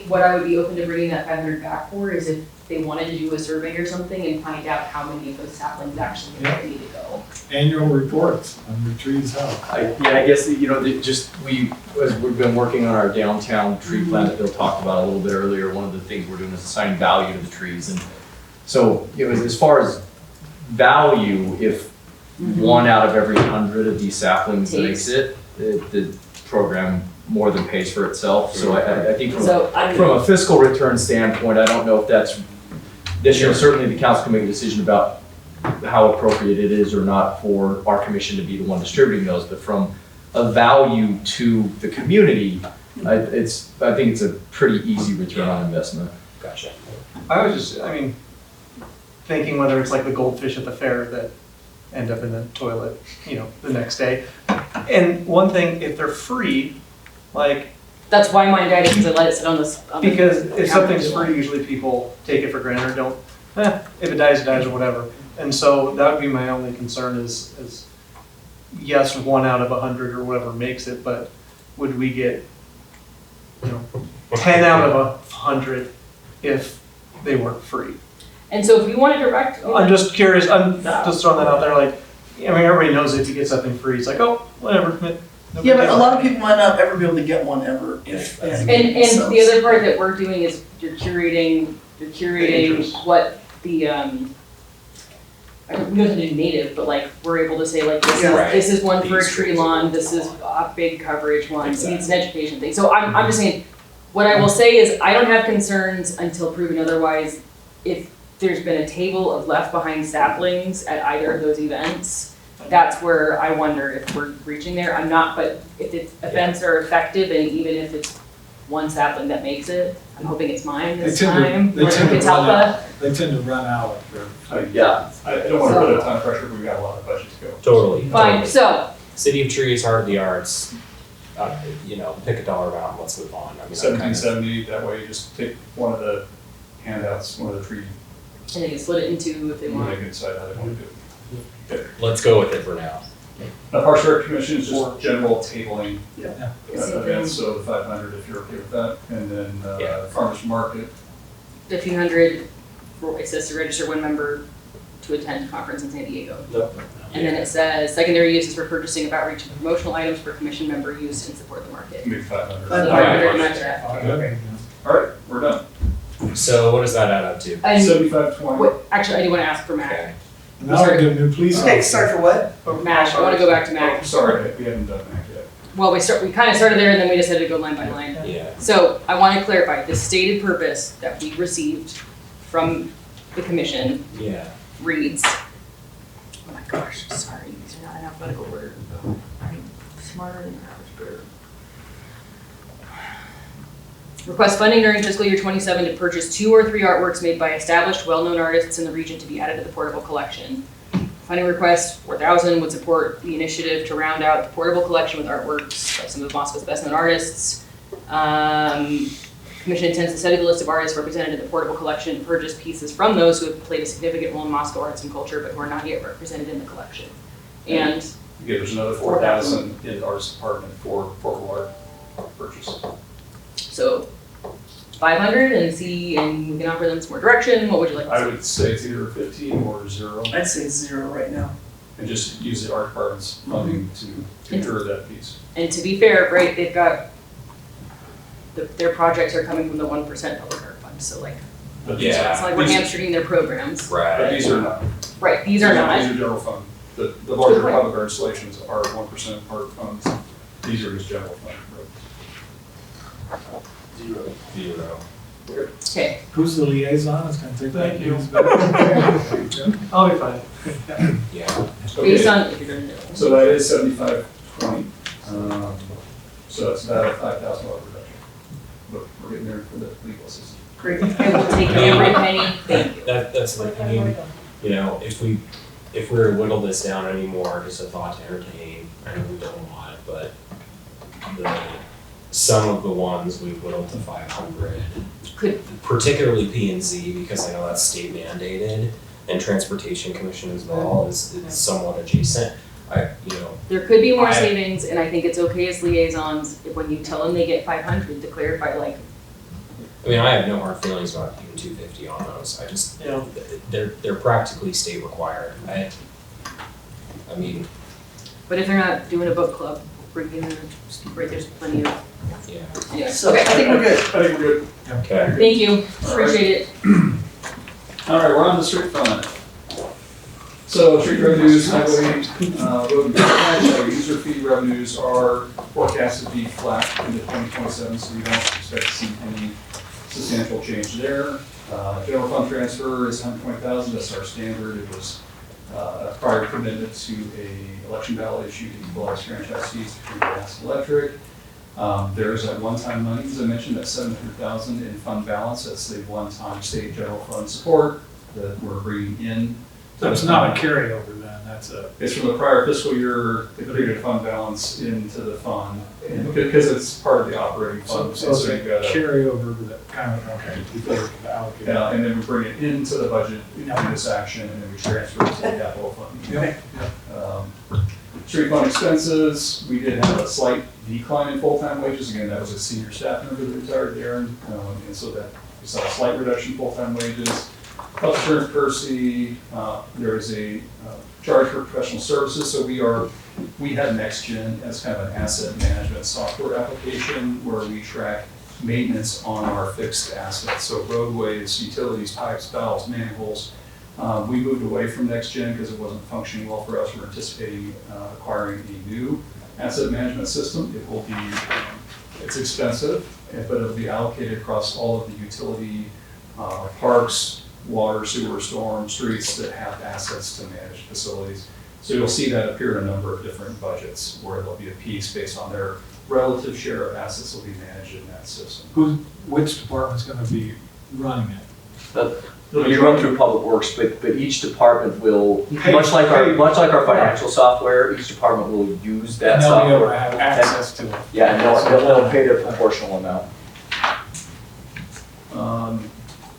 what I would be open to bringing that 500 back for is if they wanted to do a survey or something and find out how many of those saplings actually need to go. Annual reports on your trees' health. I guess, you know, as we've been working on our downtown tree plan that Bill talked about a little bit earlier, one of the things we're doing is assigning value to the trees. And so it was, as far as value, if 1 out of every 100 of these saplings makes it, the program more than pays for itself. So I think from a fiscal return standpoint, I don't know if that's, this year, certainly the council can make a decision about how appropriate it is or not for our commission to be the one distributing those, but from a value to the community, I think it's a pretty easy return on investment. Gotcha. I was just, I mean, thinking whether it's like the goldfish at the fair that end up in the toilet, you know, the next day. And one thing, if they're free, like, That's why mine died, because I let it sit on this. because if something's free, usually people take it for granted or don't, if it dies or whatever. And so that would be my only concern is yes, 1 out of 100 or whatever makes it, but would we get, you know, 10 out of 100 if they weren't free? And so if we want to direct. I'm just curious, I'm just throwing that out there, like, I mean, everybody knows if you get something free, it's like, oh, whatever. Yeah, but a lot of people might not ever be able to get one ever if they hadn't And themselves. the other part that we're doing is you're curating what the, I don't know to do native, but like, we're able to say like, this is one for a tree lawn, this is a big coverage one, so it's an education thing. So I'm just saying, what I will say is, I don't have concerns until proven otherwise. If there's been a table of left behind saplings at either of those events, that's where I wonder if we're reaching there. I'm not, but if events are effective, and even if it's one sapling that makes it, I'm hoping it's mine this time. They tend to run Catalpa. out. They tend to run out of their. Yeah. I don't want to put a ton of pressure, but we've got a lot of budget to go. Totally. Fine, so, City of Trees, Heart of the Arts, you know, pick a dollar amount and let's move on. I mean, I'm kind of- 1770, that way you just take one of the handouts, one of the tree, and they can split it into if they and want. they can decide how they want to do it. let's go with it for now. Parks and Rec Commission is just general tabling Yeah. events, so the 500 if you're okay with that, and then Yeah. Farmers Market. 1,500, it says to register one member to attend a conference in San Diego. And then it says, secondary uses for purchasing of outreach and promotional items for commission member use and support the market. Maybe 500. So 500 match that. All right, we're done. So what does that add up to? And 7520. wait, actually, I do want to ask for Mac. Okay. Now we're getting a new police Okay, officer. sorry for what? Mac, I want to go back to Oh, Mac. sorry, we haven't done that yet. Well, we kind of started there and then we decided to go line by line. Yeah. So I want to clarify, the stated purpose that we received from the commission Yeah. reads, oh my gosh, sorry, these are not in alphabetical order. I'm smarter than average. Request funding during fiscal year 27 to purchase 2 or 3 artworks made by established, well-known artists in the region to be added to the portable collection. Funding request, $4,000, would support the initiative to round out the portable collection with artworks by some of Moscow's best-known artists. Commission intends to study the list of artists represented in the portable collection and purchase pieces from those who have played a significant role in Moscow arts and culture but who are not yet represented in the collection. And Yeah, there's another 4,000 in the arts department for portable art purchase. so 500 and we can offer them some more direction. What would you like to I see? would say it's either 15 or 0, I'd say 0 right now. and just use the art department's funding to secure that piece. And to be fair, right, they've got, their projects are coming from the 1% public art fund. fund, so like, But Yeah. it's like we're these- hamstringing their programs. But Right. these are not. Right, these are not. These are general fund. The larger point. public art installations are 1% park funds. These are just general fund. Zero. Okay, Who's the liaison? It's gonna take that. Thank you. I'll be fine. Yeah. based on, if you're gonna know. So that is 75/20. So it's about a $5,000 reduction. But we're getting there for the legal assistance. Great, I will take every penny, thank you. That's like, I mean, you know, if we were to whittle this down anymore, just a thought to entertain, I know we've done a lot, but some of the ones we whittled to 500, Could, particularly P and Z, because I know that's state mandated, and Transportation Commission as well is somewhat adjacent. there could be more I- savings, and I think it's okay as liaisons, if when you tell them they get 500, to clarify like, I mean, I have no hard feelings about even 250 on those. I just, they're practically state required. I mean, but if they're not doing a book club, bring in, right, there's plenty of, yeah. anyway, So okay, I think we're good. I think we're good. Okay. thank you, appreciate it. All right, we're on the street fund. So street revenues, highway, road and bridge, user fee revenues are forecasted to be flat into 2027, so we don't expect to see any substantial change there. General fund transfer is 120,000, that's our standard. It was a prior commitment to a election ballot issue to equalize franchise fees between gas and electric. There is that one-time money, as I mentioned, that's 700,000 in fund balance. That's the one-time state general fund support that we're bringing in. So it's not a carryover then, that's a. It's from the prior fiscal year, they created fund balance into the fund, and because it's part of the operating fund, So it's so a you've got to, carryover that kind of, okay, before the allocated. yeah, and then we bring it into the budget in this action, and then we transfer it to the capital fund. Yep. Street fund expenses, we did have a slight decline in full-time wages, again, that was a senior staff member that retired there, and so that, we saw a slight reduction in full-time wages. Health insurance per se, there is a charge for professional services, so we had NextGen as kind of an asset management software application where we track maintenance on our fixed assets, so roadways, utilities, pipes, valves, manholes. We moved away from NextGen because it wasn't functioning well for us. We're anticipating acquiring a new asset management system. It will be, it's expensive, but it'll be allocated across all of the utility parks, water, sewer, storm, streets that have assets to manage facilities. So you'll see that appear in a number of different budgets where there'll be a piece based on their relative share of assets will be managed in that system. Which department's gonna be running it? It'll be run through Public Works, but each department will, Hey, much like hey. our financial software, each department will use that And they'll be able to software. have access to it. Yeah, and they'll pay their proportional amount.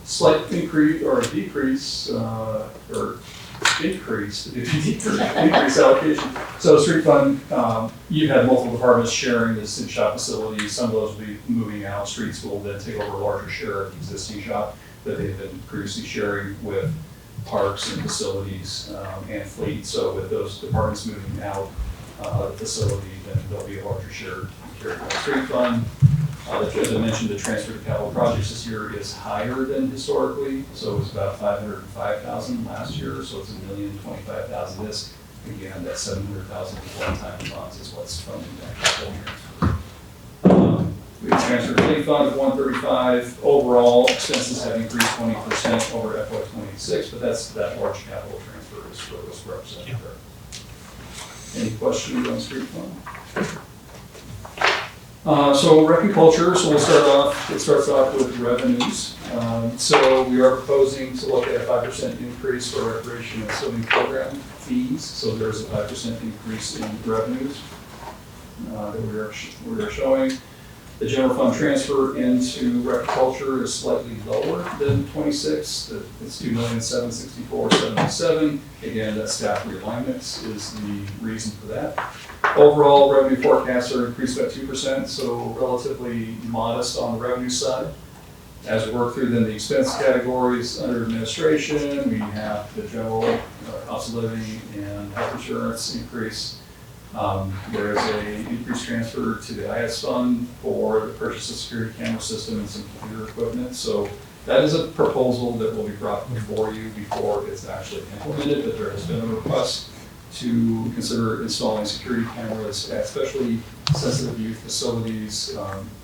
Slight increase or decrease, or decrease allocation. So street fund, you've had multiple departments sharing the city shop facilities. Some of those will be moving out. Streets will then take over a larger share of the existing shop that they've been previously sharing with parks and facilities and fleet. So with those departments moving out of the facility, then there'll be a larger share carried by the street fund. As I mentioned, the transfer to capital projects this year is higher than historically, so it was about 505,000 last year, so it's $1,025,000 this. Again, that 700,000 one-time funds is what's funding that capital transfer. We have transferred to fleet fund of 135. Overall, expenses have increased 20% over FY26, but that large capital transfer is what was represented there. Any questions on street fund? So rec and culture, so it starts off with revenues. So we are proposing to look at a 5% increase for recreation and swimming program fees. So there's a 5% increase in revenues that we are showing. The general fund transfer into rec and culture is slightly lower than 26. It's $2,764,77. Again, that staff realignments is the reason for that. Overall, revenue forecasts are increased by 2%, so relatively modest on the revenue side. As we work through then the expense categories under administration, we have the general cost of living and health insurance increase. There is an increased transfer to the IS fund for the purchase of security camera system and some computer equipment. So That is a proposal that will be brought before you before it's actually implemented, but there has been a request to consider installing security cameras at especially sensitive youth facilities,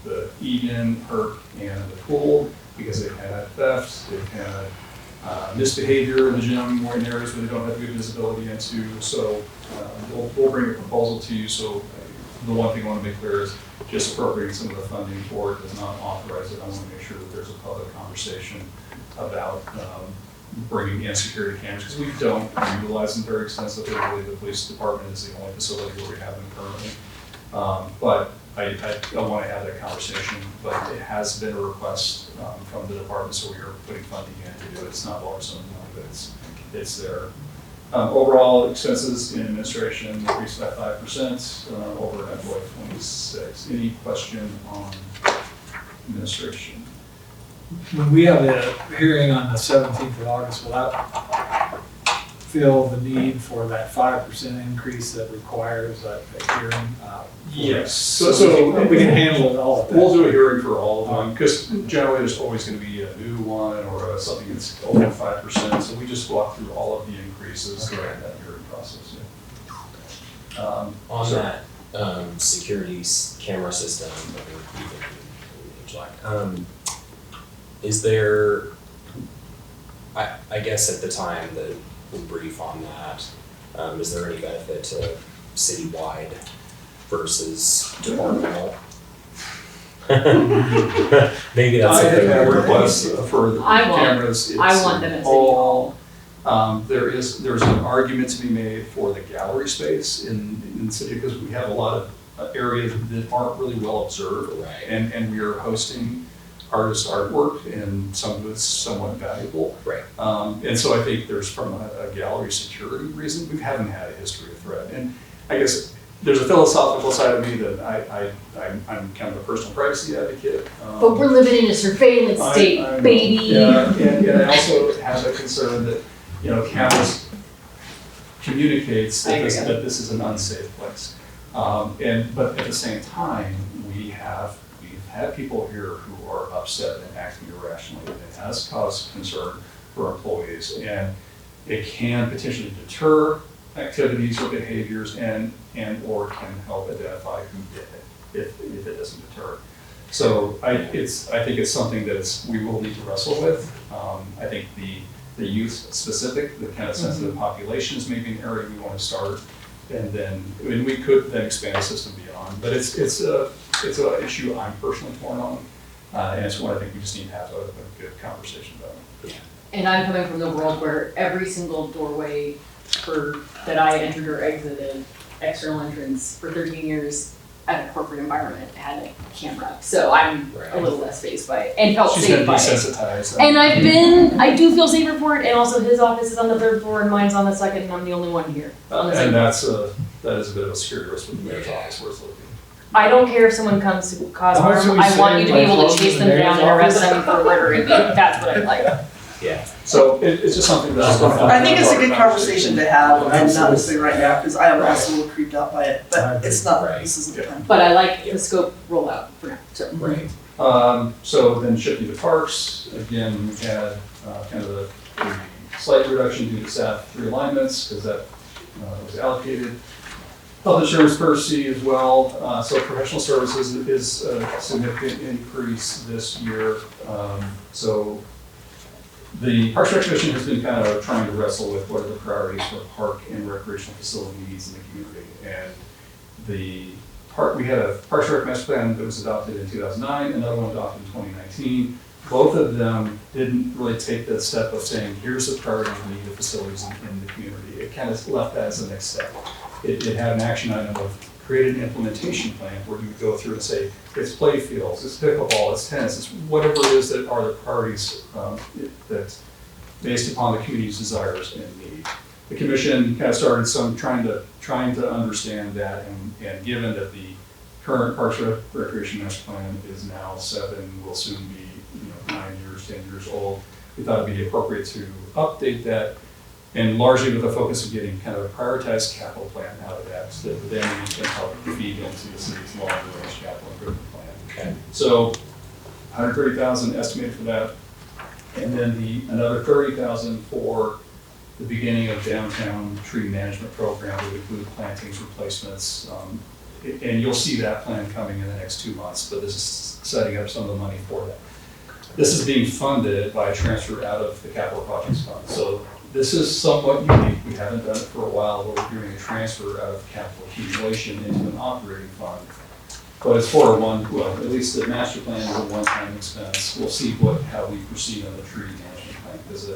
the Eden, Herc, and the pool, because they've had theft, they've had misbehavior in the gym or in areas where they don't have good visibility into. So we'll bring a proposal to you. So the one thing I want to make clear is just appropriating some of the funding for it does not authorize it. I want to make sure that there's a public conversation about bringing in security cameras, because we don't utilize them very extensively. Really, the police department is the only facility where we have them currently. But I want to have that conversation, but it has been a request from the department, so we are putting funding in to do it. It's not large sum of money, but it's there. Overall expenses in administration increased by 5% over FY2026. Any question on administration? When we have a hearing on the 17th of August, will that feel the need for that 5% increase that requires a hearing? Yes. So we can handle it all at that. We'll do a hearing for all of them, because generally there's always going to be a new one or something that's over 5%. So we just walk through all of the increases during that hearing process. Yeah. On so- that security camera system, or even is there, I guess at the time, the brief on that, is there any benefit to citywide versus departmental? Maybe that's I something have that a we're request for the I want- cameras. I It's want them at City all- there's an argument to be made for the gallery space in the city, because we have a lot of areas that aren't really well observed. Right. And we are hosting artist artwork, and some of it's somewhat valuable. Right. And so I think there's, from a gallery security reason, we haven't had a history of threat. And I guess there's a philosophical side of me that I'm kind of a personal privacy advocate. But we're living in a surveillance state, I know. baby. Yeah, and I also have a concern that, cameras communicates that this is an unsafe place. But at the same time, we've had people here who are upset and acting irrationally, and it has caused concern for employees, and it can potentially deter activities or behaviors and or can help identify who did it if it doesn't deter. So I think it's something that we will need to wrestle with. I think the youth specific, the kind of sensitive populations may be an area we want to start, and we could then expand the system beyond. But it's an issue I'm personally torn on, and it's one I think we just need to have a good conversation about. And I'm coming from the world where every single doorway that I entered or exited, external entrance for 13 years at a corporate environment had a camera. So I'm a little less phased by it and felt She's safe been by it. desensitized. And I do feel safer for it, and also his office is on the 3rd floor and mine's on the 2nd, and I'm the only one here. On the And second. that is a bit of a security risk with the mayor's office where it's located. I don't care if someone comes to cause How much harm, are we I want you to be saving by able to chase closing them the down and mayor's arrest them for murdering me. That's what I like. Yeah. So it's just something that I think it's a good conversation to have, and not necessarily right now, because I am also a little creeped out by it, but it's not, this isn't the time. But I like the scope rollout for now, so. Right. So then shifting to parks, again, we had kind of a slight reduction due to staff realignments, because that was allocated. Health insurance per se as well, so professional services is a significant increase this year. So the Parks and Rec Commission has been kind of trying to wrestle with what are the priorities for park and recreational facility needs in the community. And we had a Parks and Rec master plan that was adopted in 2009, another one adopted in 2019. Both of them didn't really take the step of saying, here's the priority of need of facilities in the community. It kind of left that as the next step. It had an action item of create an implementation plan where you would go through and say, it's play fields, it's pickleball, it's tennis, it's whatever it is that are the priorities that's based upon the community's desires and need. The commission kind of started trying to understand that, and given that the current Parks and Recreation Master Plan is now 7, will soon be 9 years, 10 years old, we thought it'd be appropriate to update that, and largely with a focus of getting kind of a prioritized capital plan out of that, so that then we can help feed into the city's long-range capital improvement plan. Okay. So, $130,000 estimated for that. And then another 30,000 for the beginning of downtown tree management program would include plantings, replacements. And you'll see that plan coming in the next 2 months, but this is setting up some of the money for that. This is being funded by a transfer out of the capital projects fund. So this is somewhat unique. We haven't done it for a while, where we're doing a transfer out of capital accumulation into an operating fund. But it's for at least the master plan is a one-time expense. We'll see how we proceed on the tree management plan, because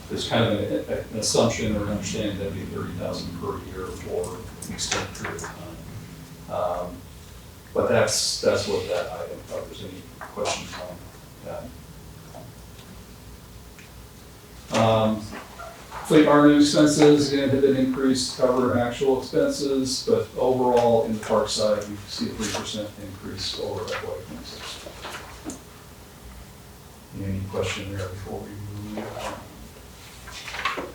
there's kind of an assumption or an understanding that'd be 30,000 per year for an extended period of time. But that's what that item covers. Any questions on that? Fleet marketing expenses, again, have been increased to cover actual expenses, but overall in the park side, we see a 3% increase over FY2026. Any question there before we move on?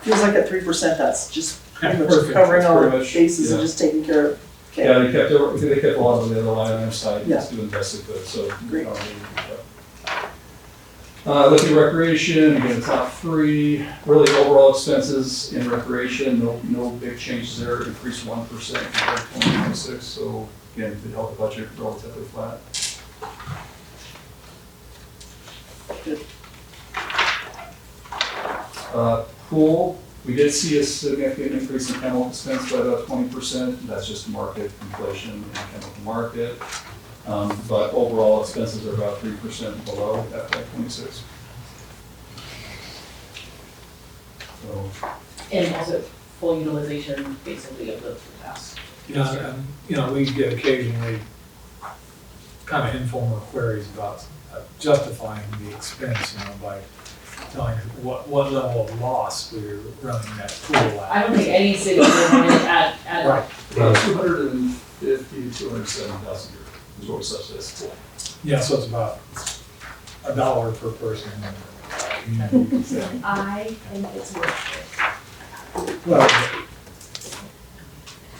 Feels like at 3%, that's just pretty much Perfect. covering all the Pretty much, bases and yeah. just taking care of. Okay. Yeah, they kept a lot of the other line items side, Yeah. just doing best they could, so. Great. Looking at recreation, again, top three, really overall expenses in recreation, no big changes there, increased 1% compared to 2026, so again, the health budget relatively flat. Good. Pool, we did see a significant increase in chemical expense by about 20%, that's just market inflation in the chemical market. But overall expenses are about 3% below FY2026. So, And also full utilization basically of the past. Yeah, and, we get occasionally kind of informal queries about justifying the expense, by telling what level of loss we're running that pool I at. don't think any city would want it at Right. about 250 to 270,000 a year is what we subsidize the pool. Yeah, so it's about $1 per person in the community, you could say. I think it's worth it. Well,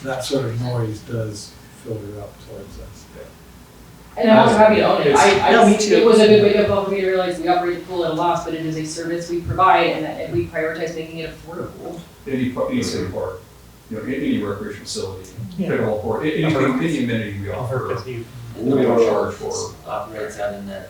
that sort of noise does filter up towards us. And I'm also happy to own it. No, me too. It was a good wake up call for me to realize we operate the pool at a loss, but it is a service we provide and that we prioritize making it affordable. Any city park, any recreation facility, pickleball court, any amenity we offer, And we the don't charge world for. operates out in that.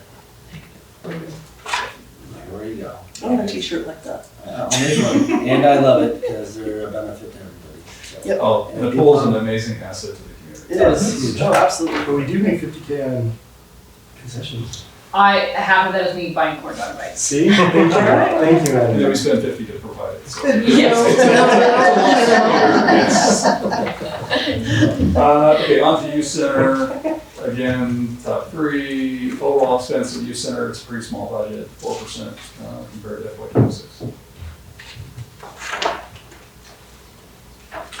Where you go. I want a t-shirt like that. I'll make one. And I love it because they're a benefit to everybody. So. Yep. Oh, and the pool is an amazing asset to the community. It is, oh, absolutely. But we do make 50K on concessions. Half of that is me buying corn dog bites. See? Thank you, thank you, And then we Adam. spend 50 to provide it, so. Okay, on to youth center, again, top three, overall expense of youth center, it's a pretty small budget, 4% compared to FY2026.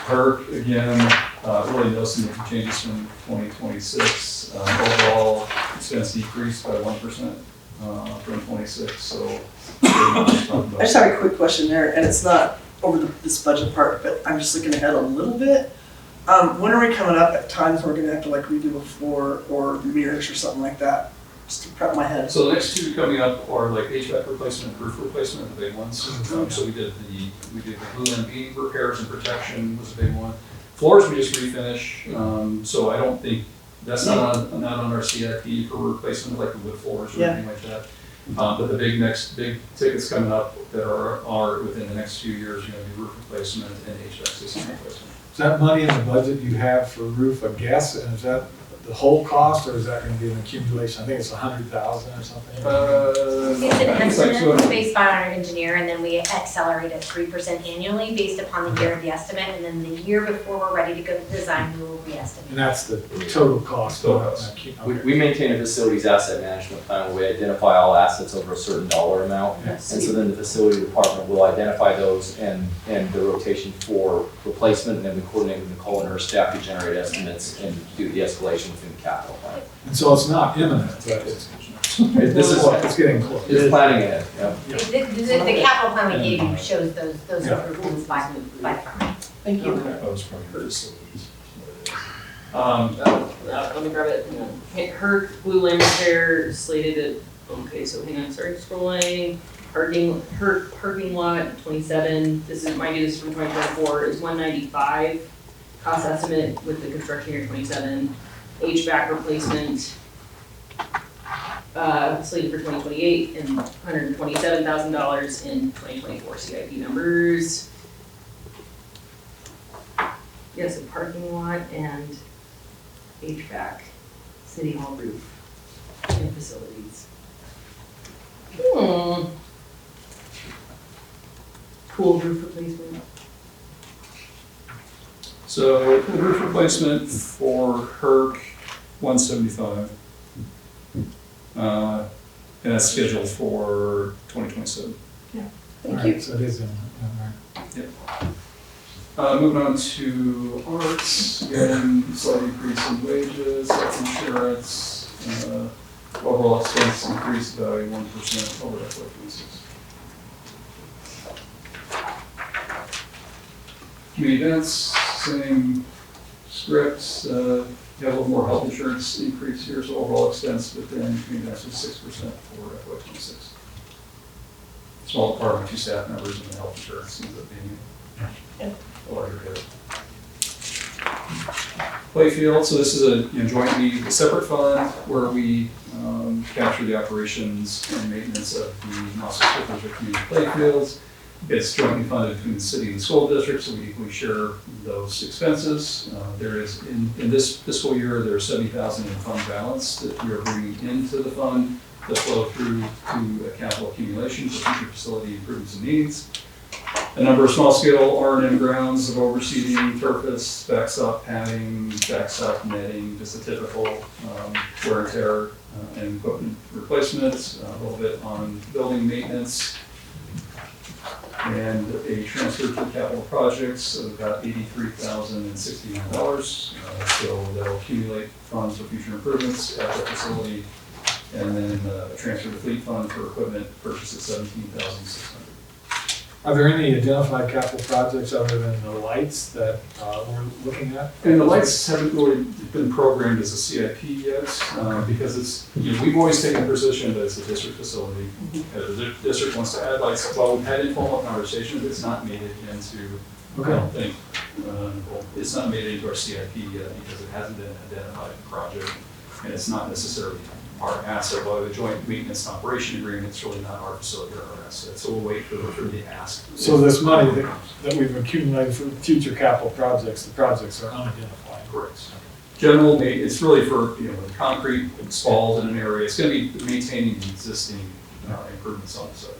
Perk, again, really no significant changes from 2026. Overall expense decreased by 1% from 26, so. I just have a quick question there, and it's not over this budget part, but I'm just looking ahead a little bit. When are we coming up at times where we're gonna have to redo a floor or mirrors or something like that? Just to prep my head. So the next two coming up are like HVAC replacement, roof replacement, the big ones. So we did the glue and beam repairs and protection was a big one. Floors we just refinish, so I don't think, that's not on our CIP for replacement like the wood floors or anything like that. But the next big tickets coming up that are within the next few years are gonna be roof replacement and HVAC system replacement. Is that money in the budget you have for roof, I guess, and is that the whole cost, or is that gonna be an accumulation? I think it's 100,000 or something. It's an It's like estimate 200. based on our engineer, and then we accelerate at 3% annually based upon the year of the estimate, and then the year before we're ready to go to design, we will re-estimate. And that's the total cost. Total cost. Okay. We maintain a facilities asset management plan where we identify all assets over a certain dollar amount. And so then the facility department will identify those and the rotation for replacement, and then we coordinate with Nicole and her staff to generate estimates and do the escalation within the capital plan. And so it's not imminent, but it's getting close. It's planning ahead, yeah. The capital plan we gave you shows those improvements by firm. Thank you. That was probably facilities. Let me grab it. Her blue lane repair slated Okay, so hang on, sorry, scrolling. Parking lot, 27, this is, mind you, this is from 2024, is 195. Cost estimate with the construction year 27. HVAC replacement, slated for 2028 and $127,000 in 2024 CIP numbers. Yes, a parking lot and HVAC, city hall roof and facilities. Pool roof replacement. So the roof replacement for HERC, 175. And that's scheduled for 2027. Thank you. So it is in, Moving on to arts, again, slight increase in wages, health insurance, overall expense increased by 1% over FY2026. Community events, same script, you have a little more health insurance increase here, so overall expense within community events was 6% for FY2026. Small department, 2 staff members, and the health insurance ends up being a larger hit. Playfield, so this is a jointly separate fund where we capture the operations and maintenance of the Mouse District community playfields. It's jointly funded between the city and the school district, so we equally share those expenses. There is, in this fiscal year, there's $70,000 in fund balance that we are bringing into the fund to flow through to a capital accumulation for future facility improvements and needs. A number of small-scale R&M grounds of overseeding, turfus, backstop padding, backstop netting, just a typical wear and tear and equipment replacements, a little bit on building maintenance, and a transfer to capital projects of about $83,069. So that'll accumulate funds for future improvements at the facility, and then a transfer to fleet fund for equipment purchase at $17,600. Are there any identified capital projects other than the lights that we're looking at? And the lights haven't really been programmed as a CIP yet, because it's, we've always taken the position that it's a district facility. The district wants to add lights. Well, we've had informal conversations, it's not made it into, I don't think, it's not made it into our CIP yet because it hasn't been identified project, and it's not necessarily our asset. While the joint maintenance and operation agreement, it's really not our facility or our asset, so we'll wait for the ask. So this money that we've accumulated for future capital projects, the projects are unidentified. Correct. General, it's really for, when concrete falls in an area, it's gonna be maintaining the existing improvements on the site.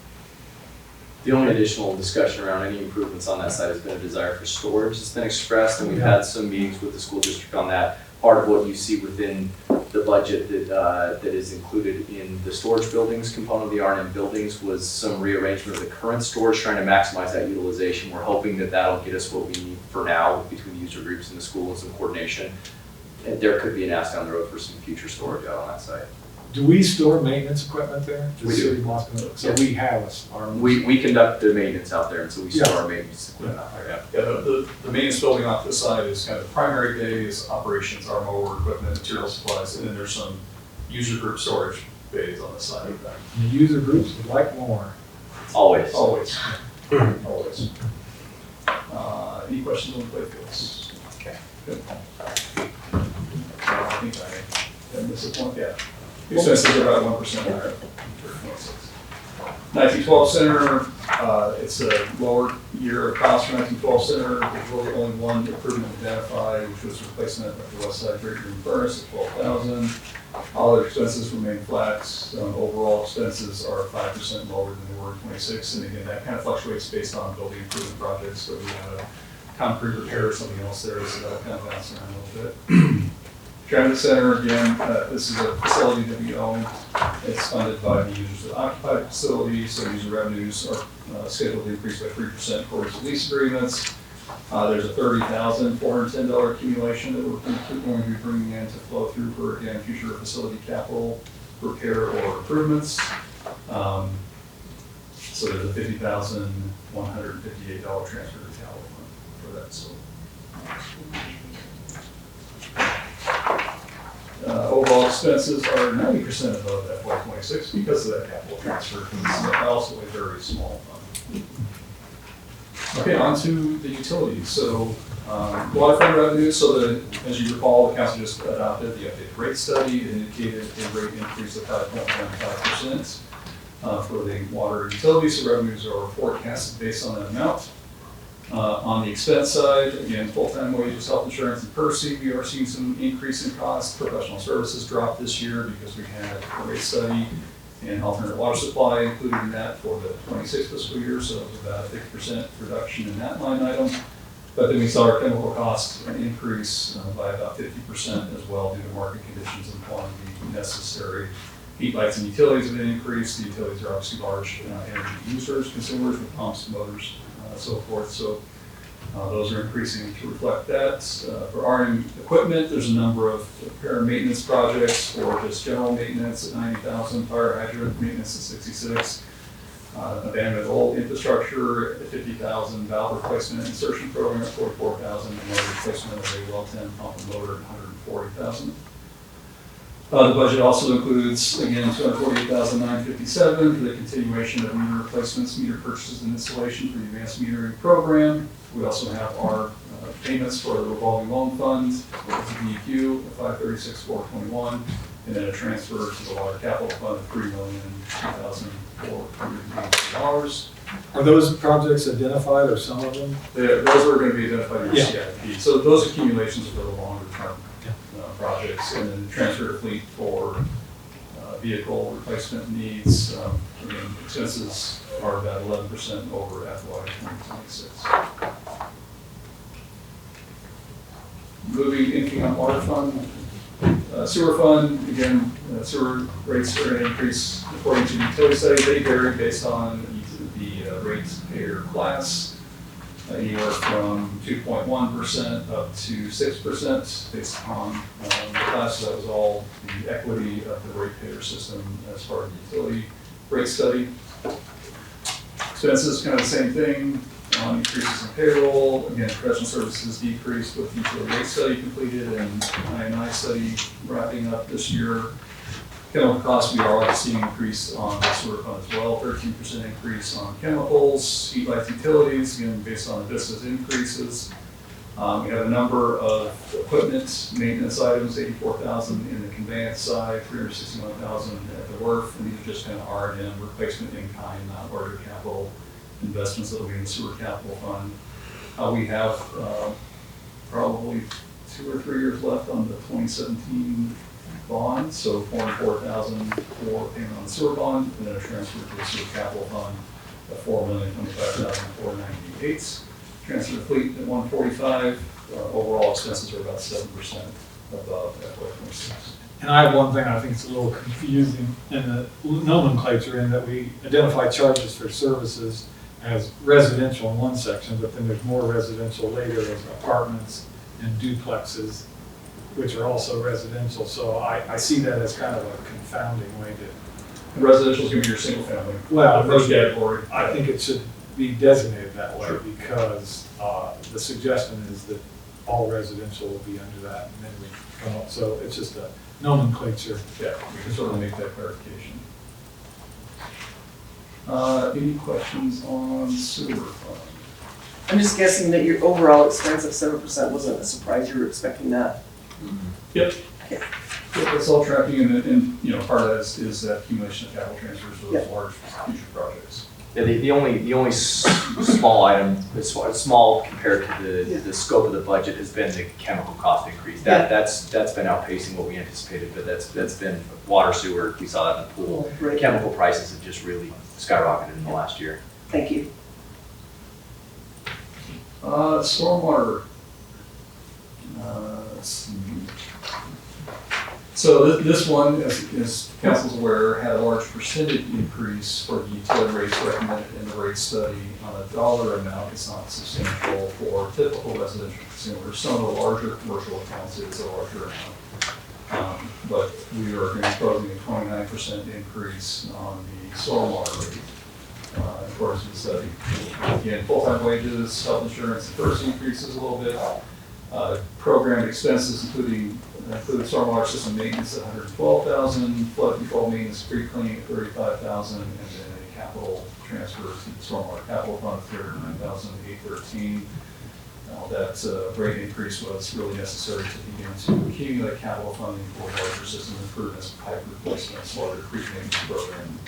The only additional discussion around any improvements on that site has been a desire for storage that's been expressed, and we've had some meetings with the school district on that. Part of what you see within the budget that is included in the storage buildings component of the R&M buildings was some rearrangement of the current storage, trying to maximize that utilization. We're hoping that that'll get us what we need for now between the user groups and the school and some coordination. And there could be an ask down the road for some future storage out on that site. Do we store maintenance equipment there? We do. So we have our own. We conduct the maintenance out there, and so we store our maintenance equipment out there, Yeah, the maintenance building off the side is kind of the primary bays, operations, our mower equipment, material supplies, and then there's some user group storage bays on the side of that. The user groups would like more. Always. Always. Always. Any questions on the playfields? Okay. Good. I think I missed a point, yeah. Expenses are about 1% higher. 1912 Center, it's a lower year of cost for 1912 Center. There's really only one improvement identified, which was replacement of the west side great room furnace at $12,000. All other expenses remain flat. Overall expenses are 5% lower than they were in 26. And again, that kind of fluctuates based on building improvement projects. So we have a concrete repair or something else there, so that'll kind of bounce around a little bit. Transit Center, again, this is a facility that we own. It's funded by the users that occupy the facility, so user revenues are scheduled to increase by 3% according to lease agreements. There's a $30,410 accumulation that we're going to be bringing in to flow through for, again, future facility capital repair or improvements. So there's a $50,158 transfer to capital fund for that. So overall expenses are 90% above FY26 because of that capital transfer. It's also a very small fund. Okay, on to the utilities. So water fund revenue, as you recall, the council just adopted the updated rate study. It indicated a rate increase of 5.15% for the water utilities. So revenues are forecasted based on that amount. On the expense side, again, full-time wages, health insurance, and PERSI, we are seeing some increase in costs. Professional services dropped this year because we had a rate study and alternate water supply included in that for the 26 fiscal year, so it was about a 50% reduction in that line item. But then we saw our chemical costs increase by about 50% as well due to market conditions and quantity necessary. Heat, lights, and utilities have been increased. The utilities are obviously large energy users, consumers with pumps, motors, so forth. So those are increasing to reflect that. For R&M equipment, there's a number of repair and maintenance projects for just general maintenance at 90,000, fire hydrant maintenance at 66, abandoned old infrastructure at 50,000, valve replacement and insertion program at 44,000, and motor replacement of a well 10 pump and motor at 140,000. The budget also includes, again, $248,957 for the continuation of meter replacements, meter purchases, and installation for the advanced metering program. We also have our payments for the revolving loan fund, which is DEQ at $536,421, and then a transfer to the water capital fund of $3,002,480. Are those projects identified, or some of them? Those are going to be identified in the Yeah. CIP. So those accumulations are for the longer term projects, and then transfer to fleet for vehicle replacement needs. Again, expenses are about 11% over FY 2026. Moving anything on water fund, sewer fund, again, sewer rates are going to increase according to the utility study. They vary based on the ratepayer class. Anywhere from 2.1% up to 6% based upon the class. So that was all the equity of the ratepayer system as part of the utility rate study. Expenses, kind of the same thing. Increases in payroll. Again, professional services decreased with the utility rate study completed and I&I study wrapping up this year. Chemical costs, we are seeing an increase on the sewer fund as well, 13% increase on chemicals, heat, lights, utilities, again, based on the business increases. We have a number of equipment maintenance items, 84,000 in the conveyance side, 361,000 at the wharf, and these are just kind of R&M replacement in kind, not larger capital investments that will be in the sewer capital fund. We have probably 2 or 3 years left on the 2017 bond, so $404,000 for payment on the sewer bond, and then a transfer to the sewer capital fund of $4,025,498. Transfer to fleet at $145,000. Overall expenses are about 7% above FY26. And I have one thing I think is a little confusing in the nomenclature, in that we identify charges for services as residential in one section, but then there's more residential later as apartments and duplexes, which are also residential. So I see that as kind of a confounding way to. Residential is going to be your single family. Well, first category. I think it should be designated that way, because the suggestion is that all residential will be under that, and then we come up. So it's just a nomenclature. Yeah, we can sort of make that clarification. Any questions on sewer fund? I'm just guessing that your overall expense of 7% wasn't a surprise. You were expecting that. Yep. Okay. Yep, that's all tracking, and you know, part of that is that accumulation of capital transfers for those Yep. large future projects. Yeah, the only small item, it's small compared to the scope of the budget, has been the chemical cost increase. That's been outpacing what we anticipated, but that's been water, sewer, we saw that in the pool. Right. Chemical prices have just really skyrocketed in the last year. Thank you. Stormwater. Let's see. So this one, as council's aware, had a large percentage increase for the utility rates recommended in the rate study. On a dollar amount, it's not substantial for typical residential consumers. Some of the larger commercial accounts, it's a larger amount. But we are going to be proposing a 29% increase on the stormwater rate, according to the study. Again, full-time wages, health insurance, and first increases a little bit. Program expenses, including includes stormwater system maintenance at $112,000, flood control maintenance, street cleaning at $35,000, and then a capital transfer to the stormwater capital fund of $39,813. That rate increase was really necessary to begin to accumulate capital funding for larger system improvements, pipe replacements, water creek maintenance program,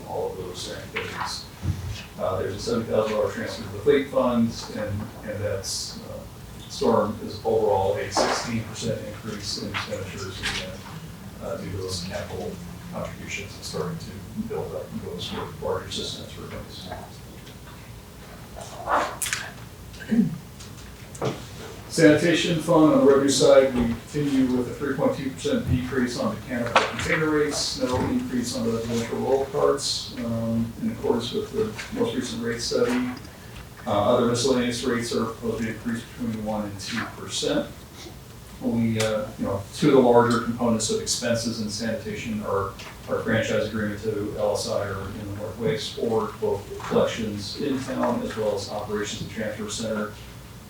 all of those activities. There's a $70,000 transfer to the fleet fund, and that's storm is overall a 16% increase in expenditures again due to those capital contributions and starting to build up those larger systems for things. Sanitation fund on the revenue side, we continue with a 3.2% decrease on mechanical container rates, no increase on residential roll carts in accordance with the most recent rate study. Other miscellaneous rates are supposed to increase between 1% and 2%. We, two of the larger components of expenses in sanitation are our franchise agreement to LSI or in the Northwest for both collections in town as well as operations and transfer center,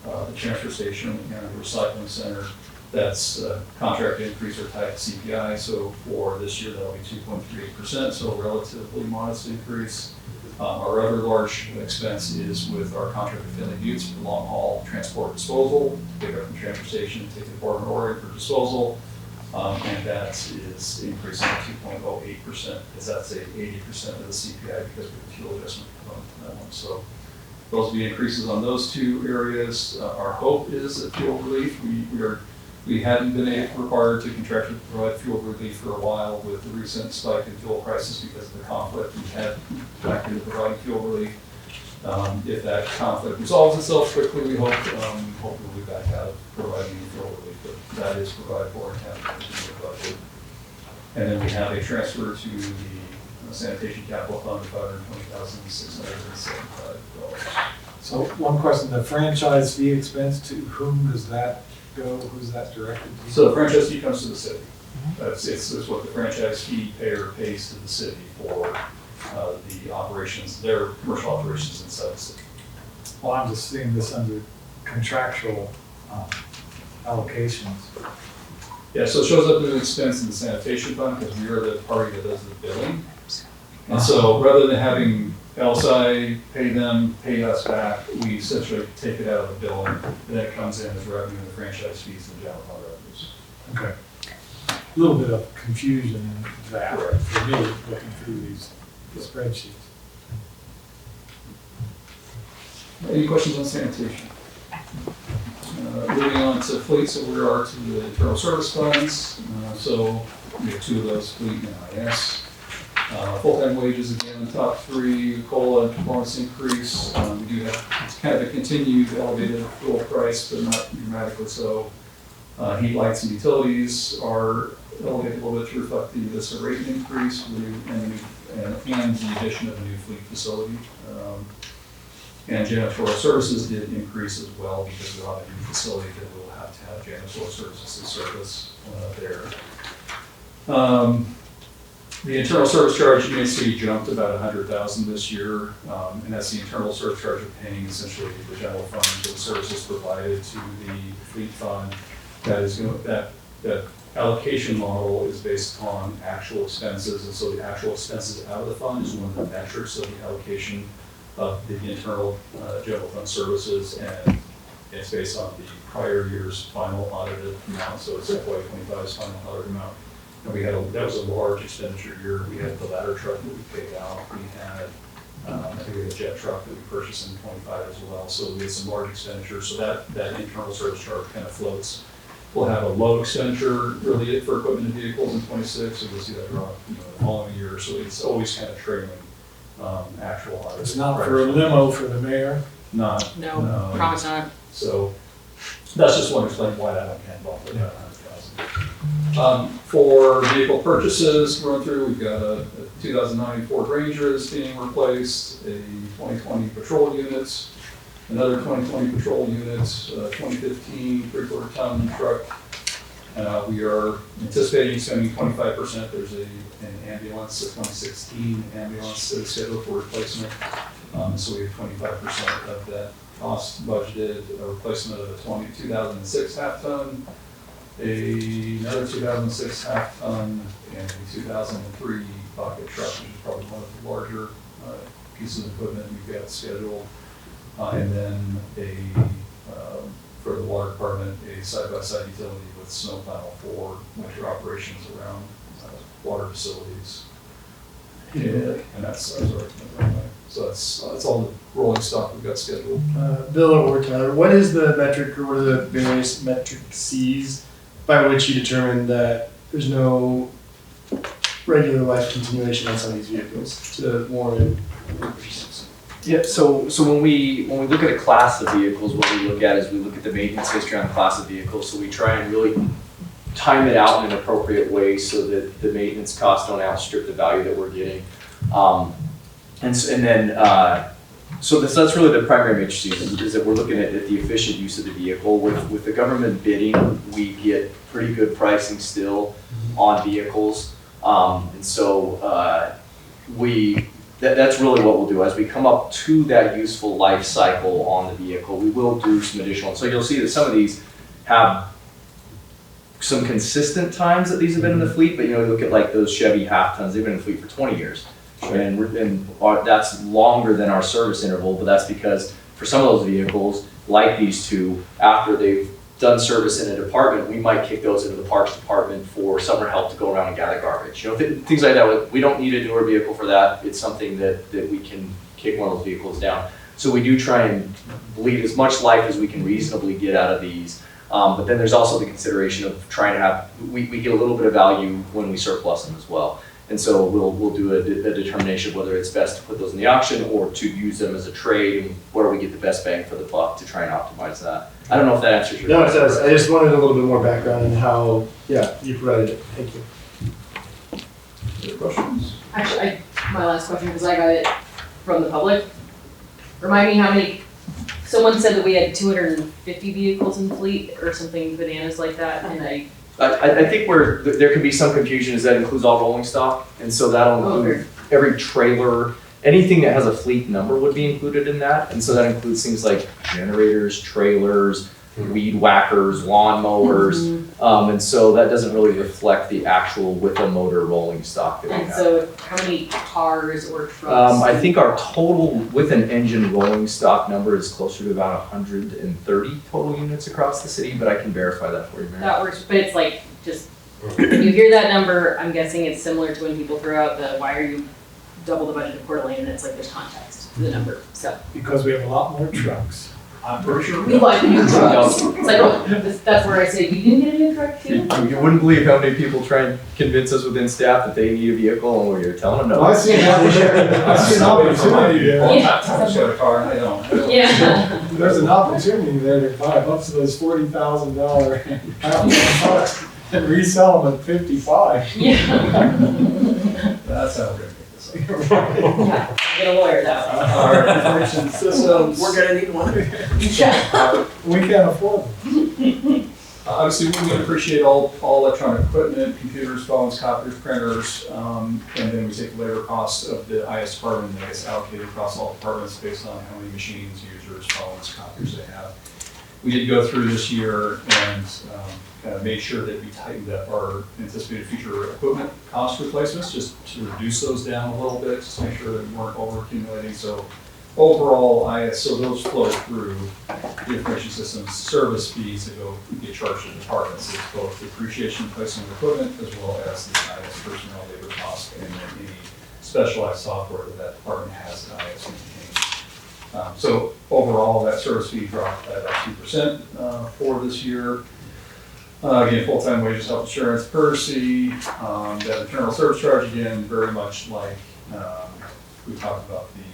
the transfer station and the recycling center. That's contract increase or tied to CPI. So for this year, that'll be 2.38%, so a relatively modest increase. Our other large expense is with our contract with Finley Buttes for long haul transport disposal, pick up from transfer station, take it to Portland, Oregon for disposal. And that is increasing at 2.08%, because that's a 80% of the CPI because of the fuel adjustment component to that one. So those will be increases on those two areas. Our hope is that fuel relief, we hadn't been required to contractually provide fuel relief for a while with the recent spike in fuel prices because of the conflict we had back into providing fuel relief. If that conflict resolves itself quickly, we hope we'll be back out of providing fuel relief, but that is provided for and have in the budget. And then we have a transfer to the sanitation capital fund of $520,675. So one question, the franchise fee expense, to whom does that go? Who's that directed to? So the franchise fee comes to the city. It's what the franchise fee payer pays to the city for the operations, their commercial operations inside the city. Well, I'm just seeing this under contractual allocations. Yeah, so it shows up as an expense in the sanitation fund because we are the party that does the billing. And so rather than having LSI pay us back, we essentially take it out of the billing, and then it comes in as revenue in the franchise fees and general fund revenues. Okay. A little bit of confusion in that for me, looking through these spreadsheets. Any questions on sanitation? Moving on to fleet, so we are to the internal service funds. So we have two of those, fleet and IS. Full-time wages, again, the top three, COLA, performance increase. We do have kind of a continued elevated fuel price, but not dramatically so. Heat, lights, and utilities are elevated a little bit to reflect the Vista rate increase and the addition of a new fleet facility. And janitorial services did increase as well because we'll have a new facility that will have to have janitorial services and service there. The internal service charge, you may see, jumped about $100,000 this year, and that's the internal service charge of paying essentially the general fund for the services provided to the fleet fund. That is, that allocation model is based on actual expenses, and so the actual expenses out of the fund is one of the metrics of the allocation of the internal general fund services, and it's based on the prior year's final audited amount, so it's FY2027's final audited amount. And that was a large expenditure year. We had the ladder truck that we paid out. We had, I think we had a jet truck that we purchased in 25 as well. So we had some large expenditures. So that internal service charge kind of floats. We'll have a low expenditure really for equipment and vehicles in 26, so we'll see that drop the following year. So it's always kind of trailing actual audited. It's not for a limo for the mayor? No, promise not. So that's just one explain why that one can't bump it about 100,000. For vehicle purchases, going through, we've got a 2009 Ford Ranger that's being replaced, a 2020 patrol unit, another 2020 patrol unit, 2015 3/4 ton truck. We are anticipating spending 25%. There's an ambulance, a 2016 ambulance that is scheduled for replacement. So we have 25% of that cost budgeted, a replacement of a 2006 half ton, another 2006 half-ton, and a 2003 bucket truck, which is probably one of the larger pieces of equipment we've got scheduled. And then for the water department, a side-by-side utility with snow plow for winter operations around water facilities. And that's so that's all the rolling stock we've got scheduled. Bill or Tyler, what is the metric or what are the various matrices by which you determine that there's no regular life continuation on some of these vehicles to warrant increases? Yeah, so when we look at a class of vehicles, what we look at is we look at the maintenance history on the class of vehicles. So we try and really time it out in an appropriate way so that the maintenance costs don't outstrip the value that we're getting. So that's really the primary matrices is that we're looking at the efficient use of the vehicle. With the government bidding, we get pretty good pricing still on vehicles. That's really what we'll do. As we come up to that useful life cycle on the vehicle, we will do some additional. So you'll see that some of these have some consistent times that these have been in the fleet, but you look at like those Chevy half tons, they've been in the fleet for 20 years. And that's longer than our service interval, but that's because for some of those vehicles, like these two, after they've done service in a department, we might kick those into the parks department for summer help to go around and gather garbage. Things like that. We don't need a newer vehicle for that. It's something that we can kick one of those vehicles down. So we do try and bleed as much life as we can reasonably get out of these. But then there's also the consideration of trying to have, we get a little bit of value when we surplus them as well. And so we'll do a determination of whether it's best to put those in the auction or to use them as a trade, and where we get the best bang for the buck to try and optimize that. I don't know if that answers your question. No, it does. I just wanted a little bit more background on how, you provided it. Thank you. Other questions? Actually, my last question, because I got it from the public. Remind me how many, someone said that we had 250 vehicles in fleet or something bananas like that, and I think where there can be some confusion is that includes all rolling stock, and so that'll include every trailer, anything that has a fleet number would be included in that, and so that includes things like generators, trailers, weed whackers, lawn mowers, and so that doesn't really reflect the actual with a motor rolling stock that we have. And so how many cars or trucks? I think our total with an engine rolling stock number is closer to about 130 total units across the city, but I can verify that for you, Mary. That works, but it's like, just, when you hear that number, I'm guessing it's similar to when people throw out the, why are you double the budget of Coeur d'Alene, and it's like, there's context to the number, so. Because we have a lot more trucks. I'm pretty sure. We like new trucks. It's like, oh, that's where I say, you didn't get a new truck too? You wouldn't believe how many people try and convince us within staff that they need a vehicle, and we're telling them no. Well, I see an opportunity there. Yeah. I just got a car and I don't. Yeah. There's an opportunity there to buy up to those $40,000 trucks and resell them at 55. Yeah. That's how we're gonna get this up. Yeah, get a lawyer though. Our information systems, We're gonna need one. Yeah. we can't afford them. Obviously, we appreciate all electronic equipment, computers, phones, copiers, printers, and then we take the labor costs of the IS department that gets allocated across all departments based on how many machines, users, phones, copiers they have. We did go through this year and kind of made sure that we tightened up our anticipated future equipment cost replacements, just to reduce those down a little bit, just to make sure that we weren't over accumulating. So overall, so those flow through the information systems service fees that get charged to the departments. It's both depreciation and replacement of equipment as well as the IS personnel labor cost and then any specialized software that department has that IS maintains. So overall, that service fee dropped by about 2% for this year. Again, full-time wages, health insurance, courtesy, that internal service charge, again, very much like we talked about the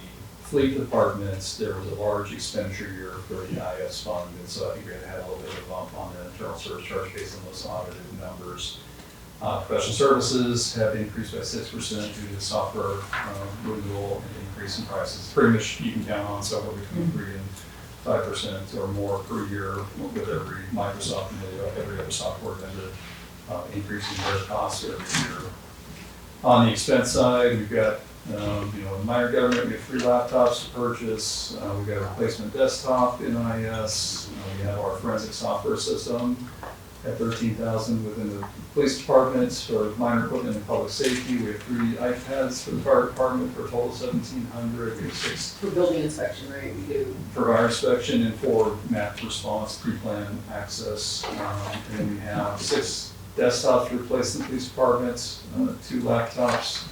fleet departments. There was a large expenditure year for the IS fund, and so I think we had a little bit of a bump on the internal service charge based on those audited numbers. Professional services have increased by 6% due to the software renewal and increase in prices. Pretty much you can count on somewhere between 3 and 5% or more per year with every Microsoft and every other software vendor increasing their costs every year. On the expense side, we've got minor government, we have 3 laptops to purchase. We've got a replacement desktop in IS. We have our forensic software system. at 13,000 within the police department for minor equipment and public safety. We have 3 iPads for the fire department for a total of 1,700. We have 6 For building inspection, right, we do. for fire inspection and 4 map response, pre-plan access. And then we have 6 desktops replaced in the police department, 2 laptops,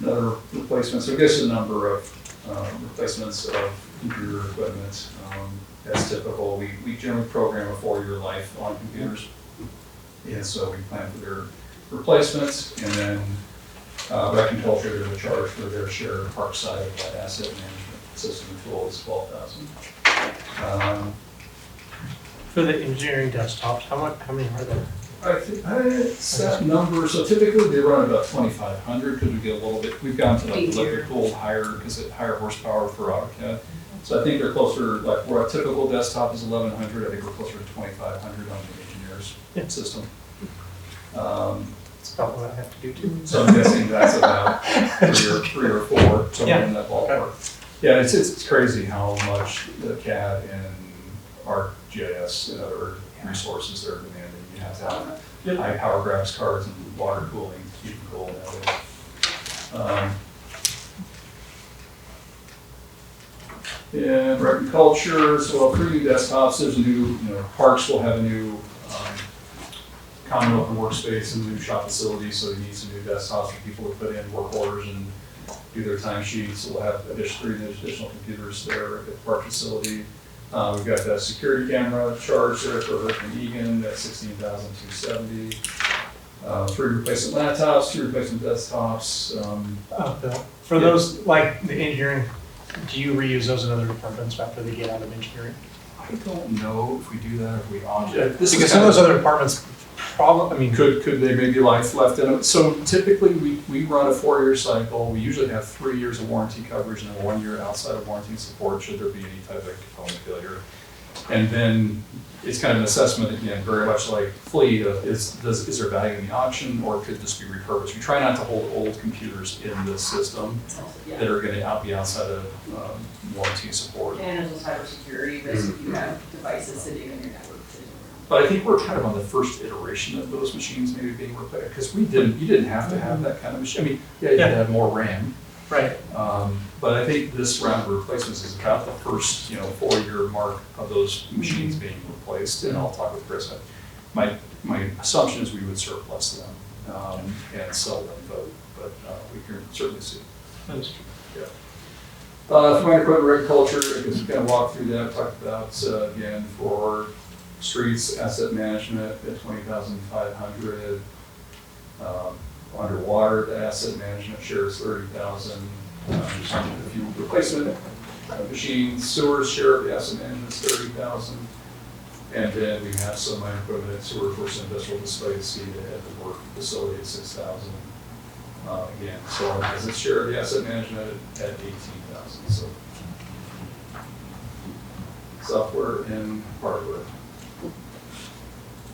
another replacement. So it gives a number of replacements of computer equipment. That's typical. We generally program a 4-year life on computers. And so we plan for their replacements, and then rec and culture, there's a charge for their share of park side of that asset management system and tool is 12,000. For the engineering desktops, how many are there? I think it's that number, so typically they run about 2,500 because we get a little bit, we've gone to like liquid cooled higher because it higher horsepower for AutoCAD. So I think they're closer, like where a typical desktop is 1,100, I think we're closer to 2,500 on the engineer's system. That's about what I have to do too. So I'm guessing that's about 3 or 4, somewhere in that ballpark. Yeah, it's crazy how much the CAD and ArcGIS and other resources they're demanding. You have to have high power graphics cards and water cooling to keep them cool nowadays. And rec and culture, so 3 new desktops. There's a new, parks will have a new common open workspace and a new shop facility, so you need some new desktops for people to put in work orders and do their time sheets. We'll have 3 additional computers there at the park facility. We've got that security camera charge there for Hurricane Egan, that's 16,270. 3 replacement laptops, 2 replacement desktops. Bill, for those, like the engineering, do you reuse those in other departments after they get out of engineering? I don't know if we do that or if we audit. Because some of those other departments probably, Could they maybe life left in it? So typically we run a 4-year cycle. We usually have 3 years of warranty coverage and then 1 year outside of warranty support should there be any type of component failure. And then it's kind of an assessment again, very much like fleet of is there value in the option or could this be repurposed? We try not to hold old computers in the system that are going to be outside of warranty support. And there's a cybersecurity risk if you have devices sitting in your network. But I think we're kind of on the first iteration of those machines maybe being replaced, because you didn't have to have that kind of machine. I mean, you had to have more RAM. right. But I think this round of replacements is about the first, 4-year mark of those machines being replaced, and I'll talk with Chris. My assumption is we would surplus them and sell them, but we can certainly see. That's Yeah. For minor equipment agriculture, because we kind of walked through that, talked about again for streets, asset management at 20,500. Underwater, the asset management share is 30,000. A few replacement machines, sewers share of the asset management is 30,000. And then we have some minor equipment at sewer for some industrial display seed at the work facility at 6,000. Again, so as its share of the asset management at 18,000. So software and hardware.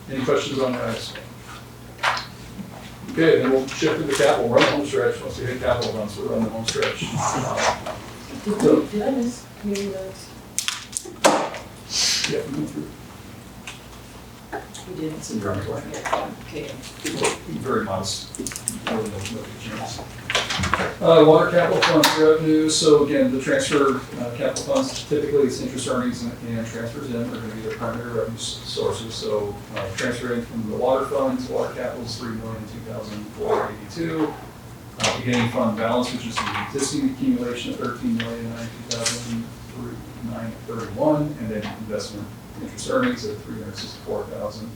Any questions on that? Okay, then we'll shift to the capital, run the home stretch. Once we hit capital runs, we'll run the home stretch. Did I miss maybe those? Yeah, we went through. We did some Very work. Okay. Very modest. More than those changes. Water capital fund revenue. So again, the transfer capital funds, typically it's interest earnings and transfers in are going to be their primary revenue sources. So transferring from the water funds, water capital is $3,002,482. Beginning fund balance, which is the existing accumulation of $13,092,931, and then investment interest earnings at $364,000.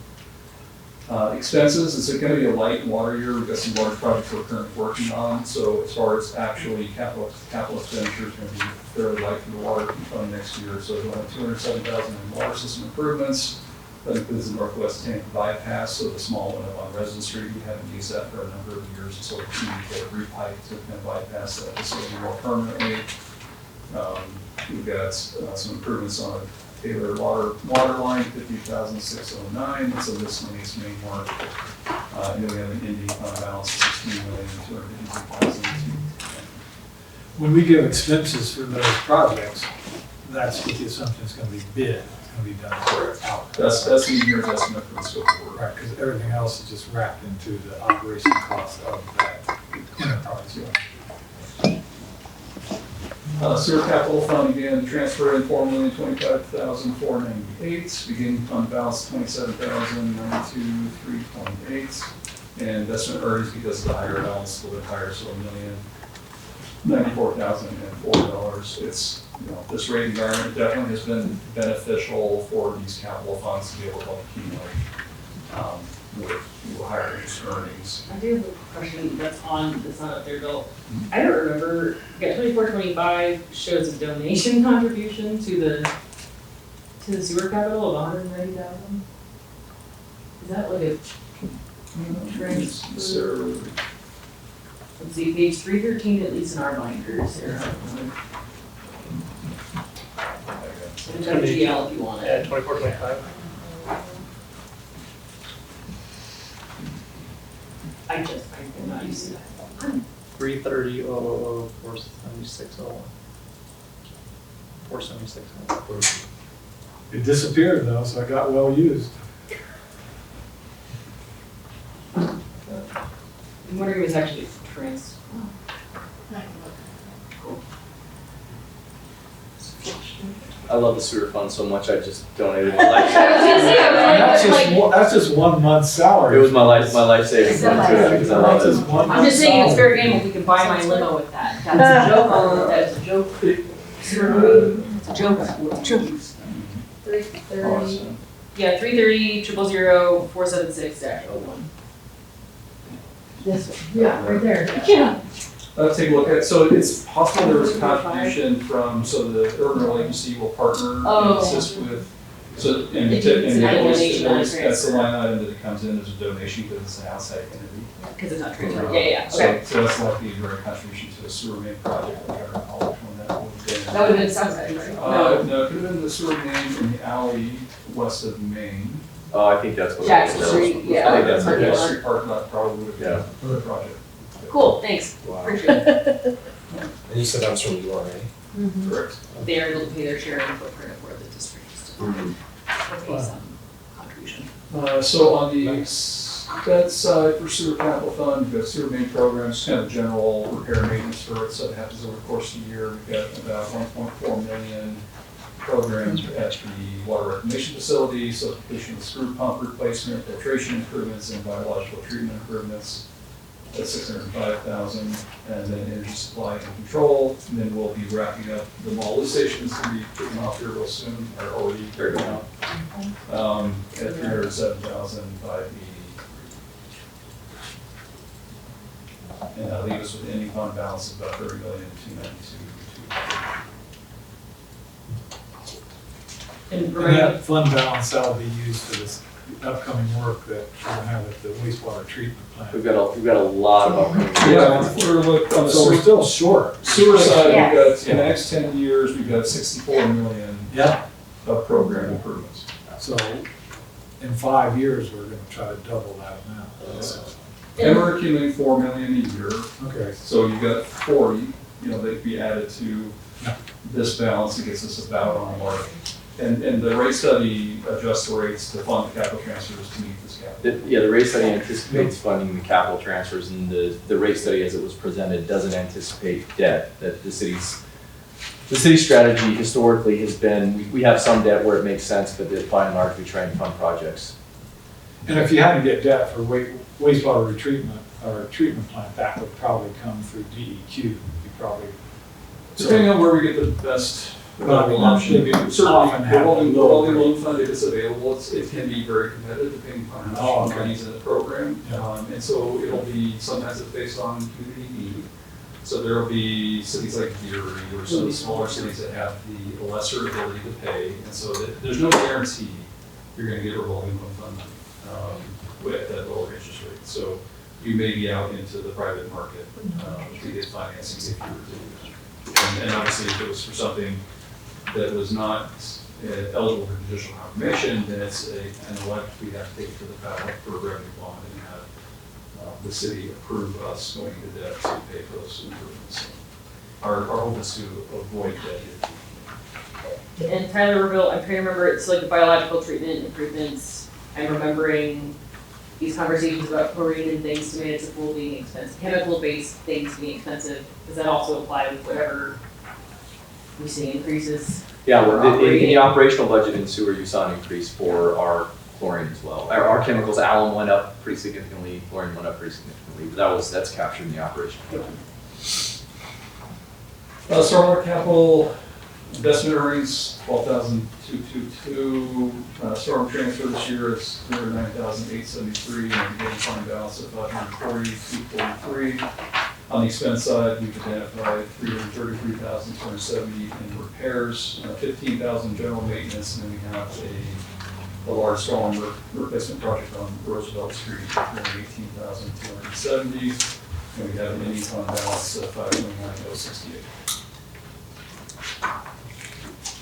Expenses, it's going to be a light water year. We've got some large projects we're currently working on. So as far as actually capital expenditures, going to be fairly light for the water fund next year. So we'll have $207,000 in water system improvements. That includes the Northwest Tank bypass, so the small one up on Resident Street. We haven't used that for a number of years, so we continue to get repiped to kind of bypass that facility more permanently. We've got some improvements on a Taylor water line, $50,609. So this one needs main work. And then we have an ending fund balance of $16,252,000. When we give expenses for those projects, that's what the assumption is going to be bid. It's gonna be done out. That's the engineer's estimate for the scope of work. Right, because everything else is just wrapped into the operation cost of that enterprise. Sewer capital fund, again, transfer in $4,025,498, beginning fund balance $27,092,328. And investment earnings because of the higher balance, a little bit higher, so $1,094,004. It's, this rate environment definitely has been beneficial for these capital funds to be able to help accumulate with higher interest earnings. I do have a question that's not up there, Bill. I don't remember, 24-25 shows a donation contribution to the sewer capital of 190,000. Is that like a transfer? So, Let's see, page 313, at least in our binders here. It's got a GL if you want it. 24-25. I'm not used to that. 330,000,476,01. 476,01. It disappeared though, so I got well used. I'm wondering if it's actually I love the sewer fund so much, I just donated my life That's just 1 month's salary. It was my life savings fund too, because I love it. I'm just saying, if it's fair game, if we could buy my limo with that. That's a joke, that's a joke. It's a joke. 330, yeah, 330-000-476-01. This one, yeah, right there. Yeah. Let's take a look at, so it's possible there was a contribution from, so the urban renewal agency will partner and assist with, so, and It's that's the line item that it comes in, there's a donation because it's an outside entity. Because it's not transferred, yeah, okay. So that's likely a direct contribution to the sewer main project, I don't recall which one that would have been. That would have been Southside, right? No, it could have been the sewer main in the alley west of Main. Oh, I think that's what. Jackson Street, yeah. I think that's what it Yeah, is. street parking lot probably would have been the project. Cool, thanks, appreciate it. And you said that was from URA? Correct. They are able to pay their share and footprint of where the district is to pay some contribution. So on the expense side for sewer capital fund, we've got sewer main programs, kind of general repair and maintenance for it, so it happens over the course of the year. We've got about 1.4 million programs at the water reclamation facility, so completion of screw pump replacement, filtration improvements, and biological treatment improvements. That's 605,000, and then energy supply and control, and then we'll be wrapping up the mall lift stations to be kicking off here real soon, or already kicking out. At 307,583. And that'll leave us with an ending fund balance of about 30,292,200. And And that fund balance that'll be used for this upcoming work that we're gonna have at the wastewater treatment plant. We've got a lot of upcoming. Yeah, we're looking on the So we're sewer, still short. sewer side, Yes. we've got, in the next 10 years, we've got 64 million Yeah. of program improvements. So in 5 years, we're gonna try to double that amount. And we're accumulating 4 million a year, Okay. so you've got 40, that be added to this balance, it gets us about on the mark. And the rate study adjusts the rates to fund the capital transfers to meet this gap. The rate study anticipates funding the capital transfers, and the rate study as it was presented doesn't anticipate debt. That the city's strategy historically has been, we have some debt where it makes sense, but by and large, we try and fund projects. And if you had to get debt for wastewater retreatment or treatment plant, that would probably come through DEQ. You probably. Depending on where we get the best But I mean, option. they Certainly, often have revolving lower loan fund, if it's available, it can be very competitive depending on how much money's in the program. Yeah. And so it'll be, sometimes it's based on community need. So there'll be cities like Erie or some smaller cities that have the lesser ability to pay. And so there's no guarantee you're gonna get revolving loan fund with that lower interest rate. So you may be out into the private market to get financing if you were to. And obviously if it was for something that was not eligible for judicial confirmation, then it's an elect we have to take to the ballot for a revenue bond and have the city approve us going into debt to pay for those improvements. Our hope is to avoid that. And Tyler Reveal, I'm trying to remember, it's like the biological treatment improvements. I'm remembering these conversations about chlorine and things to municipal being expensive, chemical-based things being expensive. Does that also apply with whatever we see increases? Yeah, We're in the operating. operational budget in sewer, you saw an increase for our chlorine as well. Our chemicals, alum went up pretty significantly, chlorine went up pretty significantly, but that's captured in the operational budget. Stormwater capital investment earnings, 12,222. Storm transfer this year is 309,873, and gain fund balance of 542.43. On the expense side, we've identified 333,270 in repairs, 15,000 general maintenance, and then we have a large storm replacement project on Roosevelt Street, 318,270. And we have an ending fund balance of 529,068.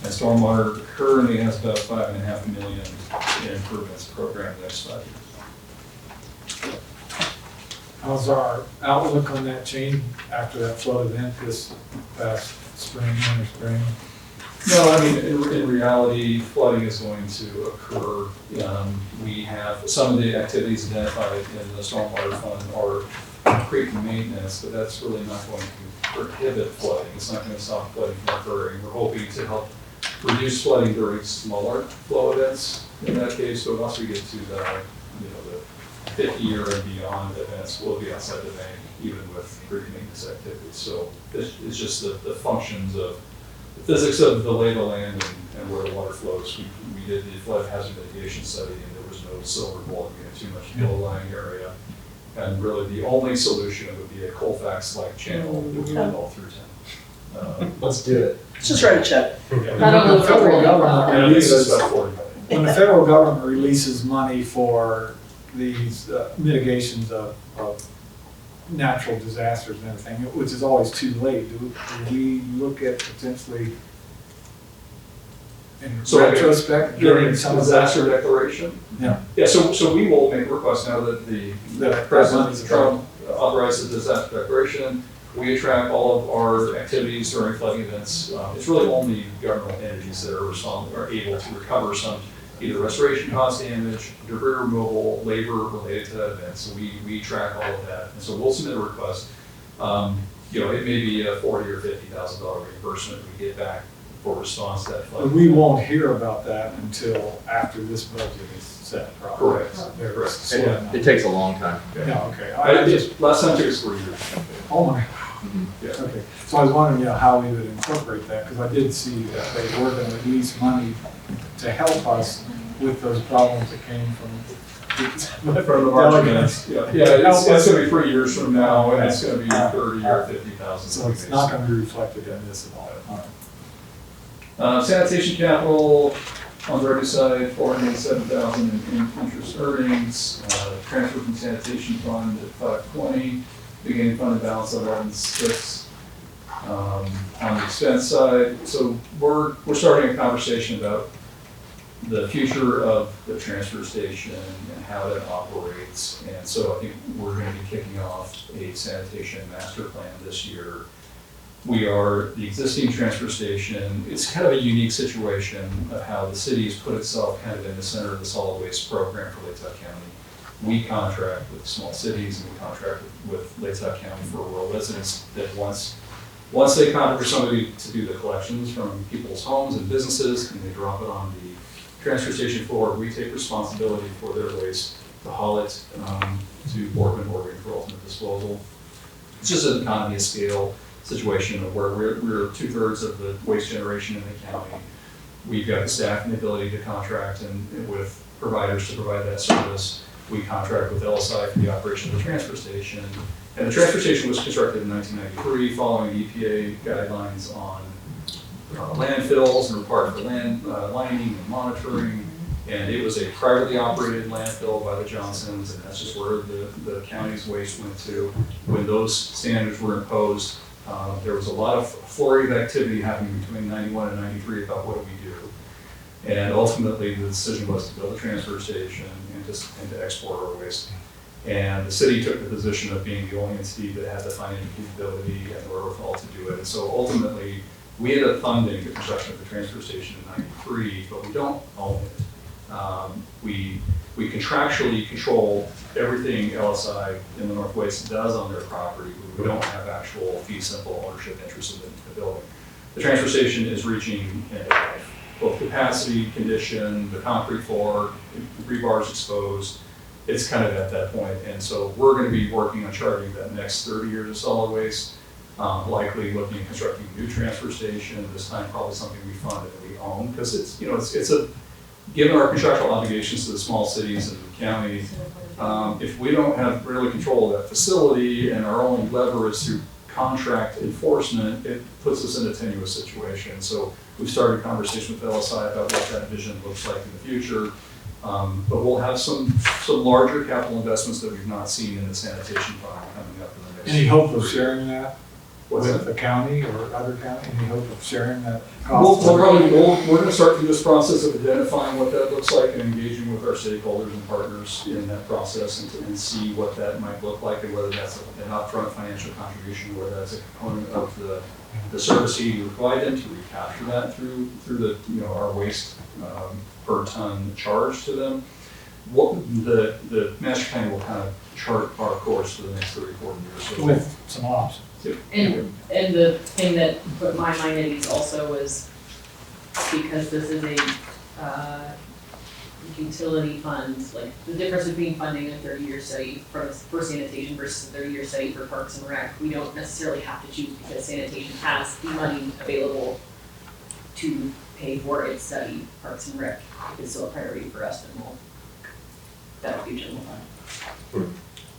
And stormwater currently has about $5.5 million in improvements programmed the next 5 years. How's our outlook on that change after that flood event this past spring, winter spring? No, I mean, in reality, flooding is going to occur. We have some of the activities identified in the stormwater fund are creek maintenance, but that's really not going to prohibit flooding. It's not going to stop flooding from occurring. We're hoping to help reduce flooding during smaller flow events. In that case, so once we get to the 50-year and beyond events, we'll be outside the bank, even with creek maintenance activities. So it's just the functions of the physics of the lay of the land and where the water flows. We did the flood hazard mitigation study, and there was no silver bullet. We had too much low-lying area. And really, the only solution would be a Colfax-like channel that would run all through town. Let's do it. Let's just write a check. Not only The federal for government And I think it's releases, about 40 million. when the federal government releases money for these mitigations of natural disasters and everything, which is always too late, do we look at potentially in retrospect During getting some of that? disaster declaration? Yeah. Yeah, so we will make requests now that the That President money's Trump authorized the disaster declaration. We track all of our activities during flooding events. It's really only governmental entities that are able to recover some either restoration cost damage, debris removal, labor related to that event. So we track all of that. And so we'll submit a request. It may be a $40,000 or $50,000 reimbursement we get back for response to that flood. But we won't hear about that until after this budget is set, probably. Correct. There's Correct. It takes a long time. Yeah, okay. Last time it took us 3 years. Oh my, Yeah. okay. So I was wondering, how we would incorporate that, because I did see that they were going to release money to help us with those problems that came from From the March events. Yeah, it's going to be 3 years from now, and it's going to be 30 or 50,000. So it's not going to be reflected in this at all. All right. Sanitation capital, on the revenue side, 487,000 in interest earnings, transfer from sanitation fund at 520, beginning fund balance of 11.6. On the expense side, so we're starting a conversation about the future of the transfer station and how that operates. And so I think we're going to be kicking off a sanitation master plan this year. We are the existing transfer station. It's kind of a unique situation of how the city has put itself kind of in the center of the solid waste program for Lake County. We contract with small cities and we contract with Lake County for rural residents that once they contract for somebody to do the collections from people's homes and businesses and they drop it on the transfer station floor, we take responsibility for their waste to haul it to Portland, Oregon for ultimate disposal. It's just an economy of scale situation of where we're 2/3 of the waste generation in the county. We've got the staff and the ability to contract and with providers to provide that service. We contract with LSI for the operation of the transfer station. And the transfer station was constructed in 1993 following the EPA guidelines on landfills and required for land lining and monitoring. And it was a privately operated landfill by the Johnsons, and that's just where the county's waste went to. When those standards were imposed, there was a lot of flurry of activity happening between 91 and 93 about what do we do. And ultimately, the decision was to build a transfer station and to export our waste. And the city took the position of being the only entity that had the financial capability and the wherewithal to do it. And so ultimately, We ended up funding the construction of the transfer station in '93, but we don't own it. We contractually control everything LSI in the Northwest does on their property, but we don't have actual fee simple ownership interest in the building. The transfer station is reaching end of life, both capacity, condition, the concrete floor, the rebar's exposed. It's kind of at that point, and so we're going to be working on charting that next 30 years of solid waste, likely looking at constructing a new transfer station, this time probably something we fund and we own, because it's, you know, it's a, given our contractual obligations to the small cities and the county, if we don't have really control of that facility and our only lever is through contract enforcement, it puts us in a tenuous situation. So we've started a conversation with LSI about what that vision looks like in the future. But we'll have some larger capital investments that we've not seen in the sanitation fund coming up in the next. Any hope of sharing that What's with that? the county or other county? Any hope of sharing that cost? We're gonna start through this process of identifying what that looks like and engaging with our stakeholders and partners in that process and see what that might look like and whether that's an upfront financial contribution, whether that's a component of the service you provide them to recapture that through the, you know, our waste per ton charge to them. What the master plan will kind of chart our course for the next 30, 40 years. So With some options. And the thing that put my mind at ease also was because this is a utility fund, like the difference between funding a 30-year study for sanitation versus a 30-year study for Parks and Rec, we don't necessarily have to choose because sanitation has the money available to pay for its study. Parks and Rec is still a priority for us, and that'll be general fund.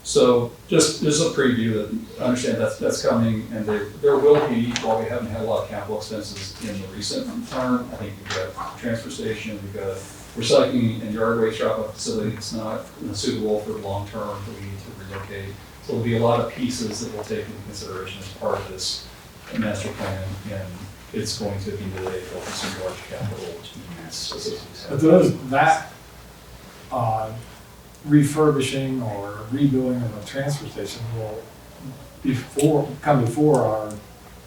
So just a preview that understand that's coming, and there will be, while we haven't had a lot of capital expenses in the recent term, I think we've got a transfer station, we've got a recycling and yard waste drop-off facility that's not suitable for the long term that we need to relocate. So there'll be a lot of pieces that we'll take into consideration as part of this master plan, and it's going to be related to some large capital needs. But those, that refurbishing or rebuilding of a transfer station will come before our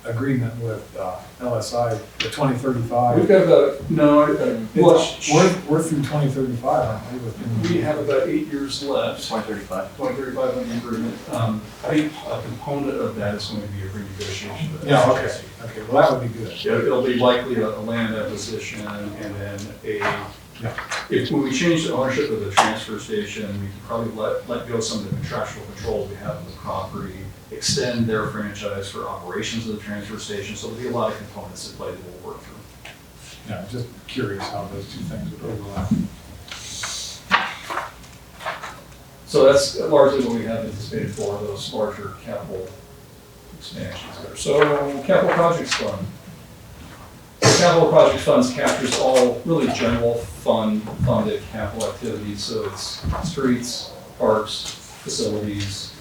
agreement with LSI, the 2035. We've got about, We're through 2035, aren't we? we have about 8 years left. 2035. 2035 on the agreement. I think a component of that is going to be a renegotiation. of the Yeah, okay, FY2027. okay, well, that would be good. Yeah, it'll be likely a land acquisition and then when we change the ownership of the transfer station, we can probably let go some of the contractual controls we have on the property, extend their franchise for operations of the transfer station. So there'll be a lot of components at play that we'll work through. Yeah, just curious how those two things would overlap. So that's largely what we have anticipated for those larger capital expansions there. So capital projects fund. The capital project funds captures all really general funded capital activities. So it's streets, parks, facilities.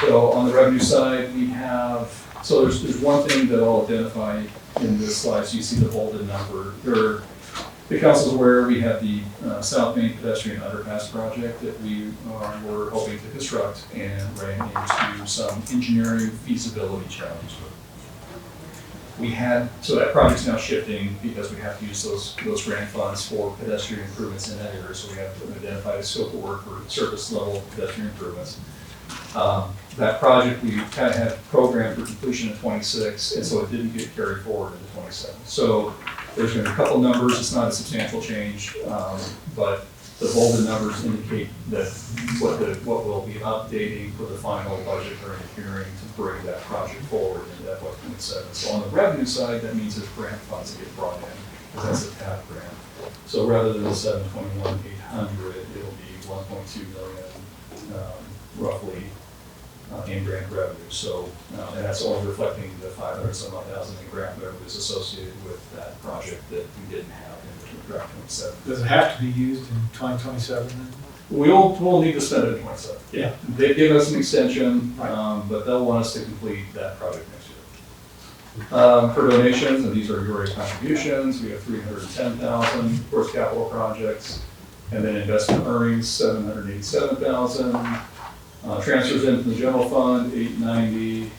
So on the revenue side, we have, so there's one thing that I'll identify in this slide. So you see the bolded number. The council's aware we have the South Main pedestrian underpass project that we were hoping to construct and ran into some engineering feasibility challenges. So that project's now shifting because we have to use those grant funds for pedestrian improvements in that area. So we have to identify a scope of work for surface level pedestrian improvements. That project we kind of had programmed for completion in 26, and so it didn't get carried forward into 27. So there's going to be a couple numbers. It's not a substantial change, but the bolded numbers indicate that what we'll be updating for the final budget during the hearing to bring that project forward into FY2027. So on the revenue side, that means there's grant funds that get brought in, because that's a TAP grant. So rather than the 721,800, it'll be 1.2 million, roughly, in grant revenue. So, and that's all reflecting the 500-some-odd thousand in grant revenues associated with that project that we didn't have in draft 27. Does it have to be used in 2027 then? We'll need to spend it in 27. Yeah. They've given us an extension, Right. but they'll want us to complete that project next year. For donations, and these are your contributions, we have 310,000 towards capital projects, and then investment earnings, 787,000. Transfers in from the general fund, 890.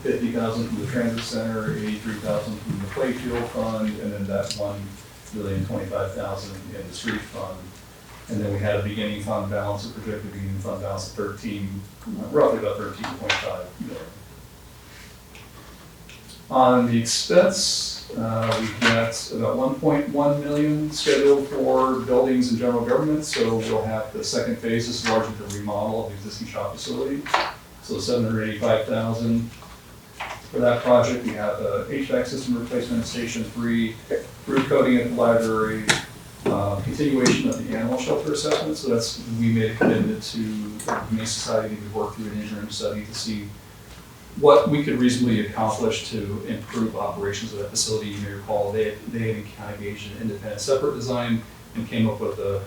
$50,000 from the transit center, $83,000 from the playfield fund, and then that $1,025,000 in the street fund. And then we had a beginning fund balance, a projected beginning fund balance of roughly about 13.5 million. On the expense, we've got about 1.1 million scheduled for buildings and general government. So we'll have the second phase, this is largely the remodel of the existing shop facility. So 785,000 for that project. We have a HVAC system replacement at Station 3, roof coating at the library, continuation of the animal shelter assessment. So we made a commitment to the Humane Society to work through an interim study to see what we could reasonably accomplish to improve operations of that facility. You may recall they had engaged an independent separate design and came up with a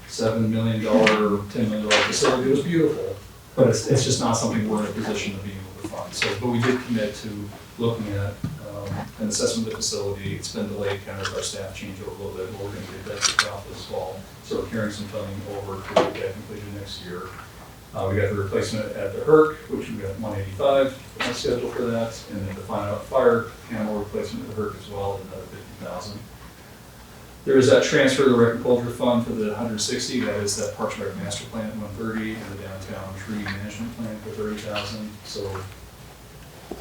$7 million, $10 million facility. It was beautiful, but it's just not something we're in a position to be able to fund. So, but we did commit to looking at an assessment of the facility. It's been delayed kind of our staff change over a little bit, but we're going to get that kicked off this fall. So we're carrying some funding over to get that completed next year. We got the replacement at the HERC, which we got 185 scheduled for that, and then the fire animal replacement at the HERC as well, another 50,000. There is that transfer to the Rec and Culture Fund for the 160. That is that Parks and Rec master plan at 130, and the downtown tree management plan for 30,000. So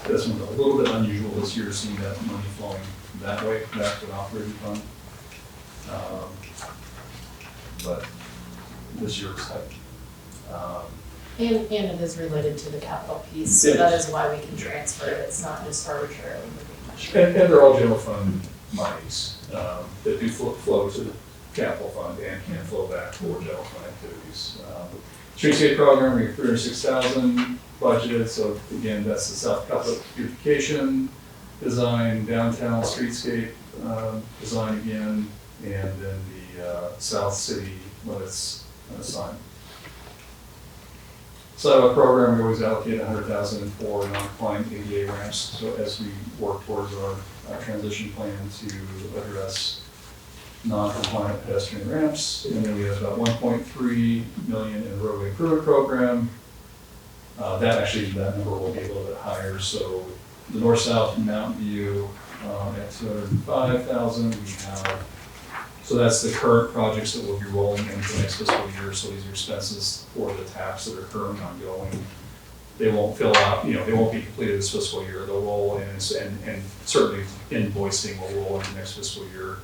this one's a little bit unusual this year, seeing that money flowing that way back to the operating fund. But this year was tight. And it is related to the capital piece, so that is why we can transfer it, it's not just arbitrarily moving. And they're all general fund monies that do flow to the capital fund and can flow back for general fund activities. Streetscape program, we have 306,000 budgeted, so again, that's the South Couplet beautification design, downtown streetscape design again, and then the South City limits sign. So a program, we always allocate 100,000 for non-compliant ADA ramps. So as we work towards our transition plan to address non-compliant pedestrian ramps, and then we have about 1.3 million in roadway improvement program. That number will be a little bit higher. So the north-south Mountain View at 205,000. We have. So that's the current projects that will be rolling into next fiscal year. So these are expenses for the taps that are currently ongoing. They won't fill out, they won't be completed this fiscal year. They'll roll in and certainly invoicing will roll into next fiscal year.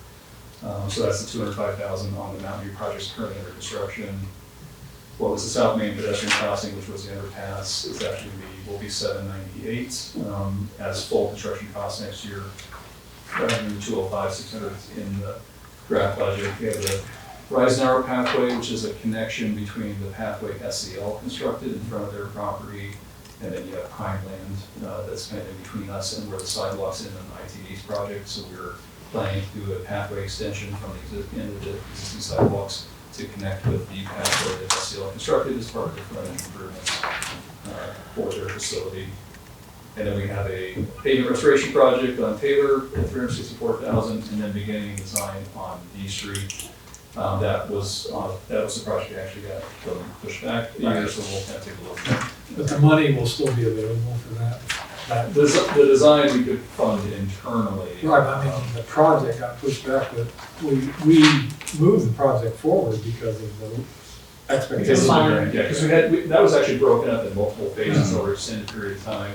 So that's the 205,000 on the Mountain View projects currently under construction. What was the South Main pedestrian crossing, which was the underpass, is actually will be 798 as full construction costs next year. 205, 600 in the draft budget. We have the Rise Narrow pathway, which is a connection between the pathway SCL constructed in front of their property, and then you have Pine Land that's kind of in between us and where the sidewalks in an ITD's project. So we're planning to do a pathway extension from the end of the existing sidewalks to connect with the pathway that SCL constructed as part of the front end improvements for their facility. And then we have a pavement restoration project on Taylor at 364,000, and then beginning design on D Street. That was the project that actually got pushed back a year, so we'll kind of take a look at that. But the money will still be available for that. The design we could fund internally. Right, I mean, the project got pushed back, but we moved the project forward because of the expectations. Because that was actually broken up in multiple phases over an extended period of time.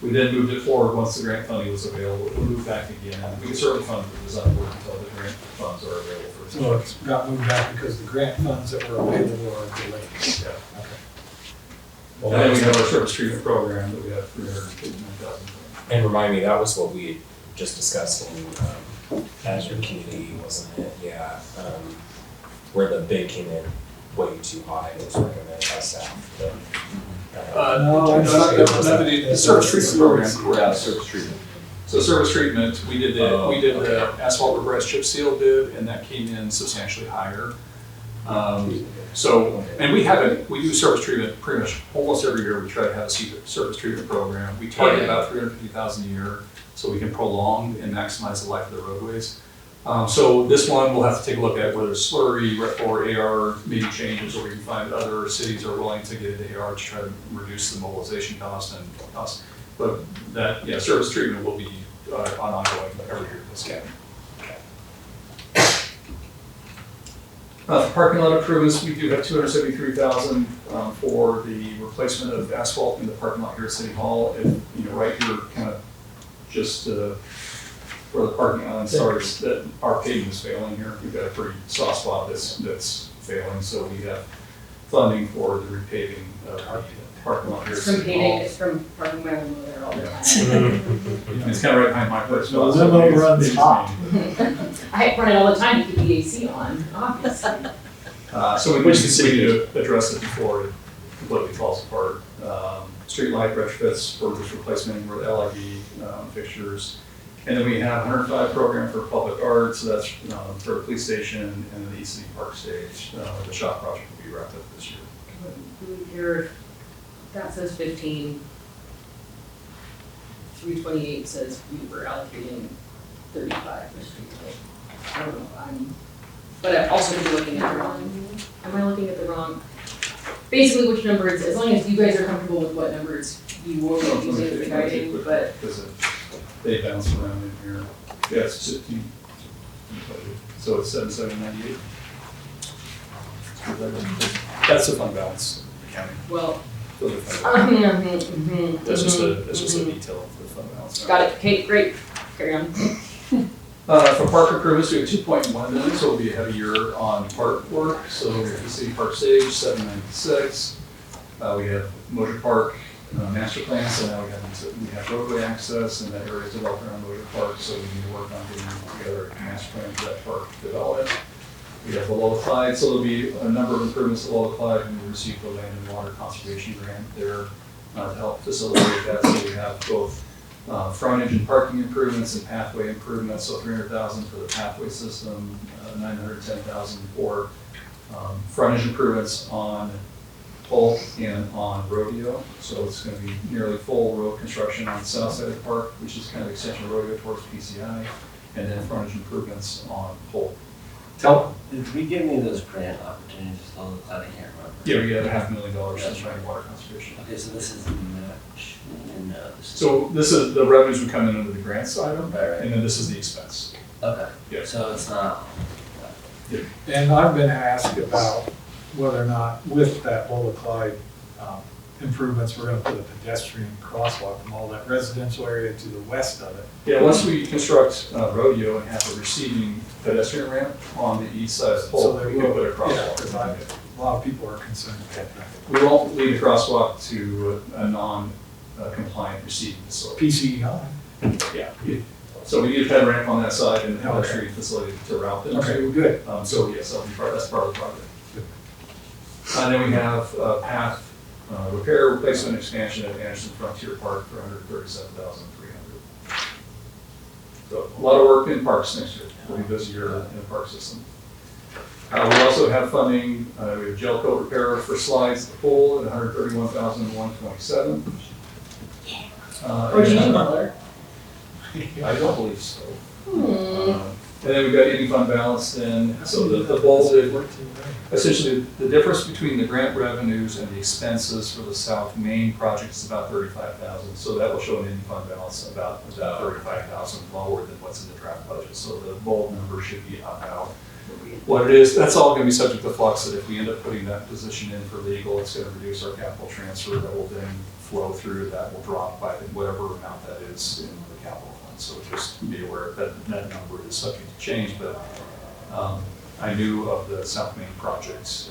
We then moved it forward once the grant funding was available. We moved back again. We could certainly fund the design work until the grant funds are available for. So it's got moved back because the grant funds that were available are delayed. Yeah. Okay. And then we have our service treatment program that we have 359,000. And remind me, that was what we had just discussed in Azure Community, wasn't it? Yeah, where the bid came in way too high, it was recommended by staff. The service treatment program. Yeah, service treatment. So service treatment, we did the asphalt reverse chip seal bid, and that came in substantially higher. And we do service treatment pretty much almost every year. We try to have a service treatment program. We target about 350,000 a year, so we can prolong and maximize the life of the roadways. So this one, we'll have to take a look at whether slurry or AR maybe changes, or we can find other cities are willing to get into AR to try to reduce the mobilization cost and cost. But that, yeah, surface treatment will be on ongoing every year this county. For parking lot improvements, we do have $273,000 for the replacement of asphalt in the parking lot here at City Hall. If, right here, kind of just where the parking lot starts, that our paving is failing here. We've got a pretty soft spot that's failing, so we have funding for the repaving of the parking lot here at It's from City paving, Hall. it's from parking my limo there all the time. It's kind of right behind my place. The limo runs hot. I run it all the time to keep the AC on, obviously. So we need to address it before it completely falls apart. Street light retrofits for just replacement with LED fixtures. And then we have 105 program for public art, so that's for the police station and then the East City Park stage. The shop project will be wrapped up this year. Here, that says 15. 328 says we were allocating 35 for street light. I don't know, but I also could be looking at the wrong, am I looking at the wrong? Basically which numbers, as long as you guys are comfortable with what numbers you will be using as the guiding, but. Because they bounce around in here. Yeah, it's 15. So it's 7798. That's the fund balance accounting. Well. Those are fund balance. That's just Mm-hmm. a detail of the fund balance. Got it, okay, great, carry on. For park improvements, we have 2.1 million, so it'll be a heavy year on park work. So we have the City Park Stage, 796. We have Motor Park master plan, so now we have roadway access and that area is developed around Motor Park, so we need to work on getting together a master plan for that park development. We have the Lower Clyde, so there'll be a number of improvements at Lower Clyde, and we received the land and water conservation grant there to help facilitate that. So we have both frontage and parking improvements and pathway improvements, so $300,000 for the pathway system, $910,000 for frontage improvements on Polk and on Rodeo. So it's going to be nearly full road construction on the south side of the park, which is kind of extension of Rodeo towards PCI, and then frontage improvements on Polk. Did we get any of those grant opportunities? I can't remember. Yeah, we got $500,000 for trying water conservation. Okay, so this is match, and this is. So this is, the revenues would come in under the grants item, Right. and then this is the expense. Okay. Yeah. So it's not. And I've been asked about whether or not with that Lower Clyde improvements, we're gonna put a pedestrian crosswalk from all that residential area to the west of it. Yeah, once we construct Rodeo and have a receiving pedestrian ramp on the east side of So Polk, there we can will, put a yeah, crosswalk. because a lot of people are concerned about that. We won't lead a crosswalk to a non-compliant receiving facility. PCEI. Yeah. So we need a ped ramp on that side and a pedestrian facility to route them Okay, to. good. So yes, that's part of the project. And then we have path repair, replacement, expansion at Anderson Frontier Park for $137,300. So a lot of work in parks next year. We'll be busier in the park system. We also have funding, we have gel coat repair for slides at the pool at $131,127. Or do you need color? I don't believe so. And then we've got any fund balance then, so the bolded, essentially the difference between the grant revenues and the expenses for the South Main project is about $35,000. So that will show an ending fund balance about $35,000 lower than what's in the draft budget. So the bold number should be about what it is. That's all going to be subject to flux, that if we end up putting that position in for legal, it's going to reduce our capital transfer that will then flow through, that will drop by whatever amount that is in the capital fund. So just be aware that that number is subject to change, but I knew of the South Main projects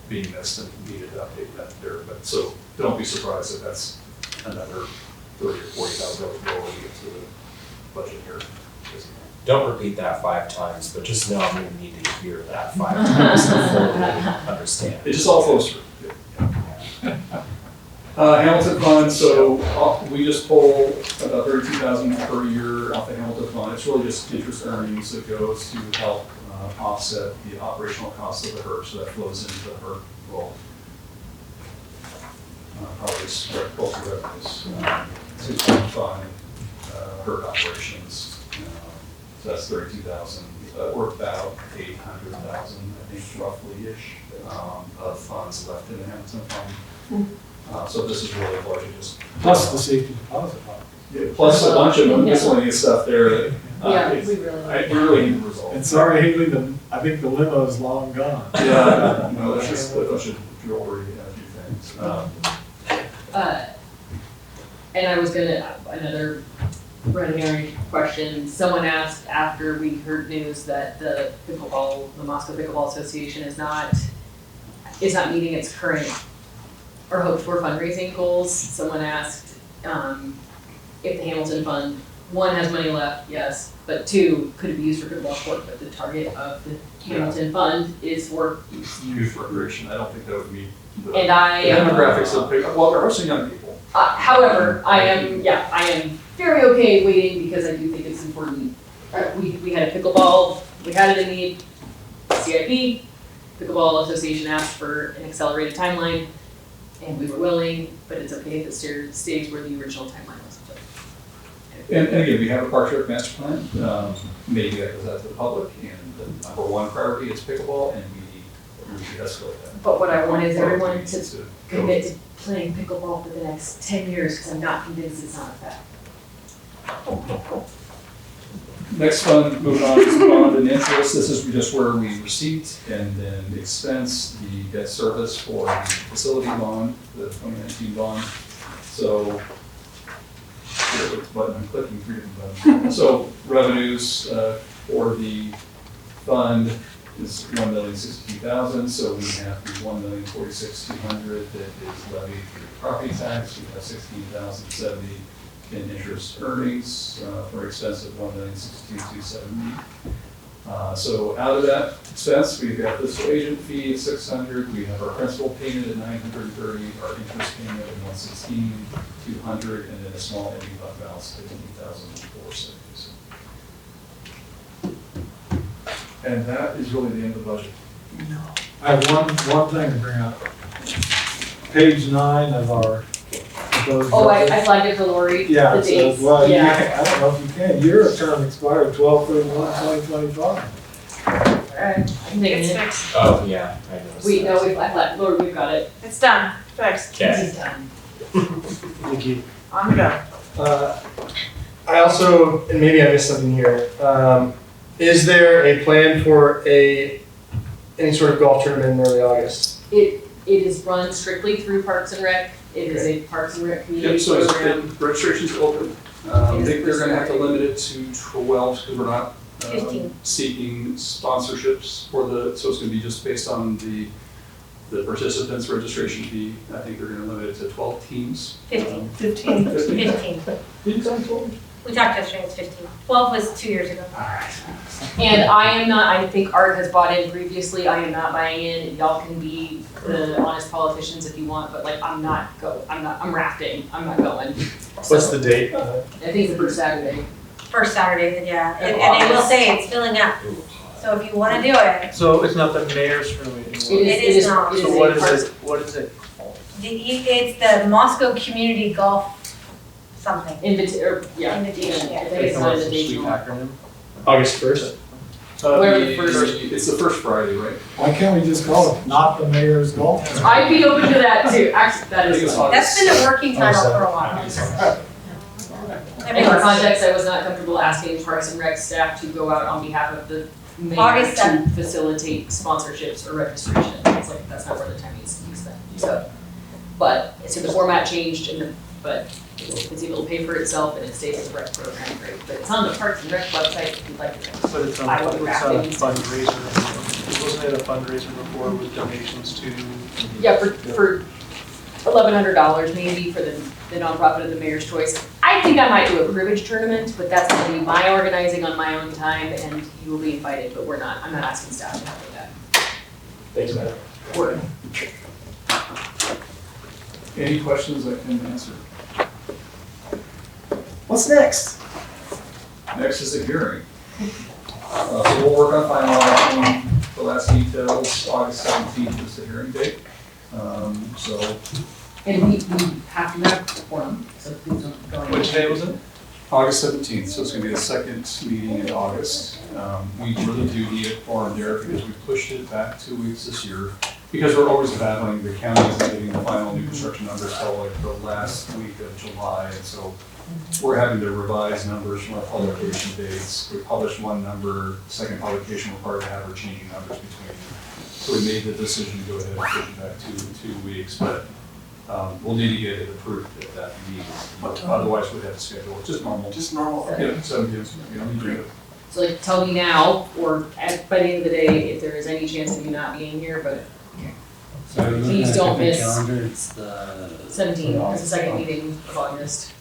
being missed and needed to update that there. But so don't be surprised if that's another $30,000 or $40,000 lower to get to the budget here. Don't repeat that 5 times, but just know I'm gonna need to hear that 5 times to fully understand. It just all flows through. Hamilton Fund, so we just pull about $32,000 per year off the Hamilton Fund. It's really just interest earnings that goes to help offset the operational costs of the HERC, so that flows into the HERC role. Probably spread both the revenues, 2.5 HERC operations. So that's 32,000, or about 800,000, I think, roughly-ish, of funds left in the Hamilton Fund. So this is really largely just. Plus the safety deposit box. Plus a bunch of miscellaneous stuff there that, Yeah, it's- we really. we really need to resolve. And sorry, Haley, I think the limo is long gone. Yeah, no, that's just a bunch of jewelry and a few things. And I was gonna, another running errand question, someone asked after we heard news that the Moscow Pickleball Association is not meeting its current or hoped for fundraising goals. Someone asked, if the Hamilton Fund, one, has money left, yes, but two, could it be used for pickleball court, but the target of the Hamilton Fund is for Youth recreation, I don't think that would meet the and I. demographics of pick, well, there are some young people. However, I am very okay waiting because I do think it's important. We had a pickleball, we had it in the CIP, Pickleball Association asked for an accelerated timeline, and we were willing, but it's okay if it stays where the original timeline was. And again, we have a Park Rec master plan, maybe that goes out to the public, and the number one priority is pickleball, and we should escalate that. But what I want is everyone Needs to go. commit to playing pickleball for the next 10 years, because I'm not convinced it's not a fact. Next fund, moving on, is bond and interest. This is just where we receipt and then expense the debt service for the facility bond, the 2019 bond. So, here, which button I'm clicking, 3 different buttons. So revenues for the fund is $1,062,000. So we have the $1,046,200 that is levied through property tax. We have $16,070 in interest earnings for expense of $1,062,270. So out of that expense, we've got fiscal agent fee at $600. We have our principal payment at $930, our interest payment at $116, $200, and then a small ending fund balance of $15,470. And that is really the end of the budget. I have one thing to bring up. Page 9 of our proposed Oh, I budget. flagged it for Lori, Yeah, the so, dates, well, yeah. I don't know if you can, your term expired 12/31/2025. Alright, I can take It's it. fixed. Oh, yeah, I noticed. Lori, we've got it. It's done. Fixed. Okay. It's done. Thank you. On the go. I also, and maybe I missed something here, is there a plan for any sort of golf tournament in early August? It is run strictly through Parks and Rec. It is a Parks and Rec community Yep, so program. registration's open. I think they're gonna have to limit it to 12, because we're not 15. seeking sponsorships for so it's gonna be just based on the participants' registration fee. I think they're gonna limit it to 12 teams. 15. 15. 15. Did you say 12? We talked yesterday, it's 15. 12 was 2 years ago. And I think Art has bought in previously, I am not buying in, y'all can be the honest politicians if you want, but like, I'm rafting, I'm not going. What's the date? I think it's the first Saturday. First Saturday, yeah. Of And I will August. say, it's filling up. So if you want to do it, So it's not the mayor's room anymore? It is not. It is So a what is Parks- it, what is it called? it's the Moscow Community Golf something. Invitation, Invitation, yeah. I think it's not Sweet invitational. acronym. August 1st? Whatever the first- It's the first Friday, right? Why can't we just call it not the mayor's golf? tournament? I'd be open to that too, actually, that I think is it's fine. That's been a working title for a while. In our context, I was not comfortable asking Parks and Rec staff to go out on behalf of the mayor August to 7th. facilitate sponsorships or registration. It's like, that's not where the time needs to be spent, so. But, so the format changed but it's able to pay for itself and it stays as a rec program, great. But it's on the Parks and Rec website if you'd like to. But it's I would a rafting. fundraiser, wasn't it a fundraiser before with donations to? Yeah, for $1,100 maybe for the nonprofit of the mayor's choice. I think I might do a cribbage tournament, but that's gonna be my organizing on my own time and you will be invited, but I'm not asking staff to help with that. Thanks, Matt. Word. Any questions I can answer? What's next? Next is a hearing. So we'll work on finalizing the last details. August 17th is the hearing date. So And we have to have a quorum, so please don't go. Which day was it? August 17th, so it's gonna be the second meeting in August. We really do need a quorum there because we pushed it back 2 weeks this year. because we're always battling, the county isn't getting the final new construction numbers till like the last week of July, and so we're having to revise numbers from our publication dates. We published one number, second publication required to have our changing numbers between. So we made the decision to go ahead and push it back 2 weeks, but we'll need to get it approved at that meeting. But otherwise, we'd have to schedule it, just normal. Just normal. Yeah, 7 days, you know, you do it. So like, tell me now, or by the end of the day, if there is any chance of you not being here, but So we're looking Please at a don't different miss calendar, it's the. 17 is the second meeting of August.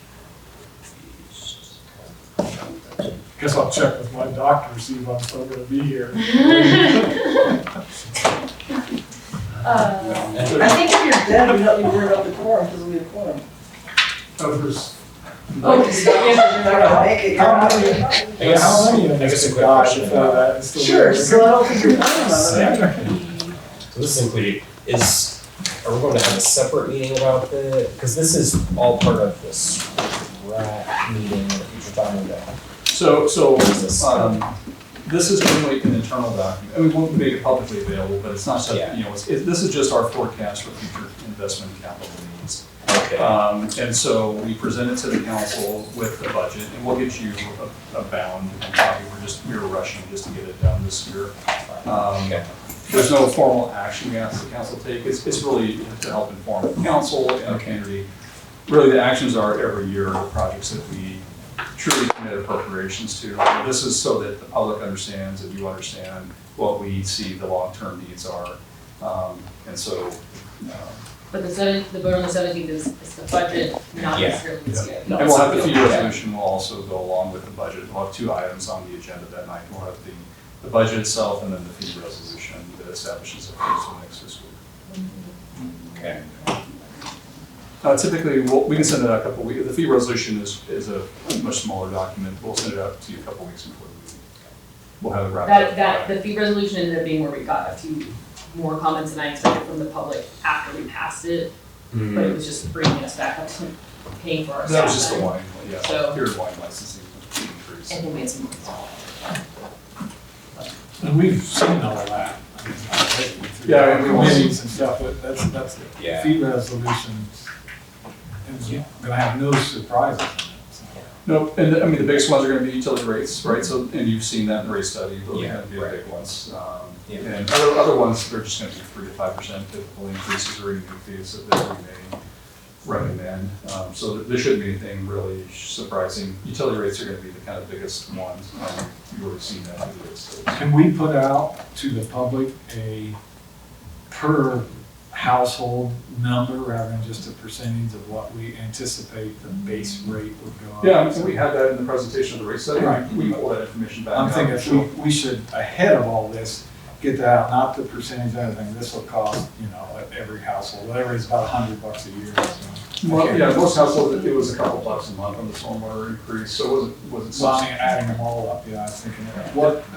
Guess I'll check with my doctor, see if I'm still gonna be here. I think if you're dead, we don't need to worry about the quorum, because we have a quorum. Others. Oh, You're not gonna make it, you're not gonna. Yeah, how many of I guess us a quick died question before about- that? It's still Sure, there. so I don't think you're planning on it. So this is included, are we going to have a separate meeting about because this is all part of this RAC meeting that you're talking about. So, What is this? this is really an internal document, and we won't make it publicly available, but it's not, Yeah. you know, this is just our forecast for future investment and capital needs. Okay. And so we present it to the council with the budget, and we'll get you a bound and copy. We were rushing just to get it done this year. Okay. There's no formal action we ask the council to take. It's really to help inform the council and the community. Really, the actions are every year, the projects that we truly commit appropriations to. This is so that the public understands and you understand what we see the long-term needs are. And so, But the vote on the 17th is the budget, not Yeah. necessarily the CIP. and we'll have the fee resolution will also go along with the budget. We'll have 2 items on the agenda that night. We'll have the budget itself and then the fee resolution that establishes the fees for next fiscal year. Okay. Typically, we can send it out a couple weeks. The fee resolution is a much smaller document. We'll send it out to you a couple weeks before the meeting. We'll have it wrapped up. The fee resolution ended up being where we got a few more comments than I expected from the public after we passed it, but it was just bringing us back up to paying for our staff. That was just the wine, yeah, So- pure wine licensing increase. And we made some. And we've seen all of that. I mean, Yeah, I mean, we- Meetings and stuff, but that's the Yeah. fee resolution. It's gonna have no surprises in it, so. No, and I mean, the biggest ones are gonna be utility rates, right? So, and you've seen that in the rate study, those are Yeah, gonna be the right. big ones. Yeah. And other ones, they're just gonna be 3 to 5% typical increases or even fees that we may recommend. So there shouldn't be anything really surprising. Utility rates are gonna be the kind of biggest ones. You've already seen that in the rate study. Can we put out to the public a per household number rather than just a percentage of what we anticipate the base rate would go up? Yeah, and we had that in the presentation of the rate study. Right. We can pull that information back. I'm out. thinking we should, ahead of all this, get that out, not the percentage of anything. This will cost, at every household, whatever, it's about $100 a year. So. Well, yeah, most households, it was a couple bucks a month on the stormwater increase, so it wasn't So I'm substantial. adding them all up, I was thinking,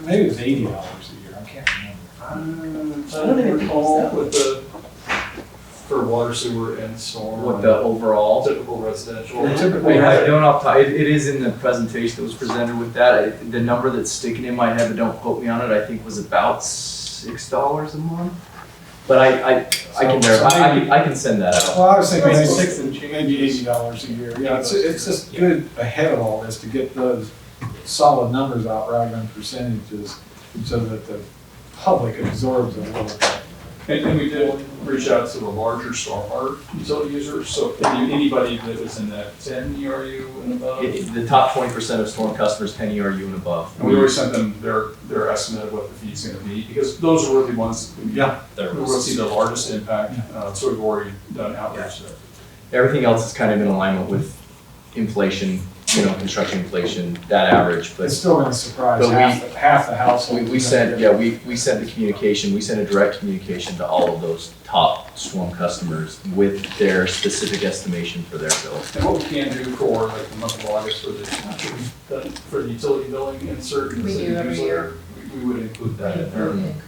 maybe it was $80 a year, I can't remember. I don't even recall with for water, sewer, and storm. What the overall? Typical residential. I don't off top, it is in the presentation that was presented with that. The number that's sticking in my head, but don't quote me on it, I think was about $6 a month. But I can verify, I can send that out. Well, I was thinking Maybe maybe $6 and change. maybe $80 a year. Yeah, it's just good ahead of all this to get those solid numbers out rather than percentages so that the public absorbs it a little bit. And we did reach out to the larger stormwater utility users, so anybody that was in that 10 ERU and above. The top 20% of storm customers, 10 ERU and above. And we always sent them their estimate of what the fee's gonna be, because those are the ones we will see the largest impact, so we've already done outreach there. Everything else is kind of in alignment with inflation, construction inflation, that average, but. It's still gonna surprise But half the household. We sent the communication, we sent a direct communication to all of those top storm customers with their specific estimation for their bill. And what we can do for like the month of August for the utility billing insert in the We city do every newsletter, we would include that in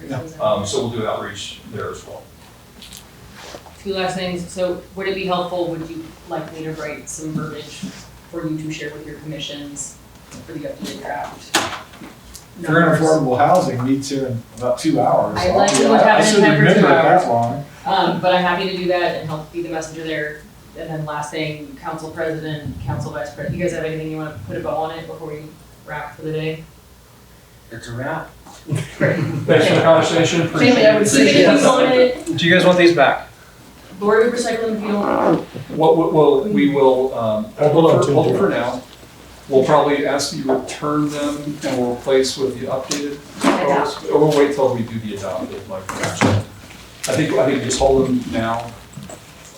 there. So we'll do outreach there as well. 2 last things, so would it be helpful, would you like me to write some verbiage for you to share with your commissions for the updated draft? Fair and numbers. Affordable Housing meets here in about 2 hours. I'd like to Yeah, have I it in should time for 2 remember it hours. that long. But I'm happy to do that and help be the messenger there. And then last thing, council president, council vice president, you guys have anything you wanna put a bow on it before we wrap for the day? It's a wrap. Great. Thanks for the conversation, appreciate Family, I would it. see if you want it, Do you guys want these back? Lori would recycle them if you don't. We will, hold on to hold it. it for now. We'll probably ask you to return them and we'll replace with the updated photos. Or we'll wait till we do the adopted, like, I think just hold them now.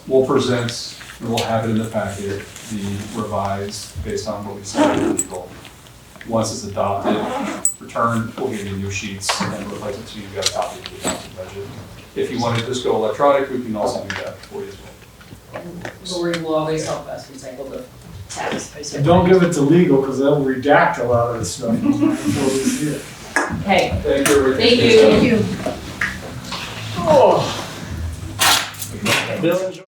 We'll present, and we'll have it in the packet, the revised, based on what we said in legal. Once it's adopted, return, we'll give you new sheets and replace it so you've got a copy of the adopted budget. If you want to just go electronic, we can also do that for you as well. Lori will always help us recycle the tax. And don't give it to legal, because they'll redact a lot of the stuff before we see it. Hey, Thank you. thank you. Bill, enjoy.